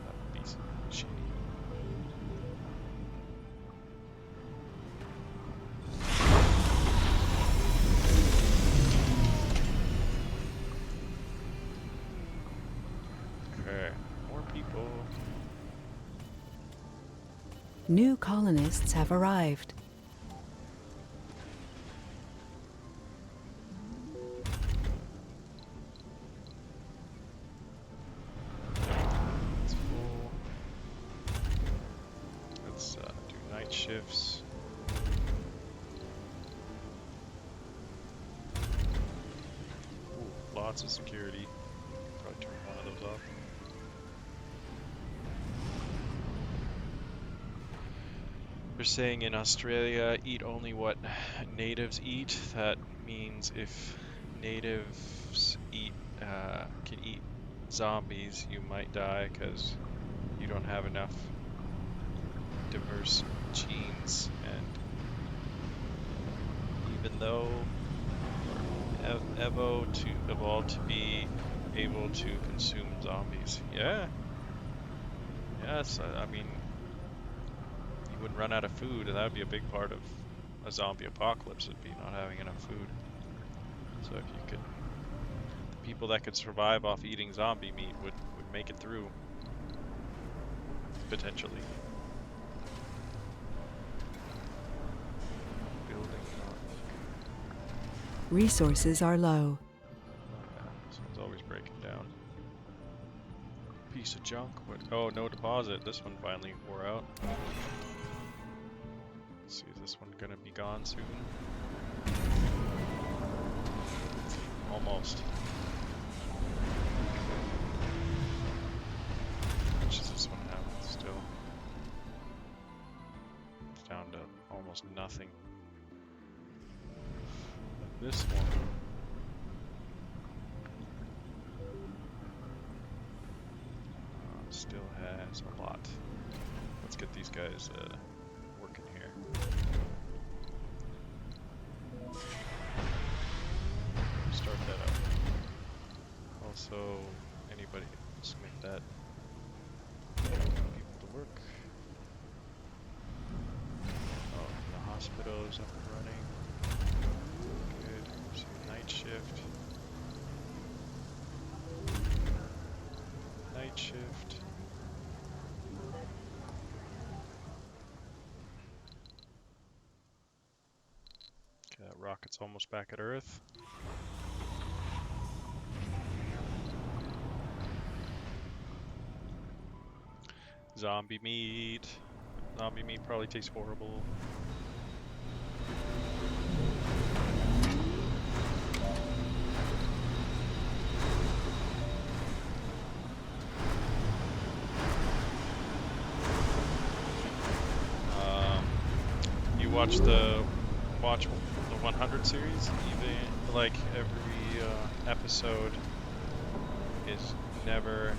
That would be shitty. Okay, more people. New colonists have arrived. It's full. Let's do night shifts. Ooh, lots of security. Probably turn one of those off. They're saying in Australia, eat only what natives eat. That means if natives can eat zombies, you might die because you don't have enough diverse genes. And even though Evo to evolve to be able to consume zombies, yeah, yes, I mean, you wouldn't run out of food, and that would be a big part of a zombie apocalypse, would be not having enough food. So if you could, the people that could survive off eating zombie meat would make it through, potentially. Building up. Resources are low. Oh yeah, this one's always breaking down. Piece of junk, but oh, no deposit. This one finally wore out. Let's see, is this one gonna be gone soon? Almost. How much does this one have still? It's down to almost nothing. This one. Still has a lot. Let's get these guys working here. Start that up. Also, anybody else make that people to work. Oh, the hospital is up and running. Good. So night shift. Night shift. Okay, that rocket's almost back at Earth. Zombie meat. Zombie meat probably tastes horrible. You watch the 100 series? Even like every episode is never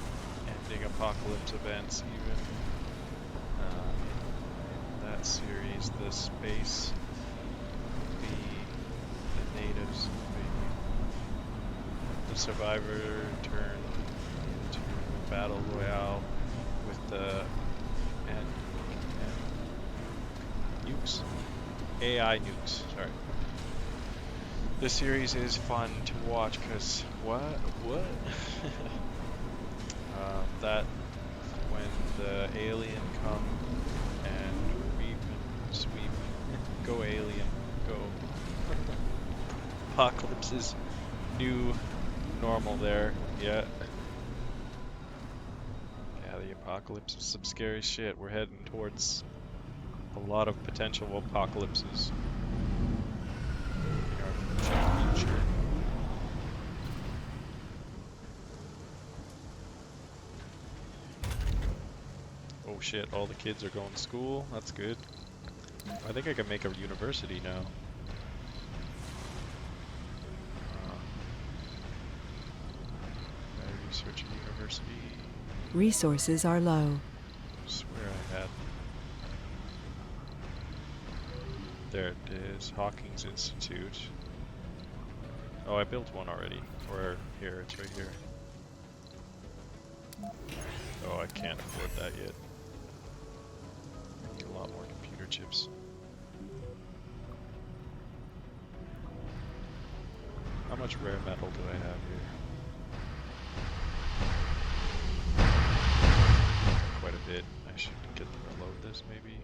ending apocalypse events. Even in that series, the space, the natives, the survivor turned into battle royale with the and nukes, AI nukes. Sorry. This series is fun to watch because what? That when the alien come and sweep, go alien, go. Apocalypse is new normal there. Yeah. Yeah, the apocalypse is some scary shit. We're heading towards a lot of potential apocalypses in our future. Oh shit, all the kids are going to school. That's good. I think I can make a university now. Research university. Resources are low. I swear I had. There it is, Hawkins Institute. Oh, I built one already. Or here, it's right here. Oh, I can't afford that yet. I need a lot more computer chips. How much rare metal do I have here? Quite a bit. I should get to reload this maybe.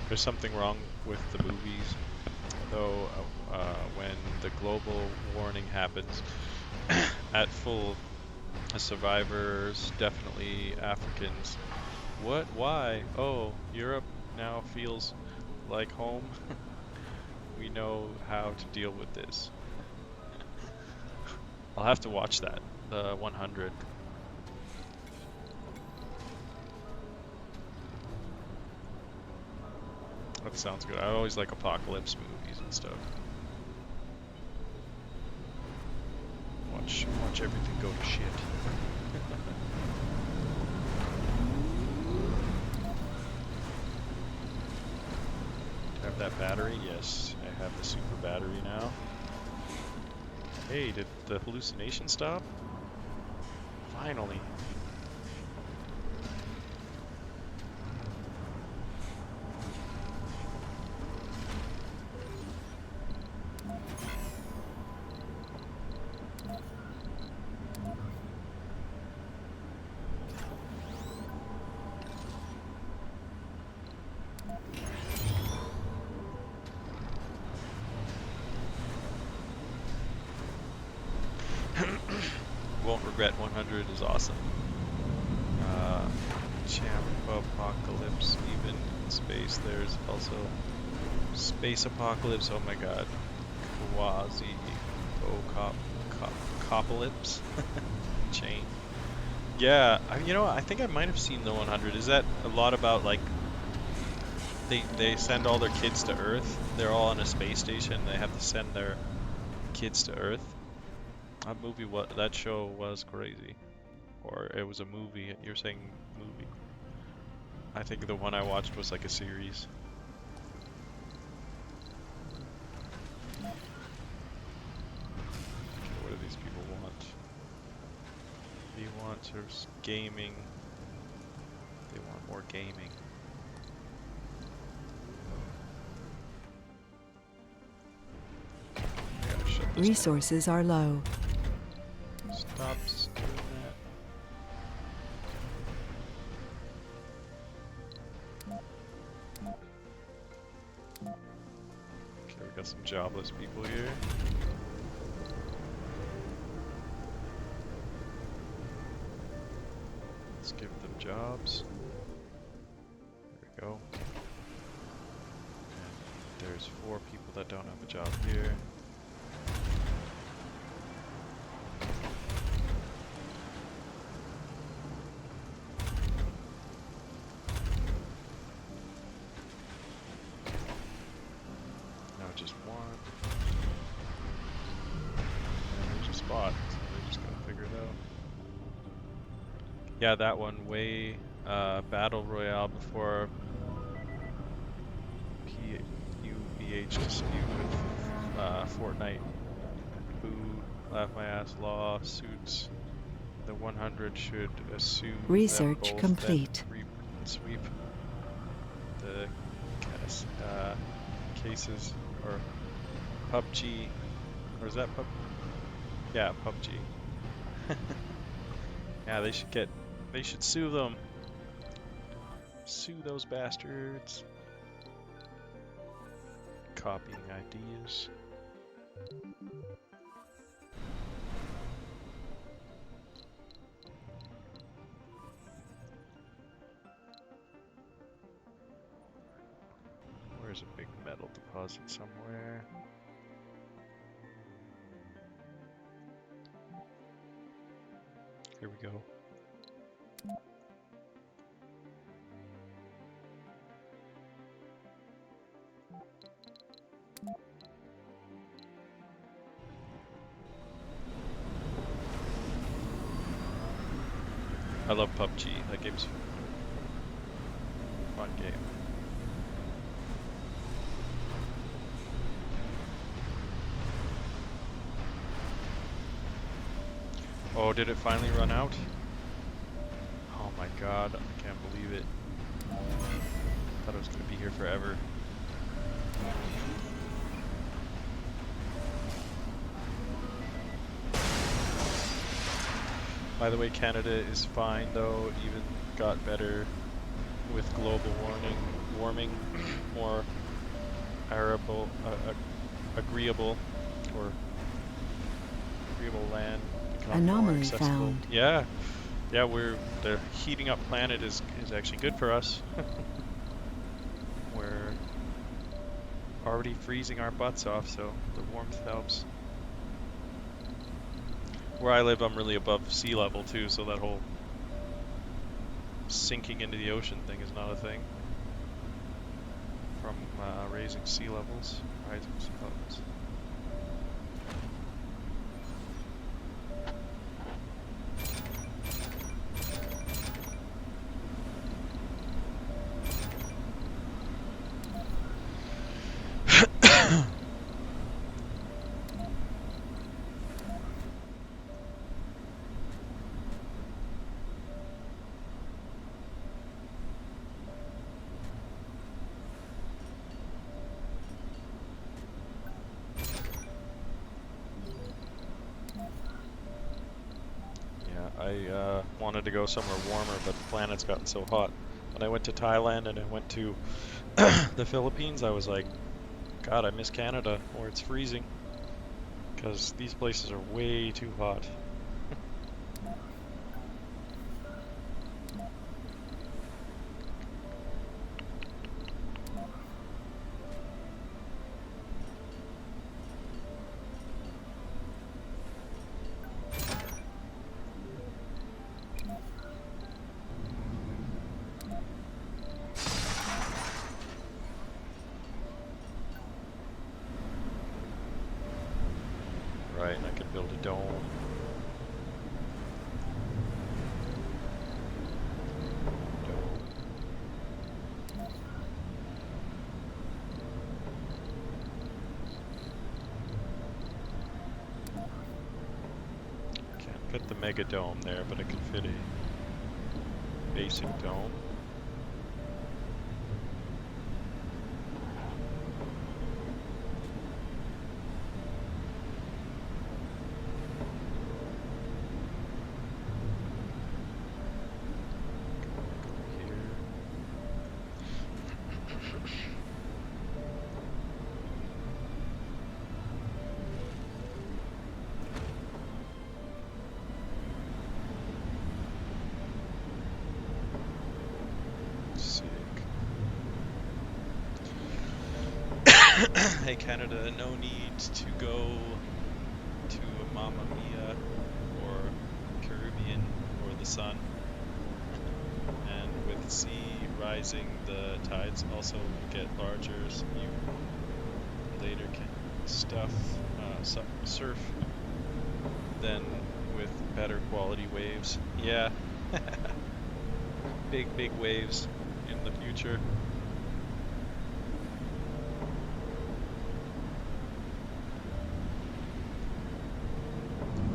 There's something wrong with the movies, though. When the global warning happens, at full survivors, definitely Africans. What? Why? Oh, Europe now feels like home. We know how to deal with this. I'll have to watch that, the 100. sounds good. I always like apocalypse movies and stuff. Watch everything go to shit. Have that battery? Yes, I have the super battery now. Hey, did the hallucination stop? Finally. Won't regret 100 is awesome. Champ Apocalypse, even in space. There's also Space Apocalypse. Oh my god. Quasi Apocalypse. Chain. Yeah, you know, I think I might have seen the 100. Is that a lot about like they send all their kids to Earth? They're all on a space station. They have to send their kids to Earth. That show was crazy. Or it was a movie. You're saying movie. I think the one I watched was like a series. Okay, what do these people want? They want sort of gaming. They want more gaming. I gotta shut this Resources are low. down. Stop doing that. Okay, we got some jobless people here. Let's give them jobs. There we go. And there's 4 people that don't have a job here. Now just 1. And there's a spot, so they just gotta figure it out. Yeah, that one, way Battle Royale before PUBH dispute with Fortnite. Food, laugh my ass, lawsuits. The 100 should assume Research them both, complete. then sweep the cases, or PUBG, or is that PUBG? Yeah, PUBG. Yeah, they should sue them. Sue those bastards. Copying ideas. Where's a big metal deposit somewhere? Here we go. I love PUBG. That game's a fun game. Oh, did it finally run out? Oh my god, I can't believe it. Thought it was gonna be here forever. By the way, Canada is fine though, even got better with global warming, more agreeable land become more Anomaly accessible. found. Yeah, the heating up planet is actually good for us. We're already freezing our butts off, so the warmth helps. Where I live, I'm really above sea level too, so that whole sinking into the ocean thing is not a thing. From raising sea levels, rising sea levels. I wanted to go somewhere warmer, but the planet's gotten so hot. When I went to Thailand and I went to the Philippines, I was like, God, I miss Canada, where it's freezing, because these places are way too hot. Right, and I could build a dome. Can't fit the mega dome there, but I could fit a basic dome. Hey Canada, no need to go to Mamma Mia or Caribbean or the sun. And with sea rising, the tides also get larger, so you later can surf then with better quality waves. Yeah, big waves in the future.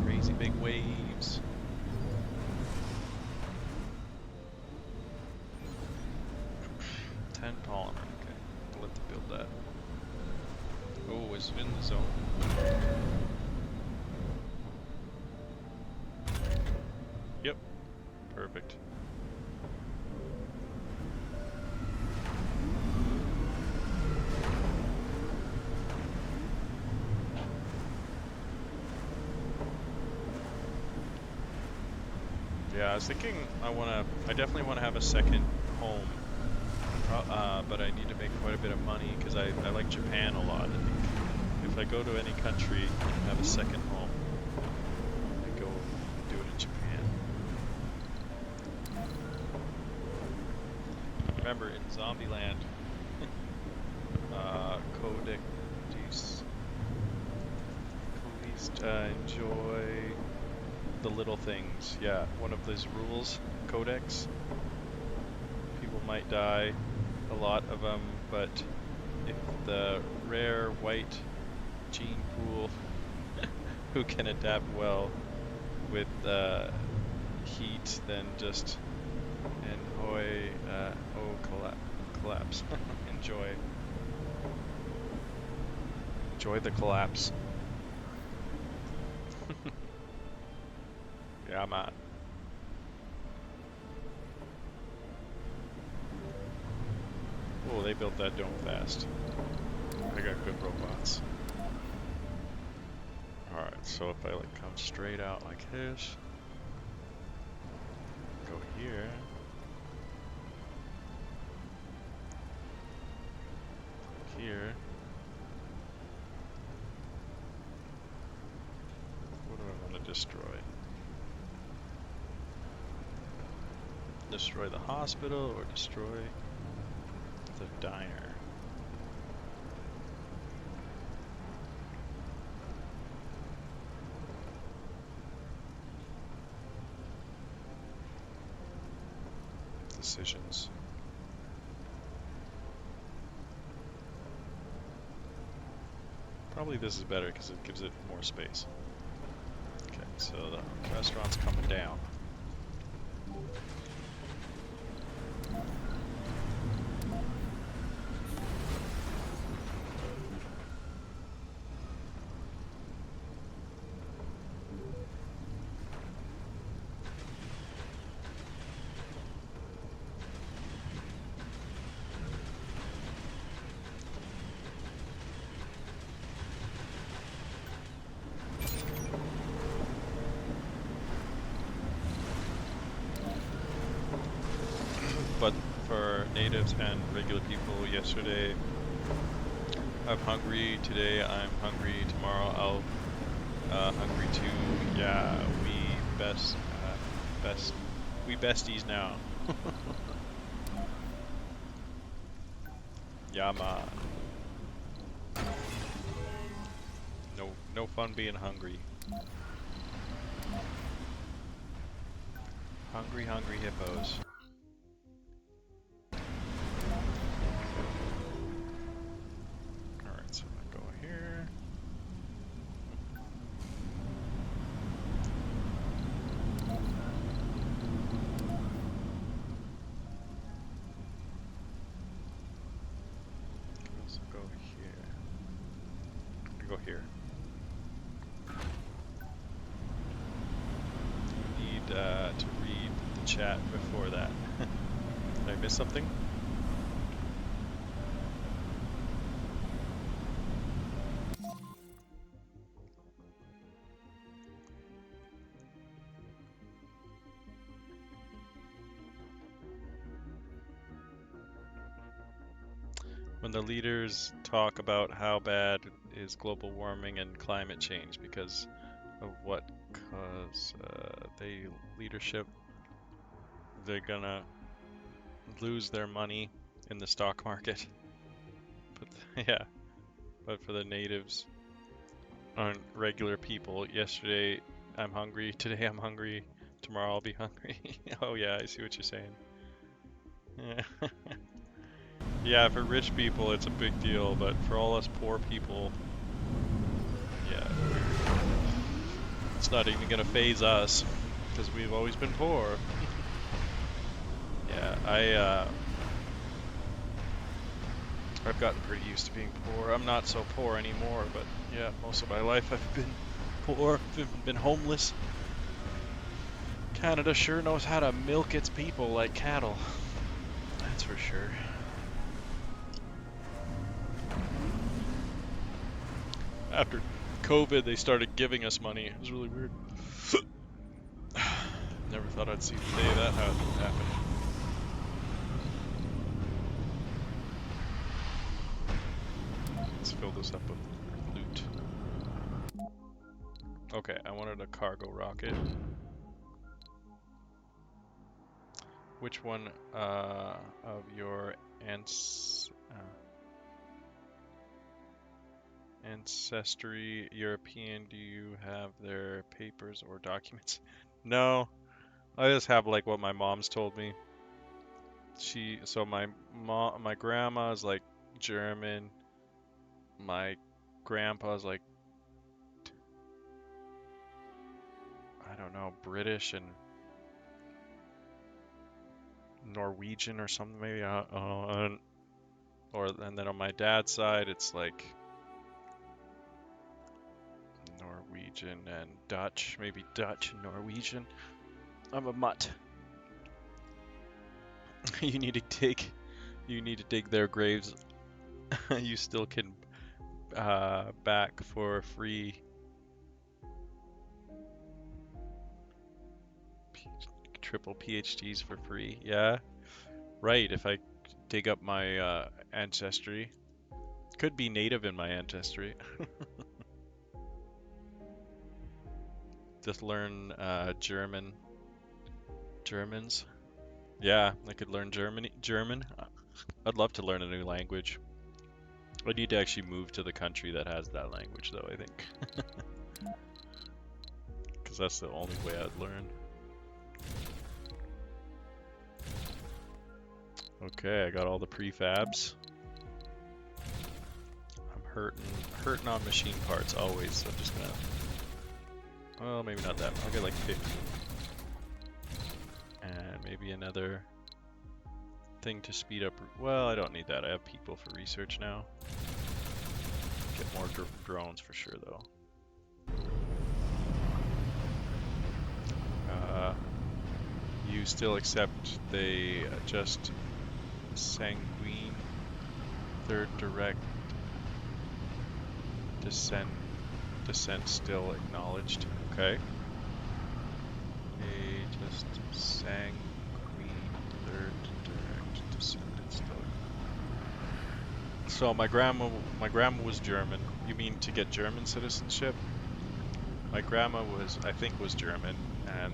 Crazy big waves. Ten polymer. Okay, I'll let them build that. Oh, is it in the zone? Yep. Perfect. Yeah, I was thinking I definitely want to have a second home, but I need to make quite a bit of money because I like Japan a lot. I think if I go to any country and have a second home, I go do it in Japan. Remember, in Zombieland, Codex, please enjoy the little things. Yeah, one of those rules, Codex. People might die, a lot of them, but if the rare white gene pool who can adapt well with heat, then just collapse. Enjoy the collapse. Yeah, man. Oh, they built that dome fast. They got good robots. Alright, so if I like come straight out like this, go here, here. What do I want to destroy? Destroy the hospital or destroy the diner? decisions. Probably this is better because it gives it more space. Okay, so the restaurant's coming down. But for natives and regular people, yesterday I'm hungry, today I'm hungry, tomorrow I'll hungry too. Yeah, we besties now. Yeah, man. No fun being hungry. Hungry hippos. Alright, so I go here. Let's go here. I go here. Need to read the chat before that. Did I miss something? When the leaders talk about how bad is global warming and climate change because of what cause they leadership, they're gonna lose their money in the stock market. But yeah, but for the natives on regular people, yesterday I'm hungry, today I'm hungry, tomorrow I'll be hungry. Oh yeah, I see what you're saying. Yeah. Yeah, for rich people it's a big deal, but for all us poor people, yeah, it's not even gonna phase us because we've always been poor. Yeah, I've gotten pretty used to being poor. I'm not so poor anymore, but yeah, most of my life I've been poor, I've been homeless. Canada sure knows how to milk its people like cattle. That's for sure. After COVID, they started giving us money. It was really weird. Never thought I'd see the day that happened. Let's fill this up with loot. Okay, I wanted a cargo rocket. Which one of your ancestry European do you have their papers or documents? No, I just have like what my mom's told me. So my grandma's like German, my grandpa's like, I don't know, British and Norwegian or something maybe. I don't know. And then on my dad's side it's like Norwegian and Dutch, maybe Dutch and Norwegian. I'm a mutt. You need to dig their graves. You still can back for free triple PhDs for free. Yeah, right. If I dig up my ancestry, could be native in my ancestry. Just learn Germans. Yeah, I could learn German. I'd love to learn a new language. I need to actually move to the country that has that language, though, I think. Because that's the only way I'd learn. Okay, I got all the prefabs. I'm hurting on machine parts always, so I'm just gonna, well, maybe not that. I'll get like 50. And maybe another thing to speed up. Well, I don't need that. I have people for research now. Get more drones for sure, though. You still accept they just sanguine third direct descent still acknowledged. Okay. They just sanguine third direct descent still. So my grandma was German. You mean to get German citizenship? My grandma was, I think, was German, and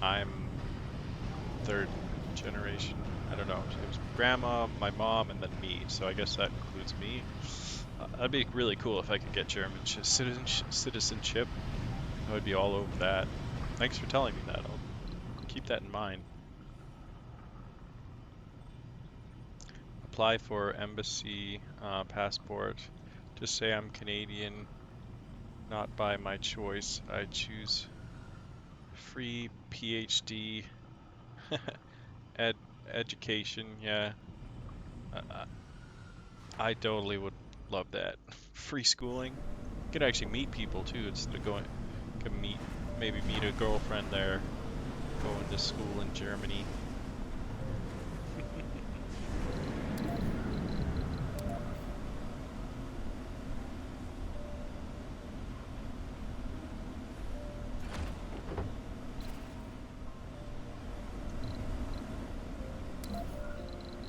I'm third generation. I don't know. It was grandma, my mom, and then me. So I guess that includes me. That'd be really cool if I could get German citizenship. I would be all over that. Thanks for telling me that. I'll keep that in mind. Apply for embassy passport. Just say I'm Canadian, not by my choice. I choose free PhD ed education. Yeah, I, I totally would love that. Free schooling. You could actually meet people too instead of going. Can maybe meet a girlfriend there. Going to school in Germany.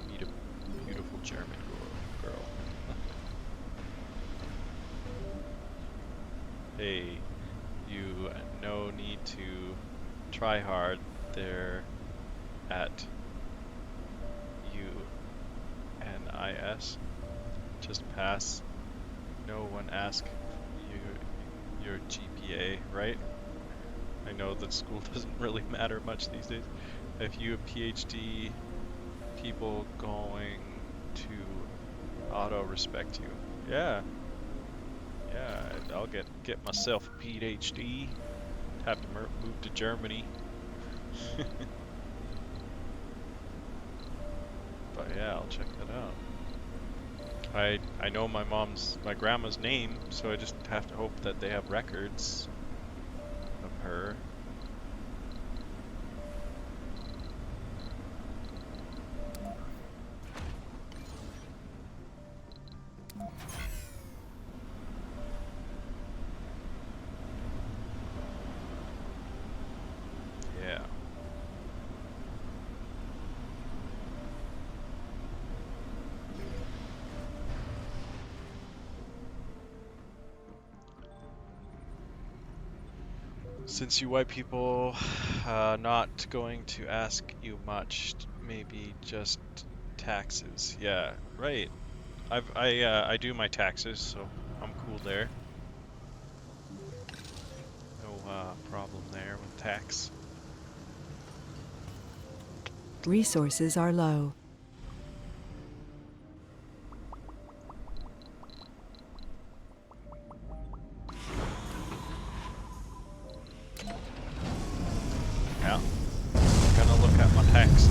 Meet a beautiful German girl. Hey, you no need to try hard there at UNIS. Just pass. No one ask you your GPA, right? I know that school doesn't really matter much these days. If you have PhD, people going to auto respect you. Yeah, yeah. I'll get myself a PhD. Have to move to Germany. But yeah, I'll check that out. I know my grandma's name, so I just have to hope that they have records of her. Yeah. Since you white people not going to ask you much, maybe just taxes. Yeah, right. I do my taxes, so I'm cool there. No problem there with tax. Resources are low. Yeah, gonna look at my taxes.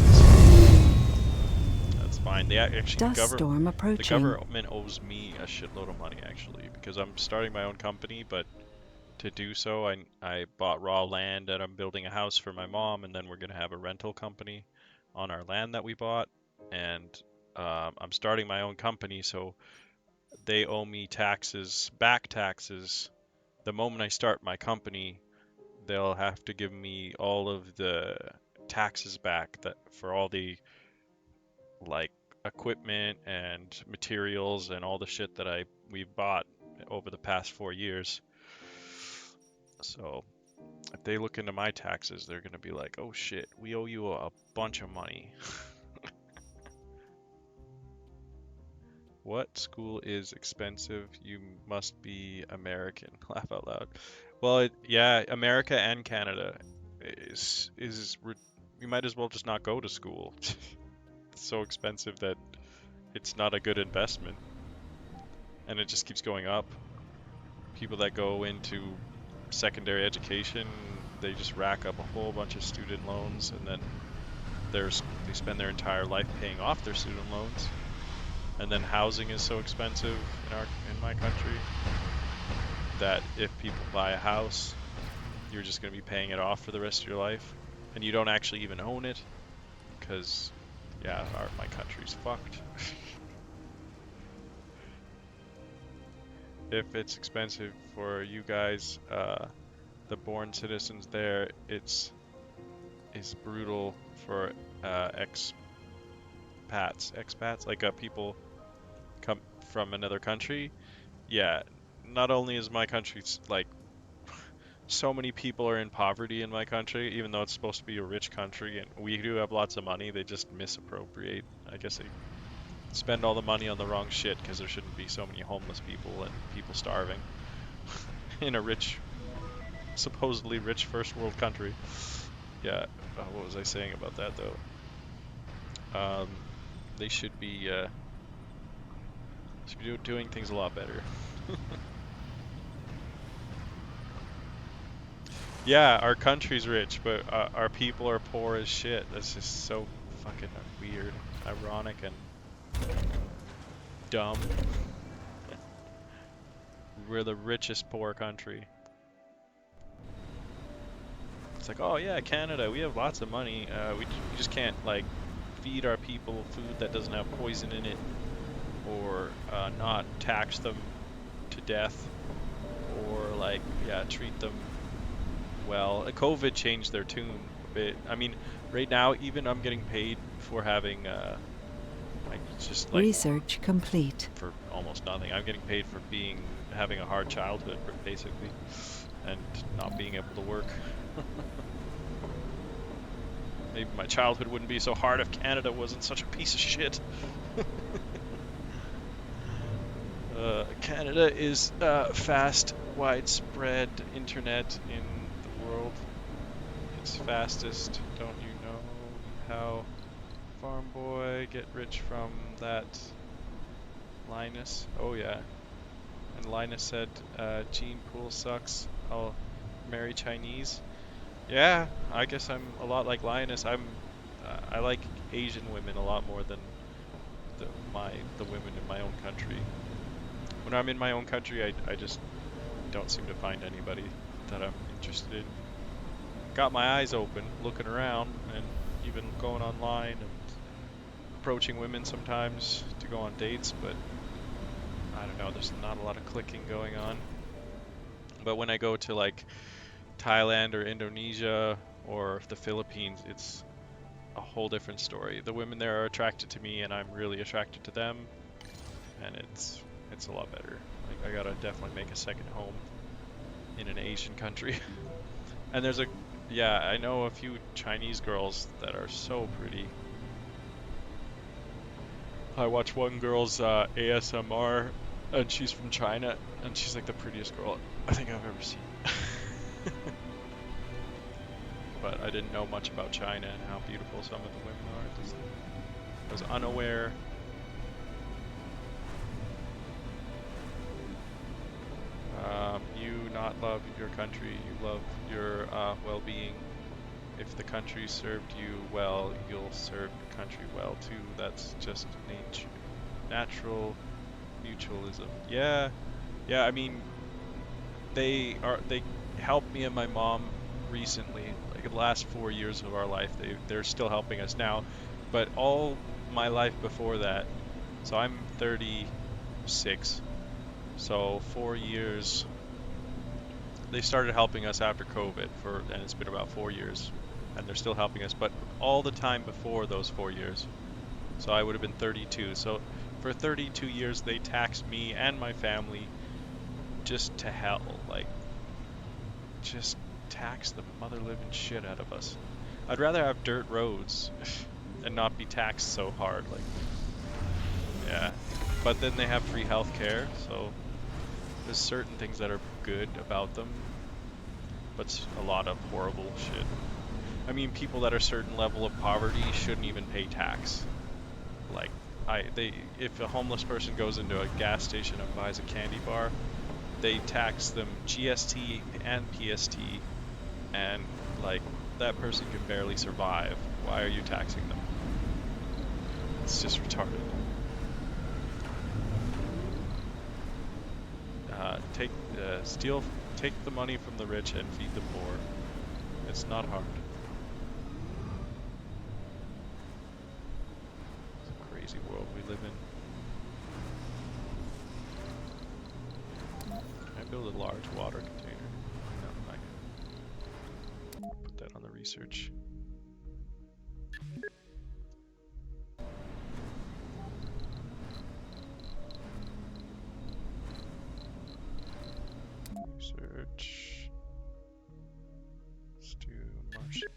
That's fine. Dust storm The approaching. government owes me a shitload of money actually because I'm starting my own company, but to do so, I bought raw land and I'm building a house for my mom, and then we're gonna have a rental company on our land that we bought, and I'm starting my own company, so they owe me back taxes. The moment I start my company, they'll have to give me all of the taxes back that for all the like equipment and materials and all the shit that we've bought over the past 4 years. So if they look into my taxes, they're gonna be like, "Oh shit, we owe you a bunch of money." What school is expensive? You must be American. Laugh out loud. Well, yeah, America and Canada is you might as well just not go to school. It's so expensive that it's not a good investment, and it just keeps going up. People that go into secondary education, they just rack up a whole bunch of student loans, and then they spend their entire life paying off their student loans. And then housing is so expensive in my country that if people buy a house, you're just going to be paying it off for the rest of your life, and you don't actually even own it, because yeah, my country's fucked. If it's expensive for you guys, the born citizens there, it's brutal for expats, like people come from another country. Yeah, not only is my country like so many people are in poverty in my country, even though it's supposed to be a rich country, and we do have lots of money, they just misappropriate. I guess they spend all the money on the wrong shit because there shouldn't be so many homeless people and people starving in a supposedly rich first world country. Yeah, what was I saying about that though? They should be doing things a lot better. Yeah, our country's rich, but our people are poor as shit. That's just so fucking weird, ironic, and dumb. We're the richest poor country. It's like, oh yeah, Canada, we have lots of money. We just can't like feed our people food that doesn't have poison in it, or not tax them to death, or like, yeah, treat them well. COVID changed their tune a bit. I mean, right now, even I'm getting paid for having like just like Research complete. for almost nothing. I'm getting paid for having a hard childhood, basically, and not being able to work. Maybe my childhood wouldn't be so hard if Canada wasn't such a piece of shit. Canada is fast, widespread internet in the world. It's fastest. Don't you know how Farm Boy get rich from that? Linus? Oh yeah. And Linus said, gene pool sucks. I'll marry Chinese. Yeah, I guess I'm a lot like Linus. I like Asian women a lot more than the women in my own country. When I'm in my own country, I just don't seem to find anybody that I'm interested in. Got my eyes open, looking around, and even going online and approaching women sometimes to go on dates, but I don't know, there's not a lot of clicking going on. But when I go to like Thailand or Indonesia or the Philippines, it's a whole different story. The women there are attracted to me, and I'm really attracted to them, and it's a lot better. Like, I gotta definitely make a second home in an Asian country. And I know a few Chinese girls that are so pretty. I watch one girl's ASMR, and she's from China, and she's like the prettiest girl I think I've ever seen. But I didn't know much about China and how beautiful some of the women are. I was unaware. You not love your country, you love your well-being. If the country served you well, you'll serve the country well too. That's just natural mutualism. Yeah, I mean, they helped me and my mom recently, like the last 4 years of our life. They're still helping us now, but all my life before that. So I'm 36. So 4 years. They started helping us after COVID and it's been about 4 years, and they're still helping us. But all the time before those 4 years, so I would have been 32. So for 32 years, they taxed me and my family just to hell. Like, just tax the mother living shit out of us. I'd rather have dirt roads and not be taxed so hard. Like, yeah. But then they have free healthcare, so there's certain things that are good about them, but a lot of horrible shit. I mean, people that are certain level of poverty shouldn't even pay tax. Like, if a homeless person goes into a gas station and buys a candy bar, they tax them GST and PST, and like that person can barely survive. Why are you taxing them? It's just retarded. Take the money from the rich and feed the poor. It's not hard. It's a crazy world we live in. Can I build a large water container? No, I can put that on the research. Research. Let's do Martian.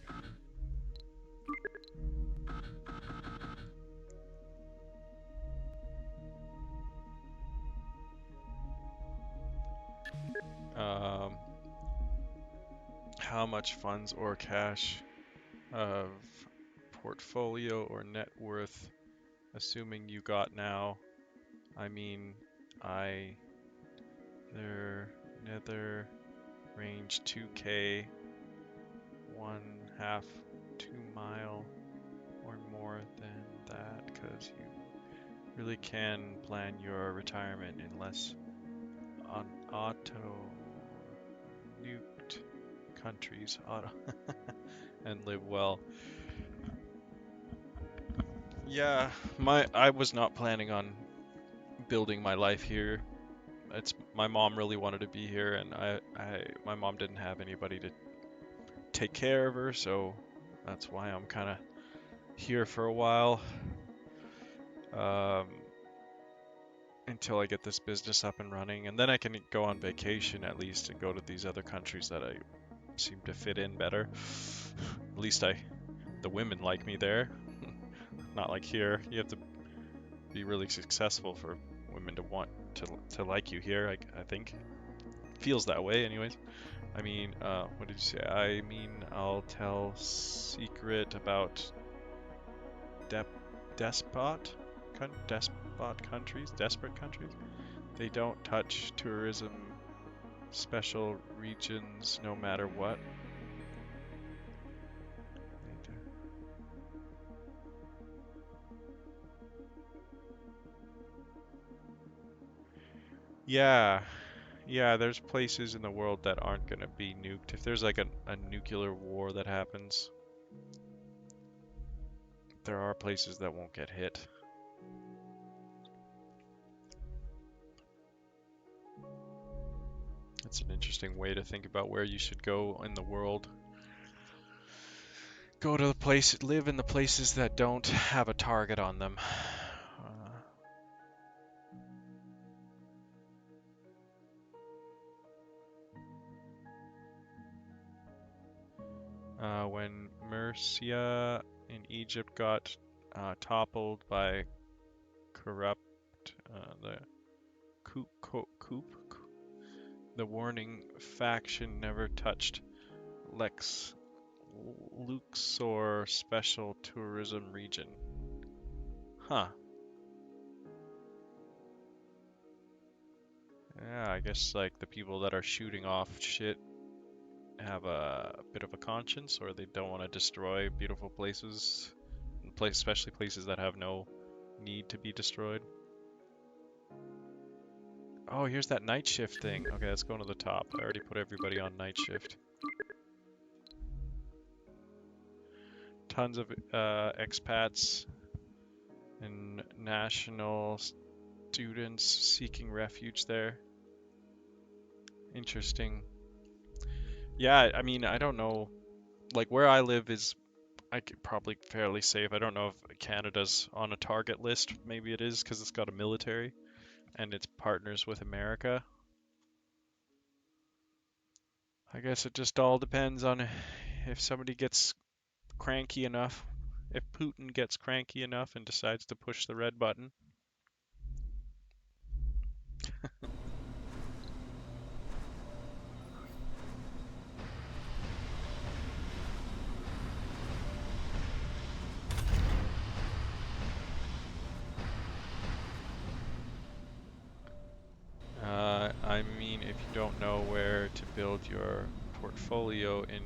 How much funds or cash of portfolio or net worth, assuming you got now? I mean, I there nether range 2K, 1/2, 2 mile or more than that, because you really can plan your retirement in less on auto nuked countries auto and live well. Yeah, I was not planning on building my life here. It's my mom really wanted to be here, and my mom didn't have anybody to take care of her, so that's why I'm kind of here for a while, um, until I get this business up and running, and then I can go on vacation at least and go to these other countries that I seem to fit in better. At least the women like me there. Not like here. You have to be really successful for women to want to like you here. I think feels that way, anyways. I mean, what did you say? I mean, I'll tell secret about de despot desperate countries. They don't touch tourism special regions no matter what. Yeah, yeah, there's places in the world that aren't gonna be nuked. If there's like a nuclear war that happens, there are places that won't get hit. It's an interesting way to think about where you should go in the world. Go to live in the places that don't have a target on them. When Murcia in Egypt got toppled by the coup, the warning faction never touched Lex Luxor Special Tourism Region. Huh. Yeah, I guess like the people that are shooting off shit have a bit of a conscience, or they don't want to destroy beautiful places, especially places that have no need to be destroyed. Oh, here's that night shift thing. Okay, let's go to the top. I already put everybody on night shift. Tons of expats and national students seeking refuge there. Interesting. Yeah, I mean, I don't know. Like where I live is I could probably fairly safe. I don't know if Canada's on a target list. Maybe it is because it's got a military and it's partners with America. I guess it just all depends on if somebody gets cranky enough. If Putin gets cranky enough and decides to push the red button. build your portfolio in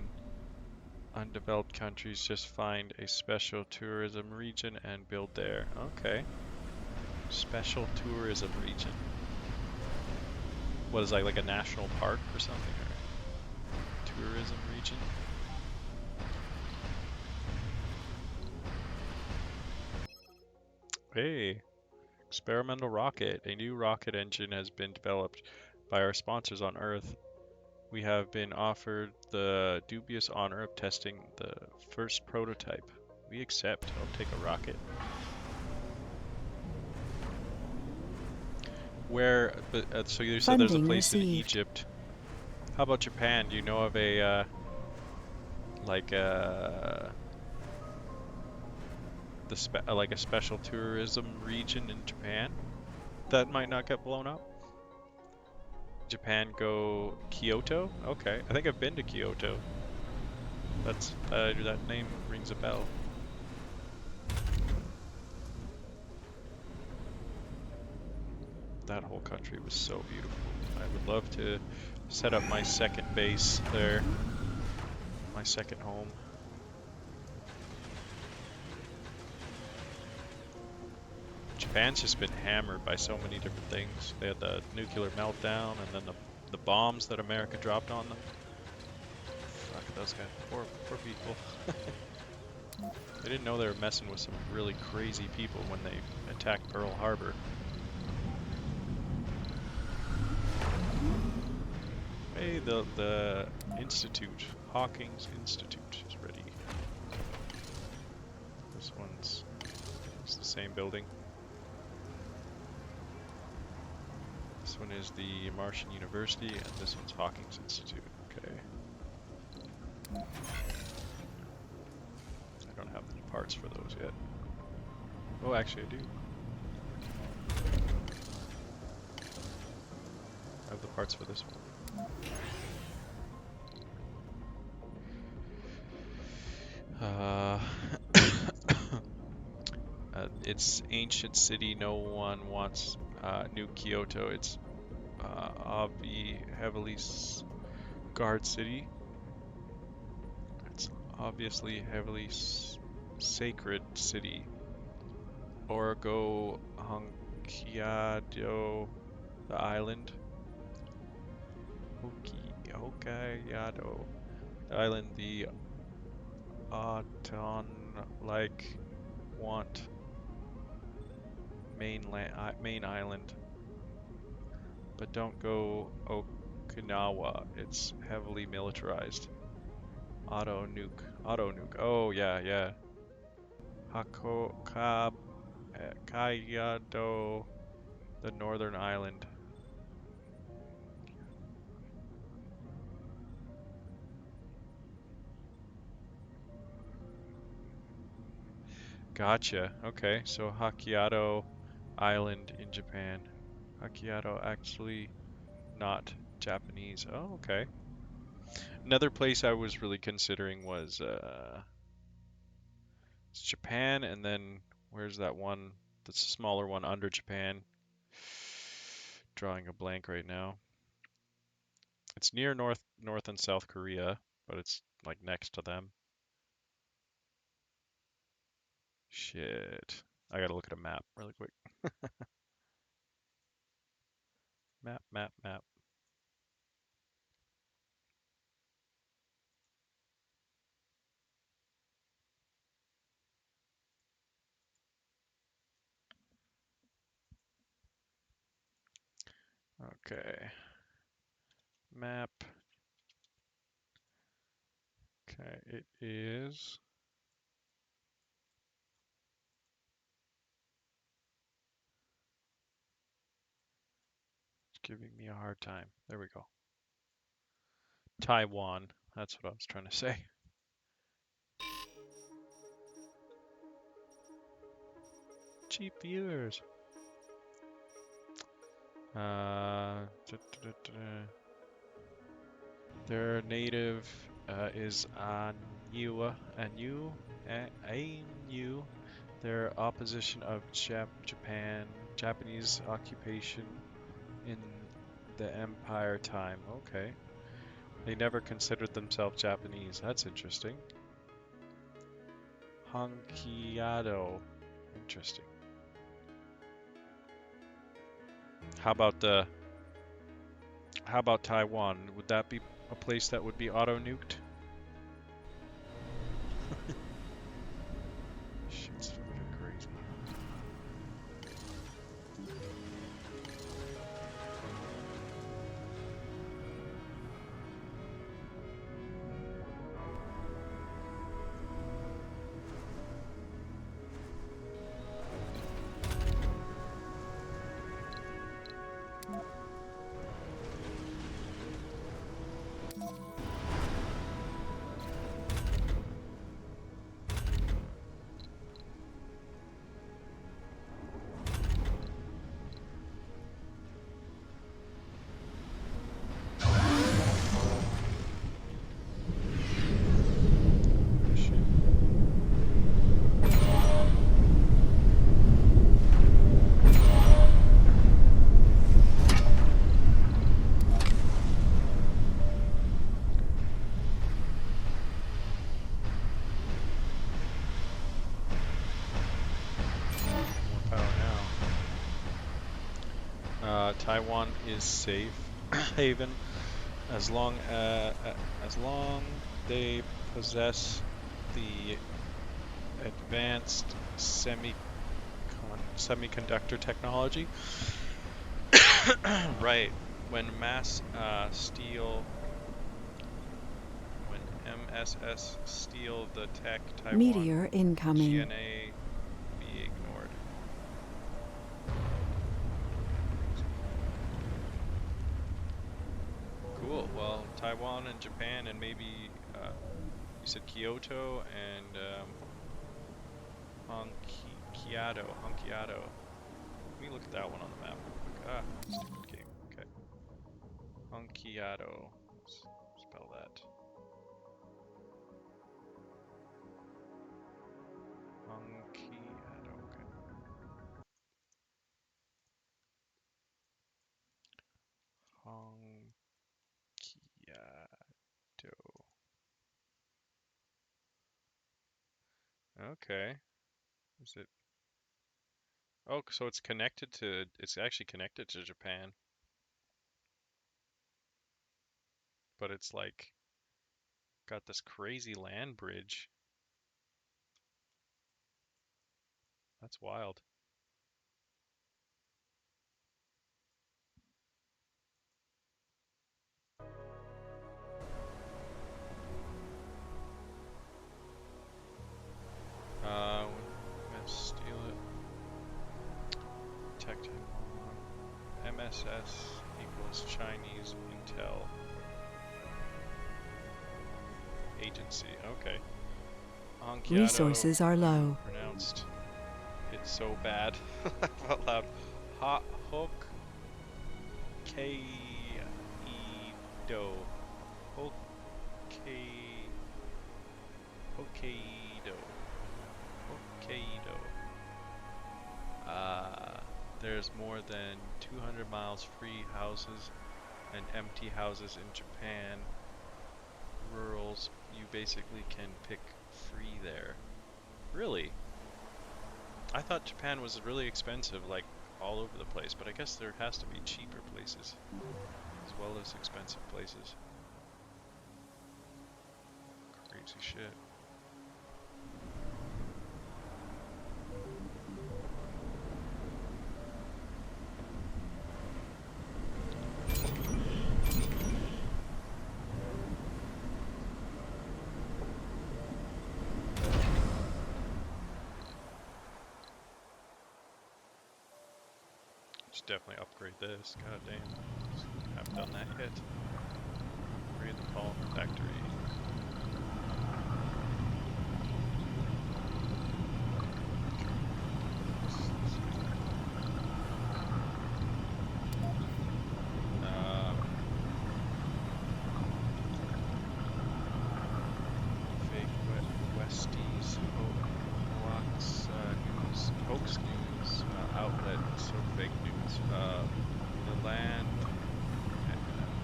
undeveloped countries, just find a special tourism region and build there. Okay. Special tourism region. What is that, like a national park or something? Or tourism region? Hey, experimental rocket. A new rocket engine has been developed by our sponsors on Earth. We have been offered the dubious honor of testing the first prototype. We accept. I'll take a rocket. Where, but so you said there's a Funding place in received. Egypt. How about Japan? Do you know of a like like a special tourism region in Japan that might not get blown up? Japan go Kyoto? Okay, I think I've been to Kyoto. That's that name rings a bell. That whole country was so beautiful. I would love to set up my second base there, my second home. Japan's just been hammered by so many different things. They had the nuclear meltdown and then the bombs that America dropped on them. Fuck those guys. Poor people. They didn't know they were messing with some really crazy people when they attacked Pearl Harbor. Hey, the Institute, Hawking's Institute is ready. This one's it's the same building. This one is the Martian University, and this one's Hawking's Institute. Okay. I don't have any parts for those yet. Oh, actually I do. I have the parts for this one. It's ancient city. No one wants New Kyoto. It's heavily guard city. It's obviously heavily sacred city. Origo Hokkaido, the island. Hokkaido, the island. The Auton like want main island, but don't go Okinawa. It's heavily militarized. Auto nuke. Oh yeah, yeah. Kaido, the northern island. Gotcha. Okay, so Hokkaido Island in Japan. Hokkaido actually not Japanese. Oh, okay. Another place I was really considering was it's Japan, and then where's that one? That's a smaller one under Japan. Drawing a blank right now. It's near North and South Korea, but it's like next to them. Shit. I gotta look at a map really quick. Map. Okay. Map. Okay, it is. It's giving me a hard time. There we go. Taiwan. That's what I was trying to say. Cheap viewers. Their native is Ainu. Their opposition of Japanese occupation in the Empire time. Okay. They never considered themselves Japanese. That's interesting. Honkiado. Interesting. How about Taiwan? Would that be a place that would be auto-nuked? Shit's moving crazy. More power now. Taiwan is safe haven as long they possess the advanced semiconductor technology. Right. When MSS steal the tech, Taiwan Meteor incoming. GNA be ignored. Cool. Well, Taiwan and Japan and maybe you said Kyoto and Honkiado. Let me look at that one on the map real quick. Ah, stupid game. Okay. Honkiado. Spell that. Honkiado. Okay. Honkiado. Okay. Is it? Oh, so it's connected to. It's actually connected to Japan, but it's like got this crazy land bridge. That's wild. Let's steal it. Protect him. MSS equals Chinese Intel Agency. Okay. Honkiado, Resources are low. pronounced it so bad. Laugh out loud. Hokkaido. Hokkaido. Hokkaido. There's more than 200 miles free houses and empty houses in Japan. Rurals, you basically can pick free there. Really? I thought Japan was really expensive, like all over the place, but I guess there has to be cheaper places as well as expensive places. Crazy shit. Should definitely upgrade this. God damn. Haven't done that yet. Upgrade the polymer factory. Fake Westies hoax news outlet. So fake news. The land,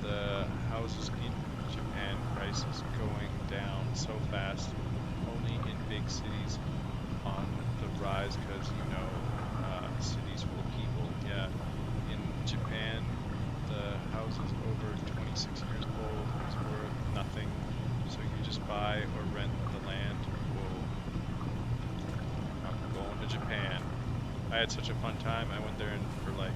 the houses in and prices going down so fast. Only in big cities on the rise because, cities full of people. Yeah, in Japan, the house is over 26 years old. It's worth nothing. So you just buy or rent the land. Whoa, I'm going to Japan. I had such a fun time. I went there for like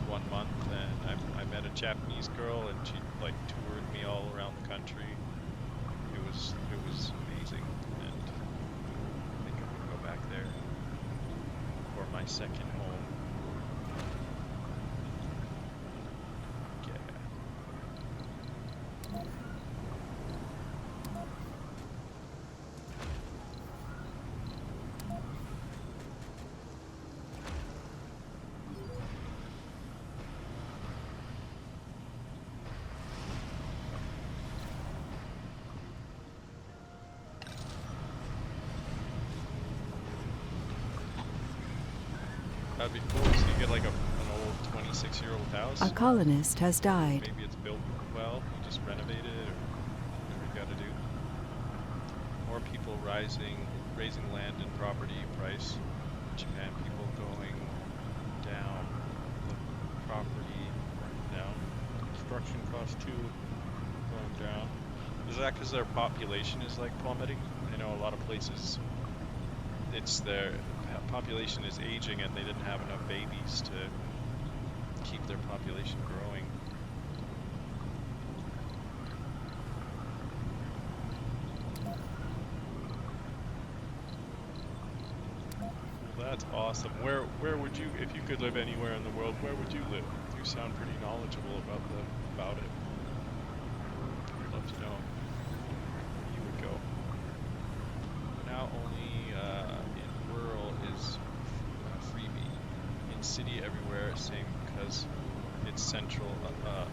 one month, and I met a Japanese girl, and she like toured me all around the country. It was amazing, and I think I'm gonna go back there for my second home. Yeah. That'd be cool. So you get like an old 26-year-old house. A colonist has died. Maybe it's built well. You just renovate it, or whatever you got to do. More people raising land and property price. Japan, people going down. The property down. Construction costs too going down. Is that because their population is like plummeting? I know a lot of places, it's their population is aging and they didn't have enough babies to keep their population growing. Well, that's awesome. Where would you, if you could live anywhere in the world, where would you live? You sound pretty knowledgeable about it. I'd love to know where you would go. Now only in rural is freebie. In city everywhere, same because it's central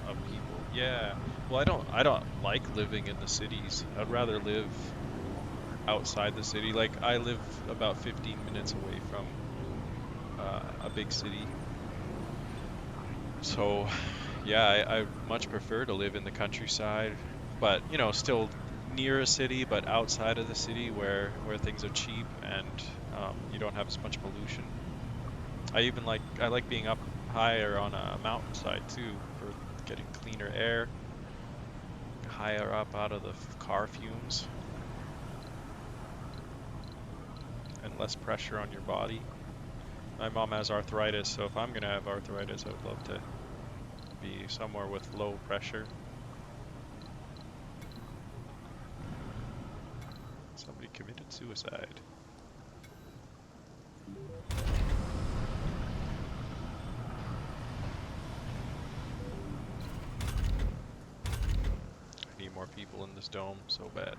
of people. Yeah. Well, I don't like living in the cities. I'd rather live outside the city. Like I live about 15 minutes away from a big city. So, yeah, I much prefer to live in the countryside, but still near a city, but outside of the city where things are cheap and you don't have as much pollution. I like being up higher on a mountainside too for getting cleaner air, higher up out of the car fumes, and less pressure on your body. My mom has arthritis, so if I'm gonna have arthritis, I would love to be somewhere with low pressure. Somebody committed suicide. I need more people in this dome so bad.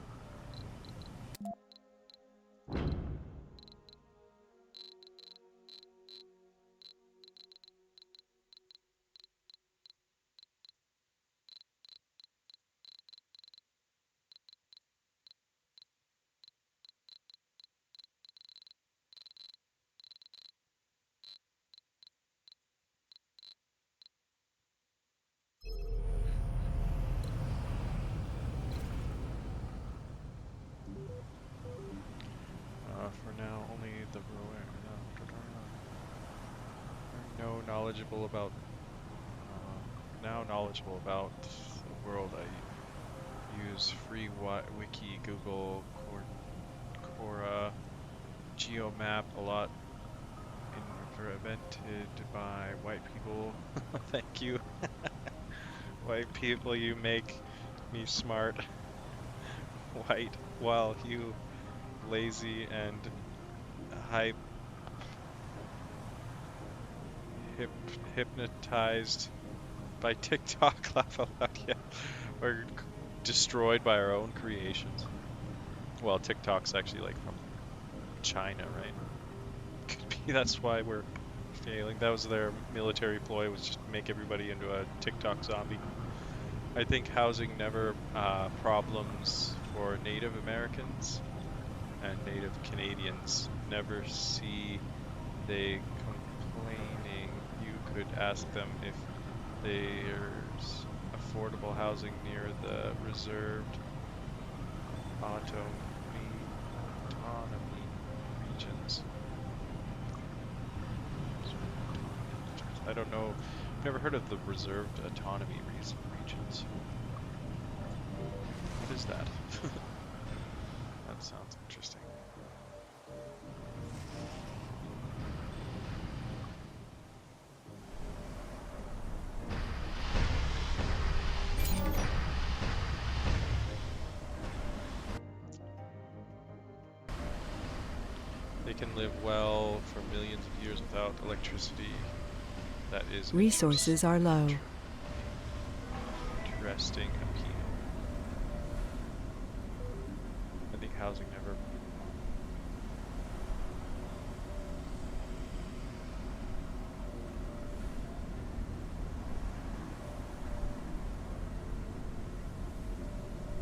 For now, only the rower. No knowledgeable about. Now knowledgeable about the world. I use free wiki, Google, Quora, GeoMap a lot. Invented by white people. Thank you. White people, you make me smart. White, while you lazy and hype, hip, hypnotized by TikTok, laugh out loud, yeah. We're destroyed by our own creations. Well, TikTok's actually like from China, right? Could be that's why we're failing. That was their military ploy, was just make everybody into a TikTok zombie. I think housing never problems for Native Americans and Native Canadians. Never see they complaining. You could ask them if there's a affordable housing near the reserved autonomy regions. I don't know. I've never heard of the reserved autonomy regions. What is that? That sounds interesting. They can live well for millions of years without electricity. That is Resources are low. Interesting appeal. I think housing never.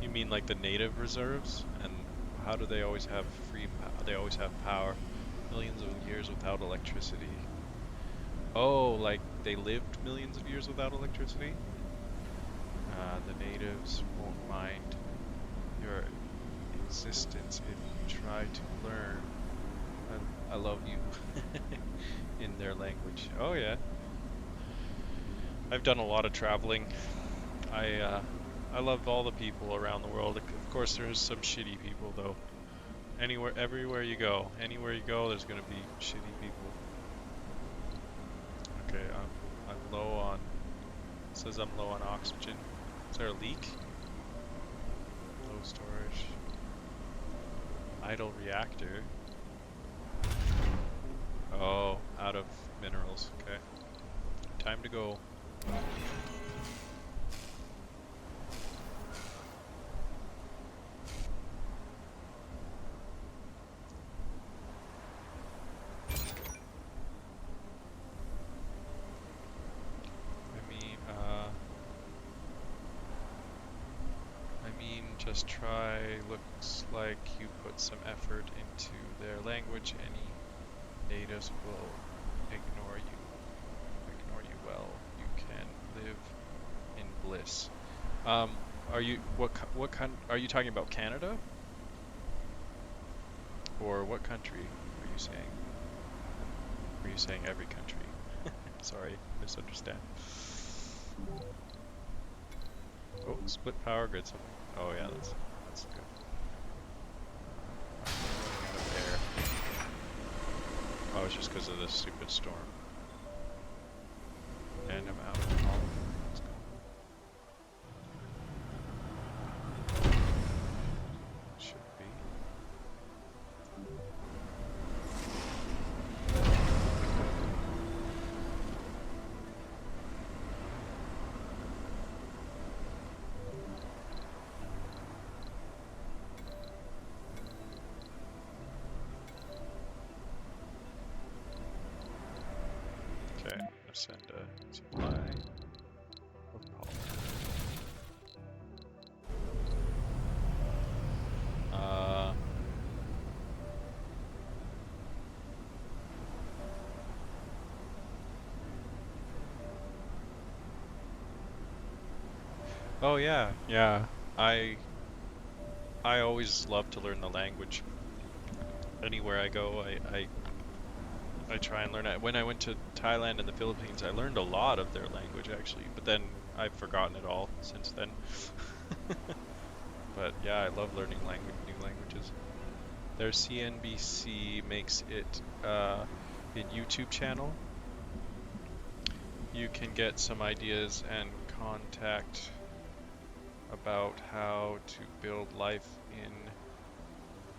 You mean like the native reserves? And how do they always have they always have power? Millions of years without electricity. Oh, like they lived millions of years without electricity? The natives won't mind your existence if you try to learn. I love you in their language. Oh yeah. I've done a lot of traveling. I love all the people around the world. Of course, there's some shitty people though. Everywhere you go, there's gonna be shitty people. Okay, I'm low on. It says I'm low on oxygen. Is there a leak? Low storage. Idle reactor. Oh, out of minerals. Okay. Time to go. Just try. Looks like you put some effort into their language. Any natives will ignore you well. You can live in bliss. Are you what kind? Are you talking about Canada? Or what country are you saying? Are you saying every country? Sorry, misunderstand. Oh, split power grid. Oh yeah, that's good. I'm running out of air. Oh, it's just because of this stupid storm. And I'm out of all. Let's go. Should be. Okay, I'm gonna send a supply of pollen. Oh yeah, yeah. I always love to learn the language. Anywhere I go, I try and learn it. When I went to Thailand and the Philippines, I learned a lot of their language actually, but then I've forgotten it all since then. But yeah, I love learning new languages. Their CNBC makes it in YouTube channel. You can get some ideas and contact about how to build life in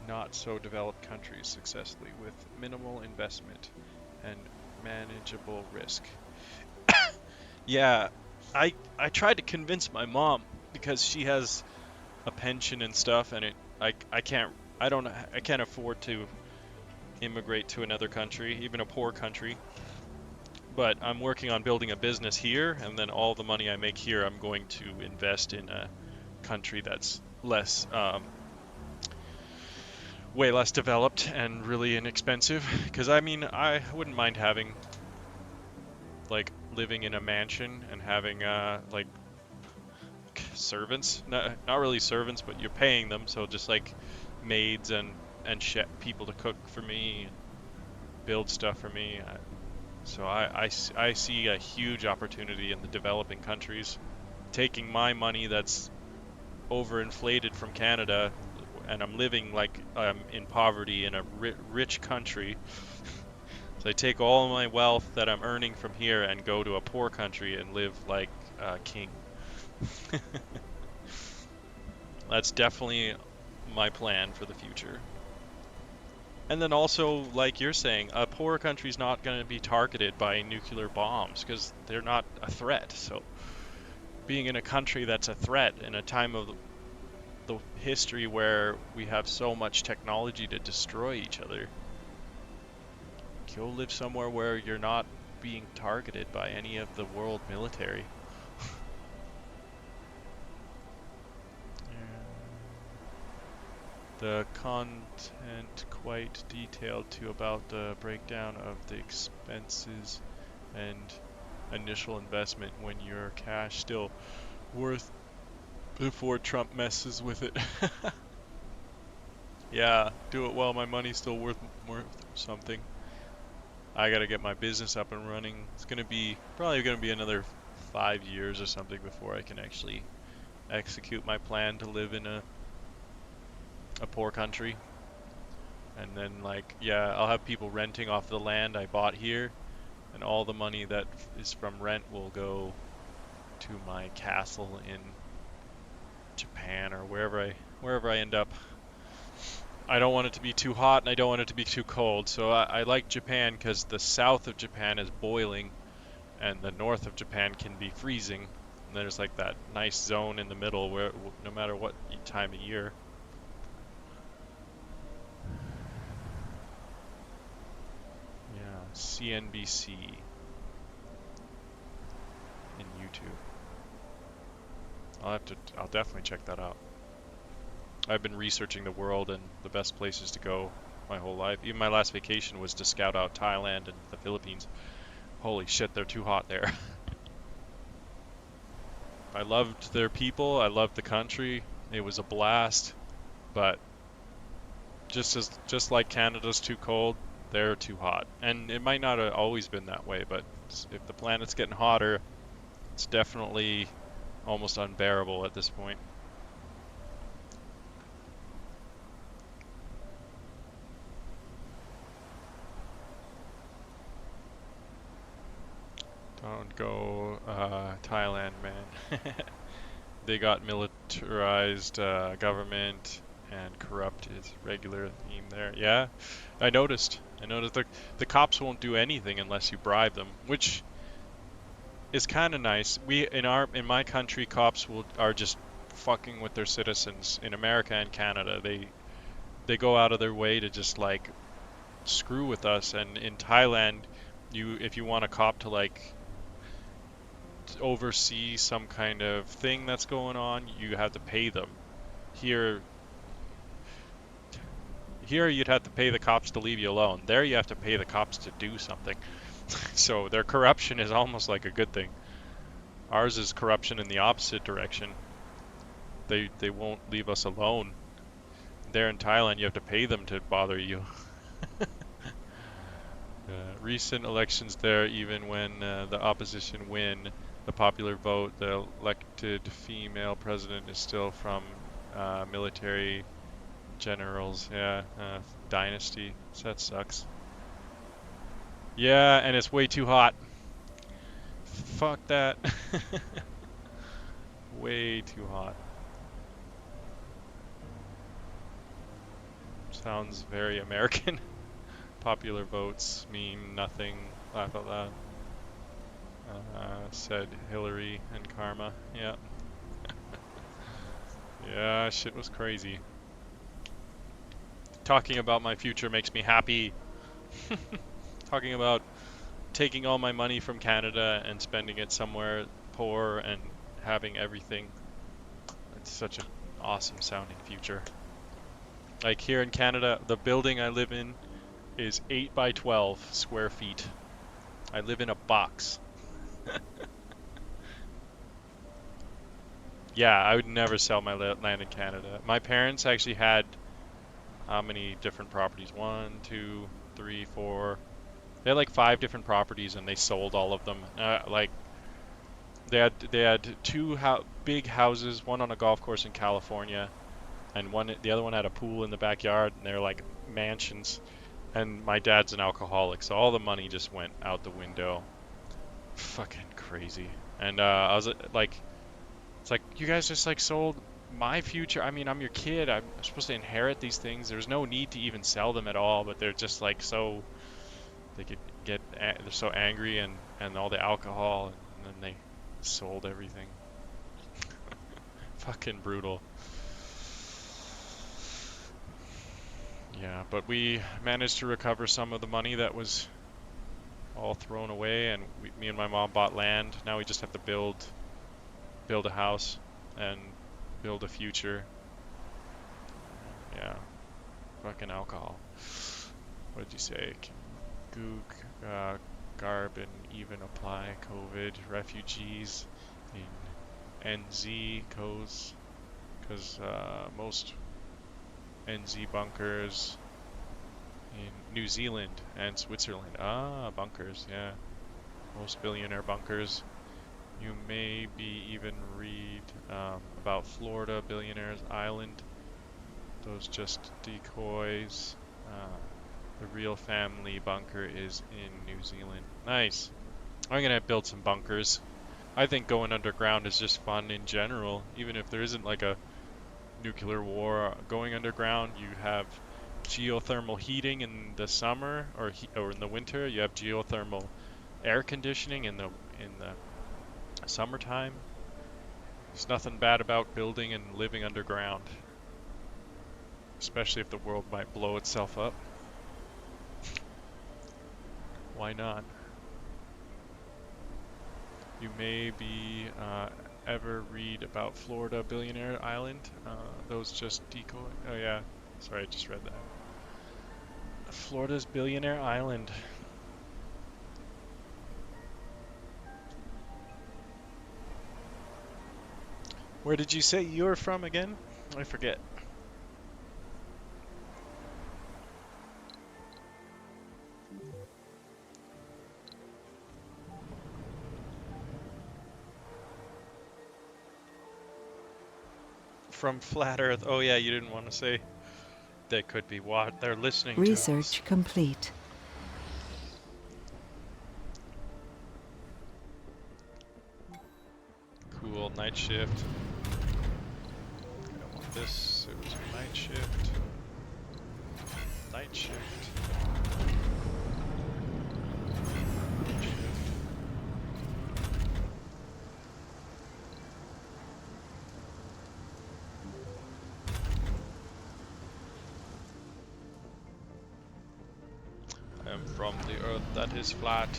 not so developed countries successfully with minimal investment and manageable risk. Yeah, I tried to convince my mom because she has a pension and stuff, and I can't afford to immigrate to another country, even a poor country. But I'm working on building a business here, and then all the money I make here, I'm going to invest in a country that's less, way less developed and really inexpensive. Because I mean, I wouldn't mind having, like, living in a mansion and having like like servants, not really servants, but you're paying them, so just like maids and people to cook for me and build stuff for me. So I see a huge opportunity in the developing countries taking my money that's overinflated from Canada, and I'm living like I'm in poverty in a rich country. So I take all my wealth that I'm earning from here and go to a poor country and live like a king. That's definitely my plan for the future. And then also, like you're saying, a poor country's not going to be targeted by nuclear bombs because they're not a threat. So being in a country that's a threat in a time of the history where we have so much technology to destroy each other, go live somewhere where you're not being targeted by any of the world military. The content quite detailed too about the breakdown of the expenses and initial investment when your cash still worth before Trump messes with it. Yeah, do it while my money's still worth something. I gotta get my business up and running. It's gonna be probably gonna be another 5 years or something before I can actually execute my plan to live in a poor country. And then like, yeah, I'll have people renting off the land I bought here, and all the money that is from rent will go to my castle in Japan or wherever I end up. I don't want it to be too hot and I don't want it to be too cold. So I like Japan because the south of Japan is boiling and the north of Japan can be freezing. And there's like that nice zone in the middle where no matter what time of year. Yeah, CNBC in YouTube. I'll definitely check that out. I've been researching the world and the best places to go my whole life. Even my last vacation was to scout out Thailand and the Philippines. Holy shit, they're too hot there. I loved their people, I loved the country. It was a blast, but just like Canada's too cold, they're too hot. And it might not have always been that way, but if the planet's getting hotter, it's definitely almost unbearable at this point. Don't go Thailand, man. They got militarized government and corrupt is regular theme there. Yeah, I noticed. I noticed the cops won't do anything unless you bribe them, which is kind of nice. In my country, cops are just fucking with their citizens. In America and Canada, they go out of their way to just like screw with us. And in Thailand, if you want a cop to like oversee some kind of thing that's going on, you have to pay them. Here, here you'd have to pay the cops to leave you alone. There you have to pay the cops to do something. So their corruption is almost like a good thing. Ours is corruption in the opposite direction. They won't leave us alone. There in Thailand, you have to pay them to bother you. Recent elections there, even when the opposition win the popular vote, the elected female president is still from military generals. Yeah, dynasty. So that sucks. Yeah, and it's way too hot. Fuck that. Way too hot. Sounds very American. Popular votes mean nothing. Laugh out loud. Said Hillary and Karma. Yeah. Yeah, shit was crazy. Talking about my future makes me happy. Talking about taking all my money from Canada and spending it somewhere poor and having everything. It's such an awesome sounding future. Like here in Canada, the building I live in is 8 by 12 square feet. I live in a box. Yeah, I would never sell my land in Canada. My parents actually had how many different properties? One, two, three, four. They had like 5 different properties, and they sold all of them. Like they had two big houses, one on a golf course in California, and the other one had a pool in the backyard, and they're like mansions. And my dad's an alcoholic, so all the money just went out the window. Fucking crazy. And I was like, it's like you guys just like sold my future. I mean, I'm your kid. I'm supposed to inherit these things. There's no need to even sell them at all, but they're just like so they could they're so angry and all the alcohol and then they sold everything. Fucking brutal. Yeah, but we managed to recover some of the money that was all thrown away, and me and my mom bought land. Now we just have to build a house and build a future. Yeah, fucking alcohol. What did you say? Goog, garb and even apply COVID refugees in NZ codes because most NZ bunkers in New Zealand and Switzerland. Ah, bunkers, yeah. Most billionaire bunkers. You maybe even read about Florida billionaires island. Those just decoys. The real family bunker is in New Zealand. Nice. I'm gonna build some bunkers. I think going underground is just fun in general. Even if there isn't like a nuclear war going underground, you have geothermal heating in the summer or in the winter. You have geothermal air conditioning in the summertime. There's nothing bad about building and living underground, especially if the world might blow itself up. Why not? You maybe ever read about Florida Billionaire Island. Those just decoy. Oh yeah, sorry, I just read that. Florida's Billionaire Island. Where did you say you were from again? I forget. From Flat Earth. Oh yeah, you didn't want to say. They could be what they're listening to us. Research complete. Cool, night shift. I don't want this, so it's night shift. Night shift. Night shift. I am from the earth that is flat.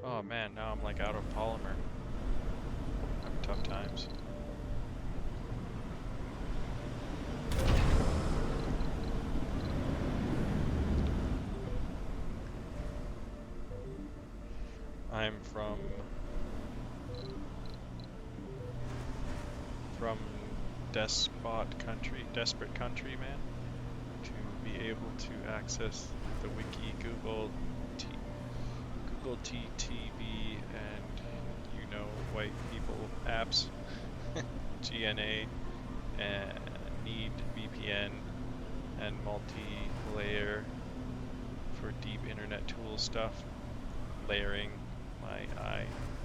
Oh man, now I'm like out of polymer. Having tough times. I'm from desperate country, man, to be able to access the wiki, Google TTV, and white people apps, GNA, and need VPN and multi-layer for deep internet tool stuff, layering my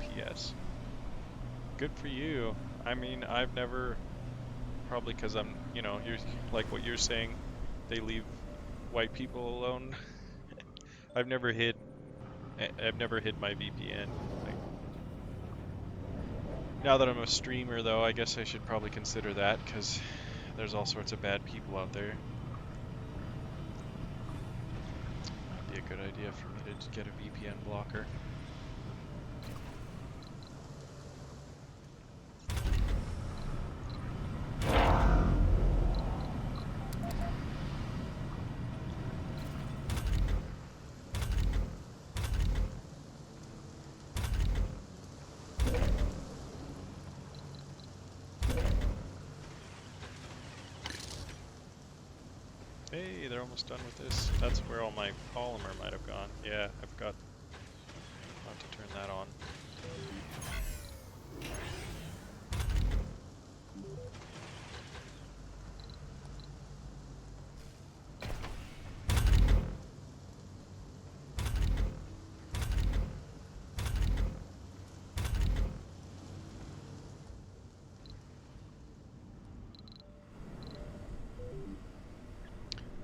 IPS. Good for you. I mean, I've never, probably because you're like what you're saying, they leave white people alone. I've never hid my VPN. Like, now that I'm a streamer, though, I guess I should probably consider that because there's all sorts of bad people out there. Might be a good idea for me to get a VPN blocker. Hey, they're almost done with this. That's where all my polymer might have gone. Yeah, I forgot not to turn that on.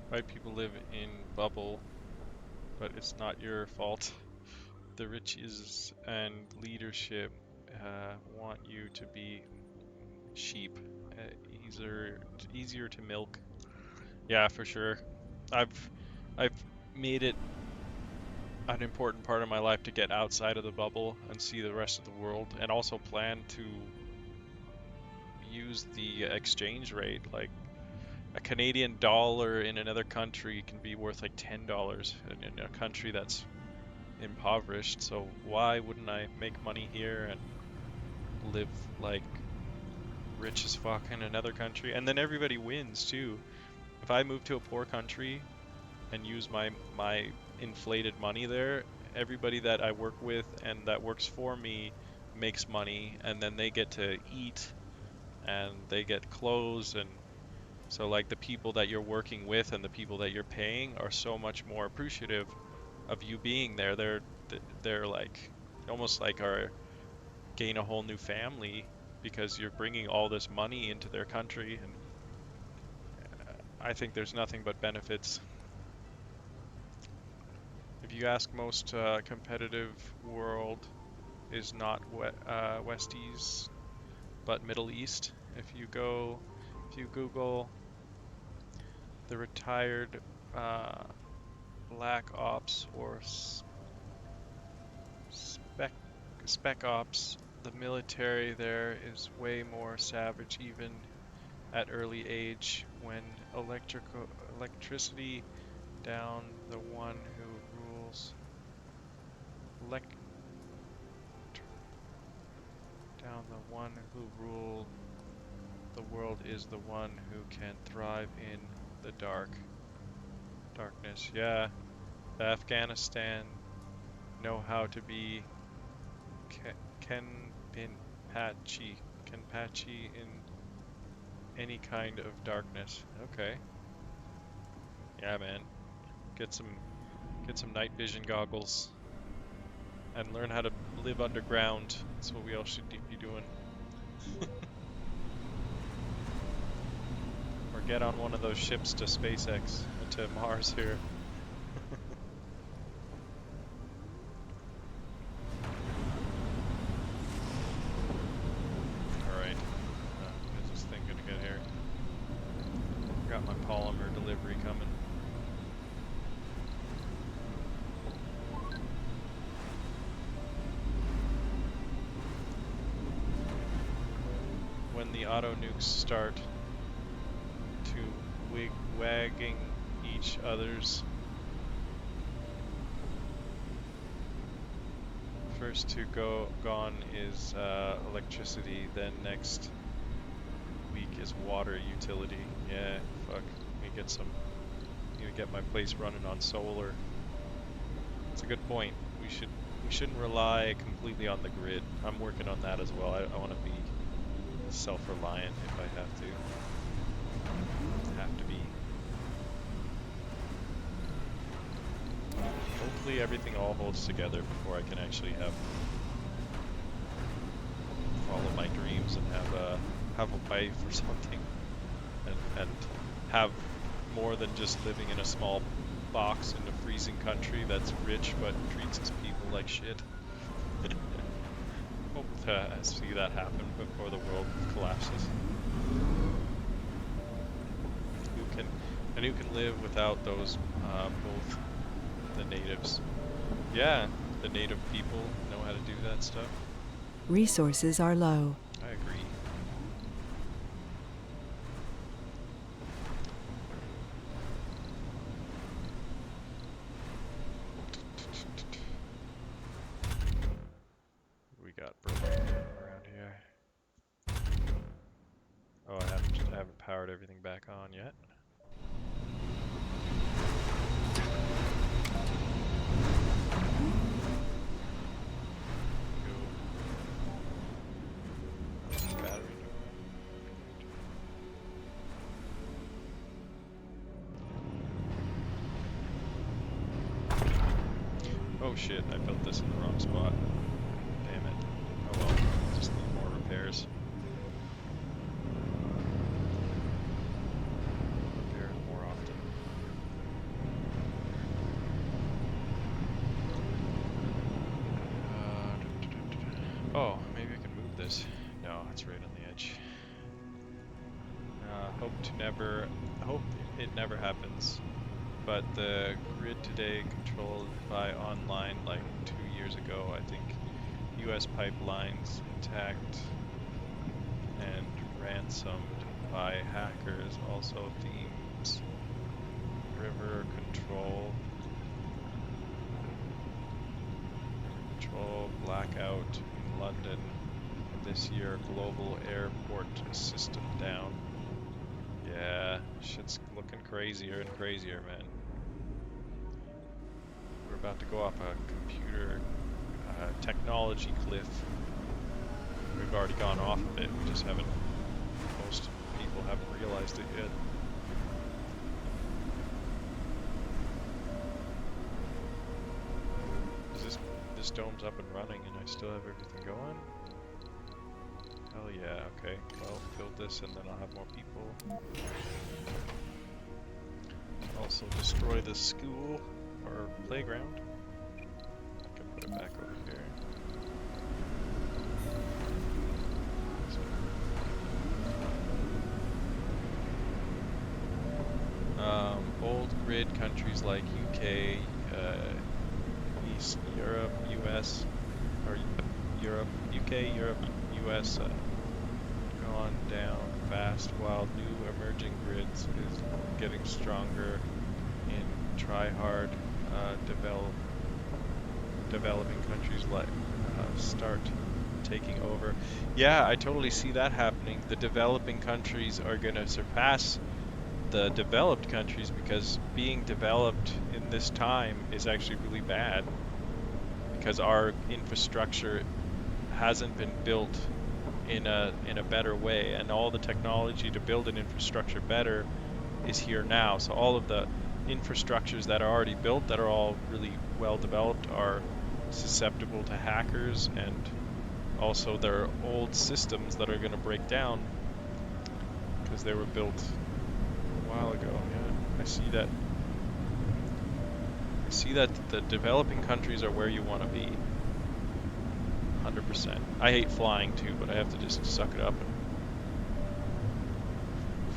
White people live in bubble, but it's not your fault. The riches and leadership want you to be sheep. Easier to milk. Yeah, for sure. I've I've made it an important part of my life to get outside of the bubble and see the rest of the world, and also plan to use the exchange rate. Like a Canadian dollar in another country can be worth like $10 in a country that's impoverished. So why wouldn't I make money here and live like rich as fuck in another country? And then everybody wins too. If I move to a poor country and use my inflated money there, everybody that I work with and that works for me makes money, and then they get to eat and they get clothes. And so like the people that you're working with and the people that you're paying are so much more appreciative of you being there. They're like almost like are gain a whole new family because you're bringing all this money into their country. And I think there's nothing but benefits. If you ask most competitive world is not West East, but Middle East. If you Google the retired uh, Black Ops or spec spec ops, the military there is way more savage, even at early age. When electricity down the one who rules, elect down the one who rule the world is the one who can thrive in the darkness. Yeah, the Afghanistan know how to be Kenpachi, Kenpachi in any kind of darkness. Okay, yeah, man, get some get some night vision goggles and learn how to live underground. That's what we all should be doing. Or get on one of those ships to SpaceX, to Mars here. Alright, is this thing gonna get here? Got my polymer delivery coming. When the auto nukes start to wagging each other's, first to go gone is electricity, then next week is water utility. Yeah, fuck. Need to get my place running on solar. It's a good point. We shouldn't rely completely on the grid. I'm working on that as well. I want to be self-reliant if I have to. Be. Hopefully everything all holds together before I can actually follow my dreams and have a wife or something, and have more than just living in a small box in a freezing country that's rich but treats its people like shit. Hope to see that happen before the world collapses. Who can live without those both the natives? Yeah, the native people know how to do that stuff. Resources are low. I agree. We got Perma around here. Oh, I haven't powered everything back on yet. Oh shit, I built this in the wrong spot. Damn it. Oh well, just need more repairs. Repair it more often. Oh, maybe I can move this. No, it's right on the edge. Hope it never happens. But the grid today controlled by online like 2 years ago, I think. U.S. pipelines attacked and ransomed by hackers. Also themes, river control blackout in London. This year, global airport system down. Yeah, shit's looking crazier and crazier, man. We're about to go off a computer technology cliff. We've already gone off of it. We just haven't. Most people haven't realized it yet. This dome's up and running, and I still have everything going? Hell yeah. Okay. Well, build this, and then I'll have more people. Also destroy the school or playground. I can put it back over here. Old grid countries like UK, East Europe, US, or Europe, UK, Europe, US, gone down fast, while new emerging grids is getting stronger in try-hard developing countries like start taking over. Yeah, I totally see that happening. The developing countries are going to surpass the developed countries because being developed in this time is actually really bad because our infrastructure hasn't been built in a better way, and all the technology to build an infrastructure better is here now. So all of the infrastructures that are already built that are all really well developed are susceptible to hackers, and also there are old systems that are going to break down because they were built a while ago. Yeah, I see that. I see that the developing countries are where you want to be. 100%. I hate flying too, but I have to just suck it up and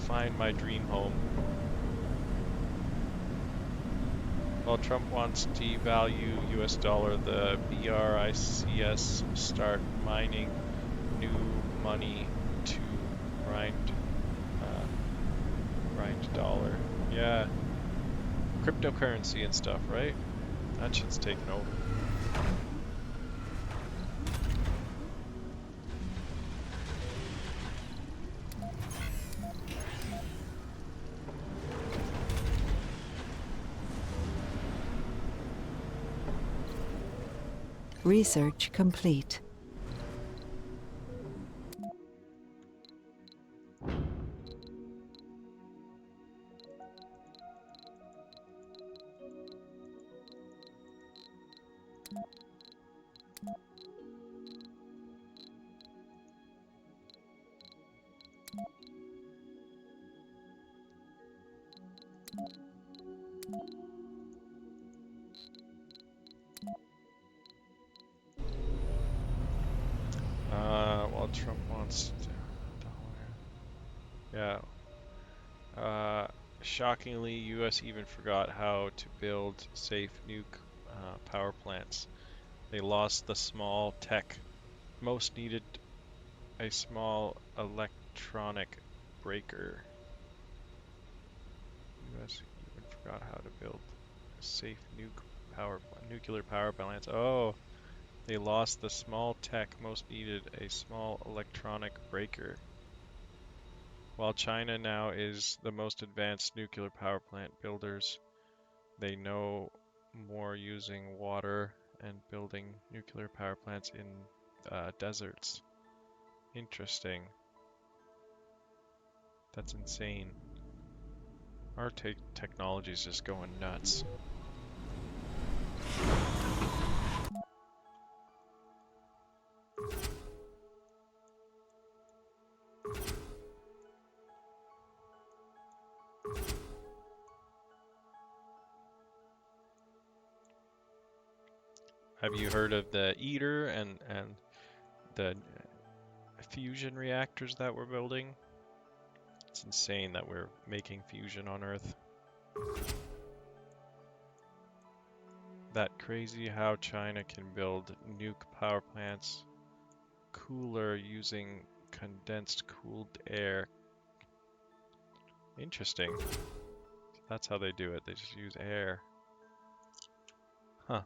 find my dream home. While Trump wants to devalue US dollar, the BRICS start mining new money to grind dollar. Yeah. Cryptocurrency and stuff, right? That shit's taken over. Research complete. While Trump wants dollar. Yeah. Shockingly, US even forgot how to build safe nuke power plants. They lost the small tech most needed, a small electronic breaker. US even forgot how to build safe nuclear power plants. Oh, they lost the small tech most needed, a small electronic breaker. While China now is the most advanced nuclear power plant builders, they know more using water and building nuclear power plants in deserts. Interesting. That's insane. Our technology is just going nuts. Have you heard of the Eater and the fusion reactors that we're building? It's insane that we're making fusion on Earth. That crazy how China can build nuke power plants cooler using condensed cooled air. Interesting. That's how they do it. They just use air. Huh.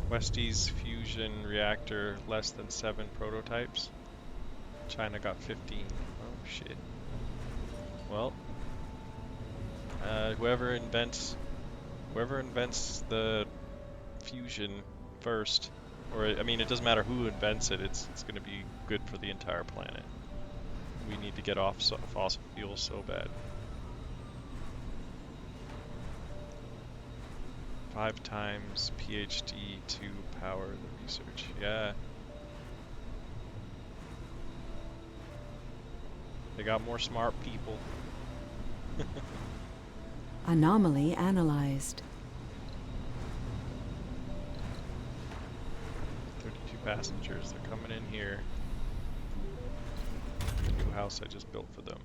Westie's fusion reactor, less than 7 prototypes. China got 15. Oh shit. Well, whoever invents the fusion first, or I mean, it doesn't matter who invents it. It's going to be good for the entire planet. We need to get off fossil fuels so bad. 5 times PhD to power the research. Yeah. They got more smart people. Anomaly analyzed. 32 passengers. They're coming in here. New house I just built for them.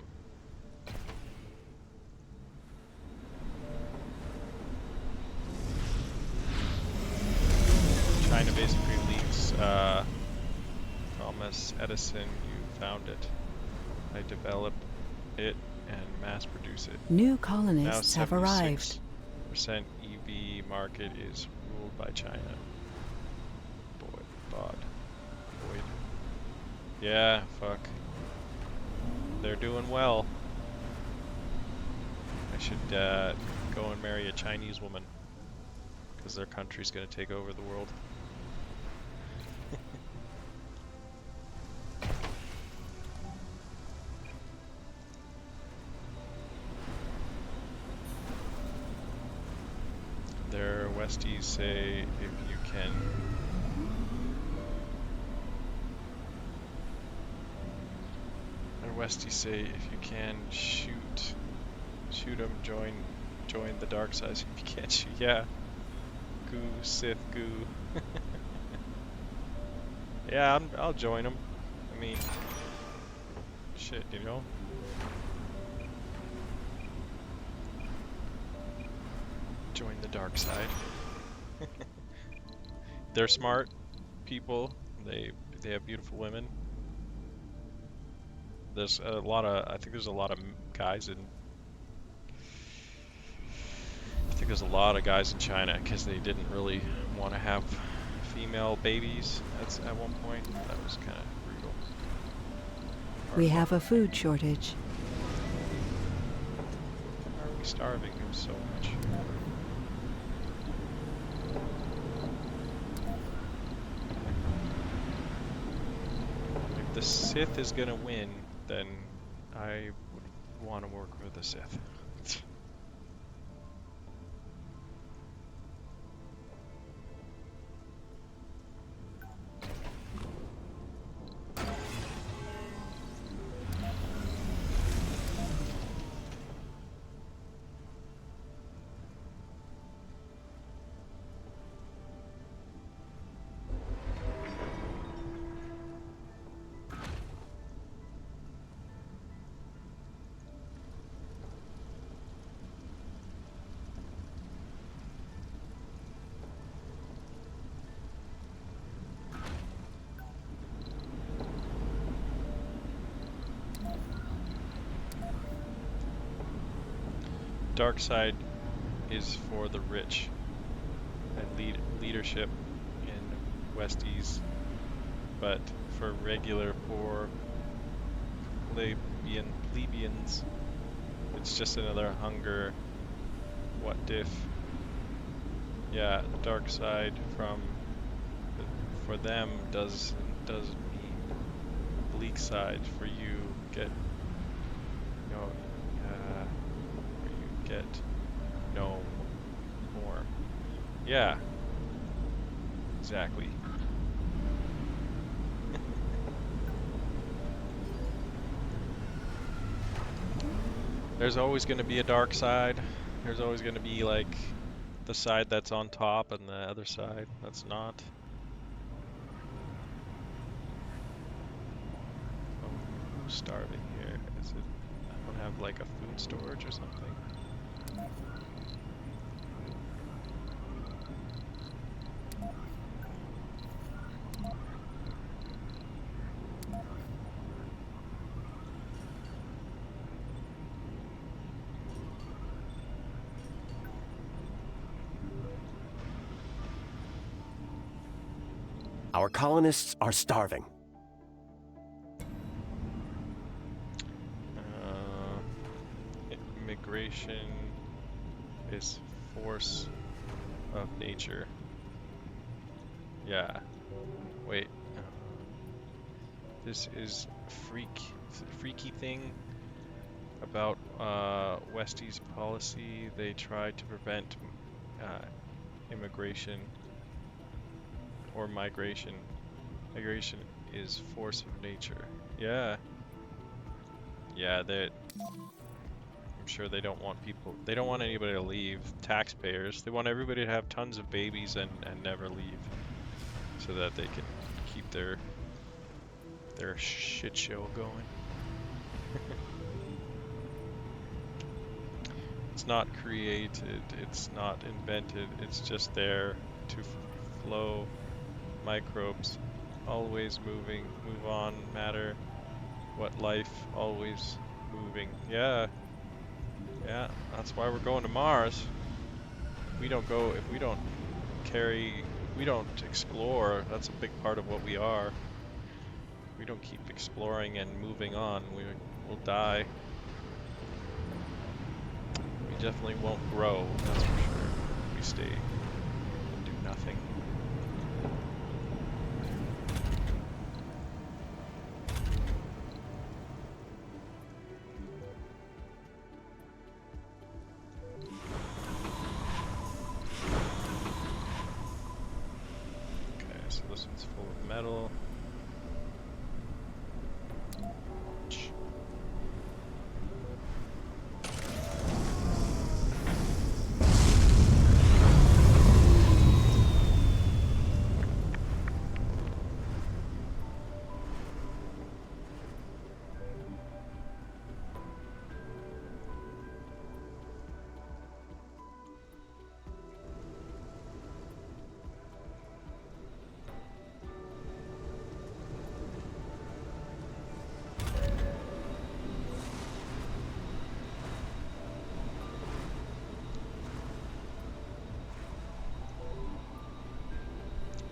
China basically leaks Thomas Edison, you found it. I develop it and mass produce it. New Now colonists have arrived. 76% EV market is ruled by China. Boyd. Yeah, fuck. They're doing well. I should go and marry a Chinese woman, because their country's gonna take over the world. Their Westies say if you can Westies say if you can shoot them, join the dark side. If you can't shoot, yeah. Goo, Sith, goo. Yeah, I'll join them. I mean, shit, you know. Join the dark side. They're smart people. They have beautiful women. There's a lot of, I think there's a lot of guys in, China because they didn't really want to have female babies at one point. That was kind of brutal. We have a food shortage. Why are we starving them so much? If the Sith is gonna win, then I would want to work with the Sith. Dark side is for the rich and leadership in Westies, but for regular poor plebeians, it's just another hunger. What if? Yeah, the dark side for them doesn't mean bleak side for you. Get get no more. Yeah, exactly. There's always going to be a dark side. There's always going to be like the side that's on top and the other side that's not. Oh, who's starving here? Is it? I don't have like a food storage or something. Our colonists are starving. Immigration is force of nature. Yeah. Wait. This is freaky thing about Westie's policy. They tried to prevent immigration or migration. Migration is force of nature. Yeah. Yeah, I'm sure they don't want people, they don't want anybody to leave. Taxpayers, they want everybody to have tons of babies and never leave, so that they can keep their shit show going. It's not created, it's not invented, it's just there to flow. Microbes, always moving, move on, matter, what life, always moving. Yeah, that's why we're going to Mars. If we don't we don't explore, that's a big part of what we are. We don't keep exploring and moving on, we'll die. We definitely won't grow, that's for sure. We stay and do nothing. Okay, so this one's full of metal.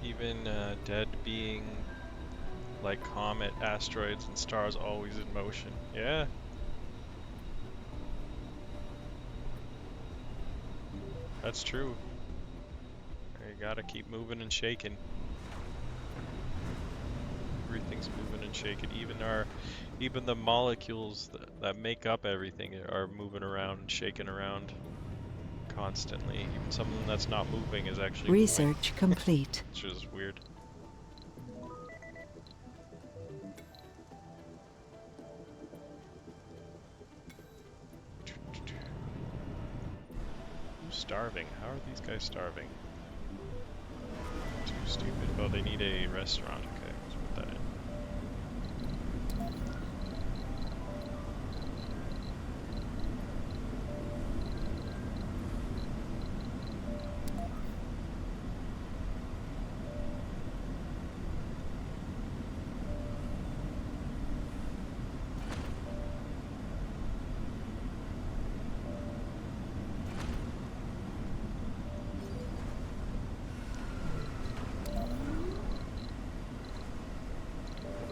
Even dead being like comet, asteroids, and stars always in motion. Yeah. That's true. You gotta keep moving and shaking. Everything's moving and shaking. Even the molecules that make up everything are moving around and shaking around constantly. Even something that's not moving is actually moving. Research complete. Which is weird. Who's starving? How are these guys starving? Too stupid. Oh, they need a restaurant. Okay, let's put that in.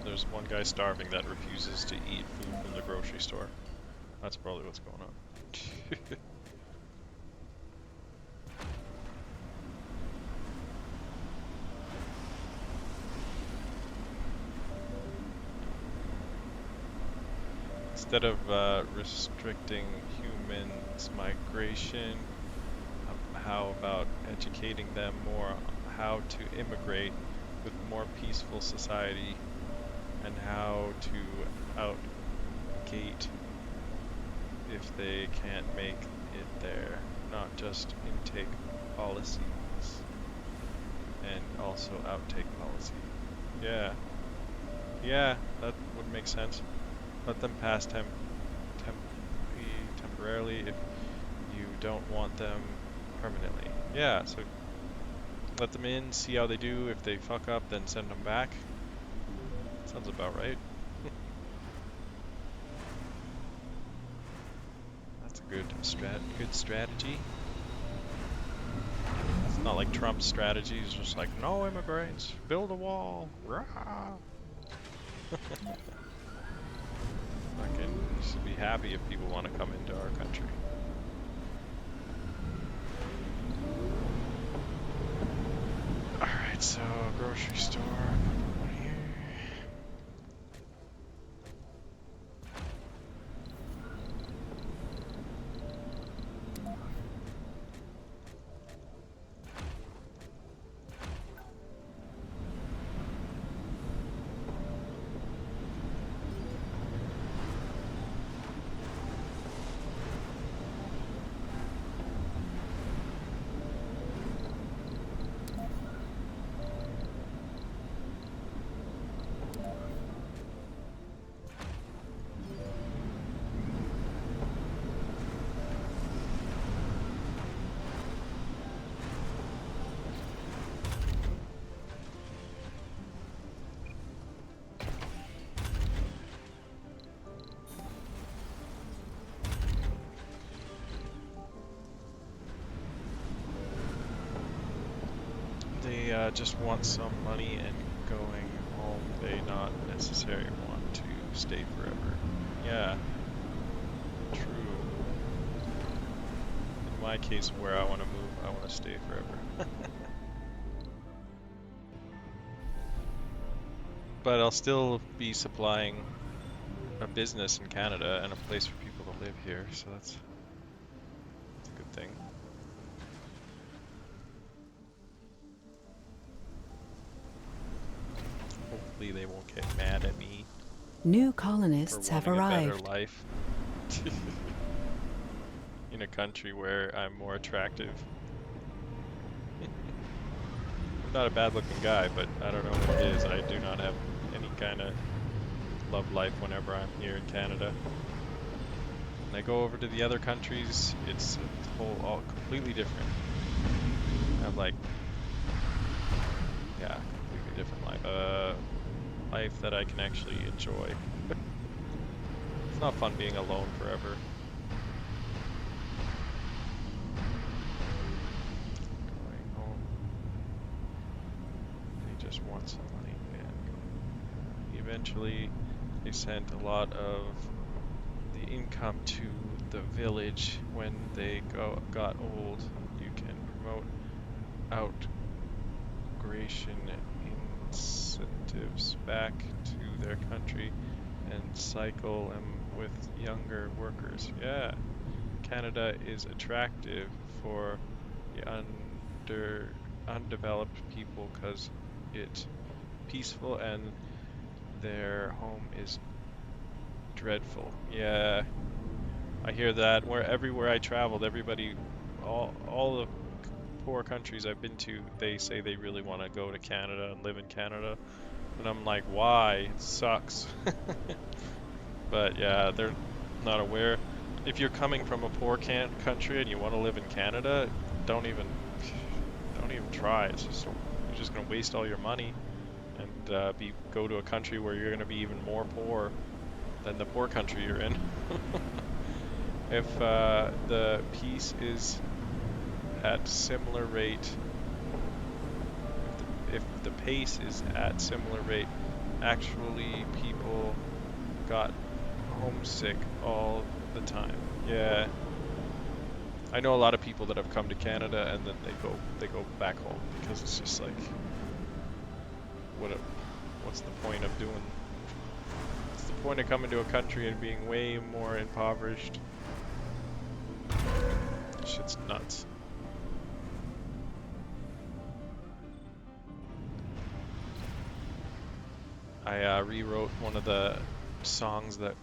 There's one guy starving that refuses to eat food from the grocery store. That's probably what's going on. Instead of restricting humans' migration, how about educating them more on how to immigrate with more peaceful society and how to outgate if they can't make it there, not just intake policies and also outtake policy. Yeah, yeah, that would make sense. Let them pass temp temporarily if you don't want them permanently. Yeah, so let them in, see how they do. If they fuck up, then send them back. Sounds about right. That's a good strategy. It's not like Trump's strategy is just like no immigrants, build a wall. Rah! Fucking, you should be happy if people want to come into our country. Alright, so grocery store, put one here. They just want some money and going home. They not necessarily want to stay forever. Yeah, true. In my case, where I want to move, I want to stay forever. But I'll still be supplying a business in Canada and a place for people to live here, so that's a good thing. Hopefully they won't get mad at me New for colonists have wanting a better arrived. life in a country where I'm more attractive. I'm not a bad-looking guy, but I don't know what it is. I do not have any kind of love life whenever I'm here in Canada. When I go over to the other countries, it's a all completely different. I have like, yeah, completely different life. Life that I can actually enjoy. It's not fun being alone forever. Going home. He just wants some money and eventually they sent a lot of the income to the village when they got old. You can promote outgration incentives back to their country and cycle them with younger workers. Yeah, Canada is attractive for the undeveloped people because it's peaceful and their home is dreadful. Yeah, I hear that. Everywhere I traveled, everybody, all the poor countries I've been to, they say they really want to go to Canada and live in Canada. And I'm like, why? It sucks. But yeah, they're not aware. If you're coming from a poor country and you want to live in Canada, don't even don't even try. You're just gonna waste all your money and go to a country where you're gonna be even more poor than the poor country you're in. If the peace is at similar rate, if the pace is at similar rate, actually people got homesick all the time. Yeah. I know a lot of people that have come to Canada and then they go back home because it's just like what's the point of doing what's the point of coming to a country and being way more impoverished? Shit's nuts. I rewrote one of the songs that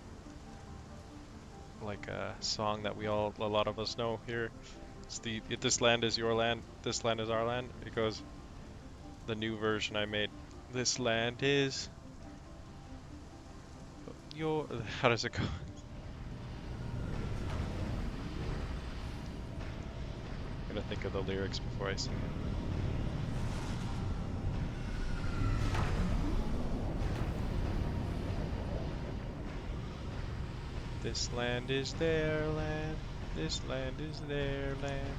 like a song that a lot of us know here. It's the "This land is your land, this land is our land." It goes, the new version I made. This land is your. How does it go? I'm gonna think of the lyrics before I sing it. This land is their land. This land is their land.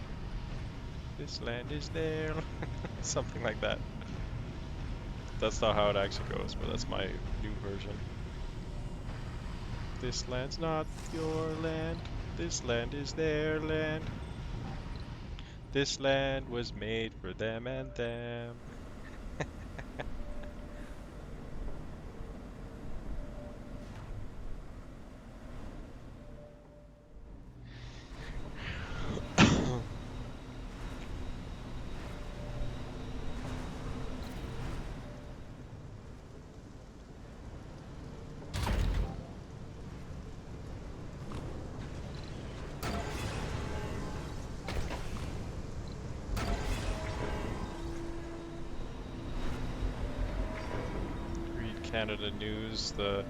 This land is their. Something like that. That's not how it actually goes, but that's my new version. This land's not your land. This land is their land. This land was made for them and them. Read Canada News. The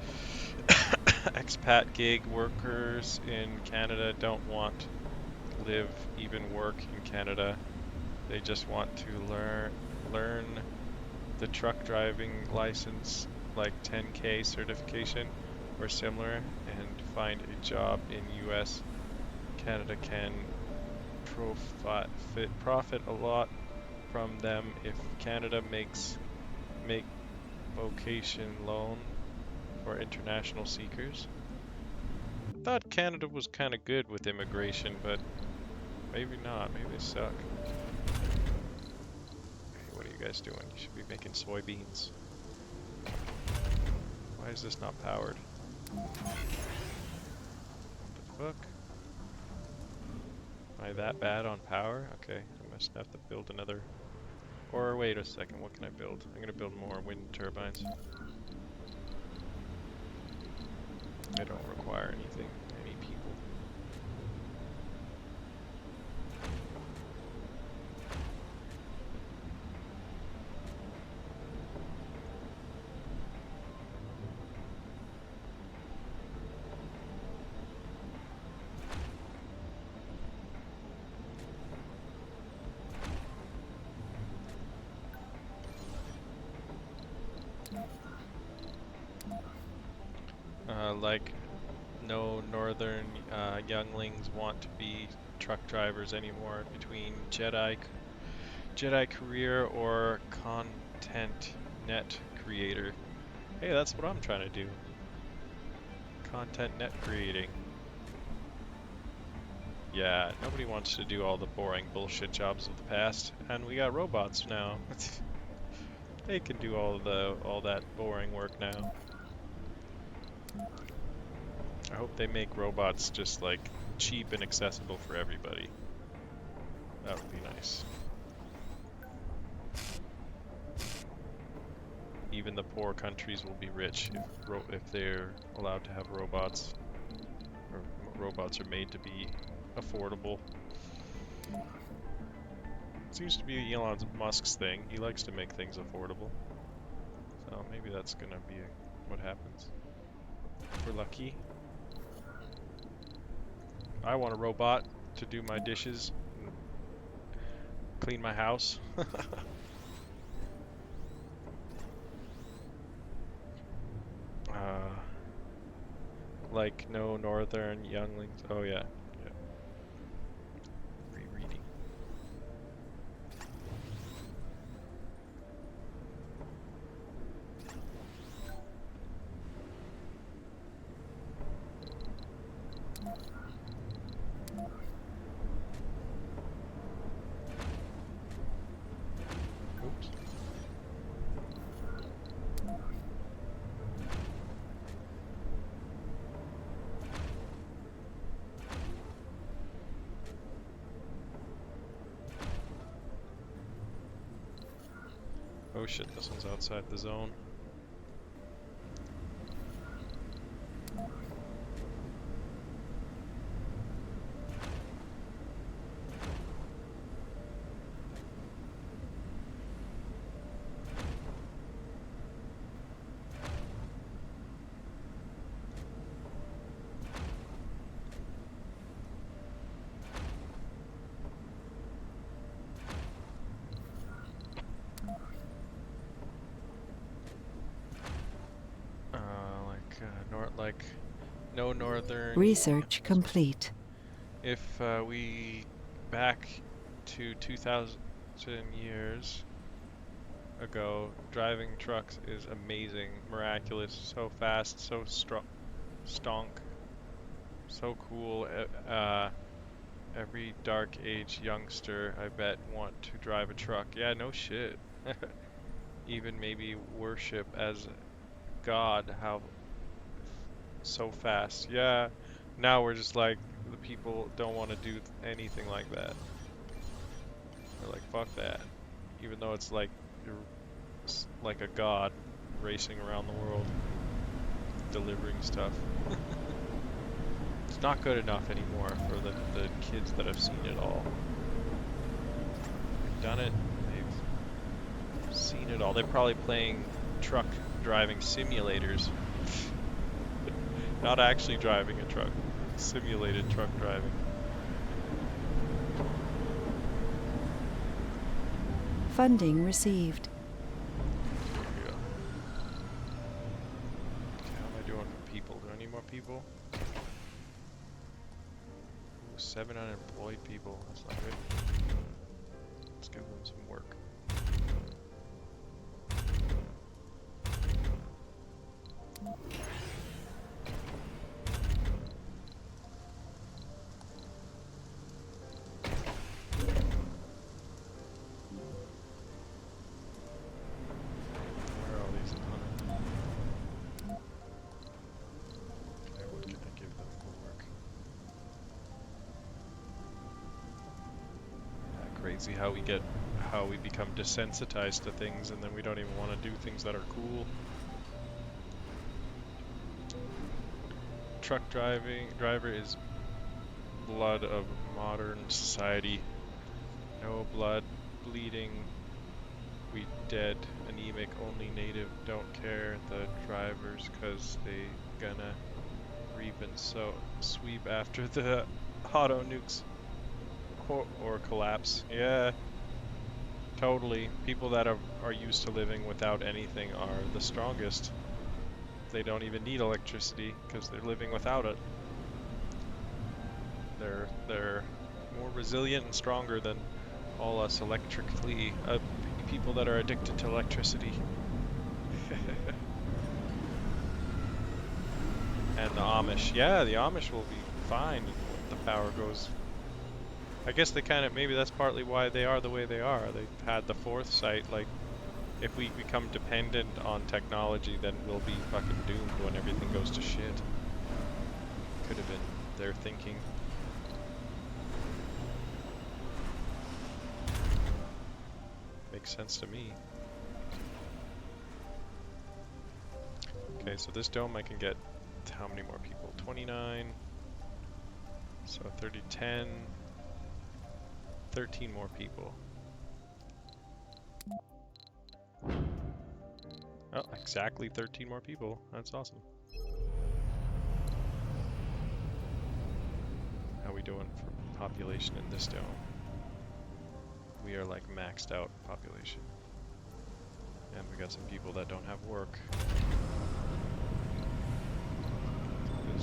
expat gig workers in Canada don't want to live, even work in Canada. They just want to learn the truck driving license, like 10K certification or similar, and find a job in US. Canada can profit a lot from them if Canada make vocation loan for international seekers. I thought Canada was kind of good with immigration, but maybe not. Maybe they suck. Hey, what are you guys doing? You should be making soybeans. Why is this not powered? What the fuck? Am I that bad on power? Okay, I must have to build another. Or wait a second, what can I build? I'm gonna build more wind turbines. They don't require anything, any people. Like, no northern younglings want to be truck drivers anymore between Jedi career or content net creator. Hey, that's what I'm trying to do. Content net creating. Yeah, nobody wants to do all the boring bullshit jobs of the past, and we got robots now. They can do all that boring work now. I hope they make robots just like cheap and accessible for everybody. That would be nice. Even the poor countries will be rich if they're allowed to have robots, or robots are made to be affordable. Seems to be Elon Musk's thing. He likes to make things affordable. So maybe that's gonna be what happens. If we're lucky. I want a robot to do my dishes and clean my house. Like no northern younglings. Oh yeah, yeah. Rereading. Oops. Oh shit, this one's outside the zone. like no northern. Research complete. If we back to 2,000 years ago, driving trucks is amazing, miraculous, so fast, so stonk, so cool. Every dark age youngster, I bet, want to drive a truck. Yeah, no shit. Even maybe worship as God, how so fast. Yeah, now we're just like, the people don't want to do anything like that. They're like, fuck that. Even though it's like, you're like a god racing around the world, delivering stuff. It's not good enough anymore for the kids that have seen it all. They've done it. They've seen it all. They're probably playing truck driving simulators. Not actually driving a truck. Simulated truck driving. Funding received. There we go. Okay, how am I doing for people? Do I need more people? Ooh, 7 unemployed people. That's not good. Let's give them some work. Where are all these okay, what can I give them for work? Yeah, crazy how we become desensitized to things and then we don't even want to do things that are cool. Truck driver is blood of modern society. No blood, bleeding, we dead, anemic, only native, don't care the drivers cause they gonna reap and sweep after the auto nukes or collapse. Yeah, totally. People that are used to living without anything are the strongest. They don't even need electricity because they're living without it. They're more resilient and stronger than all us electrically people that are addicted to electricity. And the Amish, yeah, the Amish will be fine when the power goes. I guess they kind of, maybe that's partly why they are the way they are. They had the foresight, like, if we become dependent on technology, then we'll be fucking doomed when everything goes to shit. Could have been their thinking. Makes sense to me. Okay, so this dome I can get how many more people? 29. So 30, 10. 13 more people. Oh, exactly 13 more people. That's awesome. How we doing for population in this dome? We are like maxed out population. And we got some people that don't have work.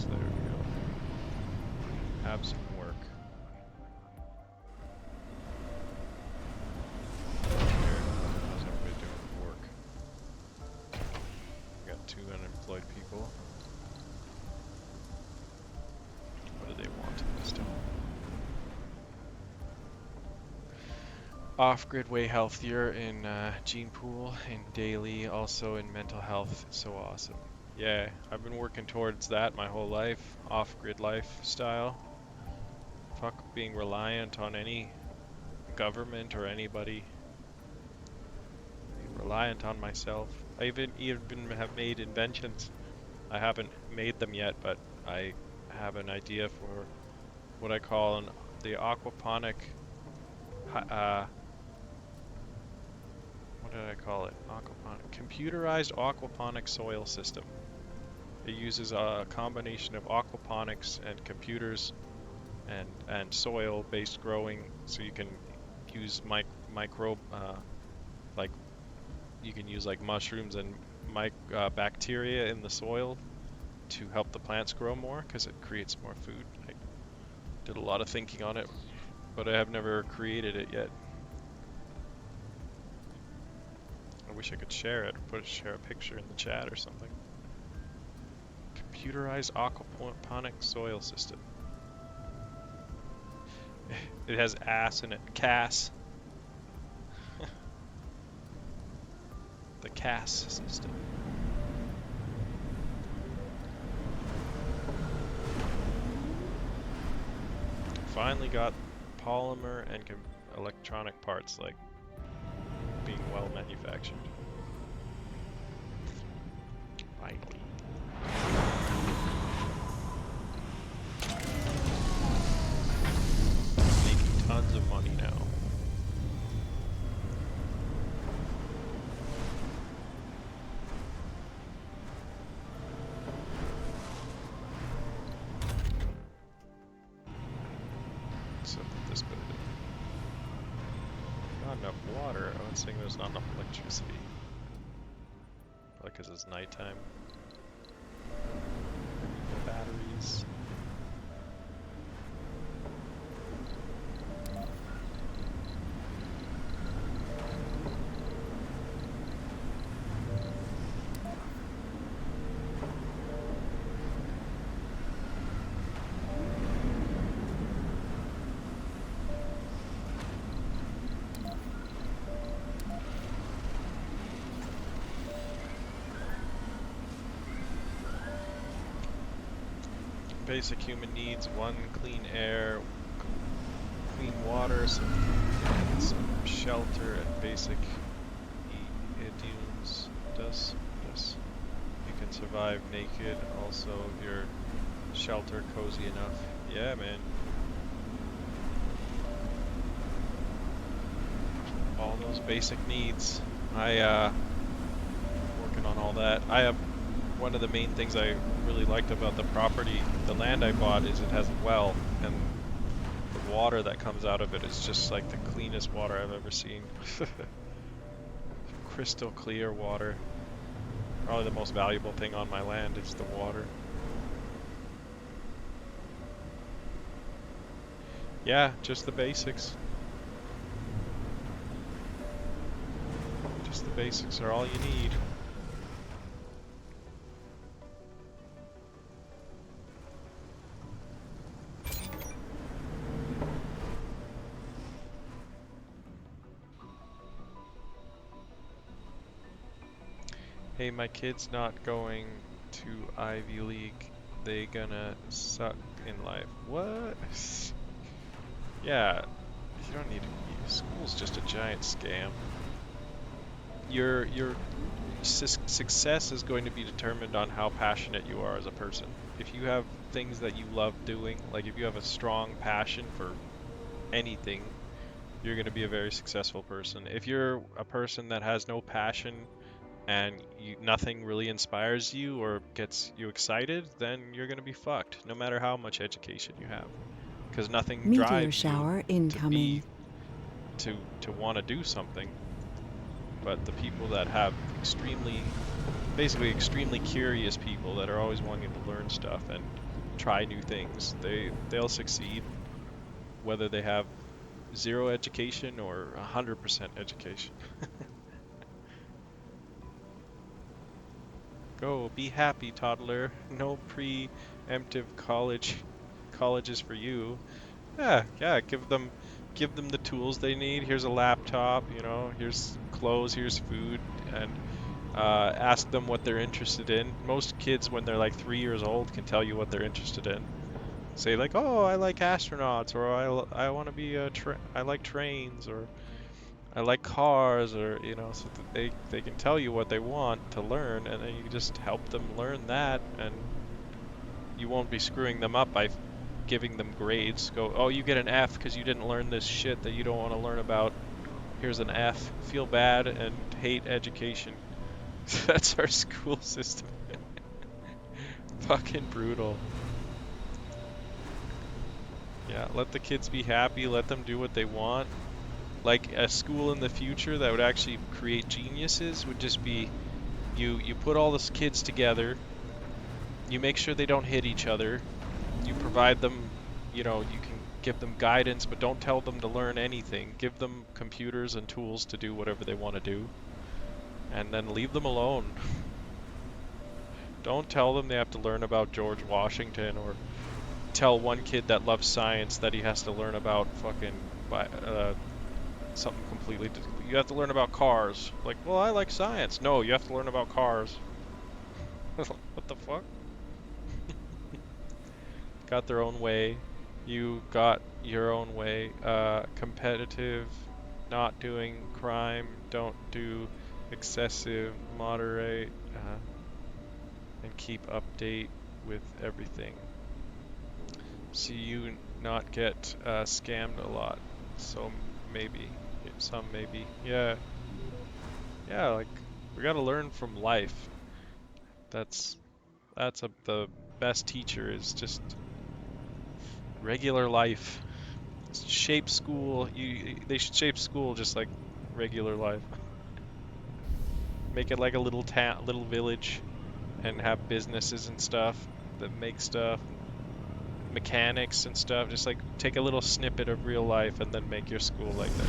There we go. Have some work. How's everybody doing with work? We got 2 unemployed people. What do they want in this dome? Off-grid way healthier in gene pool, in daily, also in mental health. So awesome. Yeah, I've been working towards that my whole life. Off-grid lifestyle. Fuck being reliant on any government or anybody. Being reliant on myself. I even have made inventions. I haven't made them yet, but I have an idea for what I call the aquaponic what did I call it? Computerized aquaponic soil system. It uses a combination of aquaponics and computers and soil-based growing, so you can use microbe like you can use like mushrooms and bacteria in the soil to help the plants grow more because it creates more food. I did a lot of thinking on it, but I have never created it yet. I wish I could share it, or share a picture in the chat or something. Computerized aquaponic soil system. It has ass in it. Cass. The Cass system. Finally got polymer and electronic parts like being well manufactured. Finally. Making tons of money now. Except that this bit not enough water. I was saying there's not enough electricity. Like, because it's nighttime. The batteries. Basic human needs: one, clean air, clean water, some food, and some shelter, and basic dunes. Yes. You can survive naked. Also, your shelter cozy enough. Yeah, man. All those basic needs. Working on all that. One of the main things I really liked about the property, the land I bought, is it has a well, and the water that comes out of it is just like the cleanest water I've ever seen. Crystal clear water. Probably the most valuable thing on my land is the water. Yeah, just the basics. Just the basics are all you need. Hey, my kid's not going to Ivy League. They gonna suck in life. What? Yeah, you don't need to. School's just a giant scam. Your success is going to be determined on how passionate you are as a person. If you have things that you love doing, like if you have a strong passion for anything, you're going to be a very successful person. If you're a person that has no passion and nothing really inspires you or gets you excited, then you're going to be fucked, no matter how much education you have. Because nothing Meteor drives shower you incoming. to want to do something. But the people that have basically extremely curious people that are always wanting to learn stuff and try new things, they'll succeed whether they have 0 education or 100% education. Go, be happy, toddler. No preemptive colleges for you. Yeah, give them the tools they need. Here's a laptop, here's clothes, here's food, and ask them what they're interested in. Most kids, when they're like 3 years old, can tell you what they're interested in. Say like, oh, I like astronauts, or I want to be I like trains, or I like cars, or so that they can tell you what they want to learn, and then you just help them learn that, and you won't be screwing them up by giving them grades. Go, oh, you get an F because you didn't learn this shit that you don't want to learn about. Here's an F. Feel bad and hate education. That's our school system. Fucking brutal. Yeah, let the kids be happy. Let them do what they want. Like a school in the future that would actually create geniuses would just be you put all the kids together You make sure they don't hit each other. You provide them, you know, you can give them guidance, but don't tell them to learn anything. Give them computers and tools to do whatever they want to do, and then leave them alone. Don't tell them they have to learn about George Washington, or tell one kid that loves science that he has to learn about fucking something completely. You have to learn about cars. Like, well, I like science. No, you have to learn about cars. What the fuck? Got their own way. You got your own way. Competitive, not doing crime, don't do excessive, moderate, and keep update with everything. See you not get scammed a lot. So maybe, some maybe. Yeah, yeah. Like we gotta learn from life. That's the best teacher is just regular life. Shape school. They should shape school just like regular life. Make it like a little town, little village, and have businesses and stuff that make stuff, mechanics and stuff. Just like take a little snippet of real life and then make your school like that.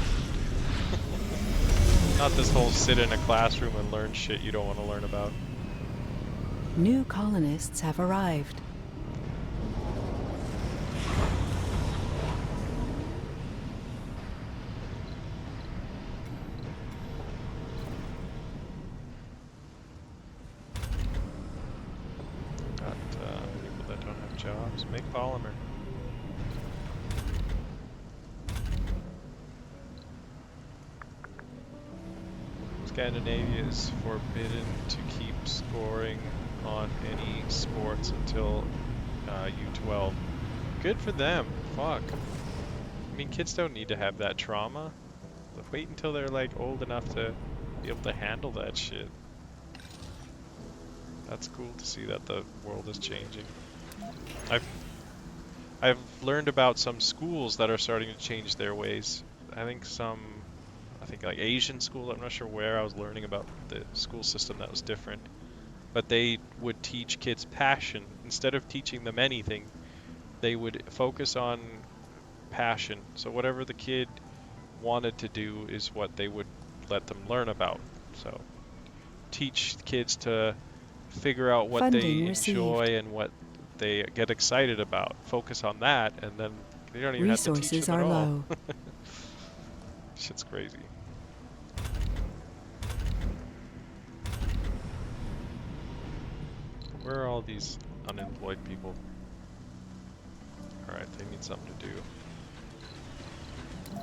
Not this whole sit in a classroom and learn shit you don't want to learn about. New colonists have arrived. Got people that don't have jobs. Make polymer. Scandinavia is forbidden to keep scoring on any sports until U12. Good for them. Fuck. I mean, kids don't need to have that trauma. Wait until they're like old enough to be able to handle that shit. That's cool to see that the world is changing. I've I've learned about some schools that are starting to change their ways. I think like Asian school, I'm not sure where I was learning about the school system that was different. But they would teach kids passion. Instead of teaching them anything, they would focus on passion. So whatever the kid wanted to do is what they would let them learn about. So teach kids to figure out what they Funding received. enjoy and what they get excited about. Focus on that, and then you don't even have to teach Resources them at are all. low. Shit's crazy. Where are all these unemployed people? Alright, they need something to do. I'm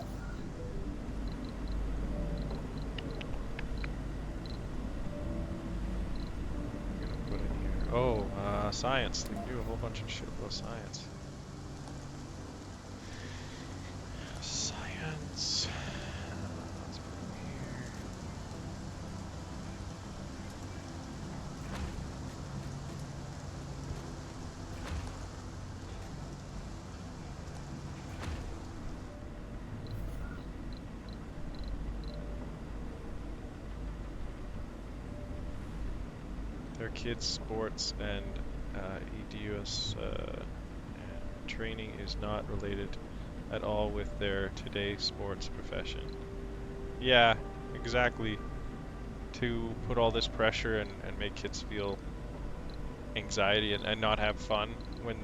gonna put in here. Oh, science. They can do a whole bunch of shit about science. Science. Let's put them here. Their kids' sports and EDUS training is not related at all with their today sports profession. Yeah, exactly. To put all this pressure and make kids feel anxiety and not have fun when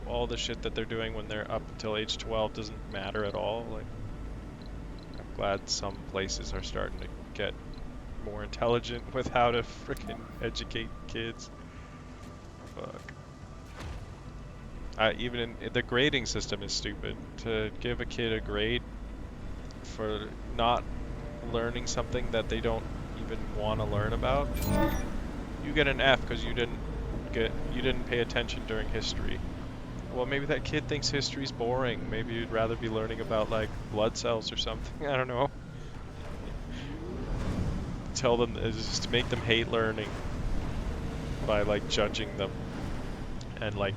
all the shit that they're doing when they're up until age 12 doesn't matter at all. Like, I'm glad some places are starting to get more intelligent with how to frickin' educate kids. Fuck. Even in the grading system is stupid. To give a kid a grade for not learning something that they don't even want to learn about, you get an F because you didn't pay attention during history. Well, maybe that kid thinks history's boring. Maybe you'd rather be learning about like blood cells or something. I don't know. Tell them just to make them hate learning by like judging them and like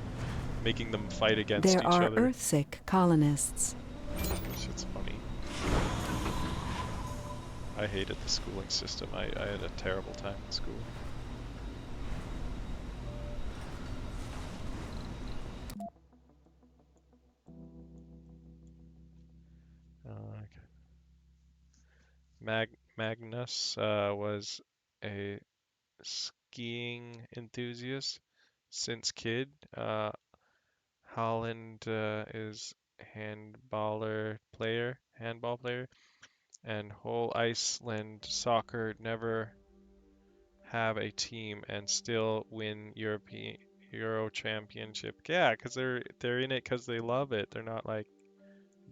making them fight against There each are other. Earthsick colonists. Shit's funny. I hated the schooling system. I had a terrible time in school. Magnus was a skiing enthusiast since kid. Holland is handball player, and whole Iceland soccer never have a team and still win European Euro championship. Yeah, because they're in it because they love it. They're not like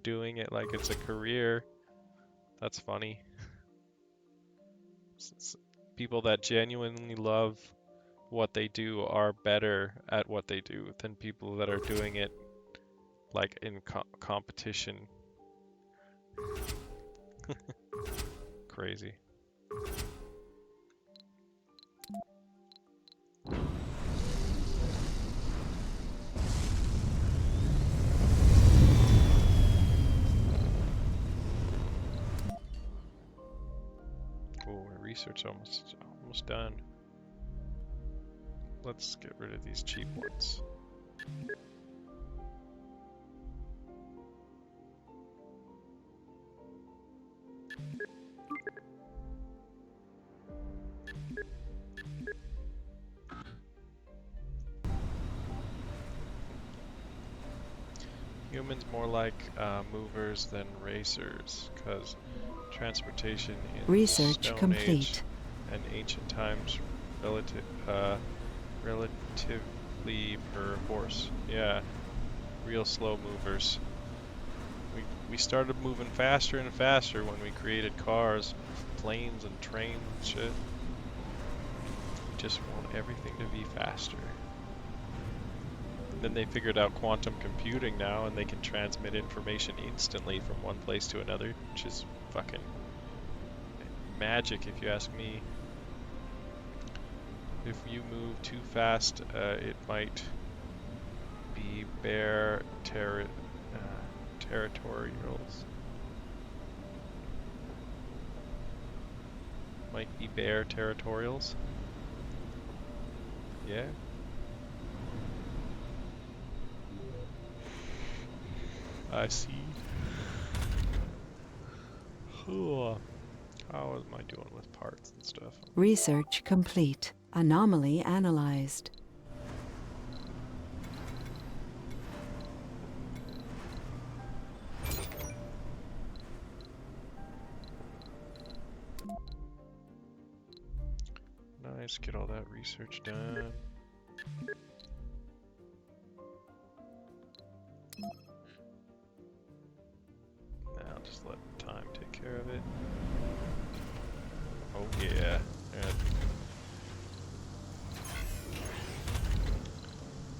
doing it like it's a career. That's funny. People that genuinely love what they do are better at what they do than people that are doing it like in competition. Crazy. Oh, our research almost done. Let's get rid of these cheap ones. Humans more like movers than racers, because transportation in the Research Stone Age complete. and ancient times relatively per horse. Yeah, real slow movers. We started moving faster and faster when we created cars, planes, and trains and shit. We just want everything to be faster. Then they figured out quantum computing now, and they can transmit information instantly from one place to another, which is fucking magic if you ask me. If you move too fast, it might be territorials. Might be bear territorials. Yeah. I see. How am I doing with parts and stuff? Research complete. Anomaly analyzed. Nice, get all that research done. Now just let time take care of it. Oh yeah.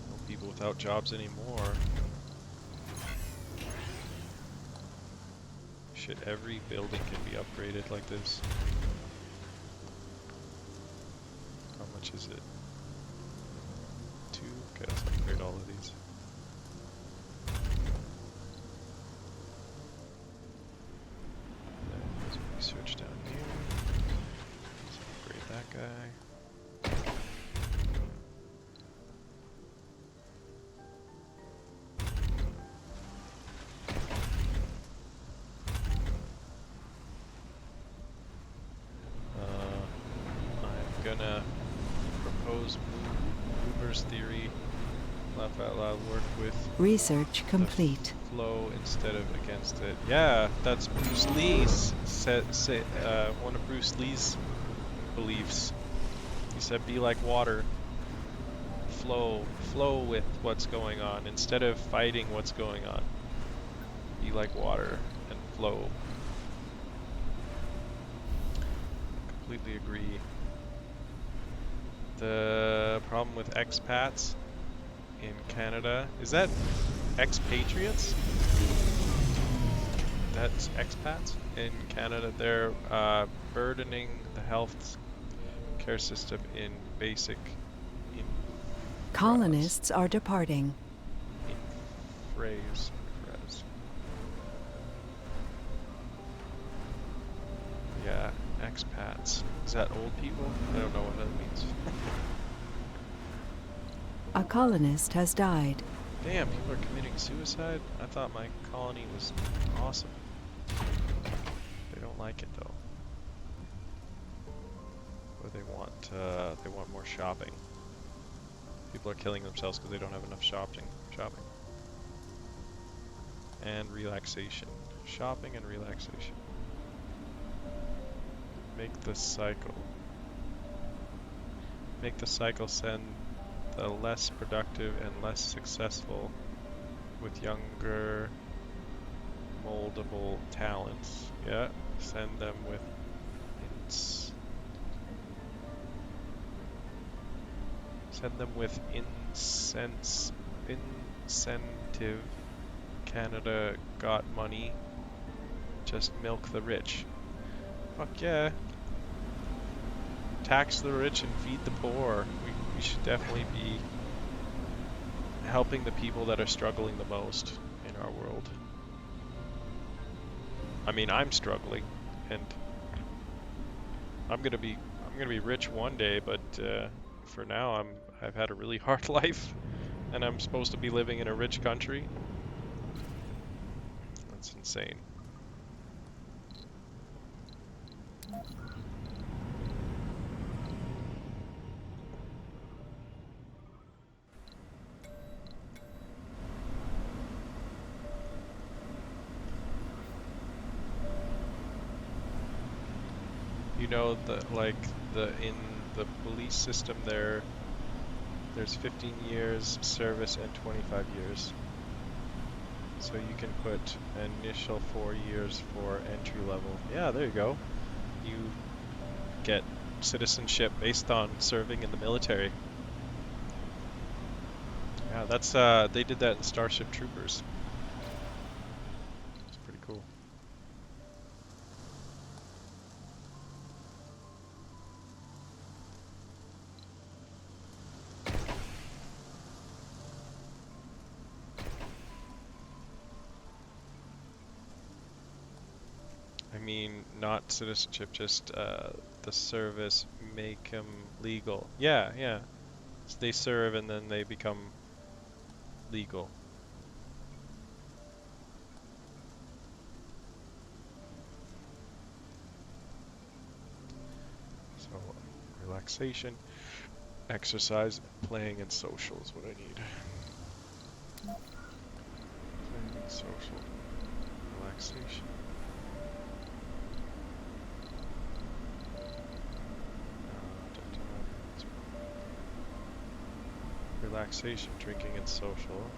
No people without jobs anymore. Shit, every building can be upgraded like this. How much is it? 2? Okay, let's upgrade all of these. There's research down here. Let's upgrade that guy. I'm gonna propose Moore's theory. Laugh out loud. Work with Research complete. flow instead of against it. Yeah, that's Bruce Lee's one of Bruce Lee's beliefs. He said, "Be like water. Flow with what's going on instead of fighting what's going on. Be like water and flow." Completely agree. The problem with expats in Canada, is that expatriates? That's expats in Canada. They're burdening the health care system in basic Colonists are departing. phrase. Yeah, expats. Is that old people? I don't know what that means. A colonist has died. Damn, people are committing suicide? I thought my colony was awesome. They don't like it though. Or they want more shopping. People are killing themselves because they don't have enough shopping. And relaxation. Shopping and relaxation. Make the cycle. Make the cycle send the less productive and less successful with younger moldable talents. Yeah, send them with incentive. Canada got money. Just milk the rich. Fuck yeah. Tax the rich and feed the poor. We should definitely be helping the people that are struggling the most in our world. I mean, I'm struggling, and I'm gonna be rich one day, but for now I've had a really hard life, and I'm supposed to be living in a rich country. That's insane. You know that in the police system there's 15 years service and 25 years. So you can put initial 4 years for entry level. Yeah, there you go. You get citizenship based on serving in the military. Yeah, that's they did that in Starship Troopers. It's pretty cool. I mean, not citizenship, just the service make them legal. Yeah, yeah. So they serve and then they become legal. So relaxation, exercise, playing, and social is what I need. Playing and social, relaxation. Relaxation, drinking, and social.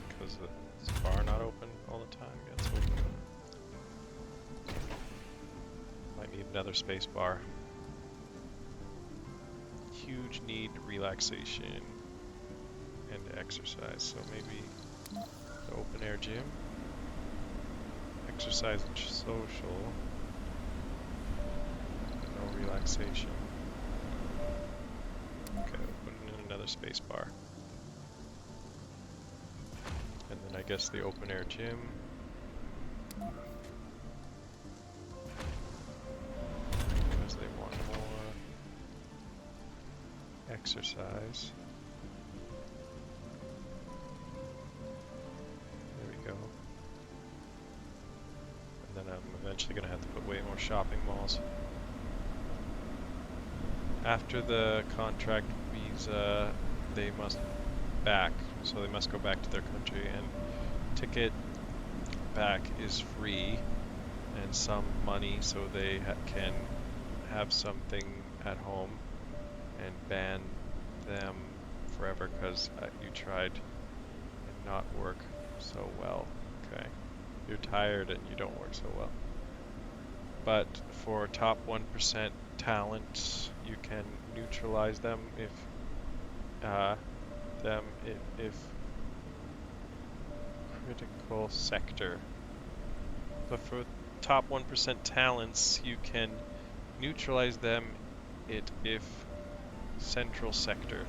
Because is the bar not open all the time? Yeah, it's open. Might need another space bar. Huge need relaxation and exercise. So maybe the open air gym. Exercise and social. No relaxation. Okay, we'll put in another space bar. And then I guess the open air gym. Because they want more exercise. There we go. And then I'm eventually going to have to put way more shopping malls. After the contract visa, they must back, so they must go back to their country, and ticket back is free and some money, so they can have something at home and ban them forever because you tried and not work so well. Okay, you're tired and you don't work so well. But for top 1% talent, you can neutralize them if critical sector. But for top 1% talents, you can neutralize them if central sector.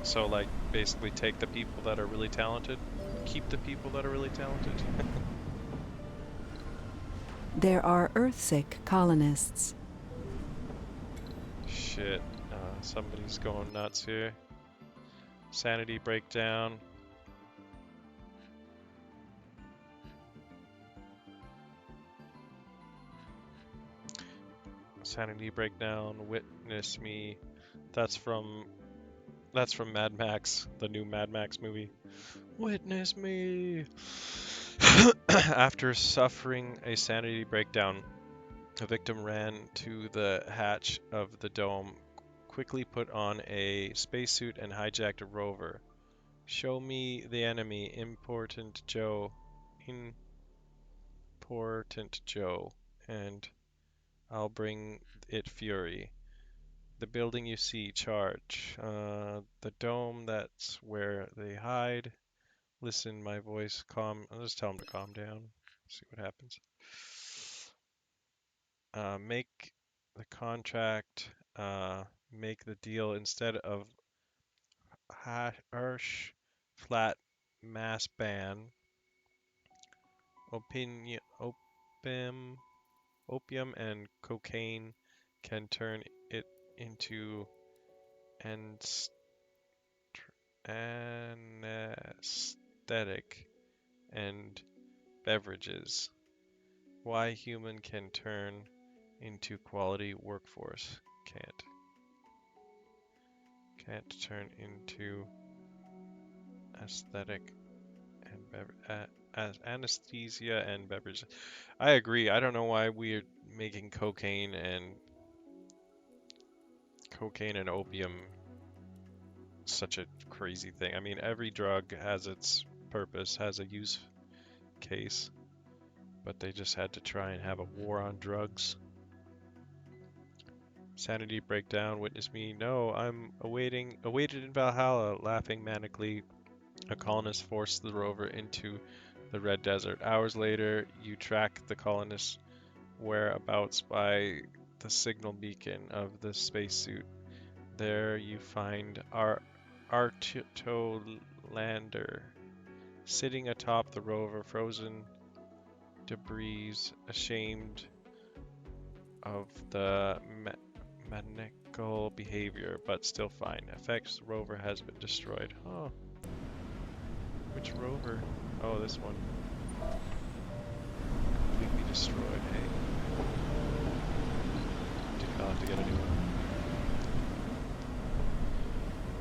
So like basically take the people that are really talented, keep the people that are really talented. There are Earthsick colonists. Shit, somebody's going nuts here. Sanity breakdown. Sanity breakdown. Witness me. That's from Mad Max, the new Mad Max movie. Witness me. After suffering a sanity breakdown, a victim ran to the hatch of the dome, quickly put on a spacesuit, and hijacked a rover. Show me the enemy, Important Joe. Important Joe. And I'll bring it fury. The building you see, charge. The dome, that's where they hide. Listen, my voice, calm. I'll just tell him to calm down. See what happens. Make the contract. Make the deal instead of harsh, flat mass ban. Opium and cocaine can turn it into anesthetic and beverages. Why human can turn into quality workforce. Can't turn into aesthetic and as anesthesia and beverages. I agree. I don't know why we're making cocaine and opium such a crazy thing. I mean, every drug has its purpose, has a use case, but they just had to try and have a war on drugs. Sanity breakdown, witness me. No, I'm awaited in Valhalla, laughing manically. A colonist forced the rover into the Red Desert. Hours later, you track the colonist's whereabouts by the signal beacon of the spacesuit. There you find Artolander sitting atop the rover, frozen debris, ashamed of the maniacal behavior, but still fine. Effects rover has been destroyed. Oh. Which rover? Oh, this one. Completely destroyed. Hey. I'll have to get a new one.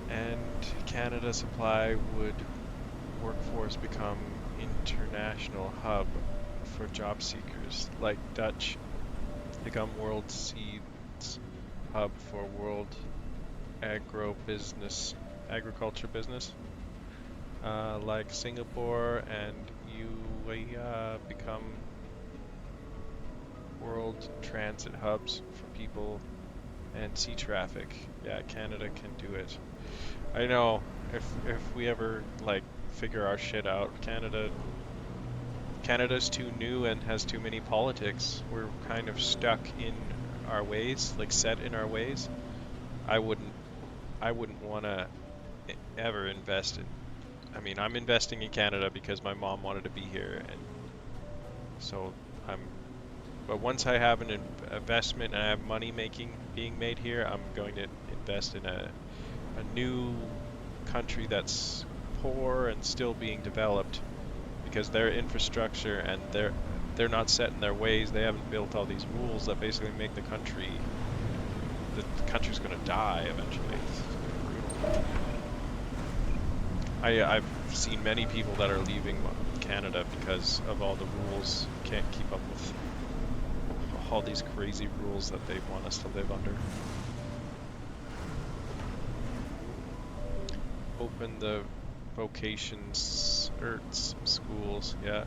And Canada Supply would workforce become international hub for job seekers, like Dutch become world seeds hub for world agriculture business, like Singapore and UAE become world transit hubs for people and sea traffic. Yeah, Canada can do it. I know, if we ever like figure our shit out, Canada's too new and has too many politics. We're kind of stuck in our ways, like set in our ways. I wouldn't want to ever invest in. I mean, I'm investing in Canada because my mom wanted to be here, and so I'm. But once I have an investment and I have money being made here, I'm going to invest in a new country that's poor and still being developed, because their infrastructure and they're not set in their ways. They haven't built all these rules that basically make the country's going to die eventually. It's brutal. I've seen many people that are leaving Canada because of all the rules. Can't keep up with all these crazy rules that they want us to live under. Open the vocations schools, yeah.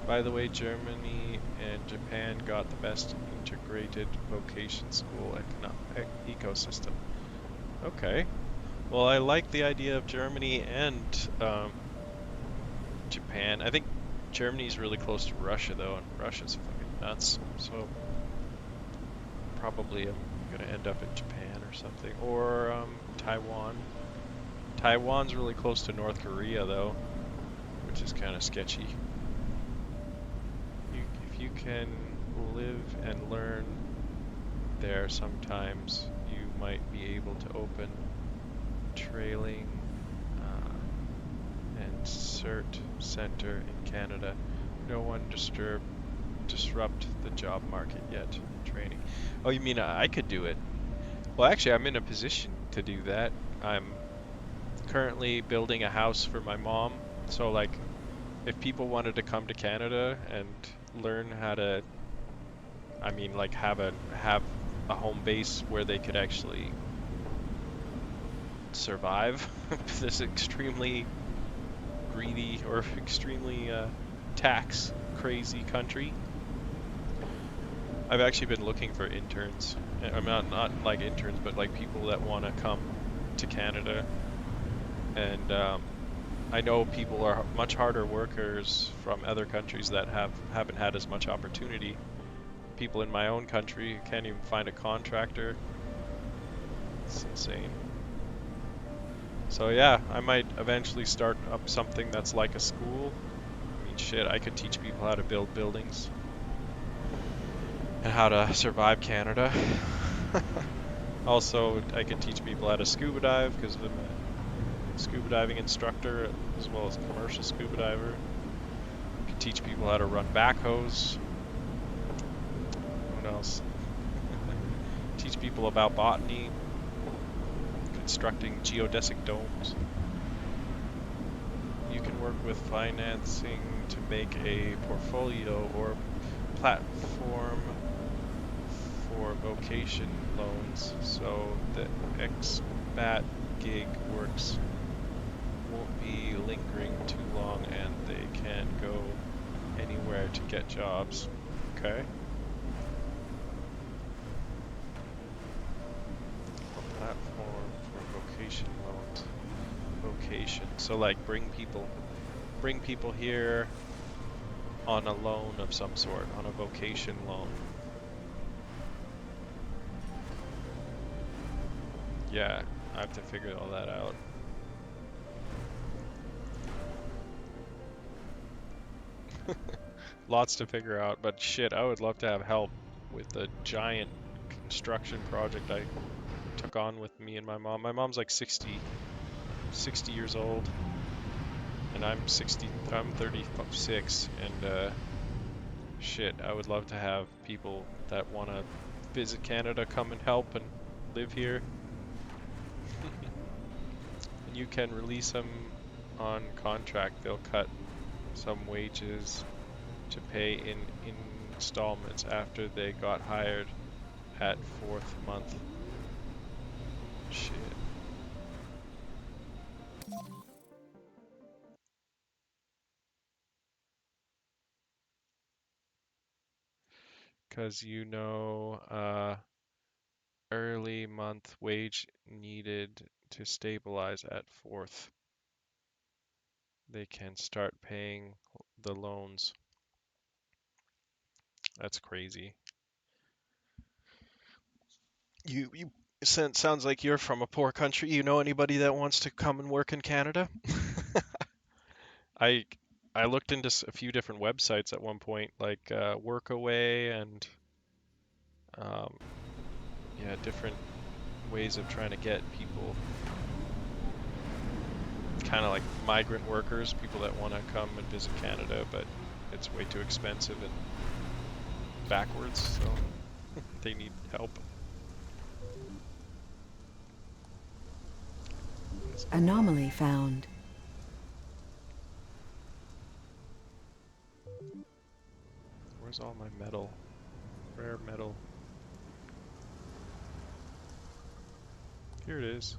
By the way, Germany and Japan got the best integrated vocation school ecosystem. Okay. Well, I like the idea of Germany and Japan. I think Germany's really close to Russia, though, and Russia's fucking nuts. So probably I'm gonna end up in Japan or something, or Taiwan. Taiwan's really close to North Korea, though, which is kind of sketchy. If you can live and learn there, sometimes you might be able to open trailing and cert center in Canada. No one disturb disrupt the job market yet. Training. Oh, you mean I could do it? Well, actually, I'm in a position to do that. I'm currently building a house for my mom. So, like, if people wanted to come to Canada and learn how to, I mean, like, have a home base where they could actually survive this extremely greedy or extremely tax crazy country. I've actually been looking for interns. I'm not like interns, but like people that want to come to Canada. And I know people are much harder workers from other countries that haven't had as much opportunity. People in my own country can't even find a contractor. It's insane. So yeah, I might eventually start up something that's like a school. I mean, shit, I could teach people how to build buildings and how to survive Canada. Also, I could teach people how to scuba dive because I'm a scuba diving instructor as well as a commercial scuba diver. I could teach people how to run backhoes. What else? Teach people about botany, constructing geodesic domes. You can work with financing to make a portfolio or platform for vocation loans, so the expat gig works won't be lingering too long and they can go anywhere to get jobs. Okay. A platform for vocation loans. Vocation. So like bring people here on a loan of some sort, on a vocation loan. Yeah, I have to figure all that out. Lots to figure out, but shit, I would love to have help with the giant construction project I took on with me and my mom. My mom's like 60 years old, and I'm 36, and shit, I would love to have people that want to visit Canada come and help and live here. And you can release them on contract. They'll cut some wages to pay in installments after they got hired at 4th month. Shit. Because early month wage needed to stabilize at 4th. They can start paying the loans. That's crazy. You sounds like you're from a poor country. You know anybody that wants to come and work in Canada? I I looked into a few different websites at one point, like Workaway and um, yeah, different ways of trying to get people, kind of like migrant workers, people that want to come and visit Canada, but it's way too expensive and backwards, so they need help. Anomaly found. Where's all my metal? Rare metal. Here it is.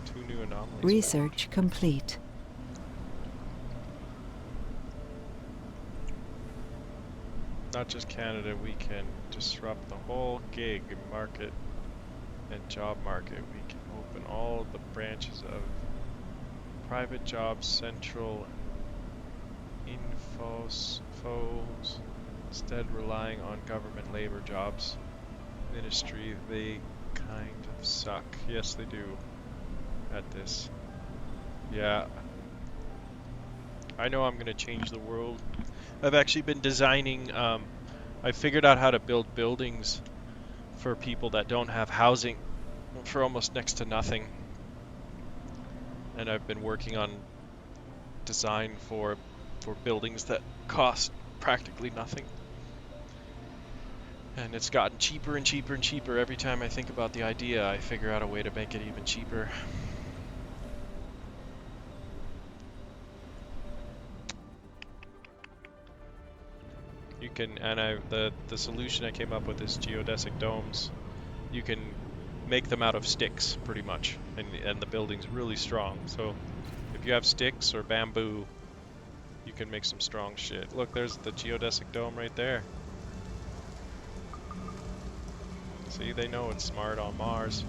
Two new anomalies found. Research complete. Not just Canada, we can disrupt the whole gig market and job market. We can open all the branches of private jobs, central infos, instead relying on government labor jobs. Ministry, they kind of suck. Yes, they do at this. Yeah, I know I'm gonna change the world. I've actually been designing, I figured out how to build buildings for people that don't have housing for almost next to nothing. And I've been working on design for buildings that cost practically nothing. And it's gotten cheaper and cheaper and cheaper every time I think about the idea. I figure out a way to make it even cheaper. You can, and the solution I came up with is geodesic domes. You can make them out of sticks pretty much, and the building's really strong. So if you have sticks or bamboo, you can make some strong shit. Look, there's the geodesic dome right there. See, they know it's smart on Mars.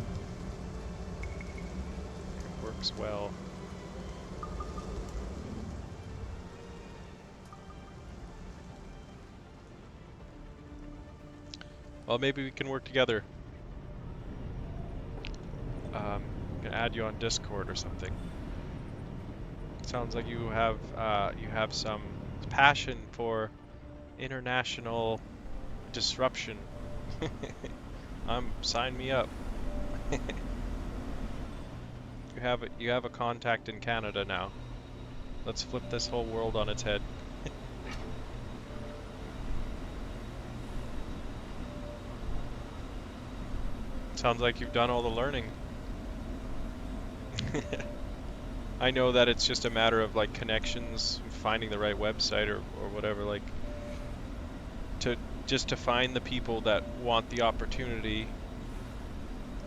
It works well. Well, maybe we can work together. I can add you on Discord or something. Sounds like you have some passion for international disruption. Sign me up. You have a contact in Canada now. Let's flip this whole world on its head. Sounds like you've done all the learning. I know that it's just a matter of like connections, finding the right website or whatever, like to just to find the people that want the opportunity,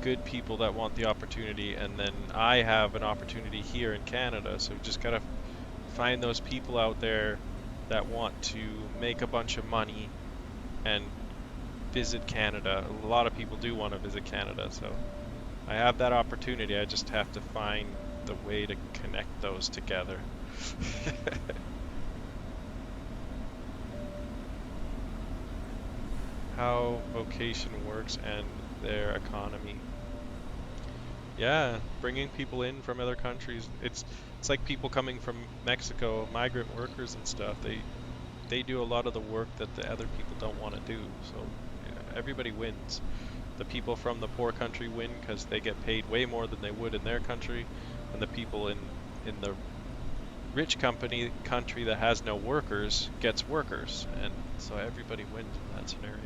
good people that want the opportunity, and then I have an opportunity here in Canada, so just gotta find those people out there that want to make a bunch of money and visit Canada. A lot of people do want to visit Canada, so I have that opportunity. I just have to find the way to connect those together. How vocation works and their economy. Yeah, bringing people in from other countries. It's like people coming from Mexico, migrant workers and stuff. They do a lot of the work that the other people don't want to do. So yeah, everybody wins. The people from the poor country win because they get paid way more than they would in their country, and the people in the rich country that has no workers gets workers, and so everybody wins in that scenario.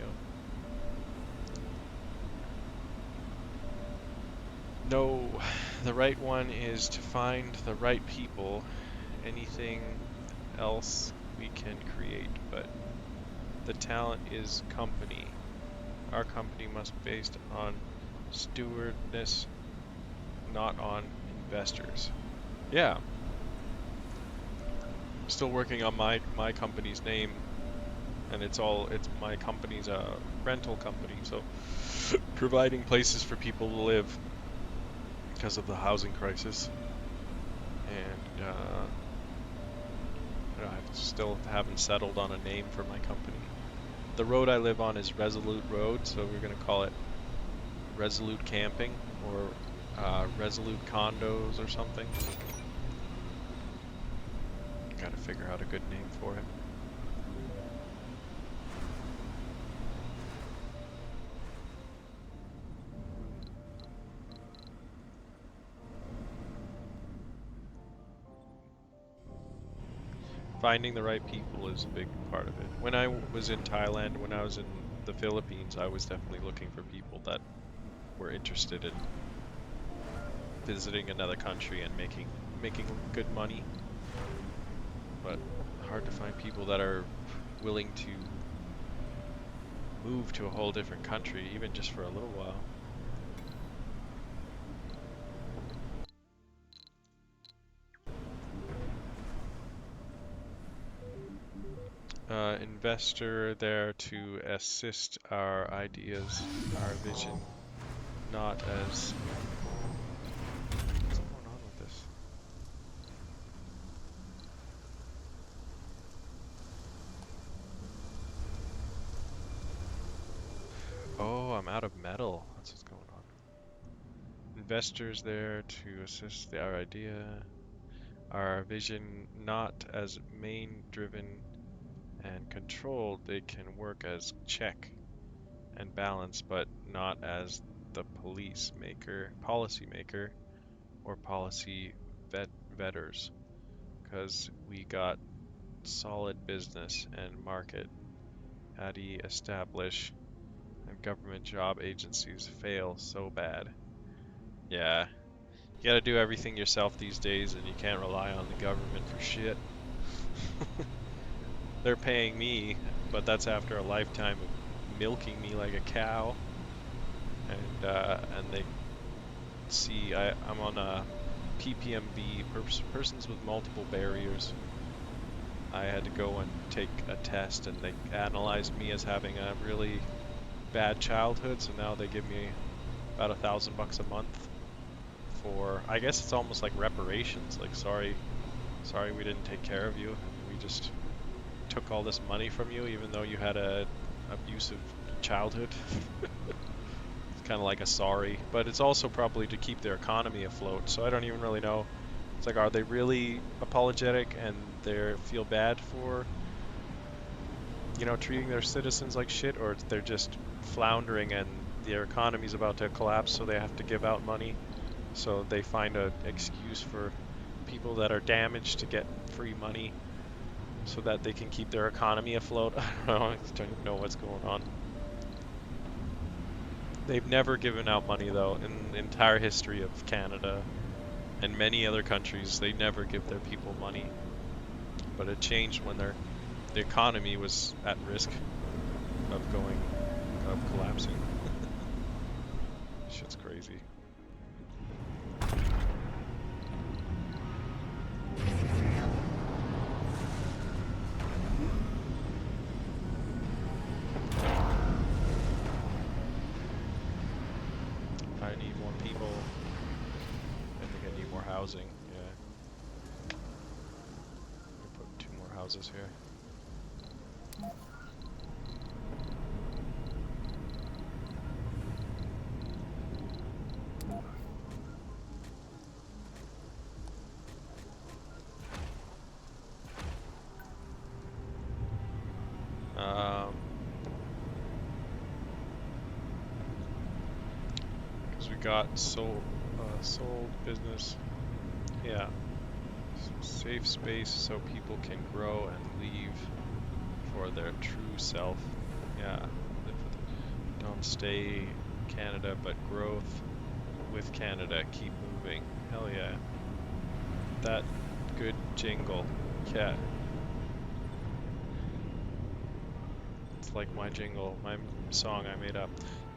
No, the right one is to find the right people. Anything else we can create, but the talent is company. Our company must be based on stewardness, not on investors. Yeah, still working on my company's name, and it's my company's rental company, so providing places for people to live because of the housing crisis. And I still haven't settled on a name for my company. The road I live on is Resolute Road, so we're gonna call it Resolute Camping or Resolute Condos or something. Gotta figure out a good name for it. Finding the right people is a big part of it. When I was in Thailand, when I was in the Philippines, I was definitely looking for people that were interested in visiting another country and making good money. But hard to find people that are willing to move to a whole different country, even just for a little while. Investor there to assist our ideas, our vision, not as... What's going on with this? Oh, I'm out of metal. That's what's going on. Investors there to assist our idea. our vision not as main driven and controlled, they can work as check and balance, but not as the policy maker, or policy vetters, because we got solid business and market ADI establish, and government job agencies fail so bad. Yeah, you gotta do everything yourself these days, and you can't rely on the government for shit. They're paying me, but that's after a lifetime of milking me like a cow, and they see I'm on a PPMB, persons with multiple barriers. I had to go and take a test, and they analyzed me as having a really bad childhood, so now they give me about $1,000 a month for, I guess it's almost like reparations, like sorry we didn't take care of you, and we just took all this money from you even though you had a abusive childhood. It's kind of like a sorry, but it's also probably to keep their economy afloat, so I don't even really know. It's like, are they really apologetic and they feel bad for, treating their citizens like shit, or they're just floundering and their economy's about to collapse, so they have to give out money, so they find an excuse for people that are damaged to get free money so that they can keep their economy afloat. I don't know. I don't even know what's going on. They've never given out money, though, in the entire history of Canada and many other countries. They never give their people money. But it changed when the economy was at risk of collapsing. Shit's crazy. I need more people. I think I need more housing. Yeah. I'm gonna put 2 more houses here. Because we got sold business. Yeah. Safe space so people can grow and leave for their true self. Yeah. Don't stay in Canada, but growth with Canada. Keep moving. Hell yeah. That good jingle. Yeah. It's like my jingle, my song I made up.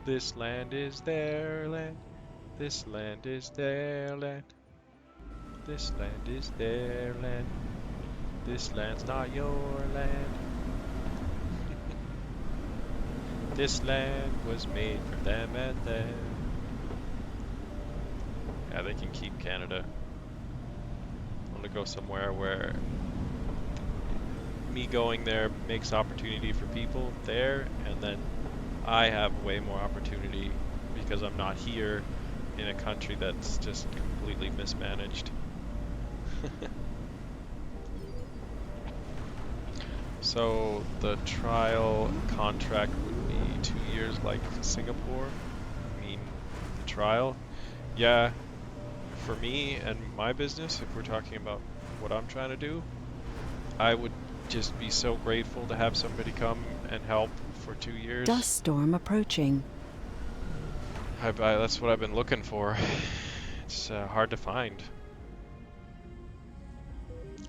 This land is their land. This land is their land. This land is their land. This land's not your land. This land was made for them and them. Yeah, they can keep Canada. I want to go somewhere where me going there makes opportunity for people there, and then I have way more opportunity because I'm not here in a country that's just completely mismanaged. So the trial contract would be 2 years like Singapore. I mean, the trial. Yeah, for me and my business, if we're talking about what I'm trying to do, I would just be so grateful to have somebody come and help for 2 years. Dust storm approaching. That's what I've been looking for. It's hard to find.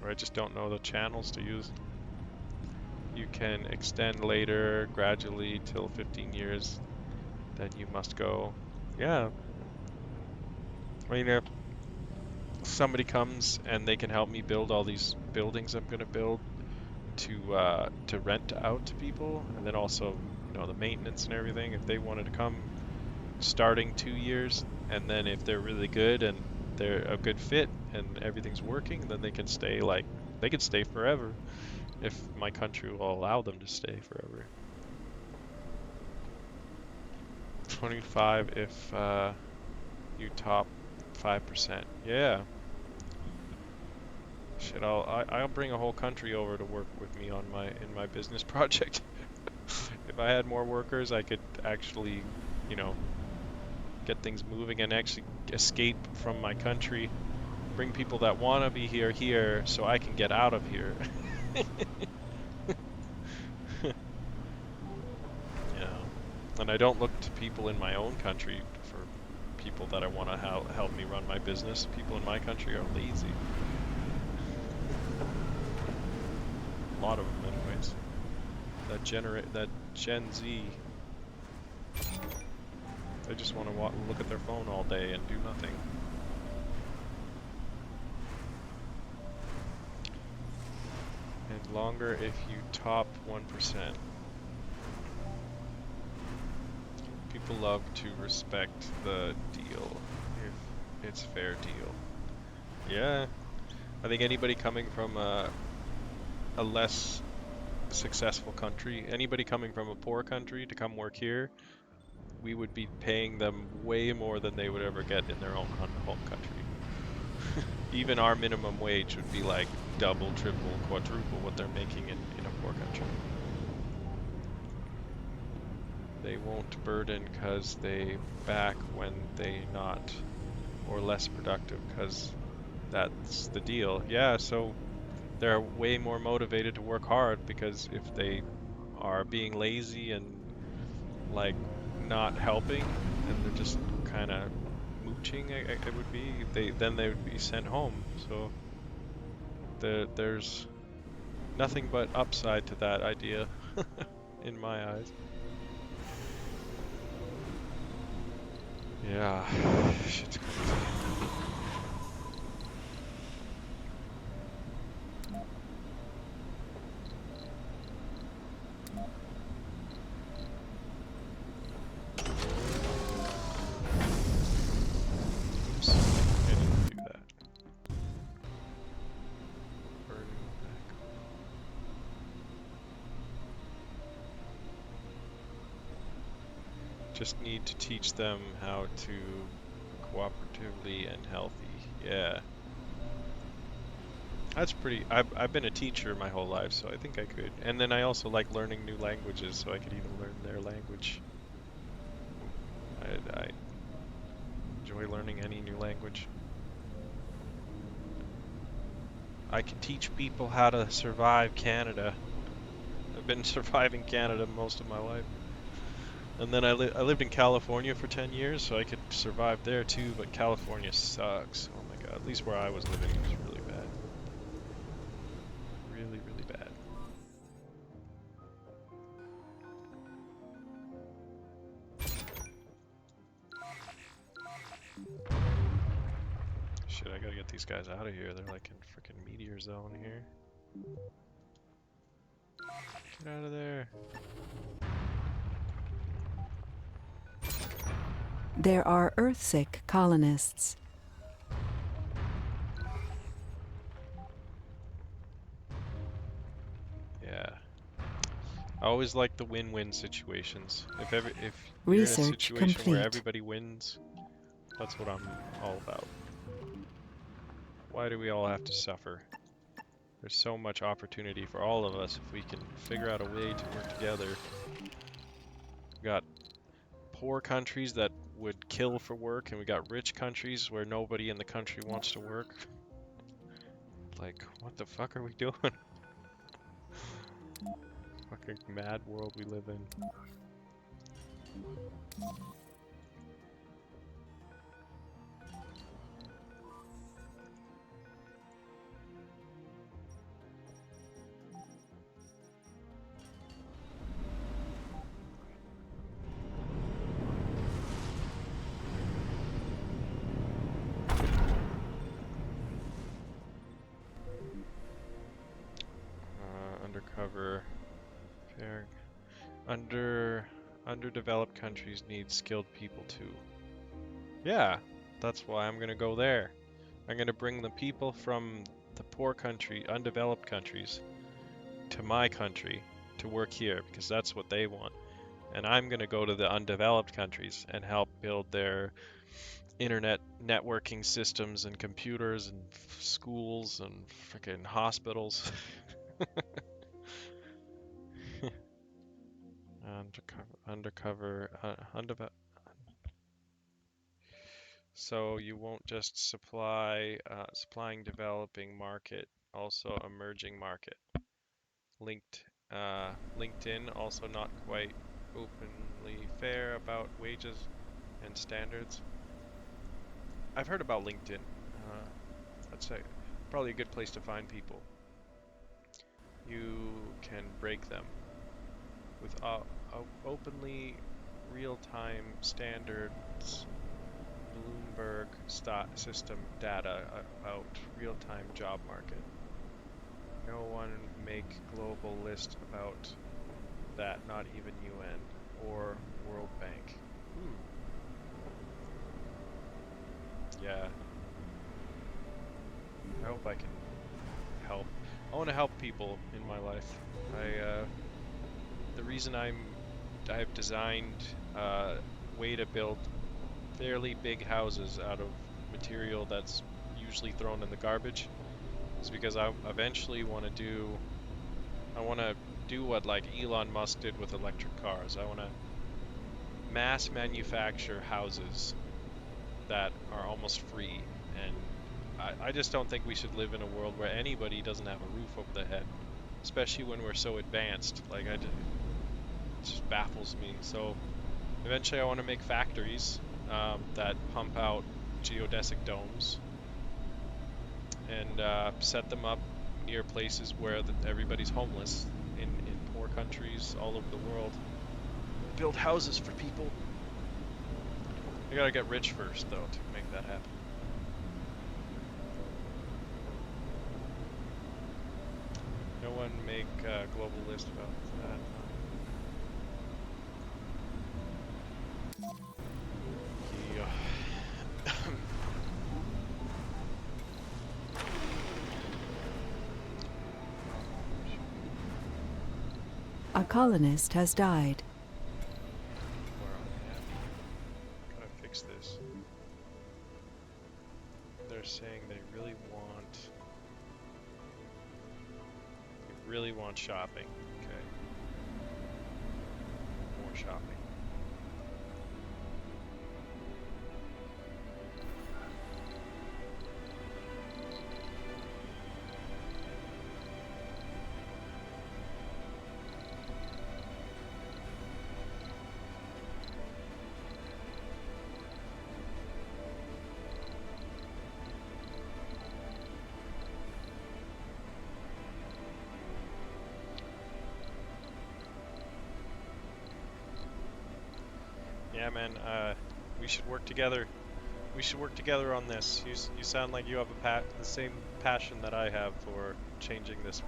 Or I just don't know the channels to use. You can extend later, gradually, till 15 years. Then you must go. Yeah. I mean, if somebody comes and they can help me build all these buildings I'm gonna build to rent out to people, and then also, the maintenance and everything, if they wanted to come starting 2 years, and then if they're really good and they're a good fit and everything's working, then they can stay forever if my country will allow them to stay forever. 25 if you top 5%. Yeah. Shit, I'll bring a whole country over to work with me on my business project. If I had more workers, I could actually, you know, get things moving and actually escape from my country. Bring people that want to be here so I can get out of here. Yeah. And I don't look to people in my own country for people that I want to help me run my business. People in my country are lazy. A lot of them, anyways. That Gen Z, they just want to look at their phone all day and do nothing. And longer if you top 1%. People love to respect the deal if it's fair deal. Yeah, I think anybody coming from a less successful country, anybody coming from a poor country to come work here, we would be paying them way more than they would ever get in their own home country. Even our minimum wage would be like double, triple, quadruple what they're making in a poor country. They won't burden because they back when they not, or less productive because that's the deal. Yeah, so they're way more motivated to work hard because if they are being lazy and like not helping and they're just kind of mooching, it would be, they would be sent home. So there's nothing but upside to that idea in my eyes. Yeah, shit's crazy. Oops, I didn't do that. Burning back. Just need to teach them how to cooperatively and healthy. Yeah. That's pretty. I've been a teacher my whole life, so I think I could. And then I also like learning new languages, so I could even learn their language. I enjoy learning any new language. I can teach people how to survive Canada. I've been surviving Canada most of my life. And then I lived in California for 10 years, so I could survive there too, but California sucks. Oh my god, at least where I was living it was really bad. Really, really bad. Shit, I gotta get these guys out of here. They're like in freaking meteor zone here. Get out of there. There are Earthsick colonists. Yeah. I always like the win-win situations. If you're in a Research situation where complete. everybody wins, that's what I'm all about. Why do we all have to suffer? There's so much opportunity for all of us if we can figure out a way to work together. We got poor countries that would kill for work, and we got rich countries where nobody in the country wants to work. Like, what the fuck are we doing? Fucking mad world we live in. Undercover. Fair. Underdeveloped countries need skilled people too. Yeah, that's why I'm gonna go there. I'm gonna bring the people from the poor country, undeveloped countries, to my country to work here because that's what they want. And I'm gonna go to the undeveloped countries and help build their internet networking systems and computers and schools and freaking hospitals. Undercover. So you won't just supplying developing market, also emerging market. LinkedIn also not quite openly fair about wages and standards. I've heard about LinkedIn. That's probably a good place to find people. You can break them with openly real-time standards Bloomberg system data about real-time job market. No one make global list about that, not even UN or World Bank. Yeah, I hope I can help. I want to help people in my life. The reason I've designed a way to build fairly big houses out of material that's usually thrown in the garbage is because I eventually want to do what like Elon Musk did with electric cars. I want to mass manufacture houses that are almost free, and I just don't think we should live in a world where anybody doesn't have a roof over their head, especially when we're so advanced. It just baffles me. So eventually I want to make factories that pump out geodesic domes and set them up near places where everybody's homeless in poor countries all over the world. Build houses for people. I gotta get rich first, though, to make that happen. No one make a global list about that. Yeah. A colonist has died. Where are they at? Gotta fix this. They're saying they really want shopping. Okay. More shopping. Yeah, man. We should work together. We should work together on this. You sound like you have the same passion that I have for changing this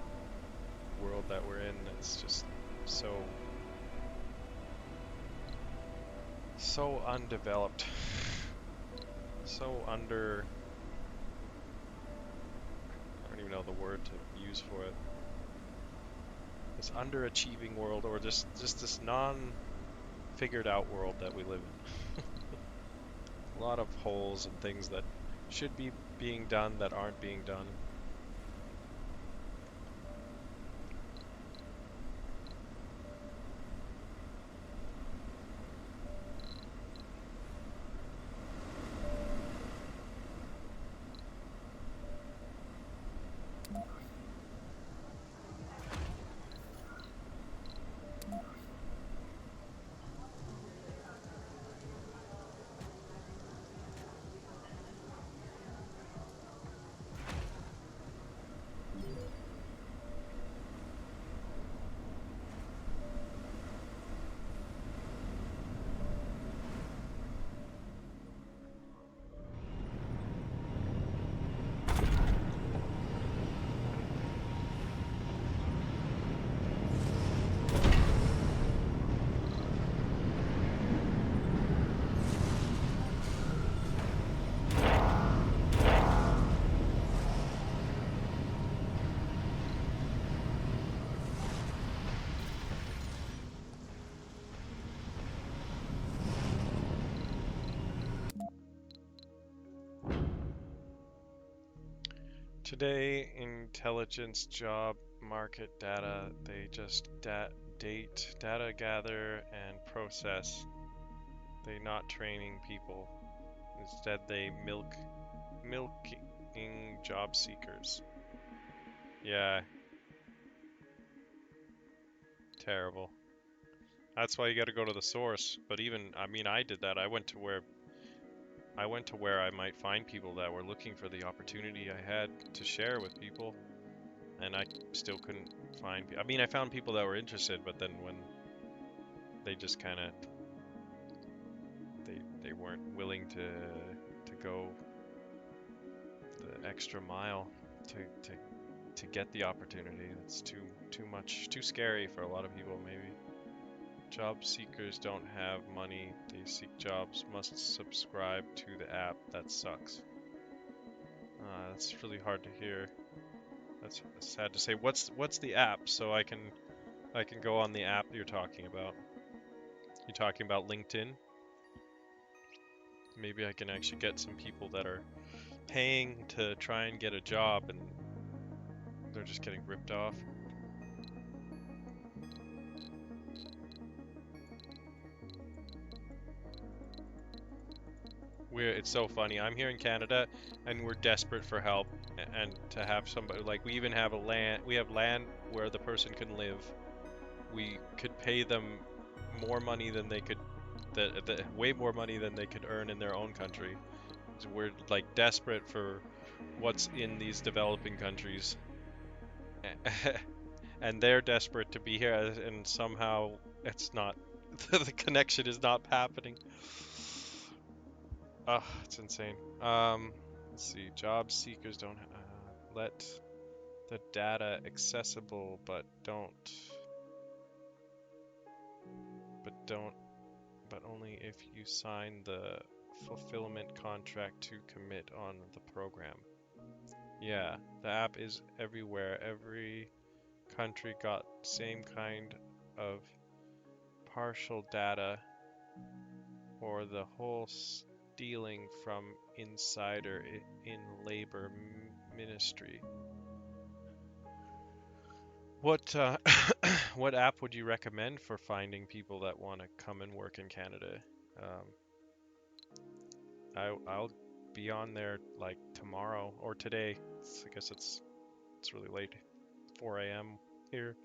world that we're in. It's just so undeveloped, so under. I don't even know the word to use for it. This underachieving world, or just this non-figured out world that we live in. A lot of holes and things that should be being done that aren't being done. Today, intelligence job market data, they just date, data gather, and process. They not training people. Instead, they milking job seekers. Yeah, terrible. That's why you got to go to the source. But even, I mean, I did that. I went to where I might find people that were looking for the opportunity I had to share with people, and I still couldn't find. I mean, I found people that were interested, but then when they just kind of they weren't willing to go the extra mile to get the opportunity. It's too much, too scary for a lot of people maybe. Job seekers don't have money. They seek jobs, must subscribe to the app. That sucks. That's really hard to hear. That's sad to say. What's the app so I can go on the app you're talking about? You talking about LinkedIn? Maybe I can actually get some people that are paying to try and get a job and they're just getting ripped off. It's so funny. I'm here in Canada and we're desperate for help and to have somebody like we even have we have land where the person can live. We could pay them more money than they could way more money than they could earn in their own country. So we're like desperate for what's in these developing countries. And they're desperate to be here and somehow it's not the connection is not happening. Oh, it's insane. Let's see. Job seekers don't let the data accessible, but don't, but only if you sign the fulfillment contract to commit on the program. Yeah, the app is everywhere. Every country got same kind of partial data or the whole stealing from insider in labor ministry. What what app would you recommend for finding people that want to come and work in Canada? Um, I'll be on there like tomorrow or today. I guess it's really late, 4 a.m. here.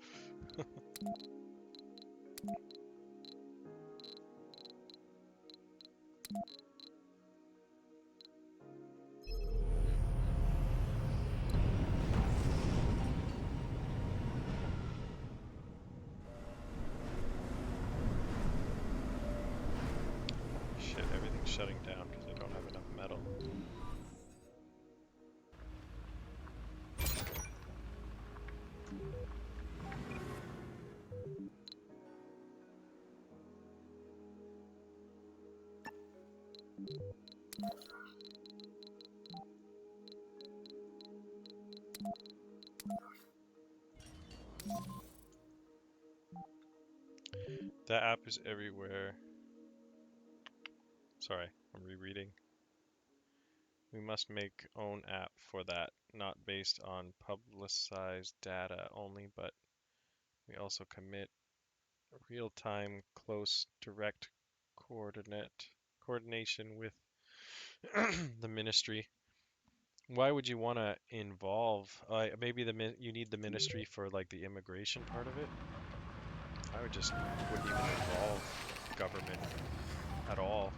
Shit, everything's shutting down because I don't have enough metal. That app is everywhere. Sorry, I'm rereading. We must make own app for that, not based on publicized data only, but we also commit real-time, close, direct coordination with the ministry. Why would you want to involve? Maybe you need the ministry for like the immigration part of it. I wouldn't even involve government at all.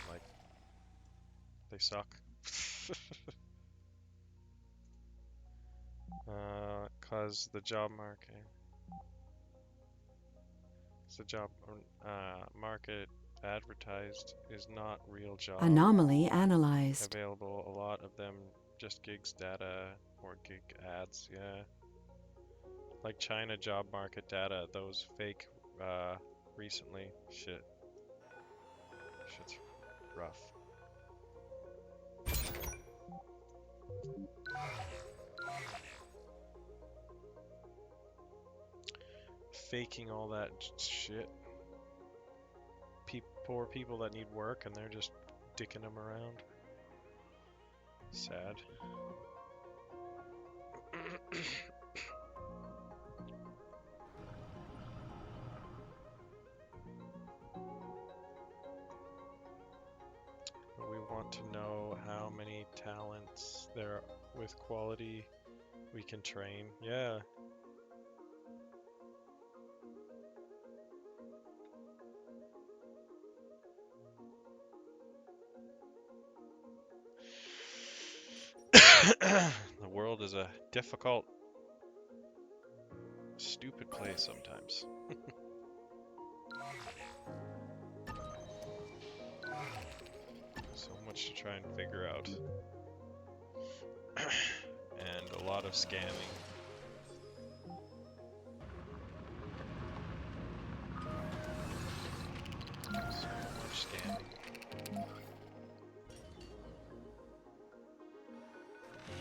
Like they suck. Cause the job market. The job market advertised is not real job Anomaly analyzed. available. A lot of them just gigs data or gig ads. Yeah, like China job market data. Those fake recently. Shit's rough. Faking all that shit. Poor people that need work and they're just dicking them around. Sad. But we want to know how many talents there with quality we can train. Yeah. The world is a difficult, stupid place sometimes. So much to try and figure out. And a lot of scamming. So much scamming.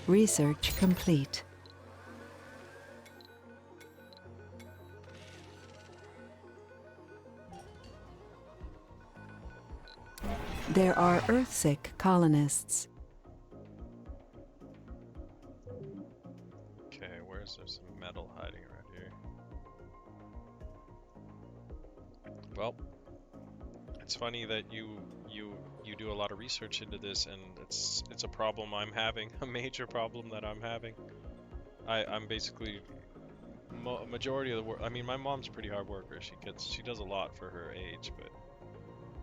Research complete. There are Earthsick colonists. Okay, where's there some metal hiding around here? Well, it's funny that you do a lot of research into this, and it's a problem I'm having, a major problem that I'm having. I'm basically majority of the work. I mean, my mom's a pretty hard worker. She does a lot for her age, but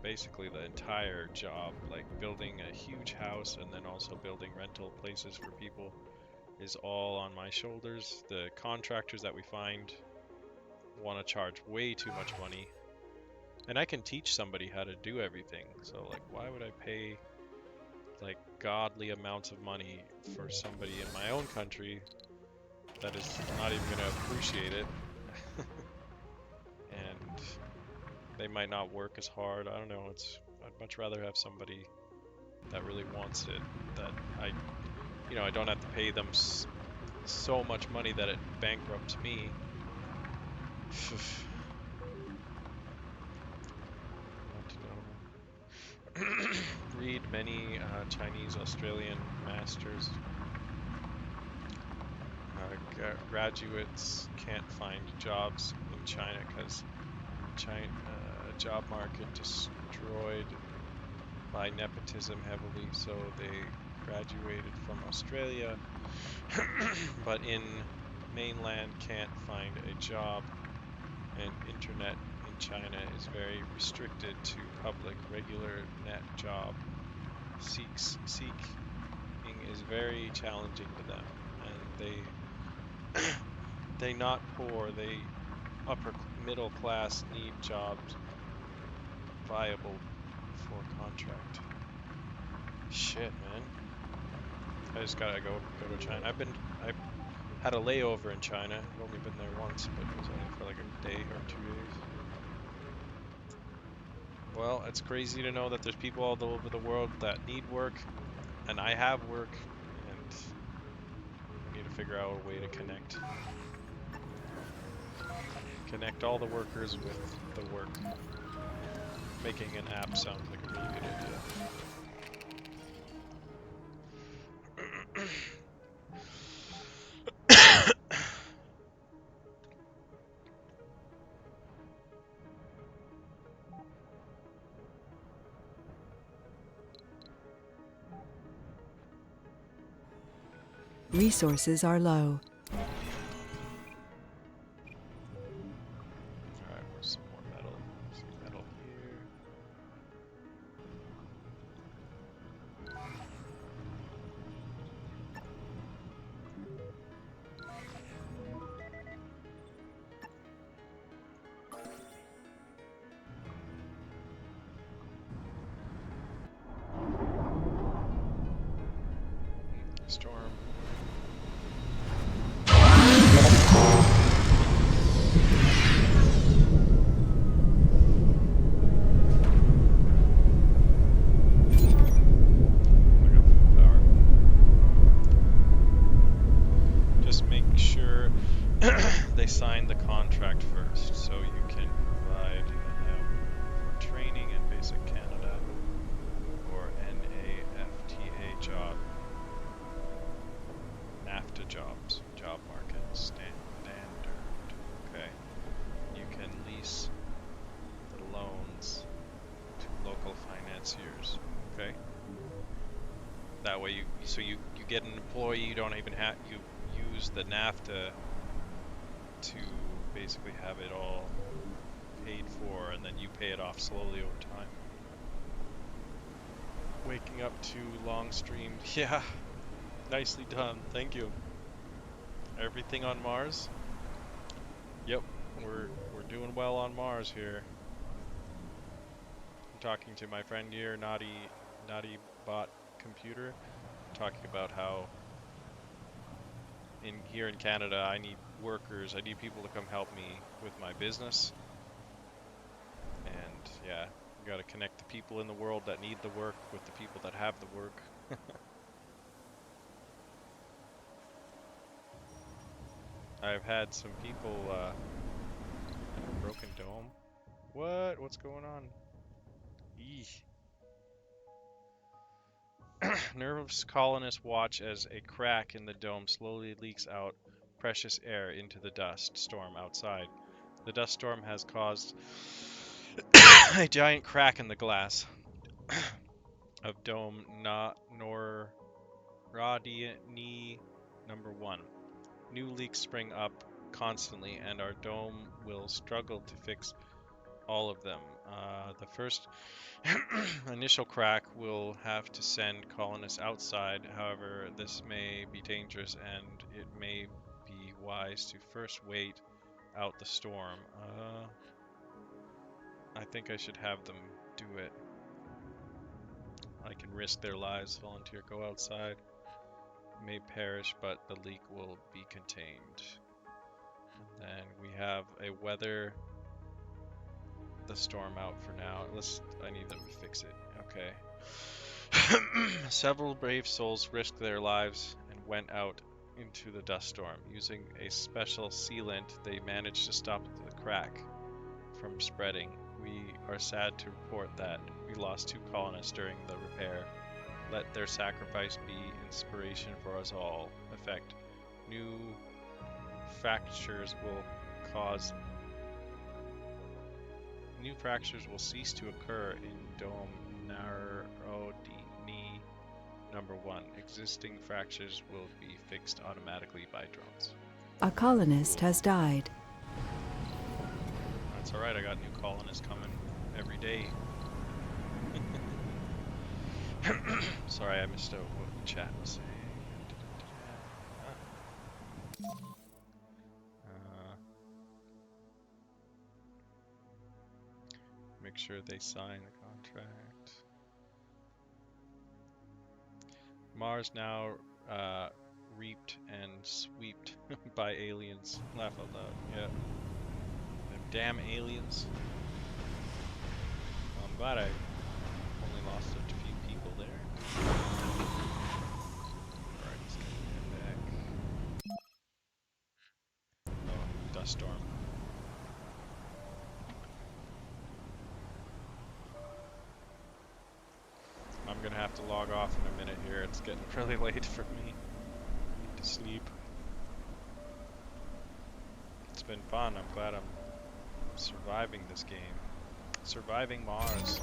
basically the entire job, like building a huge house and then also building rental places for people, is all on my shoulders. The contractors that we find want to charge way too much money. And I can teach somebody how to do everything. So like, why would I pay like godly amounts of money for somebody in my own country that is not even gonna appreciate it? And they might not work as hard. I don't know. I'd much rather have somebody that really wants it. That I don't have to pay them so much money that it bankrupts me. Want to know. Read many Chinese Australian masters. Graduates can't find jobs in China because China job market destroyed by nepotism heavily, so they graduated from Australia, but in mainland can't find a job, and internet in China is very restricted to public regular net job. Seeking is very challenging to them, and they not poor, they upper middle class need jobs viable for contract. Shit, man. I just gotta go to China. I had a layover in China. I've only been there once, but it was only for like a day or 2 days. Well, it's crazy to know that there's people all over the world that need work, and I have work, and we need to figure out a way to connect all the workers with the work. Making an app sounds like a really good idea. Resources are low. Alright, where's some more metal? Some metal here. Storm. I got full power. Just make sure they sign the contract first, so you can provide for training in basic Canada or NAFTA job. That way you get an employee, you don't even have, you use the NAFTA to basically have it all paid for, and then you pay it off slowly over time. Waking up to long streamed. Yeah, nicely done. Thank you. Everything on Mars? Yep, we're doing well on Mars here. I'm talking to my friend here, Naughty Bot Computer, talking about how here in Canada I need workers, I need people to come help me with my business. And yeah, you gotta connect the people in the world that need the work with the people that have the work. I've had some people, broken dome. What? What's going on? Eeh. Nervous colonists watch as a crack in the dome slowly leaks out precious air into the dust storm outside. The dust storm has caused a giant crack in the glass of dome Norradini number 1. New leaks spring up constantly, and our dome will struggle to fix all of them. The first initial crack will have to send colonists outside. However, this may be dangerous, and it may be wise to first wait out the storm. I think I should have them do it. I can risk their lives. Volunteer, go outside. May perish, but the leak will be contained. And then we have a weather the storm out for now. I need them to fix it. Okay. Several brave souls risked their lives and went out into the dust storm. Using a special sealant, they managed to stop the crack from spreading. We are sad to report that we lost 2 colonists during the repair. Let their sacrifice be inspiration for us all. Effect. New fractures will cause New fractures will cease to occur in Dome Narodini number 1. Existing fractures will be fixed automatically by drones. A colonist has died. That's alright, I got new colonists coming every day. Sorry, I missed out what the chat was saying. Make sure they sign the contract. Mars now reaped and swept by aliens. Laugh out loud. Yeah. Them damn aliens. Well, I'm glad I only lost a few people there. Alright, let's get back. Oh, dust storm. I'm gonna have to log off in a minute here. It's getting really late for me. Need to sleep. It's been fun. I'm glad I'm surviving this game. Surviving Mars.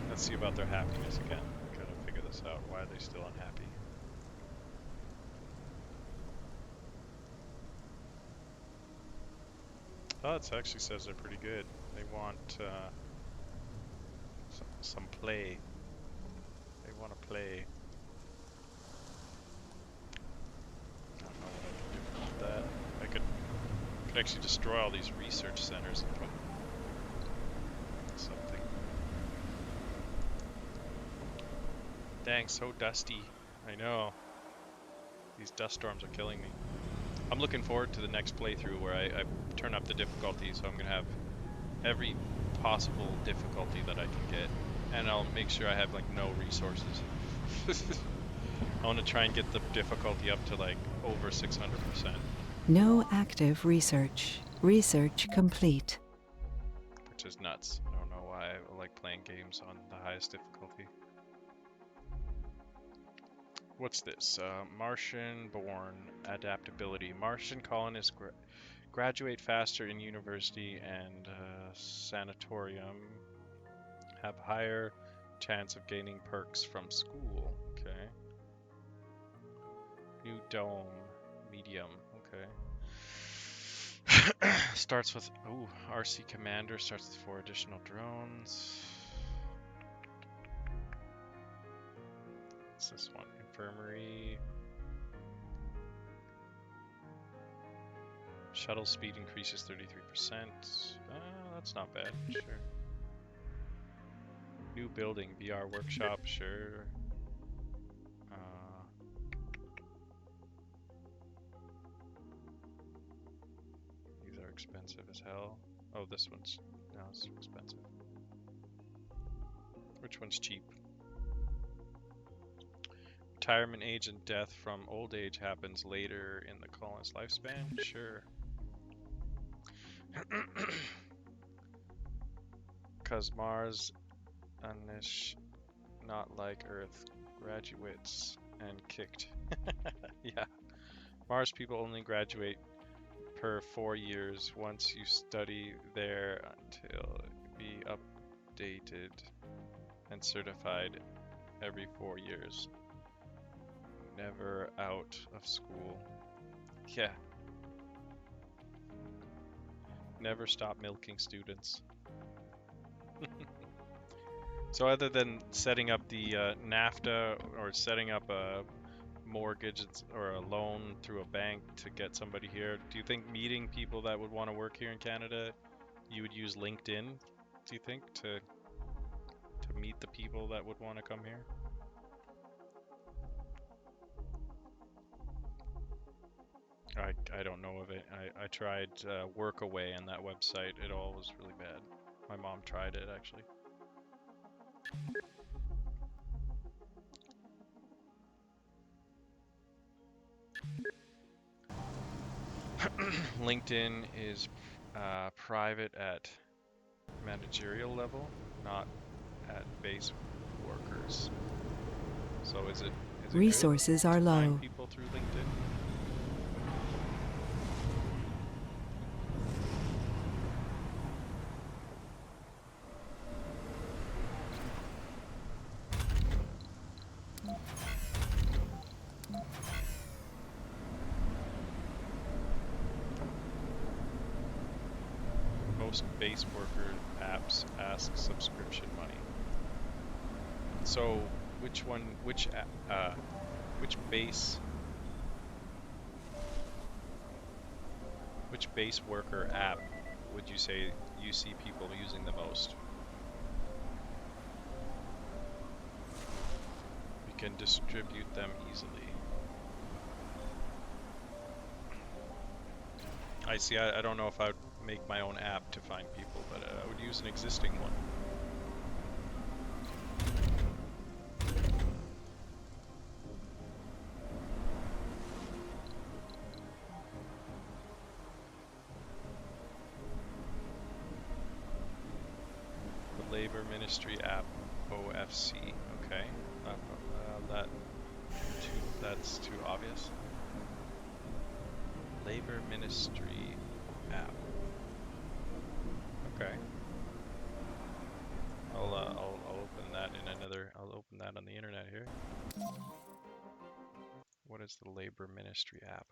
Let's see about their happiness again. Gotta figure this out. Why are they still unhappy? Oh, it actually says they're pretty good. They want some play. They want to play. I don't know what I can do about that. I could actually destroy all these research centers and put something. Dang, so dusty. I know. These dust storms are killing me. I'm looking forward to the next playthrough where I turn up the difficulty, so I'm going to have every possible difficulty that I can get. And I'll make sure I have, like, no resources. I want to try and get the difficulty up to, like, over 600%. No active research. Research complete. Which is nuts. I don't know why I like playing games on the highest difficulty. What's this? Martian-born adaptability. Martian colonists Graduate faster in university and sanatorium. Have higher chance of gaining perks from school. Okay. New dome. Medium. Okay. Starts with, ooh, RC Commander starts with 4 additional drones. What's this one? Infirmary. Shuttle speed increases 33%. That's not bad. Sure. New building. VR workshop. Sure. These are expensive as hell. Oh, this one's... No, it's expensive. Which one's cheap? Retirement age and death from old age happens later in the colonist's lifespan? Sure. Because Mars, Anish, not like Earth, graduates and kicked. Yeah. Mars people only graduate per 4 years. Once you study there until be updated and certified every 4 years. Never out of school. Yeah. Never stop milking students. So other than setting up the NAFTA or setting up a mortgage or a loan through a bank to get somebody here, do you think meeting people that would want to work here in Canada, you would use LinkedIn, do you think, to meet the people that would want to come here? I don't know of it. I tried Workaway and that website. It all was really bad. My mom tried it, actually. LinkedIn is private at managerial level, not at base workers. So is it Resources good are to find low. people through LinkedIn? Most base worker apps ask subscription money. So which base worker app would you say you see people using the most? We can distribute them easily. I see. I don't know if I would make my own app to find people, but I would use an existing one. The Labor Ministry app, OFC. Okay, that's too obvious. Labor Ministry app. Okay. I'll open that in another. I'll open that on the internet here. What is the Labor Ministry app?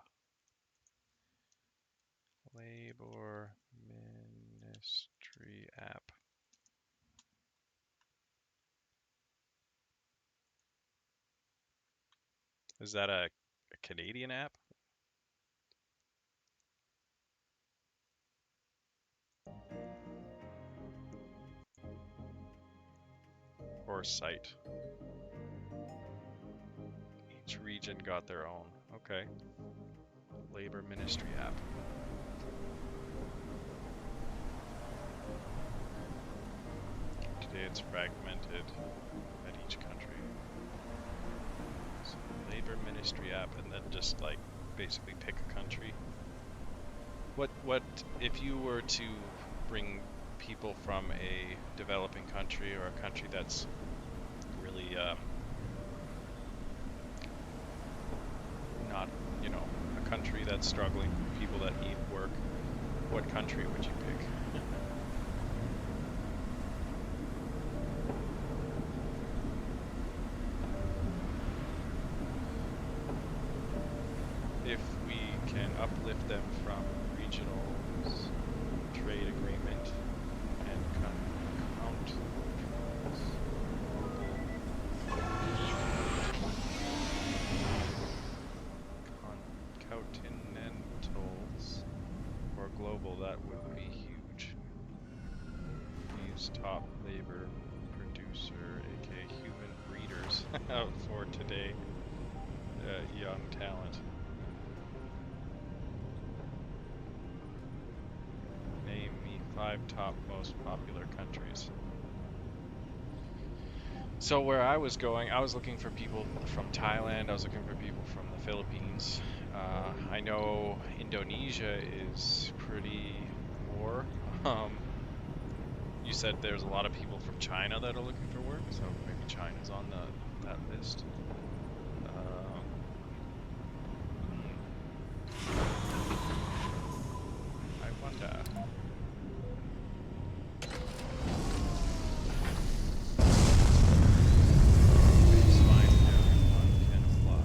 Labor Ministry app. Is that a Canadian app? Or site? Each region got their own. Okay. Labor Ministry app. Today it's fragmented at each country. So Labor Ministry app, and then just like basically pick a country. What if you were to bring people from a developing country or a country that's really not, a country that's struggling, people that need work, what country would you pick? If we can uplift them from regional trade agreement and count continentals or global, that would be huge. Use top labor producer, aka human breeders, out for today. Young talent. Name me 5 top most popular countries. So where I was going, I was looking for people from Thailand. I was looking for people from the Philippines. I know Indonesia is pretty poor. You said there's a lot of people from China that are looking for work, so maybe China's on that list. I wonder. Baseline, everyone can apply.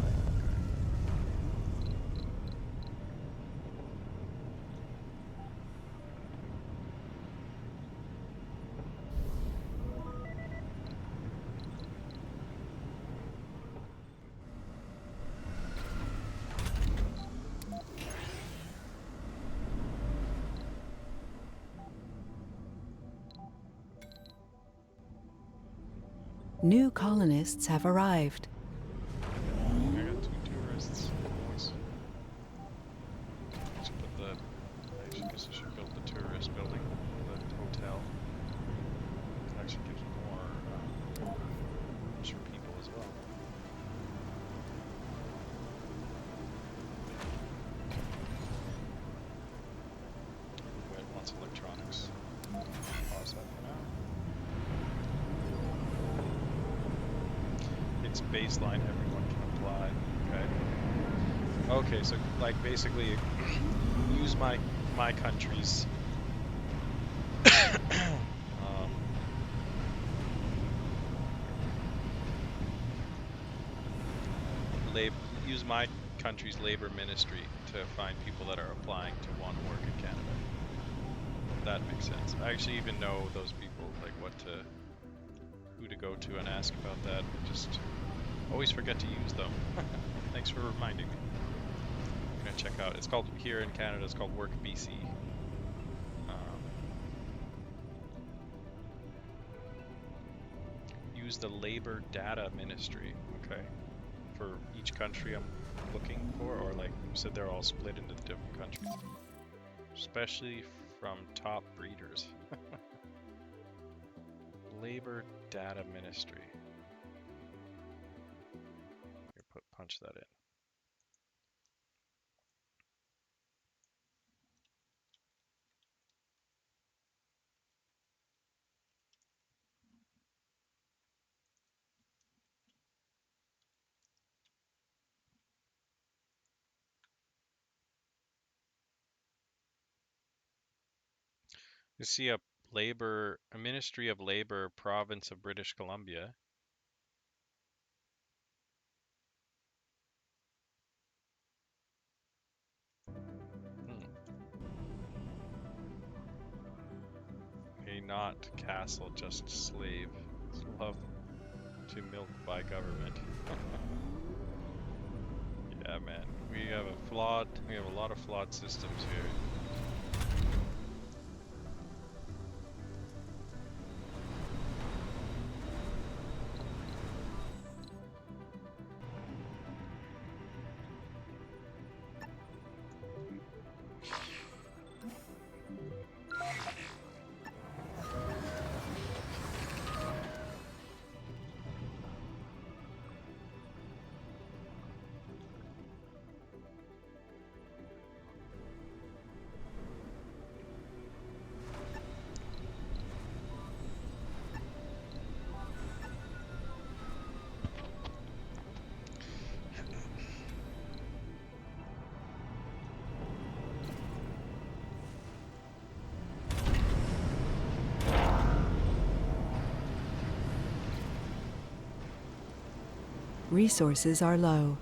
New colonists have arrived. I got 2 tourists. Nice. Should put the. I guess I should build the tourist building, the hotel. It actually gives more extra people as well. Wait, wants electronics. Pause that for now. It's baseline, everyone can apply. Okay. Okay, so like basically use my country's use my country's labor ministry to find people that are applying to want to work in Canada. That makes sense. I actually even know those people, like who to go to and ask about that. Just always forget to use them. Thanks for reminding me. I'm gonna check out. It's called here in Canada. It's called Work BC. Use the labor data ministry. Okay. For each country I'm looking for, or like you said, they're all split into the different countries, especially from top breeders. Labor data ministry. Here, punch that in. You see a Ministry of Labor, Province of British Columbia. A not castle, just slave. Love to milk by government. Yeah, man. We have a lot of flawed systems here. Resources are low.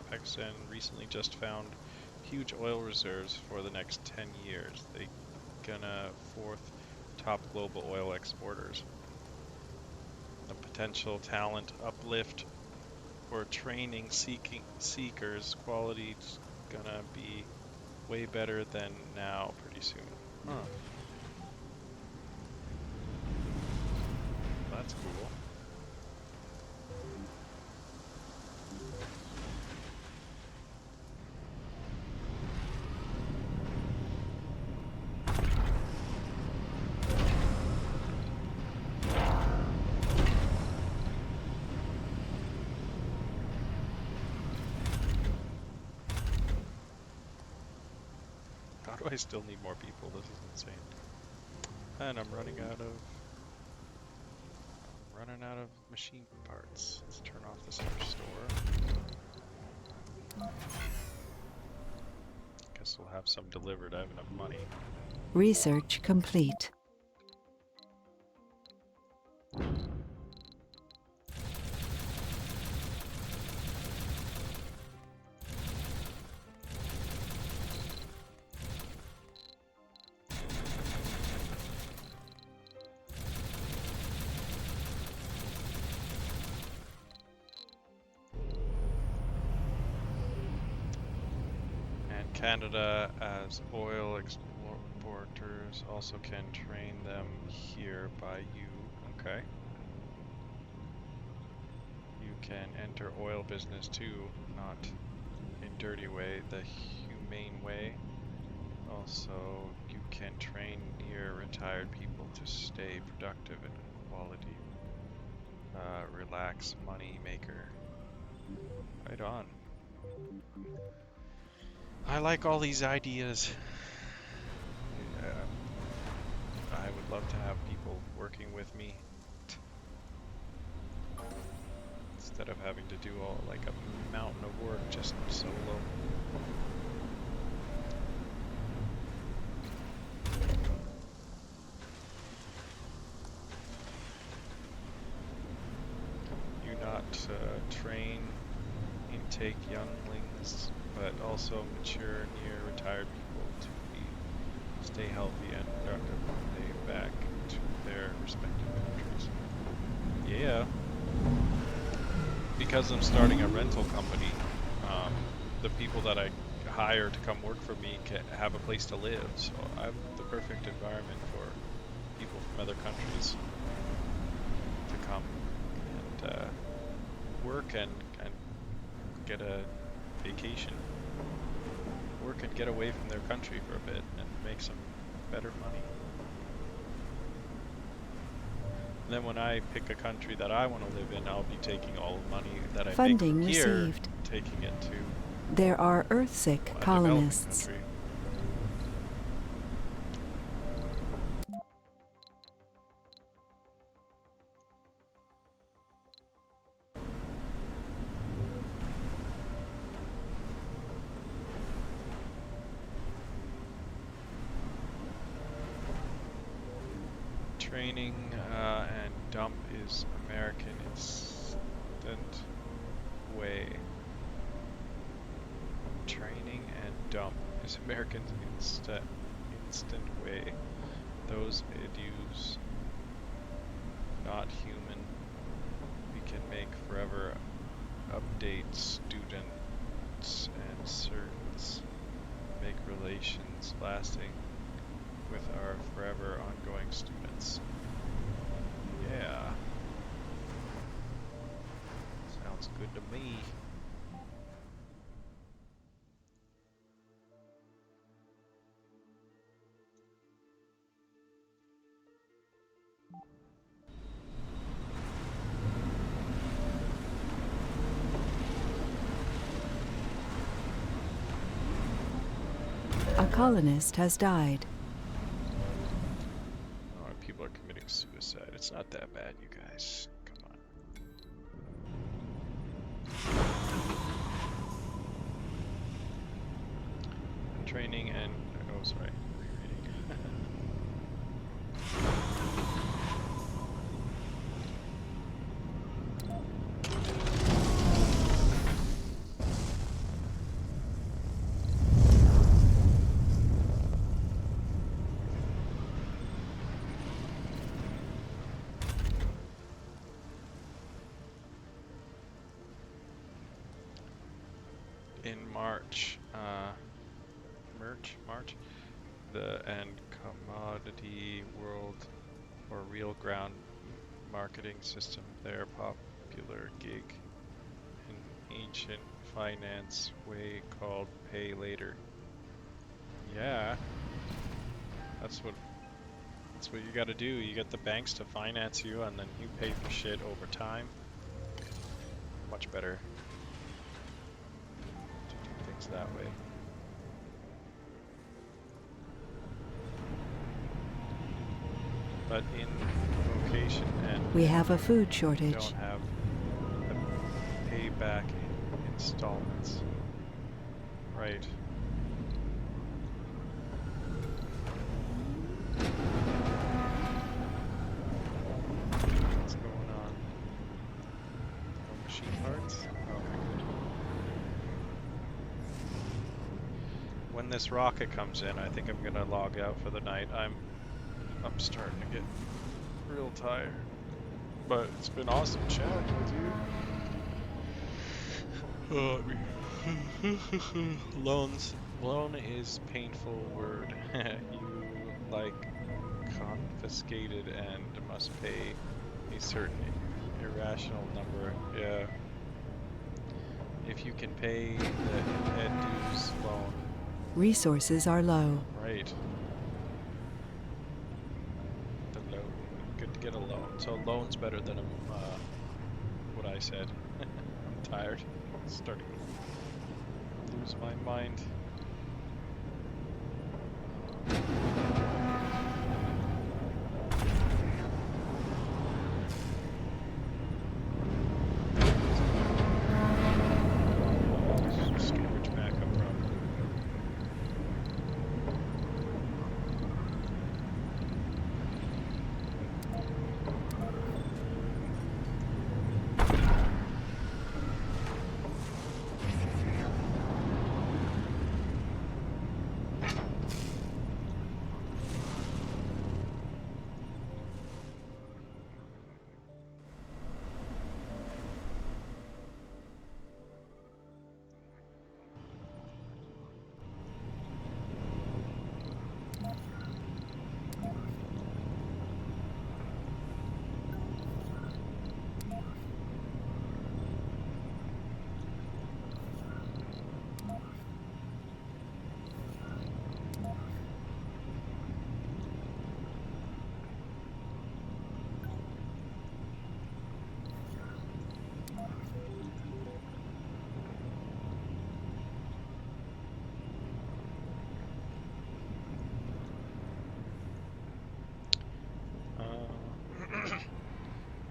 Pakistan recently just found huge oil reserves for the next 10 years. They gonna fourth top global oil exporters. The potential talent uplift for training seekers quality's gonna be way better than now pretty soon. Huh. That's cool. How do I still need more people? This is insane. And I'm running out of machine parts. Let's turn off this other store. Guess we'll have some delivered. I have enough money. Research complete. And Canada, as oil exporters, also can train them here by you. Okay. You can enter oil business too, not in dirty way, the humane way. Also, you can train near retired people to stay productive and quality. Relax money maker. Right on. I like all these ideas. I would love to have people working with me instead of having to do all like a mountain of work just solo. You not train, intake younglings, but also mature near retired people to stay healthy and productive when they back to their respective countries. Yeah. Because I'm starting a rental company, the people that I hire to come work for me can have a place to live. So I'm the perfect environment for people from other countries to come and work and get a vacation. Work and get away from their country for a bit and make some better money. And then when I pick a country that I want to live in, I'll be taking all the money that I make Funding here, received. taking it to There are Earthsick a developing colonists. country. Training and dump is American instant way. Training and dump is American instant way. Those idiots, not human. We can make forever update students and certs. Make relations lasting with our forever ongoing students. Yeah. Sounds good to me. A colonist has died. Oh, people are committing suicide. It's not that bad, you guys. Come on. Training and oh, sorry, rereading. In March, March, the and commodity world or real ground marketing system, their popular gig in ancient finance way called pay later. Yeah, that's what that's what you got to do. You get the banks to finance you, and then you pay for shit over time. Much better to do things that way. But in vocation and We have a food you shortage. don't have the payback in installments. Right. What's going on? No machine parts? Okay, good. When this rocket comes in, I think I'm gonna log out for the night. I'm starting to get real tired. But it's been awesome chatting with you. Loan is painful word. You like confiscated and must pay a certain irrational number. Yeah. If you can pay the head dues loan. Resources are low. Right. The loan. Good to get a loan. So a loan's better than what I said. I'm tired. Starting to lose my mind. Storage backup probably.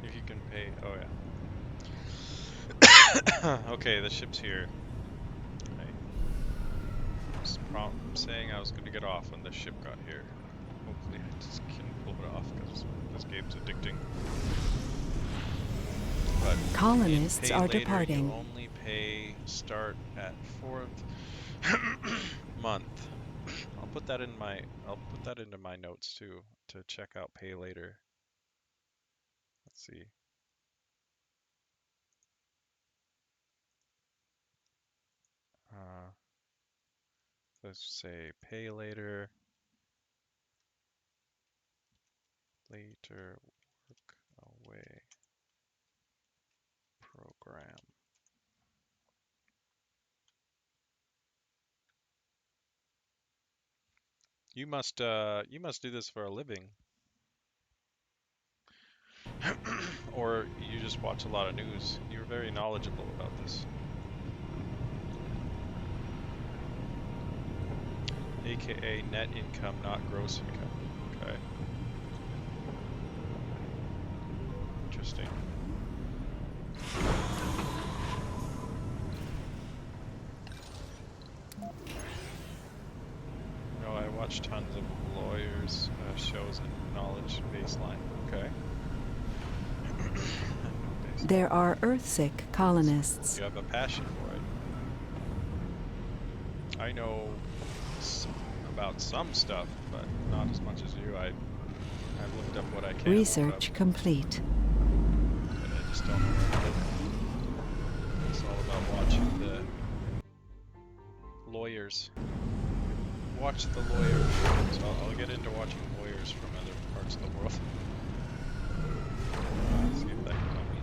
If you can pay. Oh yeah. Okay, the ship's here. I was saying I was going to get off when the ship got here. Hopefully I just can pull it off because this game's addicting. But in Colonists pay are later, you departing. only pay start at 4th month. I'll put that into my notes too to check out pay later. Let's see. Uh, let's say pay later, work away program. You must do this for a living. Or you just watch a lot of news. You're very knowledgeable about this. AKA net income, not gross income. Okay. Interesting. No, I watch tons of lawyers shows and knowledge baseline. Okay. There are Earthsick colonists. You have a passion for it. I know about some stuff, but not as much as you. I looked up what I can look Research up, complete. but I just don't know what it is. It's all about watching the lawyers. Watch the lawyers. So I'll get into watching lawyers from other parts of the world. See if that can help me.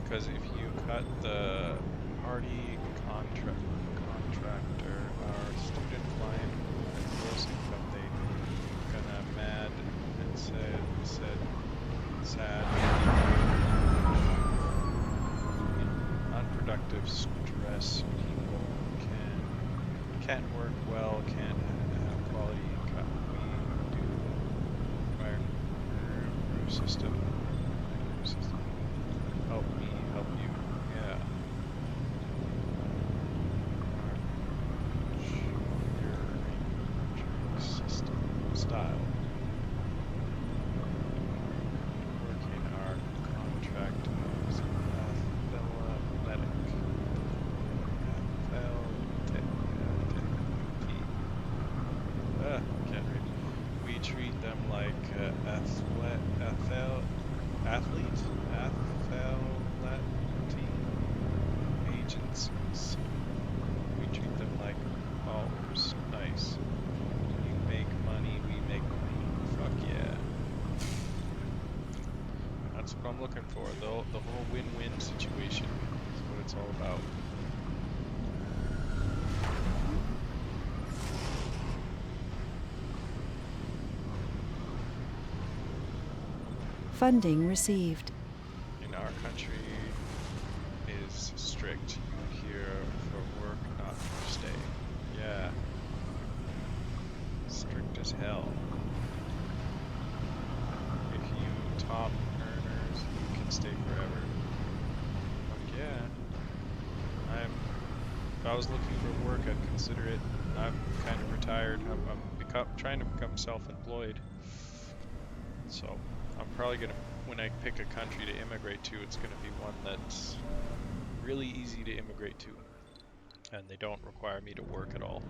Because if you cut the party contractor, our student client at gross income, they gonna mad and said sad, unproductive stress. People can't work well, can't have quality income. We do our system. Help me, help you. Yeah. Your system style. Working our contract as athletic. Can't read. We treat them like athletes, agencies. We treat them like followers. Nice. You make money, we make money. Fuck yeah. That's what I'm looking for. The whole win-win situation is what it's all about. Funding received. In our country is strict. You here for work, not for stay. Yeah. Strict as hell. If you top earners, you can stay forever. Fuck yeah. If I was looking for work, I'd consider it. I'm kind of retired. I'm trying to become self-employed. So I'm probably gonna, when I pick a country to immigrate to, it's gonna be one that's really easy to immigrate to, and they don't require me to work at all.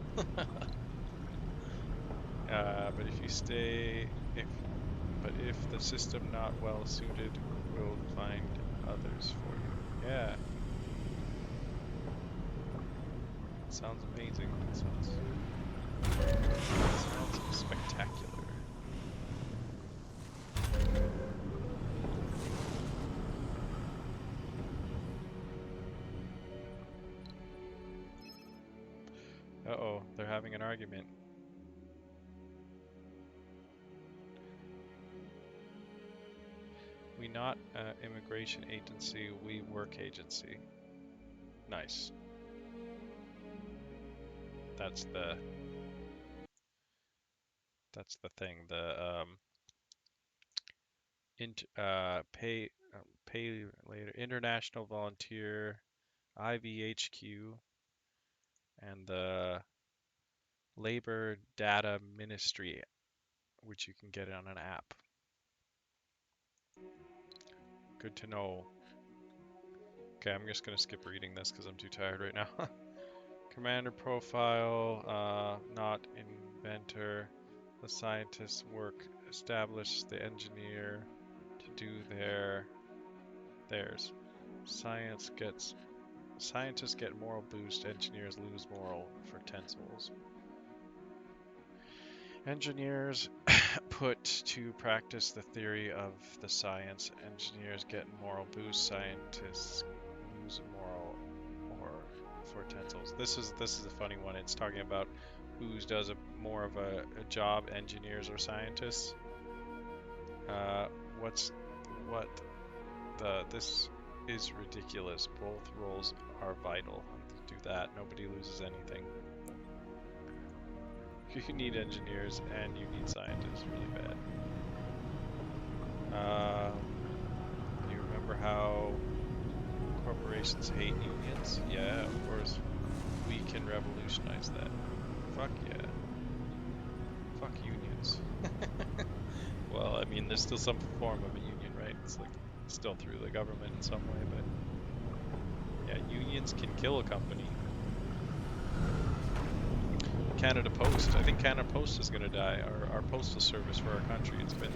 But if you stay, if the system not well suited, we'll find others for you. Yeah. Sounds amazing. Sounds spectacular. Uh-oh, they're having an argument. We not immigration agency, we work agency. Nice. That's the thing. The pay later international volunteer, IVHQ, and the labor data ministry, which you can get on an app. Good to know. Okay, I'm just gonna skip reading this because I'm too tired right now. Commander profile, not inventor, The scientists work, establish the engineer to do theirs. Scientists get moral boost, engineers lose moral for tensils. Engineers put to practice the theory of the science. Engineers get moral boost, scientists lose moral or for tensils. This is a funny one. It's talking about who does more of a job, engineers or scientists. This is ridiculous. Both roles are vital. Do that. Nobody loses anything. You need engineers and you need scientists really bad. You remember how corporations hate unions? Yeah, of course. We can revolutionize that. Fuck yeah. Fuck unions. Well, I mean, there's still some form of a union, right? It's like still through the government in some way, but yeah, unions can kill a company. Canada Post. I think Canada Post is going to die. Our postal service for our country. It's been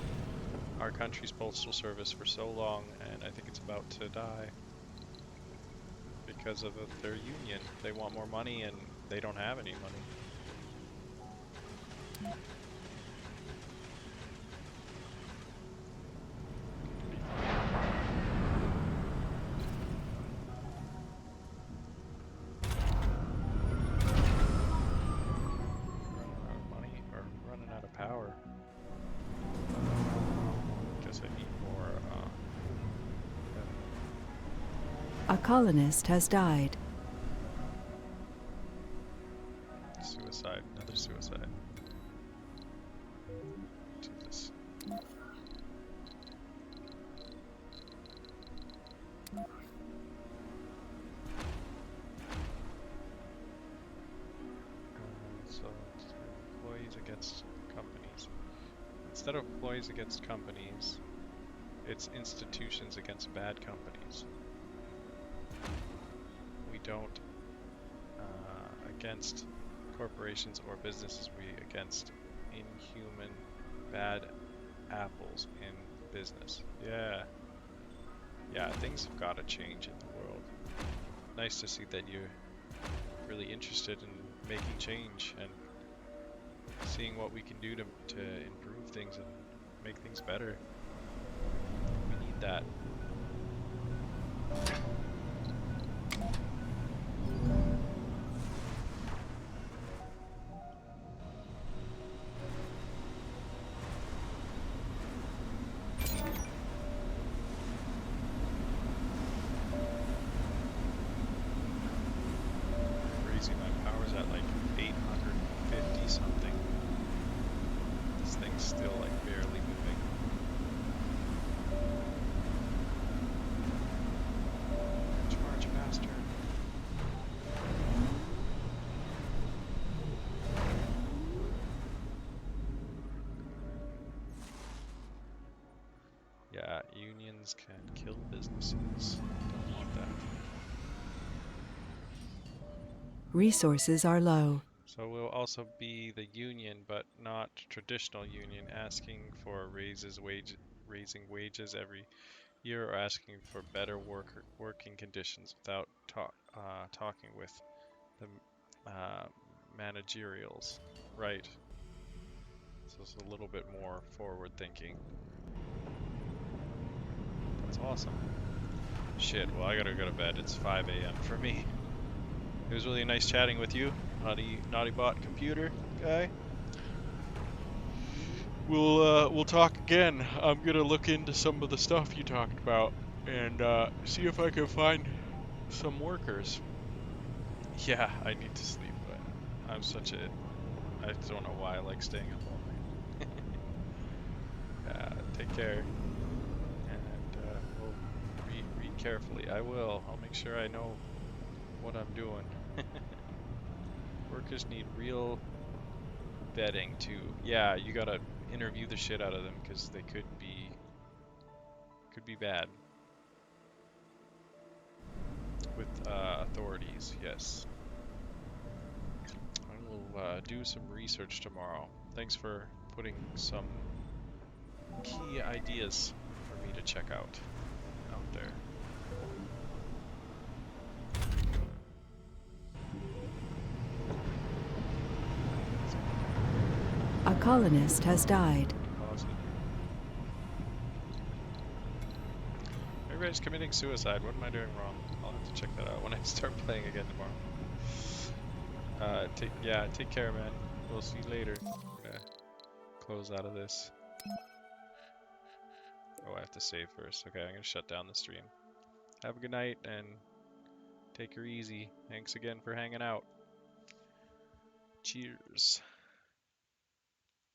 our country's postal service for so long, and I think it's about to die because of their union. They want more money, and they don't have any money. Running out of power. Guess I need more. A colonist has died. Suicide. Another suicide. Jesus. So employees against companies. Instead of employees against companies, it's institutions against bad companies. We don't against corporations or businesses, we against inhuman bad apples in business. Yeah. Yeah, things have got to change in the world. Nice to see that you're really interested in making change and seeing what we can do to improve things and make things better. We need that. Crazy, my power's at like 850 something. This thing's still like barely moving. Charge faster. Yeah, unions can kill businesses. Don't want that. Resources are low. So we'll also be the union, but not traditional union, asking for raising wages every year, or asking for better working conditions without talking with the managerials. Right. So it's a little bit more forward thinking. That's awesome. Shit, well, I gotta go to bed. It's 5 a.m. for me. It was really nice chatting with you, Naughty Bot computer guy. We'll talk again. I'm gonna look into some of the stuff you talked about and see if I can find some workers. Yeah, I need to sleep, but I don't know why I like staying up all night. Take care, and we'll read carefully. I will. I'll make sure I know what I'm doing. Workers need real vetting too. Yeah, you gotta interview the shit out of them because they could be bad with authorities. Yes, I will do some research tomorrow. Thanks for putting some key ideas for me to check out there. A colonist has died. Pause it. Everybody's committing suicide. What am I doing wrong? I'll have to check that out when I start playing again tomorrow. Take care, man. We'll see you later. I'm gonna close out of this. Oh, I have to save first. Okay, I'm gonna shut down the stream. Have a good night and take her easy. Thanks again for hanging out. Cheers.